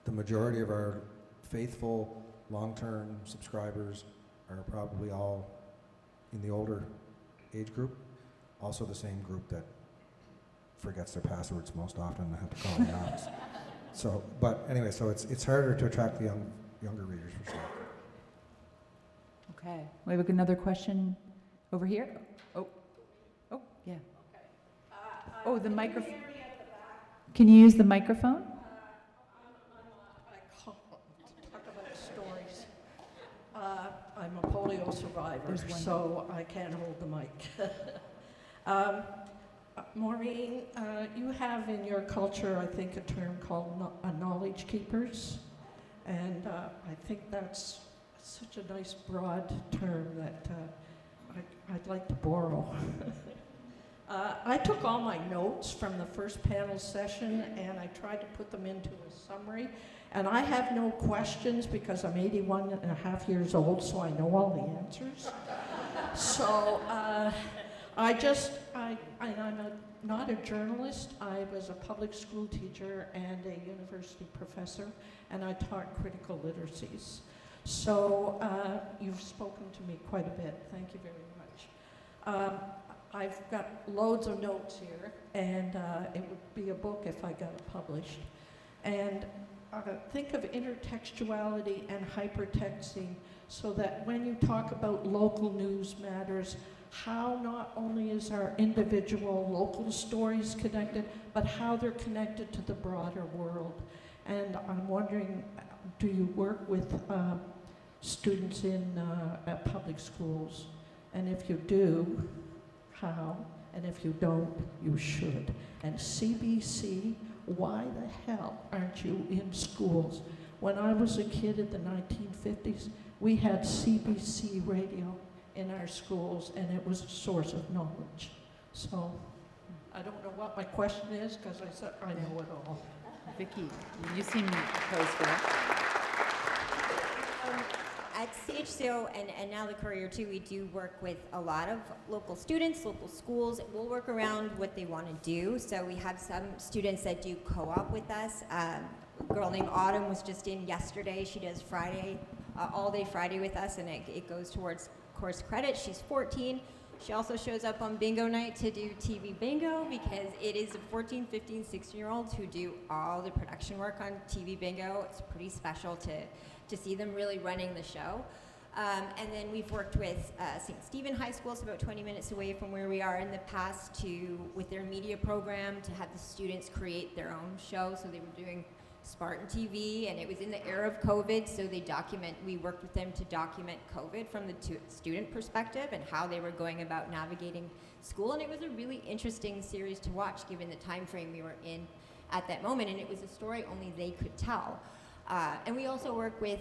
the majority of our faithful long-term subscribers are probably all in the older age group, also the same group that forgets their passwords most often and have to call the office. So, but anyway, so it's harder to attract the younger readers for sure. Okay. We have another question over here. Oh, yeah. Oh, the microphone. Can you use the microphone? I can't talk about stories. I'm a polio survivor, so I can't hold the mic. Maureen, you have in your culture, I think, a term called knowledge keepers, and I think that's such a nice broad term that I'd like to borrow. I took all my notes from the first panel session and I tried to put them into a summary, and I have no questions because I'm 81 and a half years old, so I know all the answers. So I just I'm not a journalist. I was a public school teacher and a university professor, and I taught critical literacies. So you've spoken to me quite a bit. Thank you very much. I've got loads of notes here, and it would be a book if I got it published. And think of intertextuality and hypertexting, so that when you talk about local news matters, how not only is our individual local stories connected, but how they're connected to the broader world. And I'm wondering, do you work with students in at public schools? And if you do, how? And if you don't, you should. And CBC, why the hell aren't you in schools? When I was a kid in the 1950s, we had CBC radio in our schools, and it was a source of knowledge. So I don't know what my question is, because I said I know it all. Vicki, you seem posed for that. At CHCO and now the Courier too, we do work with a lot of local students, local schools. We'll work around what they want to do. So we have some students that do co-op with us. A girl named Autumn was just in yesterday. She does Friday, all day Friday with us, and it goes towards course credit. She's 14. She also shows up on bingo night to do TV bingo, because it is 14, 15, 16-year-olds who do all the production work on TV bingo. It's pretty special to see them really running the show. And then we've worked with St. Stephen High School, it's about 20 minutes away from where we are in the past, with their media program, to have the students create their own show. So they were doing Spartan TV, and it was in the era of COVID, so we worked with them to document COVID from the student perspective and how they were going about navigating school. And it was a really interesting series to watch, given the time frame we were in at that moment, and it was a story only they could tell. And we also work with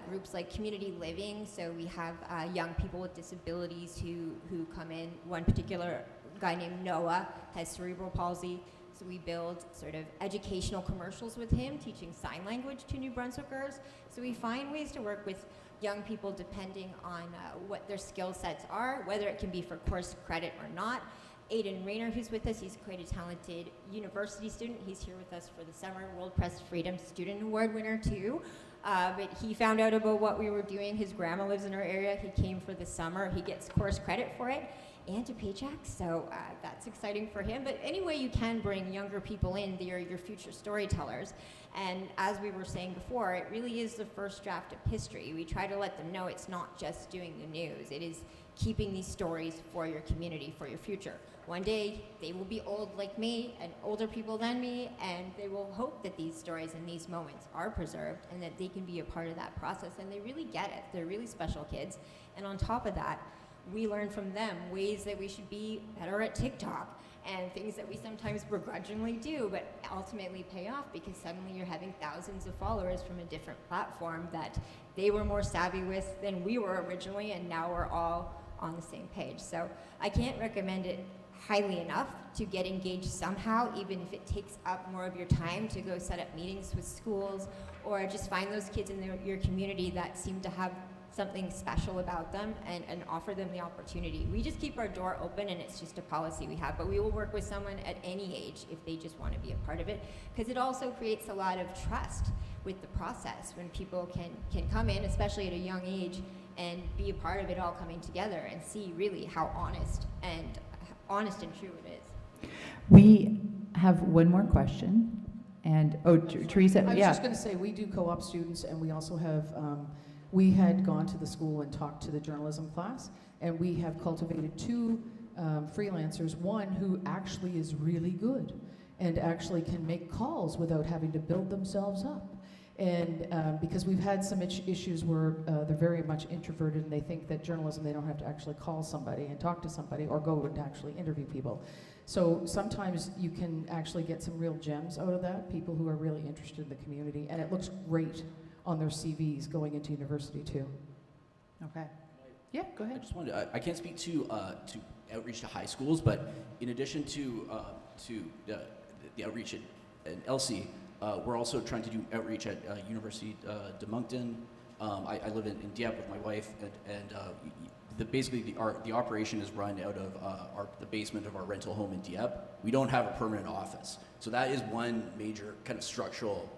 groups like community living, so we have young people with disabilities who come in. One particular guy named Noah has cerebral palsy, so we build sort of educational commercials with him, teaching sign language to New Brunswickers. So we find ways to work with young people depending on what their skill sets are, whether it can be for course credit or not. Aidan Rayner, who's with us, he's quite a talented university student. He's here with us for the summer, World Press Freedom Student Award winner too. But he found out about what we were doing. His grandma lives in our area. He came for the summer. He gets course credit for it and a paycheck, so that's exciting for him. But any way you can bring younger people in, they're your future storytellers. And as we were saying before, it really is the first draft of history. We try to let them know it's not just doing the news. It is keeping these stories for your community, for your future. One day, they will be old like me and older people than me, and they will hope that these stories and these moments are preserved and that they can be a part of that process. And they really get it. They're really special kids. And on top of that, we learn from them ways that we should be better at TikTok and things that we sometimes begrudgingly do, but ultimately pay off, because suddenly you're having thousands of followers from a different platform that they were more savvy with than we were originally, and now we're all on the same page. So I can't recommend it highly enough to get engaged somehow, even if it takes up more of your time to go set up meetings with schools, or just find those kids in your community that seem to have something special about them and offer them the opportunity. We just keep our door open, and it's just a policy we have, but we will work with someone at any age if they just want to be a part of it, because it also creates a lot of trust with the process when people can come in, especially at a young age, and be a part of it all coming together and see really how honest and true it is. We have one more question, and Theresa, I was just going to say, we do co-op students, and we also have, we had gone to the school and talked to the journalism class, and we have cultivated two freelancers, one who actually is really good and actually can make calls without having to build themselves up. And because we've had some issues where they're very much introverted, and they think that journalism, they don't have to actually call somebody and talk to somebody or go and actually interview people. So sometimes you can actually get some real gems out of that, people who are really interested in the community, and it looks great on their CVs going into university too. Okay. Yeah, go ahead. I just wanted I can't speak to outreach to high schools, but in addition to the outreach at LC, we're also trying to do outreach at University de Moncton. I live in Dieppe with my wife, and basically the operation is run out of the basement of our rental home in Dieppe. We don't have a permanent office, so that is one major kind of structural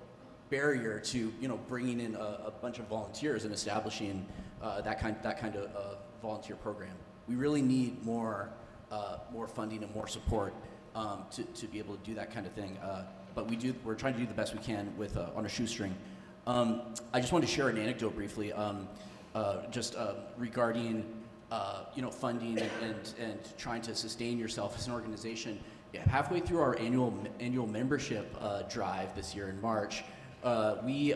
barrier to bringing in a bunch of volunteers and establishing that kind of volunteer program. We really need more funding and more support to be able to do that kind of thing. But we're trying to do the best we can with on a shoestring. I just wanted to share an anecdote briefly, regarding funding and trying to sustain yourself as an organization. Yeah, halfway through our annual membership drive this year in March, we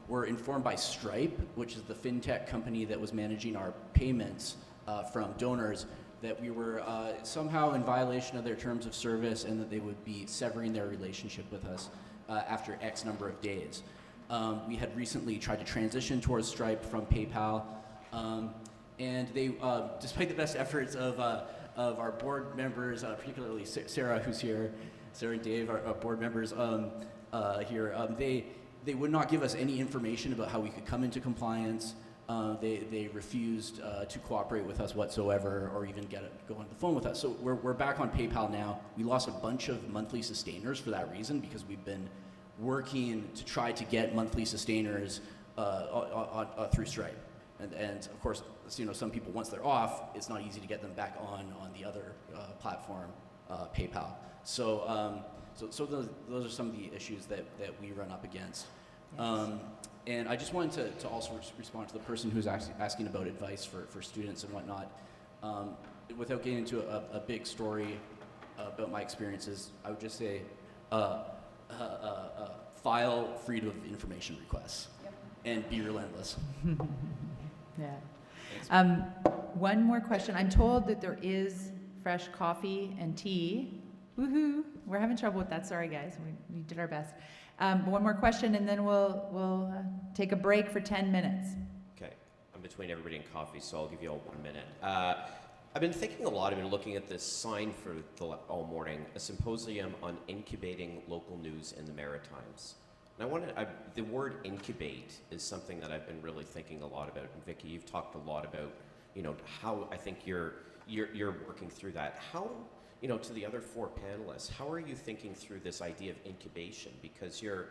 were informed by Stripe, which is the fintech company that was managing our payments from donors, that we were somehow in violation of their terms of service and that they would be severing their relationship with us after X number of days. We had recently tried to transition towards Stripe from PayPal, and they, despite the best efforts of our board members, particularly Sarah, who's here, Sarah and Dave, our board members here, they would not give us any information about how we could come into compliance. They refused to cooperate with us whatsoever, or even go on the phone with us. So we're back on PayPal now. We lost a bunch of monthly sustainers for that reason, because we've been working to try to get monthly sustainers through Stripe. And of course, some people, once they're off, it's not easy to get them back on the other platform, PayPal. So those are some of the issues that we run up against. Yes. And I just wanted to also respond to the person who's asking about advice for students and whatnot. Without getting into a big story about my experiences, I would just say file freedom of information requests. Yep. And be relentless. Yeah. One more question. I'm told that there is fresh coffee and tea. Woohoo! We're having trouble with that. Sorry, guys. We did our best. One more question, and then we'll take a break for 10 minutes. Okay. I'm between everybody and coffee, so I'll give you all 1 minute. I've been thinking a lot. I've been looking at this sign for all morning, a symposium on incubating local news in the Maritimes. And the word incubate is something that I've been really thinking a lot about. And Vicki, you've talked a lot about, how I think you're working through that. How, to the other four panelists, how are you thinking through this idea of incubation? Because you're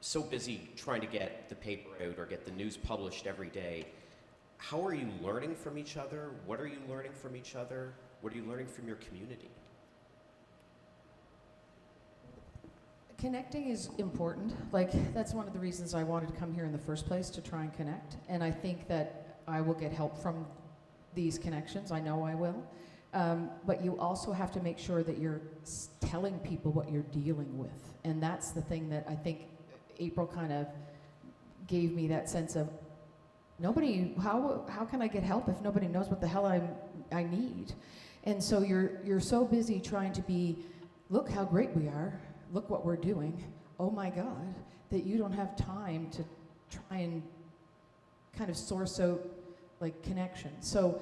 so busy trying to get the paper out or get the news published every day. How are you learning from each other? What are you learning from each other? What are you learning from your community? Connecting is important. That's one of the reasons I wanted to come here in the first place, to try and connect. And I think that I will get help from these connections. I know I will. But you also have to make sure that you're telling people what you're dealing with. And that's the thing that I think April kind of gave me that sense of, how can I get help if nobody knows what the hell I need? And so you're so busy trying to be, look how great we are, look what we're doing, oh my God, that you don't have time to try and kind of source out connections. So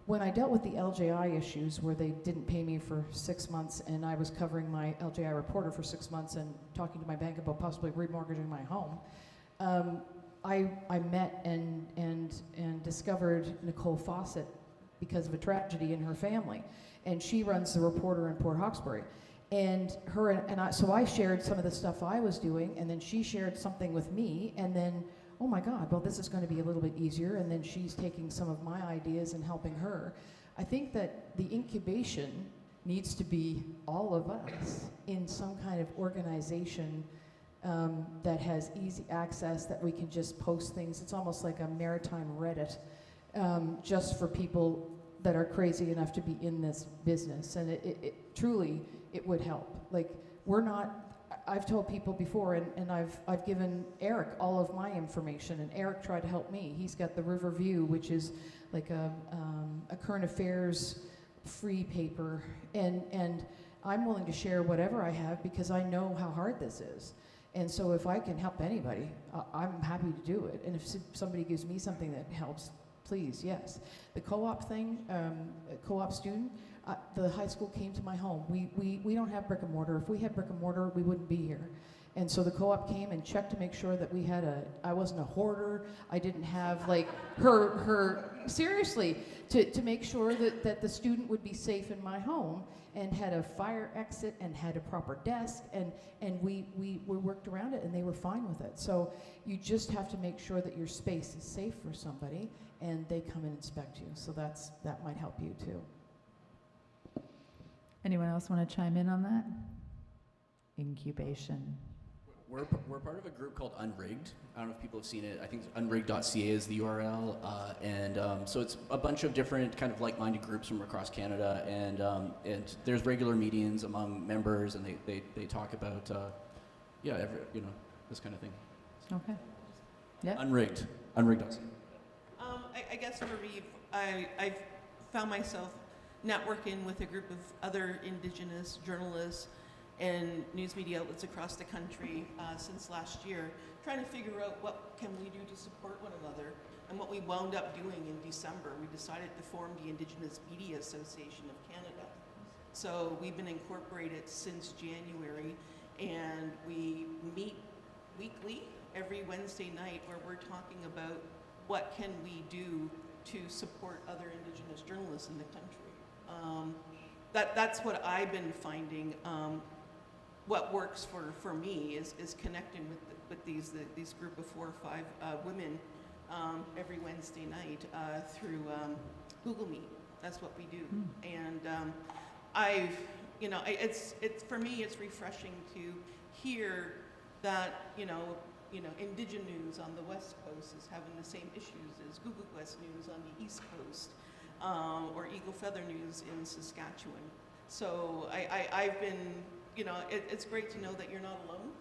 when I dealt with the LJI issues where they didn't pay me for 6 months and I was covering my LJI reporter for 6 months and talking to my bank about possibly remortgaging my home, I met and discovered Nicole Fawcett because of a tragedy in her family, and she runs the Reporter in Port Hawkesbury, and so I shared some of the stuff I was doing, and then she shared something with me, and then oh my God, well this is going to be a little bit easier, and then she's taking some of my ideas and helping her. I think that the incubation needs to be all of us in some kind of organization that has easy access, that we can just post things. It's almost like a maritime Reddit, just for people that are crazy enough to be in this business. And it truly, it would help. I've told people before, and I've given Eric all of my information, and Eric tried to help me. He's got the River View, which is like a current affairs free paper, and I'm willing to share whatever I have because I know how hard this is. And so if I can help anybody, I'm happy to do it. And if somebody gives me something that helps, please, yes. The co-op thing, co-op student, the high school came to my home. We don't have brick and mortar. If we had brick and mortar, we wouldn't be here. And so the co-op came and checked to make sure that we had I wasn't a hoarder, I didn't have like seriously, to make sure that the student would be safe in my home, and had a fire exit and had a proper desk, and we worked around it and they were fine with it. So you just have to make sure that your space is safe for somebody and they come and inspect you. So that might help you too. Anyone else want to chime in on that? Incubation. We're part of a group called Unrigged. I don't know if people have seen it. I think unrigged.ca is the URL. So it's a bunch of different kind of like-minded groups from across Canada. And there's regular meetings among members, and they talk about, this kind of thing. Okay. Yeah. Unrigged. Unrigged.ca. I guess for me, I've found myself networking with a group of other Indigenous journalists and news media outlets across the country since last year, trying to figure out what can we do to support one another. And what we wound up doing in December, we decided to form the Indigenous Media Association of Canada. So we've been incorporated since January, and we meet weekly every Wednesday night where we're talking about what can we do to support other Indigenous journalists in the country. That's what I've been finding. What works for me is connecting with these group of 4 or 5 women every Wednesday night through Google Meet. That's what we do. And it's for me, it's refreshing to hear that Indigenous News on the West Coast is having the same issues as Google Quest News on the East Coast, or Eagle Feather News in Saskatchewan. So I've been, it's great to know that you're not alone,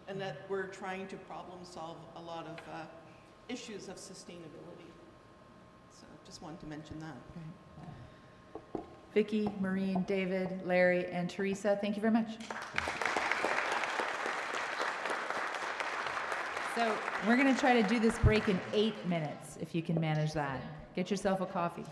and that we're trying to problem solve a lot of issues of sustainability. So just wanted to mention that. Okay. Vicki, Maureen, David, Larry, and Theresa, thank you very much. So we're going to try to do this break in 8 minutes, if you can manage that. Get yourself a coffee.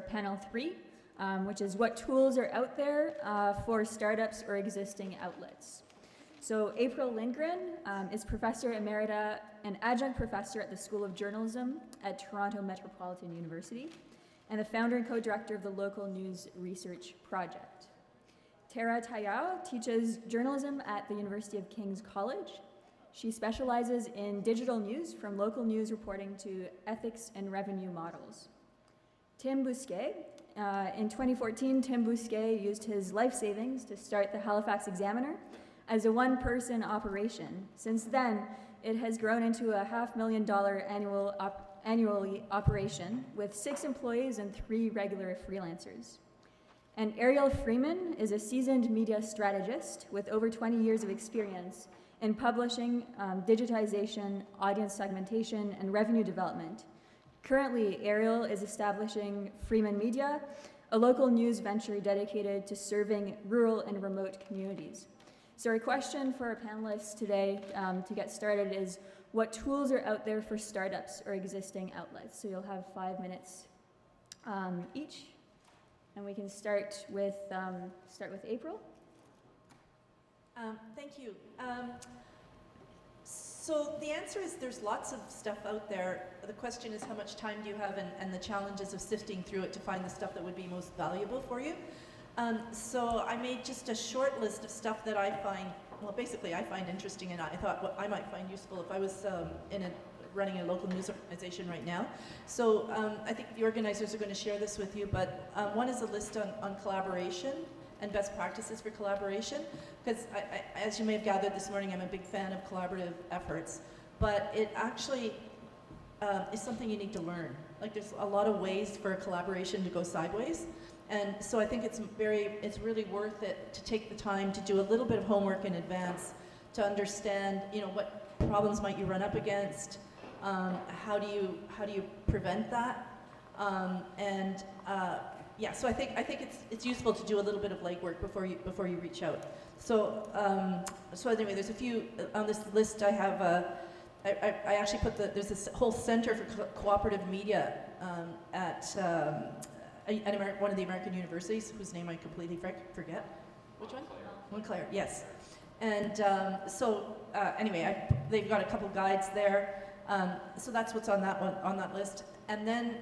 panel 3, which is what tools are out there for startups or existing outlets. So April Lindgren is Professor Emerita and Adjunct Professor at the School of Journalism at Toronto Metropolitan University, and the founder and co-director of the Local News Research Project. Tara Tayao teaches journalism at the University of King's College. She specializes in digital news, from local news reporting to ethics and revenue models. Tim Bousquet. In 2014, Tim Bousquet used his life savings to start the Halifax Examiner as a one-person operation. Since then, it has grown into a $500,000 annually operation with 6 employees and 3 regular freelancers. And Ariel Freeman is a seasoned media strategist with over 20 years of experience in publishing, digitization, audience segmentation, and revenue development. Currently, Ariel is establishing Freeman Media, a local news venture dedicated to serving rural and remote communities. So our question for our panelists today to get started is, what tools are out there for startups or existing outlets? So you'll have 5 minutes each, and we can start with April. Thank you. So the answer is there's lots of stuff out there. The question is how much time do you have, and the challenges of sifting through it to find the stuff that would be most valuable for you. So I made just a short list of stuff that I find, well, basically I find interesting, and I thought what I might find useful if I was running a local news organization right now. So I think the organizers are going to share this with you, but one is a list on collaboration and best practices for collaboration, because as you may have gathered this morning, I'm a big fan of collaborative efforts, but it actually is something you need to learn. Like, there's a lot of ways for a collaboration to go sideways. And so I think it's really worth it to take the time to do a little bit of homework in advance to understand, what problems might you run up against, how do you prevent that, yeah. So I think it's useful to do a little bit of legwork before you reach out. So anyway, there's a few on this list. I have I actually put there's this whole center for cooperative media at one of the American universities, whose name I completely forget. Which one? Montclair, yes. And anyway, they've got a couple guides there. So that's what's on that list. And then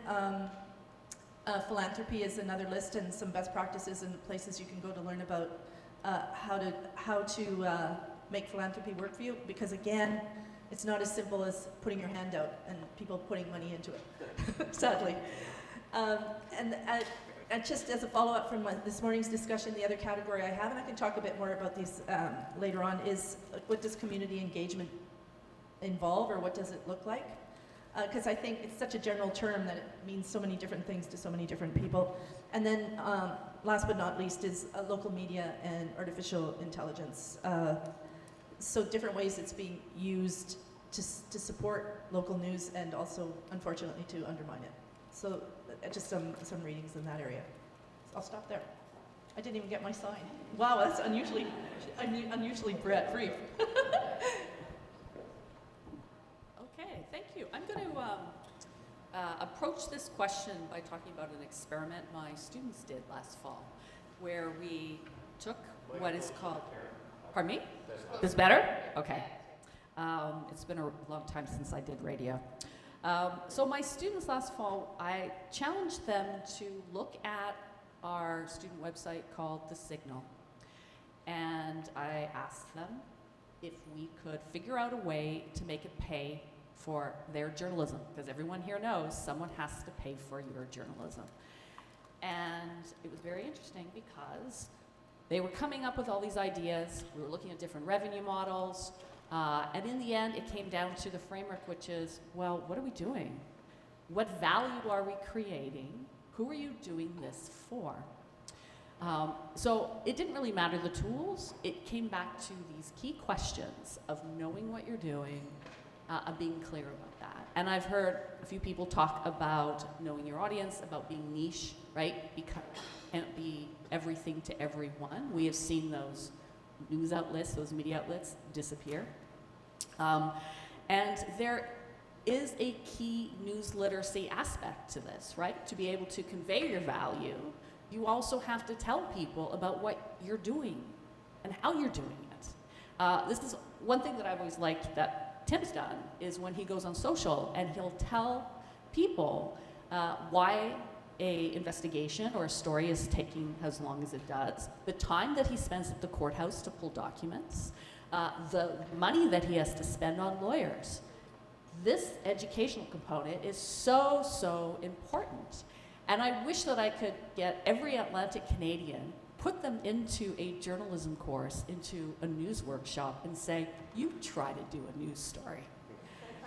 philanthropy is another list, and some best practices and places you can go to learn about how to make philanthropy work for you. Because again, it's not as simple as putting your hand out and people putting money into it, sadly. And just as a follow-up from this morning's discussion, the other category I have, and I can talk a bit more about these later on, is what does community engagement involve, or what does it look like? Because I think it's such a general term that it means so many different things to so many different people. And then last but not least is local media and artificial intelligence. So different ways it's being used to support local news, and also, unfortunately, to undermine it. So just some readings in that area. So I'll stop there. I didn't even get my sign. Wow, that's unusually brief. Okay, thank you. I'm going to approach this question by talking about an experiment my students did last fall, where we took what is called... Pardon me? Is better? Okay. It's been a long time since I did radio. So my students last fall, I challenged them to look at our student website called The Signal. And I asked them if we could figure out a way to make it pay for their journalism, because everyone here knows someone has to pay for your journalism. And it was very interesting because they were coming up with all these ideas. We were looking at different revenue models. And in the end, it came down to the framework, which is, well, what are we doing? What value are we creating? Who are you doing this for? So it didn't really matter the tools. It came back to these key questions of knowing what you're doing, and being clear about that. And I've heard a few people talk about knowing your audience, about being niche, right? Because can't be everything to everyone. We have seen those news outlets, those media outlets disappear. And is a key news literacy aspect to this, right? To be able to convey your value, you also have to tell people about what you're doing and how you're doing it. This is one thing that I've always liked that Tim's done, is when he goes on social and he'll tell people why a investigation or a story is taking as long as it does, the time that he spends at the courthouse to pull documents, the money that he has to spend on lawyers. This educational component is so, so important. And I wish that I could get every Atlantic Canadian, put them into a journalism course, into a news workshop, and say, you try to do a news story.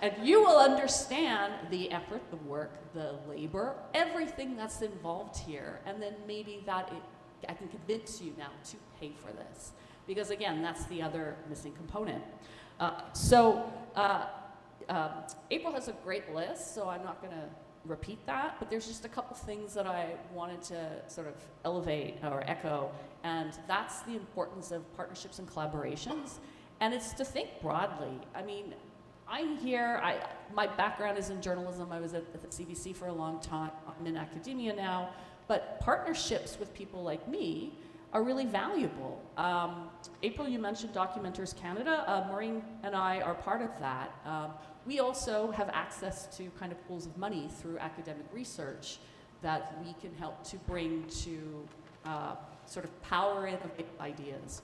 And you will understand the effort, the work, the labor, everything that's involved here. And then maybe I can convince you now to pay for this. Because again, that's the other missing component. April has a great list, so I'm not gonna repeat that, but there's just a couple things that I wanted to sort of elevate or echo, and that's the importance of partnerships and collaborations. And it's to think broadly. I mean, I'm here, my background is in journalism. I was at the CBC for a long time. I'm in academia now, but partnerships with people like me are really valuable. April, you mentioned Documenters Canada. Maureen and I are part of that. We also have access to kind of pools of money through academic research that we can help to bring to sort of power innovative ideas.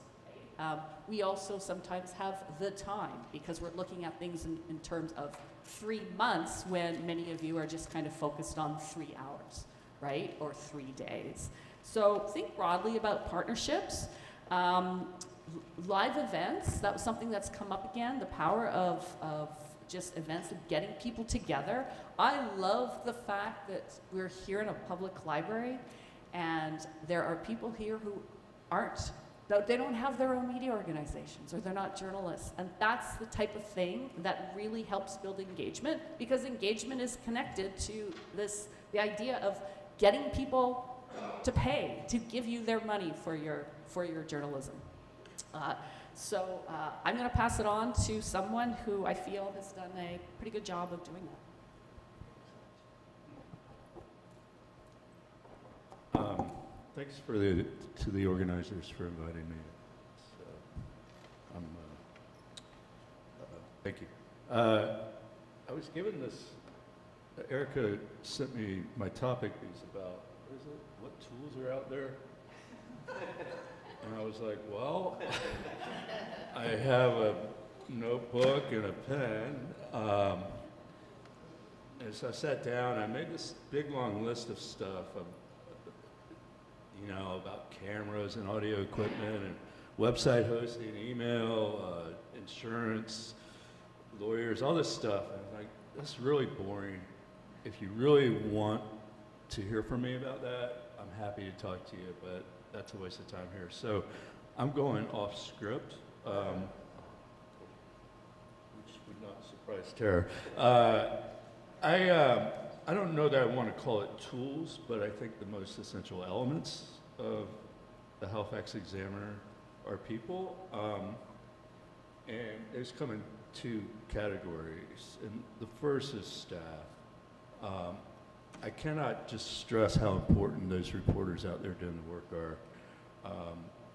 We also sometimes have the time, because we're looking at things in terms of 3 months, when many of you are just kind of focused on 3 hours, right? Or 3 days. So think broadly about partnerships. Live events, that was something that's come up again, the power of just events and getting people together. I love the fact that we're here in a public library and there are people here who they don't have their own media organizations, or they're not journalists. And that's the type of thing that really helps build engagement, because engagement is connected to the idea of getting people to pay, to give you their money for your journalism. I'm going to pass it on to someone who I feel has done a pretty good job of doing that. Thanks to the organizers for inviting me. Thank you. I was given this. Erica sent me my topic is about what tools are out there. And I was like, well, I have a notebook and a pen. And so I sat down, I made this big long list of stuff, about cameras and audio equipment and website hosting, email, insurance, lawyers, all this stuff. And I'm like, that's really boring. If you really want to hear from me about that, I'm happy to talk to you, but that's a waste of time here. So I'm going off script, which would not surprise Tara. I don't know that I want to call it tools, but I think the most essential elements of the Halifax Examiner are people. And there's come in 2 categories. And the first is staff. I cannot just stress how important those reporters out there doing the work are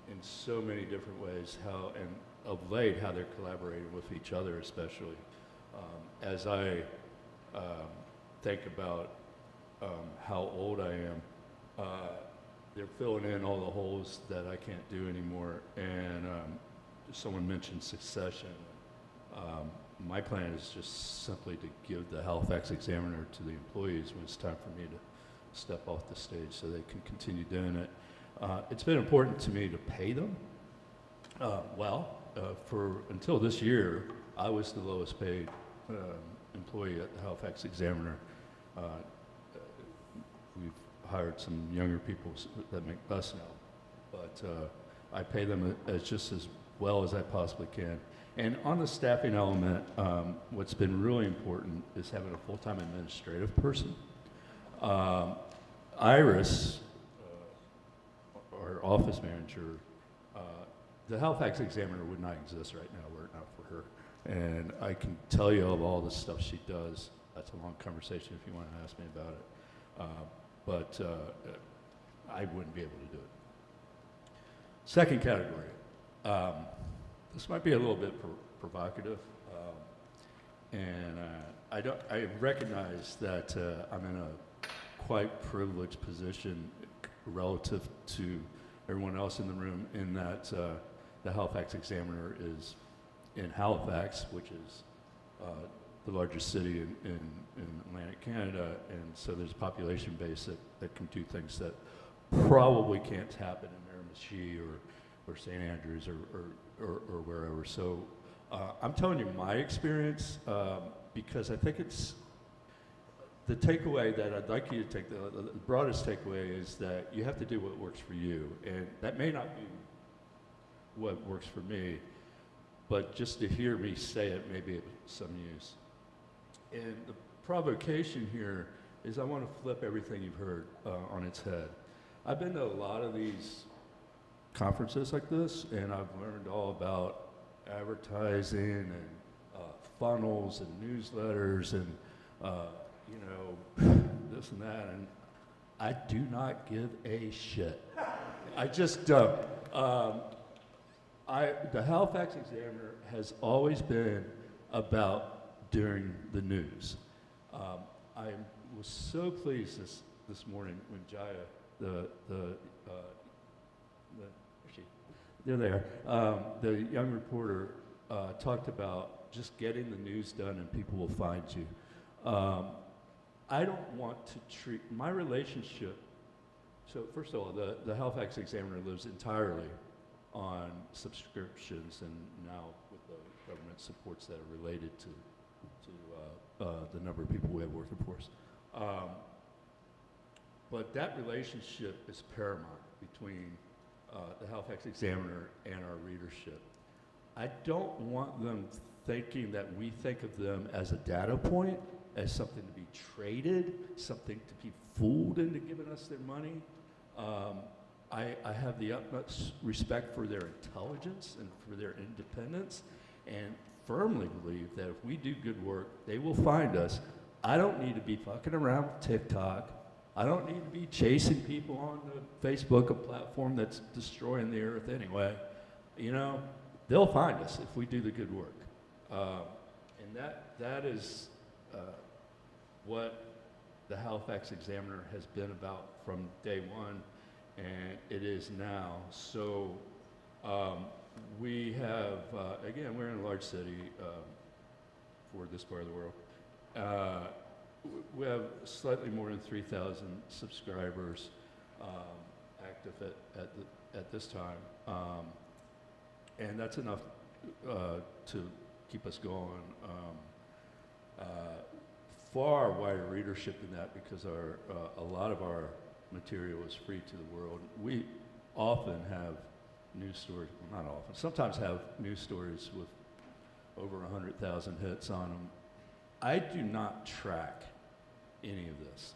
in so many different ways, and of late, how they're collaborating with each other, especially. As I think about how old I am, they're filling in all the holes that I can't do anymore. And someone mentioned succession. My plan is just simply to give the Halifax Examiner to the employees when it's time for me to step off the stage so they can continue doing it. It's been important to me to pay them until this year, I was the lowest paid employee at the Halifax Examiner. We've hired some younger people that make less now, but I pay them just as well as I possibly can. And on the staffing element, what's been really important is having a full-time administrative person. Iris, our office manager, the Halifax Examiner would not exist right now were it not for her. And I can tell you of all the stuff she does. That's a long conversation if you want to ask me about it. But I wouldn't be able to do it. Second category. This might be a little bit provocative. I recognize that I'm in a quite privileged position relative to everyone else in the room in that the Halifax Examiner is in Halifax, which is the largest city in Atlantic Canada, and so there's a population base that can do things that probably can't happen in Miramichi or St. Andrews or wherever. So I'm telling you my experience because I think it's the takeaway that I'd like you to take, the broadest takeaway is that you have to do what works for you, and that may not be what works for me, but just to hear me say it may be of some use. And the provocation here is I want to flip everything you've heard on its head. I've been to a lot of these conferences like this, and I've learned all about advertising and funnels and newsletters and you know, this and that, and I do not give a shit. I just don't. The Halifax Examiner has always been about doing the news. I was so pleased this morning when Jaya, the young reporter, talked about just getting the news done and people will find you. I don't want to treat my relationship, so first of all, the Halifax Examiner lives entirely on subscriptions and now with the government supports that are related to the number of people we have working for us. But that relationship is paramount between the Halifax Examiner and our readership. I don't want them thinking that we think of them as a data point, as something to be traded, something to be fooled into giving us their money. I have the utmost respect for their intelligence and for their independence, and firmly believe that if we do good work, they will find us. I don't need to be fucking around with TikTok. I don't need to be chasing people on the Facebook, a platform that's destroying the earth anyway. You know, they'll find us if we do the good work. And that is what the Halifax Examiner has been about from day one, and it is now. So we have, again, we're in a large city for this part of the world. We have slightly more than 3,000 subscribers active at this time, and that's enough to keep us going. Far wider readership than that because a lot of our material is free to the world. We often have news stories, well, not often, sometimes have news stories with over 100,000 hits on them. I do not track any of this.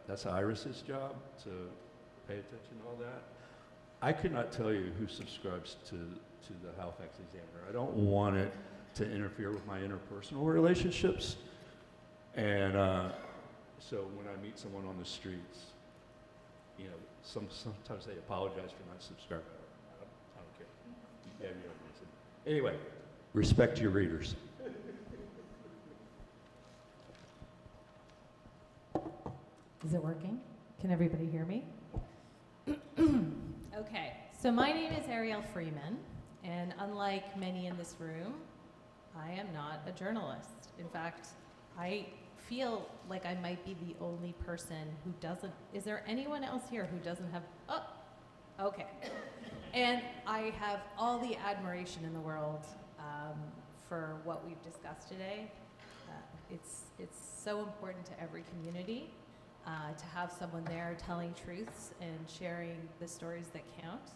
That's Iris's job to pay attention to all that. I could not tell you who subscribes to the Halifax Examiner. I don't want it to interfere with my interpersonal relationships. And so when I meet someone on the streets, you know, sometimes they apologize for not subscribing. I don't care. Yeah, you know what I'm saying. Anyway, respect your readers. Is it working? Can everybody hear me? Okay, so my name is Ariel Freeman, and unlike many in this room, I am not a journalist. In fact, I feel like I might be the only person who doesn't. Is there anyone else here who doesn't have? Oh, okay. And I have all the admiration in the world for what we've discussed today. It's so important to every community to have someone there telling truths and sharing the stories that count.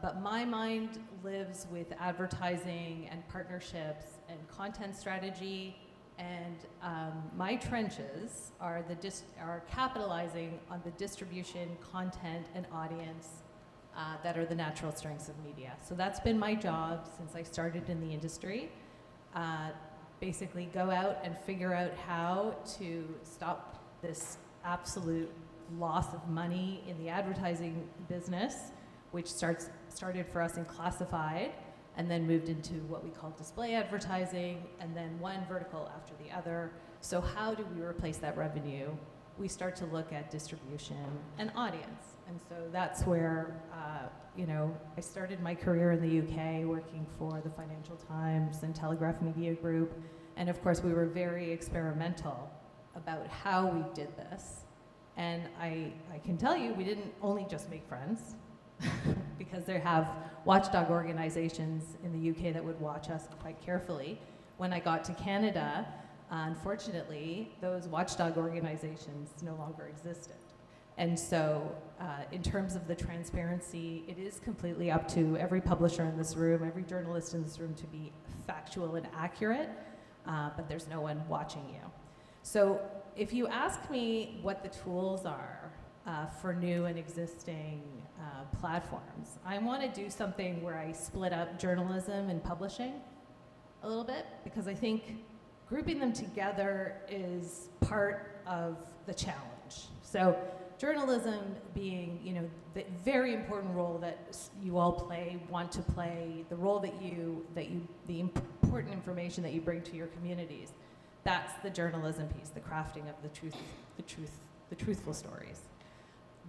But my mind lives with advertising and partnerships and content strategy. And my trenches are capitalizing on the distribution, content, and audience that are the natural strengths of media. So that's been my job since I started in the industry. Basically go out and figure out how to stop this absolute loss of money in the advertising business, which started for us in classified and then moved into what we call display advertising, and then one vertical after the other. So how do we replace that revenue? We start to look at distribution and audience. And so that's where, I started my career in the UK working for the Financial Times and Telegraph Media Group. And of course, we were very experimental about how we did this. And I can tell you, we didn't only just make friends, because they have watchdog organizations in the UK that would watch us quite carefully. When I got to Canada, unfortunately, those watchdog organizations no longer existed. And so in terms of the transparency, it is completely up to every publisher in this room, every journalist in this room to be factual and accurate, but there's no one watching you. So if you ask me what the tools are for new and existing platforms, I want to do something where I split up journalism and publishing a little bit, because I think grouping them together is part of the challenge. So journalism being, the very important role that you all want to play, the role the important information that you bring to your communities. That's the journalism piece, the crafting of the truthful stories.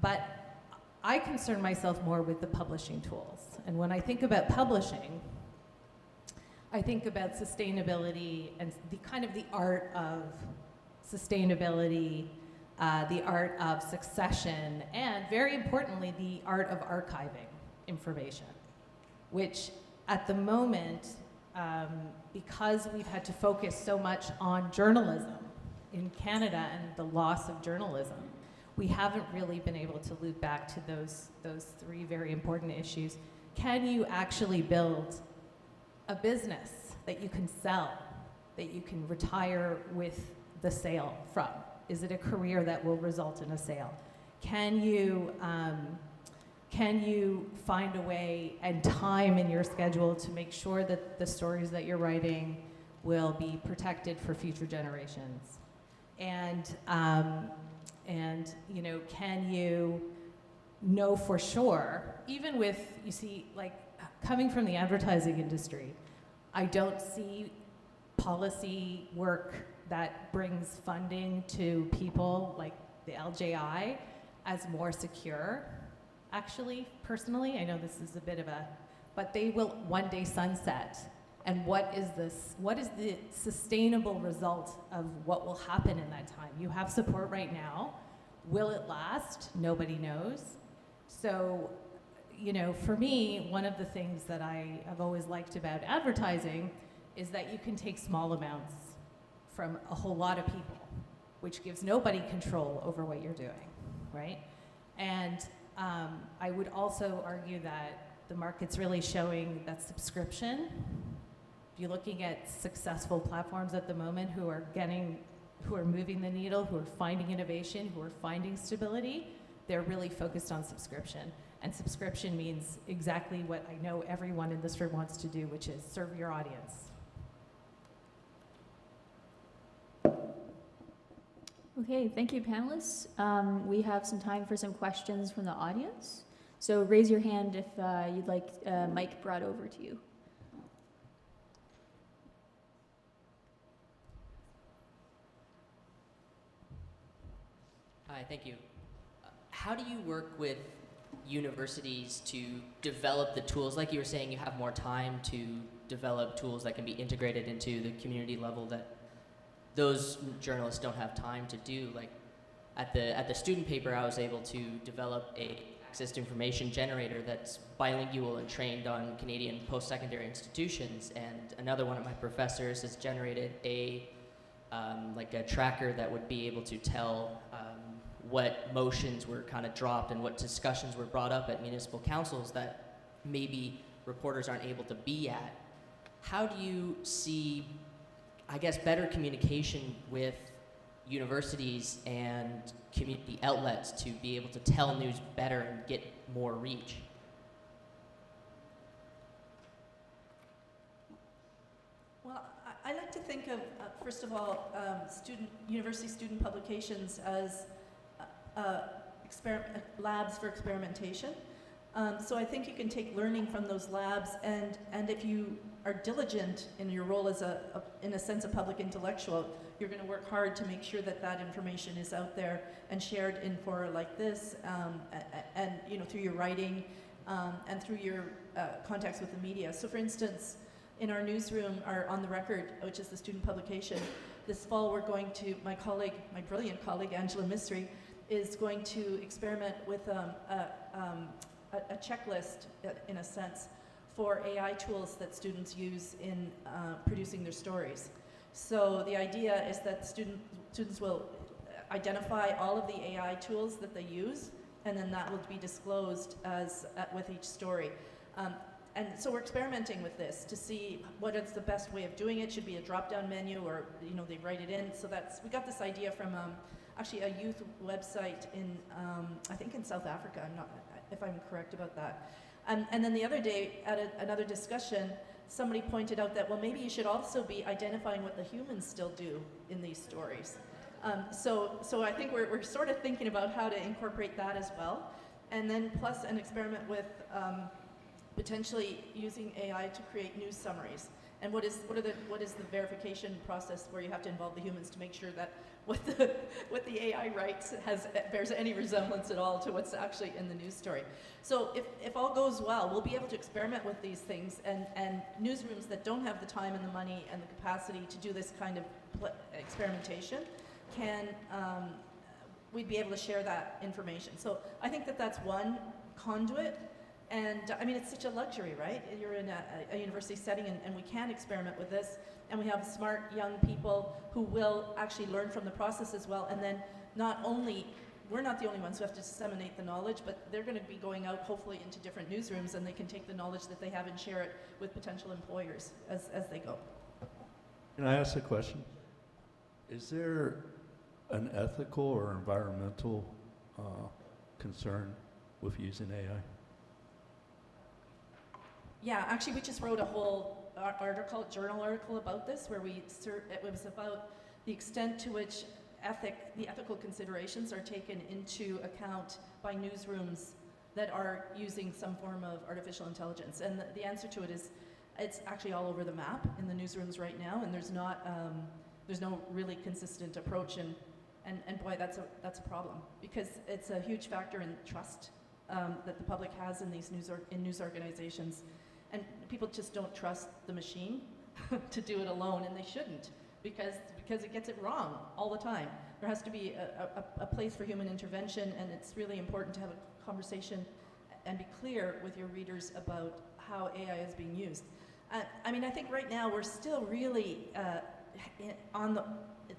But I concern myself more with the publishing tools. And when I think about publishing, I think about sustainability and the art of sustainability, the art of succession, and very importantly, the art of archiving information, which at the moment, because we've had to focus so much on journalism in Canada and the loss of journalism, we haven't really been able to loop back to those three very important issues. Can you actually build a business that you can sell, that you can retire with the sale from? Is it a career that will result in a sale? Can you find a way and time in your schedule to make sure that the stories that you're writing will be protected for future generations? And can you know for sure, even with, coming from the advertising industry, I don't see policy work that brings funding to people like the LJI as more secure. Actually, personally, I know this is a bit of but they will one day sunset. And what is the sustainable result of what will happen in that time? You have support right now. Will it last? Nobody knows. So, for me, one of the things that I have always liked about advertising is that you can take small amounts from a whole lot of people, which gives nobody control over what you're doing, right? And I would also argue that the market's really showing that subscription. If you're looking at successful platforms at the moment who are moving the needle, who are finding innovation, who are finding stability, they're really focused on subscription. And subscription means exactly what I know everyone in this room wants to do, which is serve your audience. Okay, thank you, panelists. We have some time for some questions from the audience. So raise your hand if you'd like a mic brought over to you. Hi, thank you. How do you work with universities to develop the tools? Like you were saying, you have more time to develop tools that can be integrated into the community level that those journalists don't have time to do. Like at the student paper, I was able to develop a access to information generator that's bilingual and trained on Canadian post-secondary institutions. And another one of my professors has generated a tracker that would be able to tell what motions were kind of dropped and what discussions were brought up at municipal councils that maybe reporters aren't able to be at. How do you see, I guess, better communication with universities and community outlets to be able to tell news better and get more reach? Well, I like to think of, first of all, university student publications as labs for experimentation. So I think you can take learning from those labs, and if you are diligent in your role as in a sense, a public intellectual, you're going to work hard to make sure that that information is out there and shared in fora like this, and through your writing and through your contacts with the media. So, for instance, in our newsroom, our On the Record, which is the student publication, this fall we're going to, my brilliant colleague Angela Misri, is going to experiment with a checklist, in a sense, for AI tools that students use in producing their stories. So the idea is that students will identify all of the AI tools that they use, and then that will be disclosed with each story. And so we're experimenting with this to see what is the best way of doing it. Should be a drop-down menu, or they write it in. So we got this idea from actually a youth website in I think in South Africa. I'm not, if I'm correct about that. And then the other day at another discussion, somebody pointed out that, well, maybe you should also be identifying what the humans still do in these stories. So I think we're sort of thinking about how to incorporate that as well, and then plus an experiment with potentially using AI to create news summaries. And what is the verification process where you have to involve the humans to make sure that what the AI writes bears any resemblance at all to what's actually in the news story. So if all goes well, we'll be able to experiment with these things, and newsrooms that don't have the time and the money and the capacity to do this kind of experimentation we'd be able to share that information. So I think that's one conduit. And I mean, it's such a luxury, right? You're in a university setting, and we can experiment with this, and we have smart young people who will actually learn from the process as well. And then we're not the only ones who have to disseminate the knowledge, but they're going to be going out hopefully into different newsrooms, and they can take the knowledge that they have and share it with potential employers as they go. Can I ask a question? Is there an ethical or environmental concern with using AI? Yeah, actually, we just wrote a whole journal article about this, where it was about the extent to which the ethical considerations are taken into account by newsrooms that are using some form of artificial intelligence. And the answer to it is, it's actually all over the map in the newsrooms right now, and there's no really consistent approach. And boy, that's a problem, because it's a huge factor in trust that the public has in these news organizations. And people just don't trust the machine to do it alone, and they shouldn't, because it gets it wrong all the time. There has to be a place for human intervention, and it's really important to have a conversation and be clear with your readers about how AI is being used. I mean, I think right now we're still really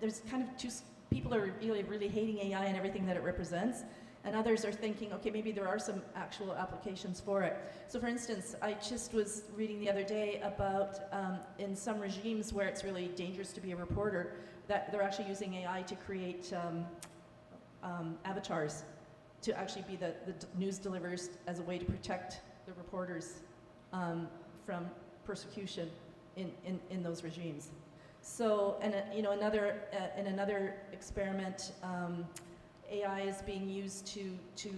there's kind of people are really hating AI and everything that it represents, and others are thinking, okay, maybe there are some actual applications for it. So for instance, I just was reading the other day about in some regimes where it's really dangerous to be a reporter, that they're actually using AI to create avatars to actually be the news delivers as a way to protect the reporters from persecution in those regimes. So, and in another experiment, AI is being used to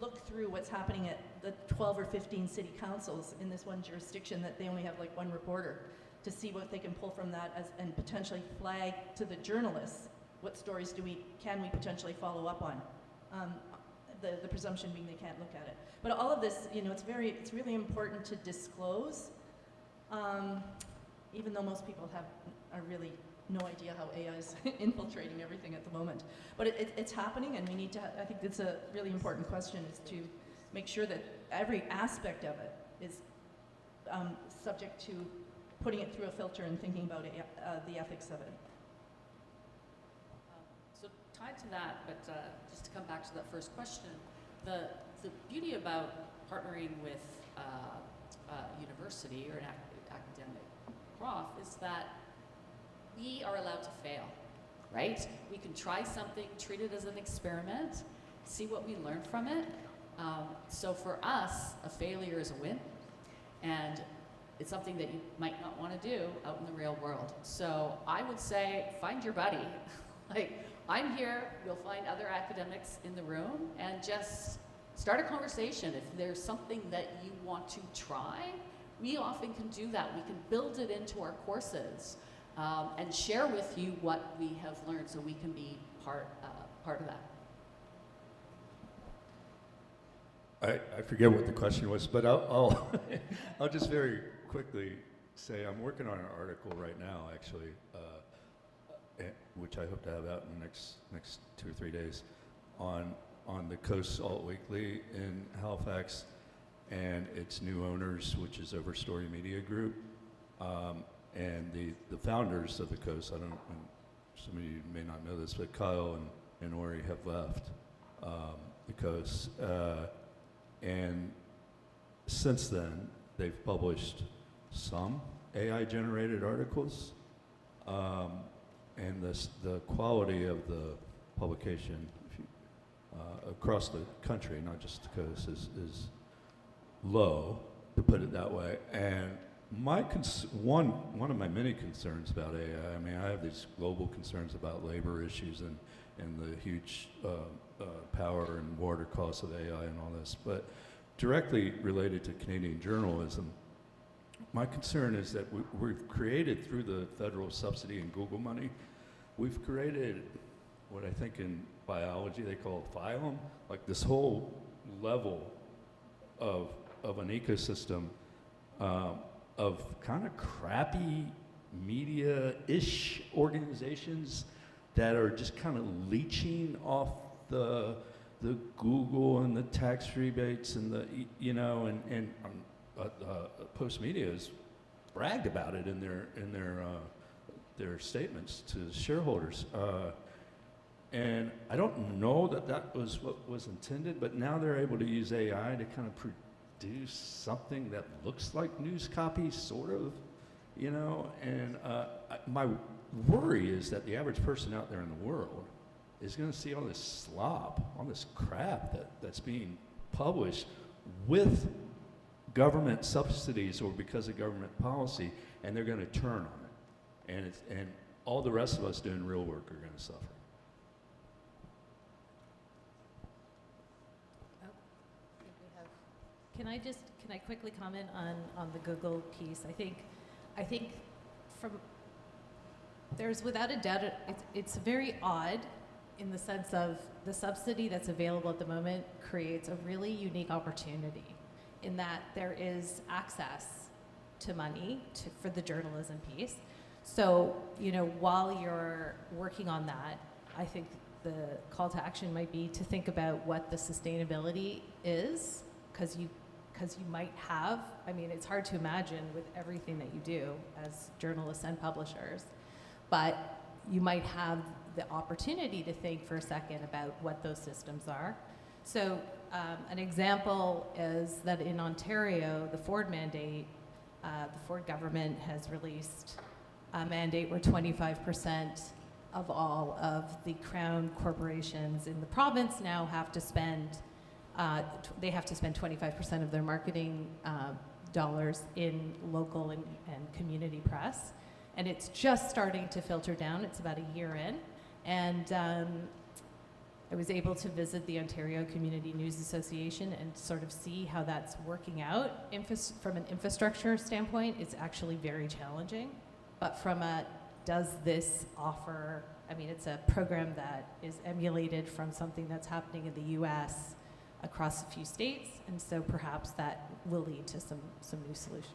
look through what's happening at the 12 or 15 city councils in this one jurisdiction that they only have like one reporter, to see what they can pull from that and potentially flag to the journalists what stories can we potentially follow up on. The presumption being they can't look at it. But all of this, it's really important to disclose, even though most people are really no idea how AI is infiltrating everything at the moment. But it's happening, and we need to, I think it's a really important question, is to make sure that every aspect of it is subject to putting it through a filter and thinking about the ethics of it. So tied to that, but just to come back to that first question, the beauty about partnering with a university or an academic prof is that we are allowed to fail, right? We can try something, treat it as an experiment, see what we learn from it. So for us, a failure is a win. And it's something that you might not want to do out in the real world. So I would say find your buddy. Like, I'm here, you'll find other academics in the room, and just start a conversation. If there's something that you want to try, we often can do that. We can build it into our courses and share with you what we have learned, so we can be part of that. I forget what the question was, but I'll I'll just very quickly say I'm working on an article right now, actually, which I hope to have out in the next 2 or 3 days, on the Coast Salt Weekly in Halifax and its new owners, which is Overstory Media Group, and the founders of the Coast. I don't know, some of you may not know this, but Kyle and Ori have left the Coast. And since then, they've published some AI-generated articles, and the quality of the publication across the country, not just the Coast, is low, to put it that way. And one of my many concerns about AI, I mean, I have these global concerns about labor issues and the huge power and water costs of AI and all this, but directly related to Canadian journalism, my concern is that we've created, through the federal subsidy and Google money, we've created what I think in biology they call a phylum, like this whole level of an ecosystem of kind of crappy media-ish organizations that are just kind of leeching off the Google and the tax rebates and and Post Media has bragged about it in their statements to shareholders. And I don't know that was what was intended, but now they're able to use AI to kind of produce something that looks like news copy, sort of, and my worry is that the average person out there in the world is going to see all this slop, all this crap that's being published with government subsidies or because of government policy, and they're going to turn on it. And all the rest of us doing real work are going to suffer. Can I quickly comment on the Google piece? I think there's without a doubt, it's very odd in the sense of the subsidy that's available at the moment creates a really unique opportunity in that there is access to money for the journalism piece. So, while you're working on that, I think the call to action might be to think about what the sustainability is, because you might have, it's hard to imagine with everything that you do as journalists and publishers, but you might have the opportunity to think for a second about what those systems are. So an example is that in Ontario, the Ford mandate, the Ford government has released a mandate where 25% of all of the crown corporations in the province now have to spend they have to spend 25% of their marketing dollars in local and community press. And it's just starting to filter down. It's about a year in. And I was able to visit the Ontario Community News Association and sort of see how that's working out. From an infrastructure standpoint, it's actually very challenging. But from does this offer, it's a program that is emulated from something that's happening in the US across a few states, and so perhaps that will lead to some new solutions.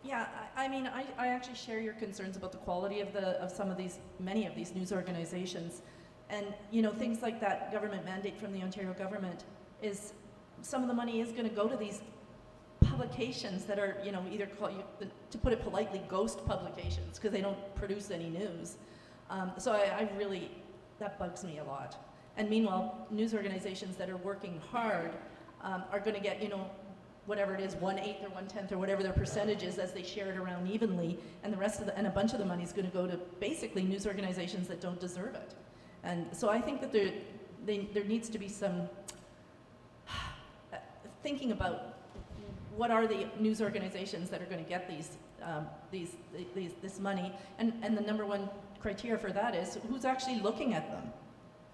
Yeah, I actually share your concerns about the quality of many of these news organizations, and things like that government mandate from the Ontario government is some of the money is going to go to these publications that are either to put it politely, ghost publications, because they don't produce any news. So I really, that bugs me a lot. And meanwhile, news organizations that are working hard are going to get, whatever it is, 1/8 or 1/10 or whatever their percentage is as they share it around evenly, and the rest of and a bunch of the money is going to go to basically news organizations that don't deserve it. And so I think that there needs to be some thinking about what are the news organizations that are going to get this money? And the number one criteria for that is who's actually looking at them.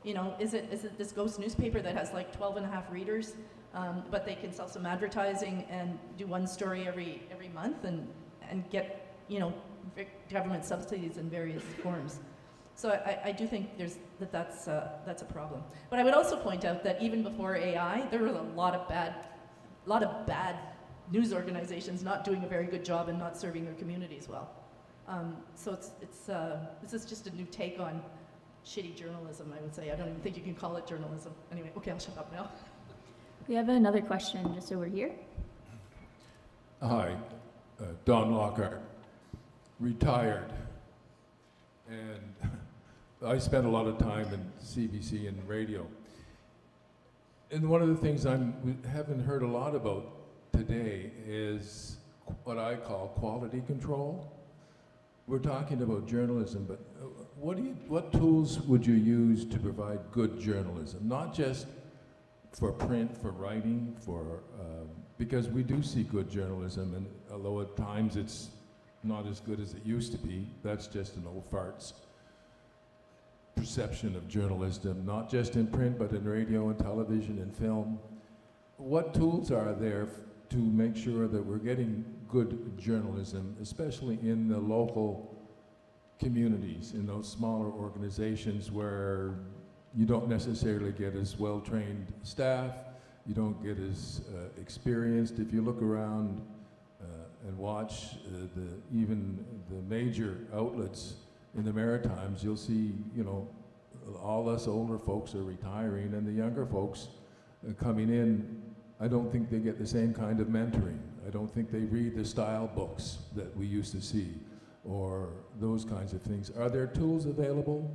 You know, is it this ghost newspaper that has like 12 and a half readers, but they can sell some advertising and do one story every month and get, you know, government subsidies in various forms. So I do think that's a problem. But I would also point out that even before AI, there was a lot of bad news organizations not doing a very good job and not serving their communities well. So this is just a new take on shitty journalism, I would say. I don't even think you can call it journalism. Anyway, okay, I'll shut up now. We have another question just over here. Hi, Don Lockhart, retired, and I spent a lot of time in CBC and radio. And one of the things I haven't heard a lot about today is what I call quality control. We're talking about journalism, but what tools would you use to provide good journalism? Not just for print, for writing, because we do see good journalism, and although at times it's not as good as it used to be, that's just an old fart's perception of journalism, not just in print, but in radio and television and film. What tools are there to make sure that we're getting good journalism, especially in the local communities, in those smaller organizations where you don't necessarily get as well-trained staff, you don't get as experienced. If you look around and watch even the major outlets in the Maritimes, you'll see, you know, all us older folks are retiring, and the younger folks coming in, I don't think they get the same kind of mentoring. I don't think they read the style books that we used to see, or those kinds of things. Are there tools available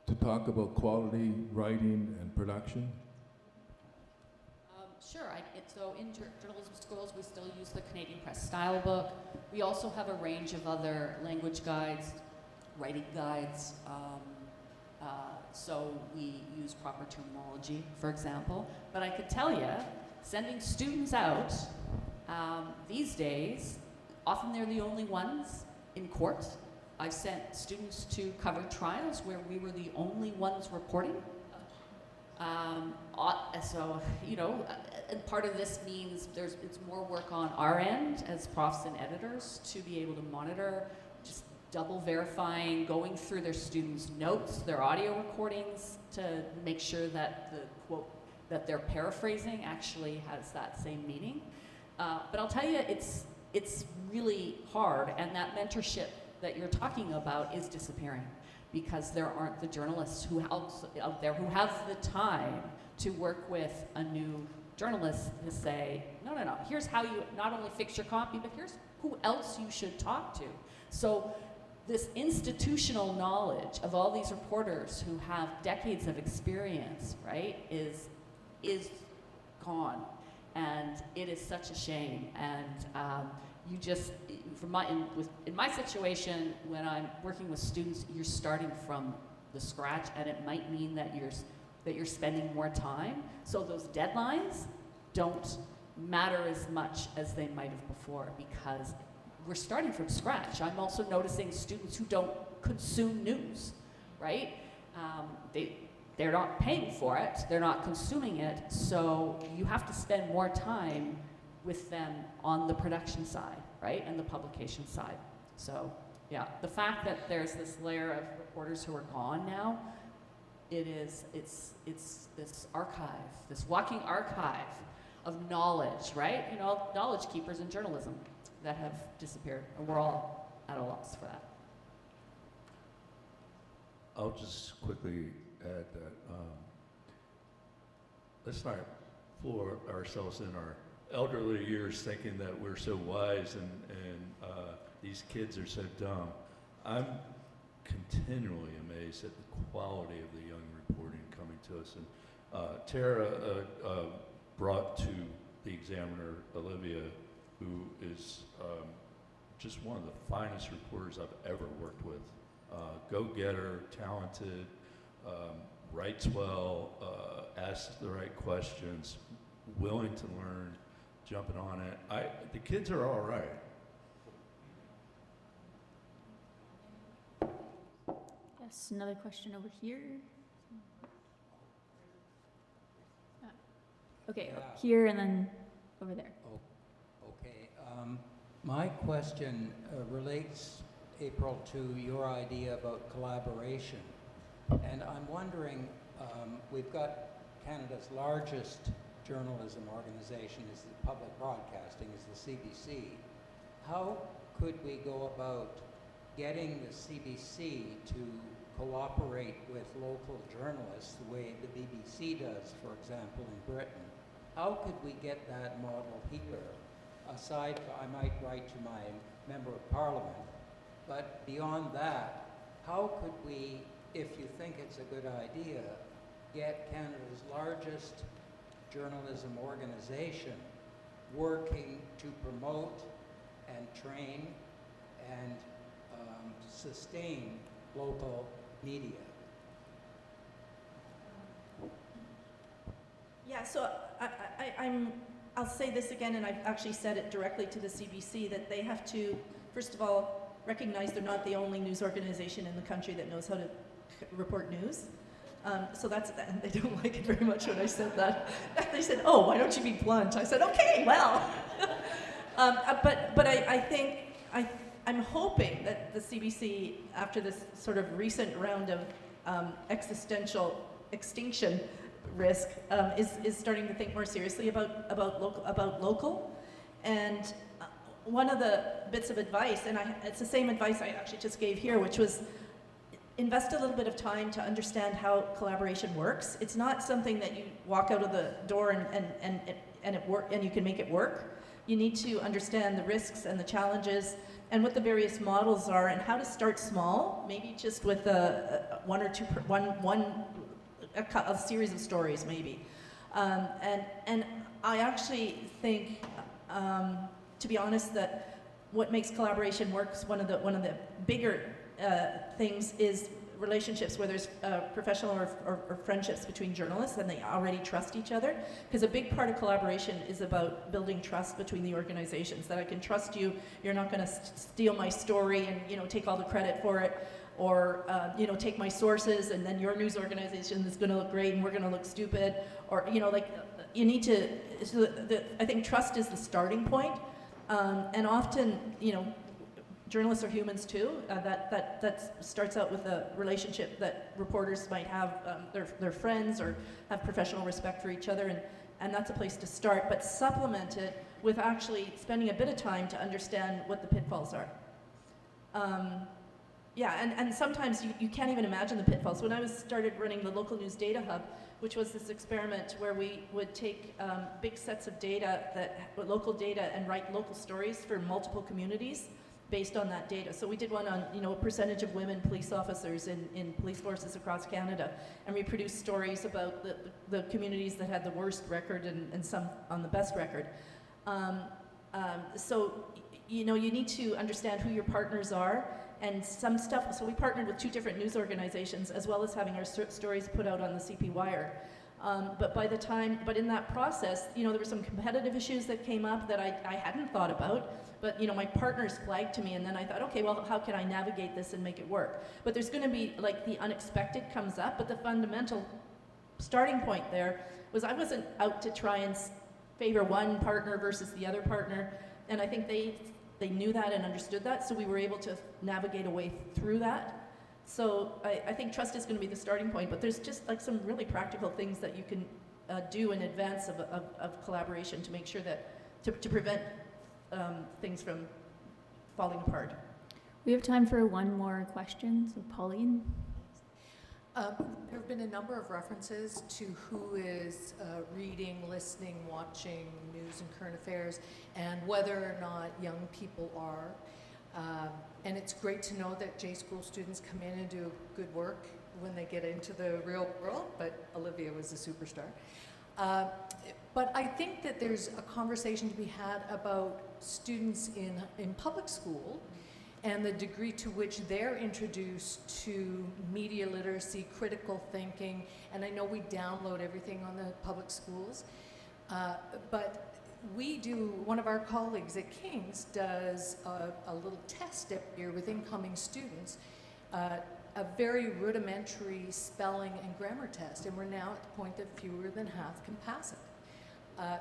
to talk about quality writing and production? Sure. So in journalism schools, we still use the Canadian Press Style Book. We also have a range of other language guides, writing guides. So we use proper terminology, for example. But I could tell you, sending students out these days, often they're the only ones in court. I've sent students to cover trials where we were the only ones reporting. So, you know, and part of this means it's more work on our end as profs and editors to be able to monitor, just double verifying, going through their students' notes, their audio recordings to make sure that the quote that they're paraphrasing actually has that same meaning. But I'll tell you, it's really hard, and that mentorship that you're talking about is disappearing because there aren't the journalists out there who have the time to work with a new journalist to say, no, here's how you not only fix your copy, but here's who else you should talk to. So this institutional knowledge of all these reporters who have decades of experience, right, is gone. And it is such a shame. And you just, in my situation, when I'm working with students, you're starting from the scratch, and it might mean that you're spending more time. So those deadlines don't matter as much as they might have before because we're starting from scratch. I'm also noticing students who don't consume news, right? They're not paying for it, they're not consuming it, so you have to spend more time with them on the production side, right, and the publication side. So, yeah, the fact that there's this layer of reporters who are gone now, it's this archive, this walking archive of knowledge, right? You know, knowledge keepers in journalism that have disappeared, and we're all at a loss for that. I'll just quickly add that let's not fool ourselves in our elderly years thinking that we're so wise and these kids are so dumb. I'm continually amazed at the quality of the young reporting coming to us. And Tara brought to the Examiner Olivia, who is just one of the finest reporters I've ever worked with. Go-getter, talented, writes well, asks the right questions, willing to learn, jumping on it. The kids are all right. Yes, another question over here. Okay, here and then over there. Okay. My question relates, April, to your idea about collaboration. And I'm wondering, we've got Canada's largest journalism organization is the public broadcasting, is the CBC. How could we go about getting the CBC to cooperate with local journalists the way the BBC does, for example, in Britain? How could we get that model here? Aside, I might write to my member of parliament, but beyond that, how could we, if you think it's a good idea, get Canada's largest journalism organization working to promote and train and sustain local media? Yeah, so I'll say this again, and I've actually said it directly to the CBC, that they have to, first of all, recognize they're not the only news organization in the country that knows how to report news. So that's, and they don't like it very much when I said that. They said, oh, why don't you be blunt? I said, okay, well. But I think, I'm hoping that the CBC, after this sort of recent round of existential extinction risk, is starting to think more seriously about local. And one of the bits of advice, and it's the same advice I actually just gave here, which was invest a little bit of time to understand how collaboration works. It's not something that you walk out of the door and you can make it work. You need to understand the risks and the challenges and what the various models are and how to start small, maybe just with a series of stories maybe. And I actually think, to be honest, that what makes collaboration work is one of the bigger things is relationships where there's professional or friendships between journalists and they already trust each other. Because a big part of collaboration is about building trust between the organizations, that I can trust you, you're not going to steal my story and take all the credit for it, or take my sources and then your news organization is going to look great and we're going to look stupid, or you need to, I think trust is the starting point. And often, journalists are humans too. That starts out with a relationship that reporters might have, their friends, or have professional respect for each other, and that's a place to start. But supplement it with actually spending a bit of time to understand what the pitfalls are. And sometimes you can't even imagine the pitfalls. When I started running the Local News Data Hub, which was this experiment where we would take big sets of data, local data, and write local stories for multiple communities based on that data. So we did one on, a percentage of women police officers in police forces across Canada, and we produced stories about the communities that had the worst record and some on the best record. So you need to understand who your partners are, and some stuff. So we partnered with 2 different news organizations, as well as having our stories put out on the CP Wire. But in that process, there were some competitive issues that came up that I hadn't thought about. But my partners flagged to me, and then I thought, okay, well, how can I navigate this and make it work? But there's going to be, the unexpected comes up, but the fundamental starting point there was I wasn't out to try and favor one partner versus the other partner, and I think they knew that and understood that, so we were able to navigate a way through that. So I think trust is going to be the starting point, but there's just some really practical things that you can do in advance of collaboration to make sure that, to prevent things from falling apart. We have time for one more question, so Pauline. There have been a number of references to who is reading, listening, watching news and current affairs, and whether or not young people are. And it's great to know that J-School students come in and do good work when they get into the real world, but Olivia was a superstar. But I think that there's a conversation to be had about students in public school and the degree to which they're introduced to media literacy, critical thinking, and I know we download everything on the public schools, but one of our colleagues at King's does a little test every year with incoming students, a very rudimentary spelling and grammar test, and we're now at the point that fewer than half can pass it.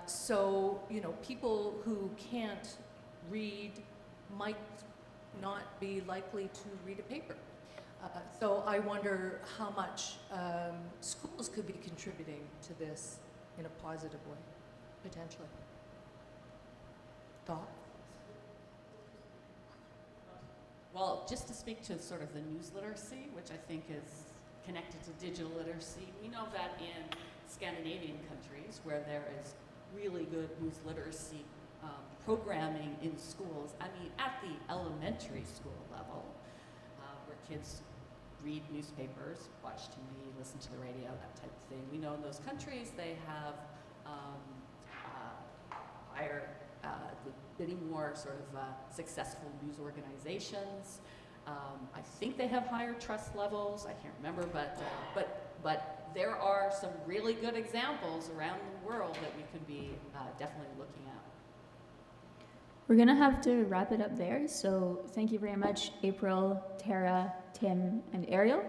So, you know, people who can't read might not be likely to read a paper. So I wonder how much schools could be contributing to this in a positive way, potentially. Thought? Well, just to speak to sort of the news literacy, which I think is connected to digital literacy, we know that in Scandinavian countries where there is really good news literacy programming in schools, I mean at the elementary school level, where kids read newspapers, watch TV, listen to the radio, that type of thing. We know in those countries they have higher, many more sort of successful news organizations. I think they have higher trust levels. I can't remember, but there are some really good examples around the world that we could be definitely looking at. We're going to have to wrap it up there, so thank you very much, April, Tara, Tim, and Ariel.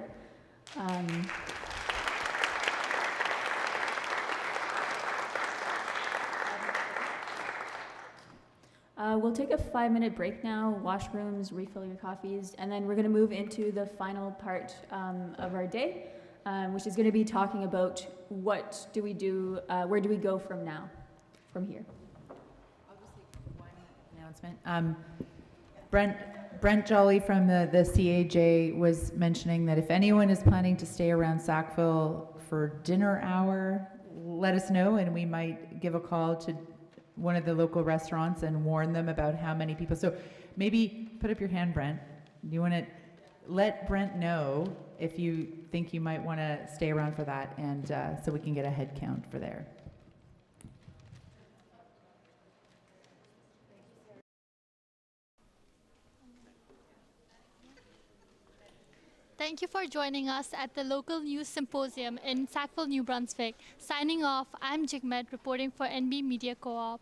We'll take a 5-minute break now, washrooms, refill your coffees, and then we're going to move into the final part of our day, which is going to be talking about what do we do, where do we go from now, from here. Announcement. Brent Jolly from the CAJ was mentioning that if anyone is planning to stay around Sackville for dinner hour, let us know and we might give a call to one of the local restaurants and warn them about how many people. So maybe put up your hand, Brent. You want to let Brent know if you think you might want to stay around for that, and so we can get a head count for there. Thank you for joining us at the local news symposium in Sackville, New Brunswick. Signing off, I'm Jigmet reporting for NB Media Co-op.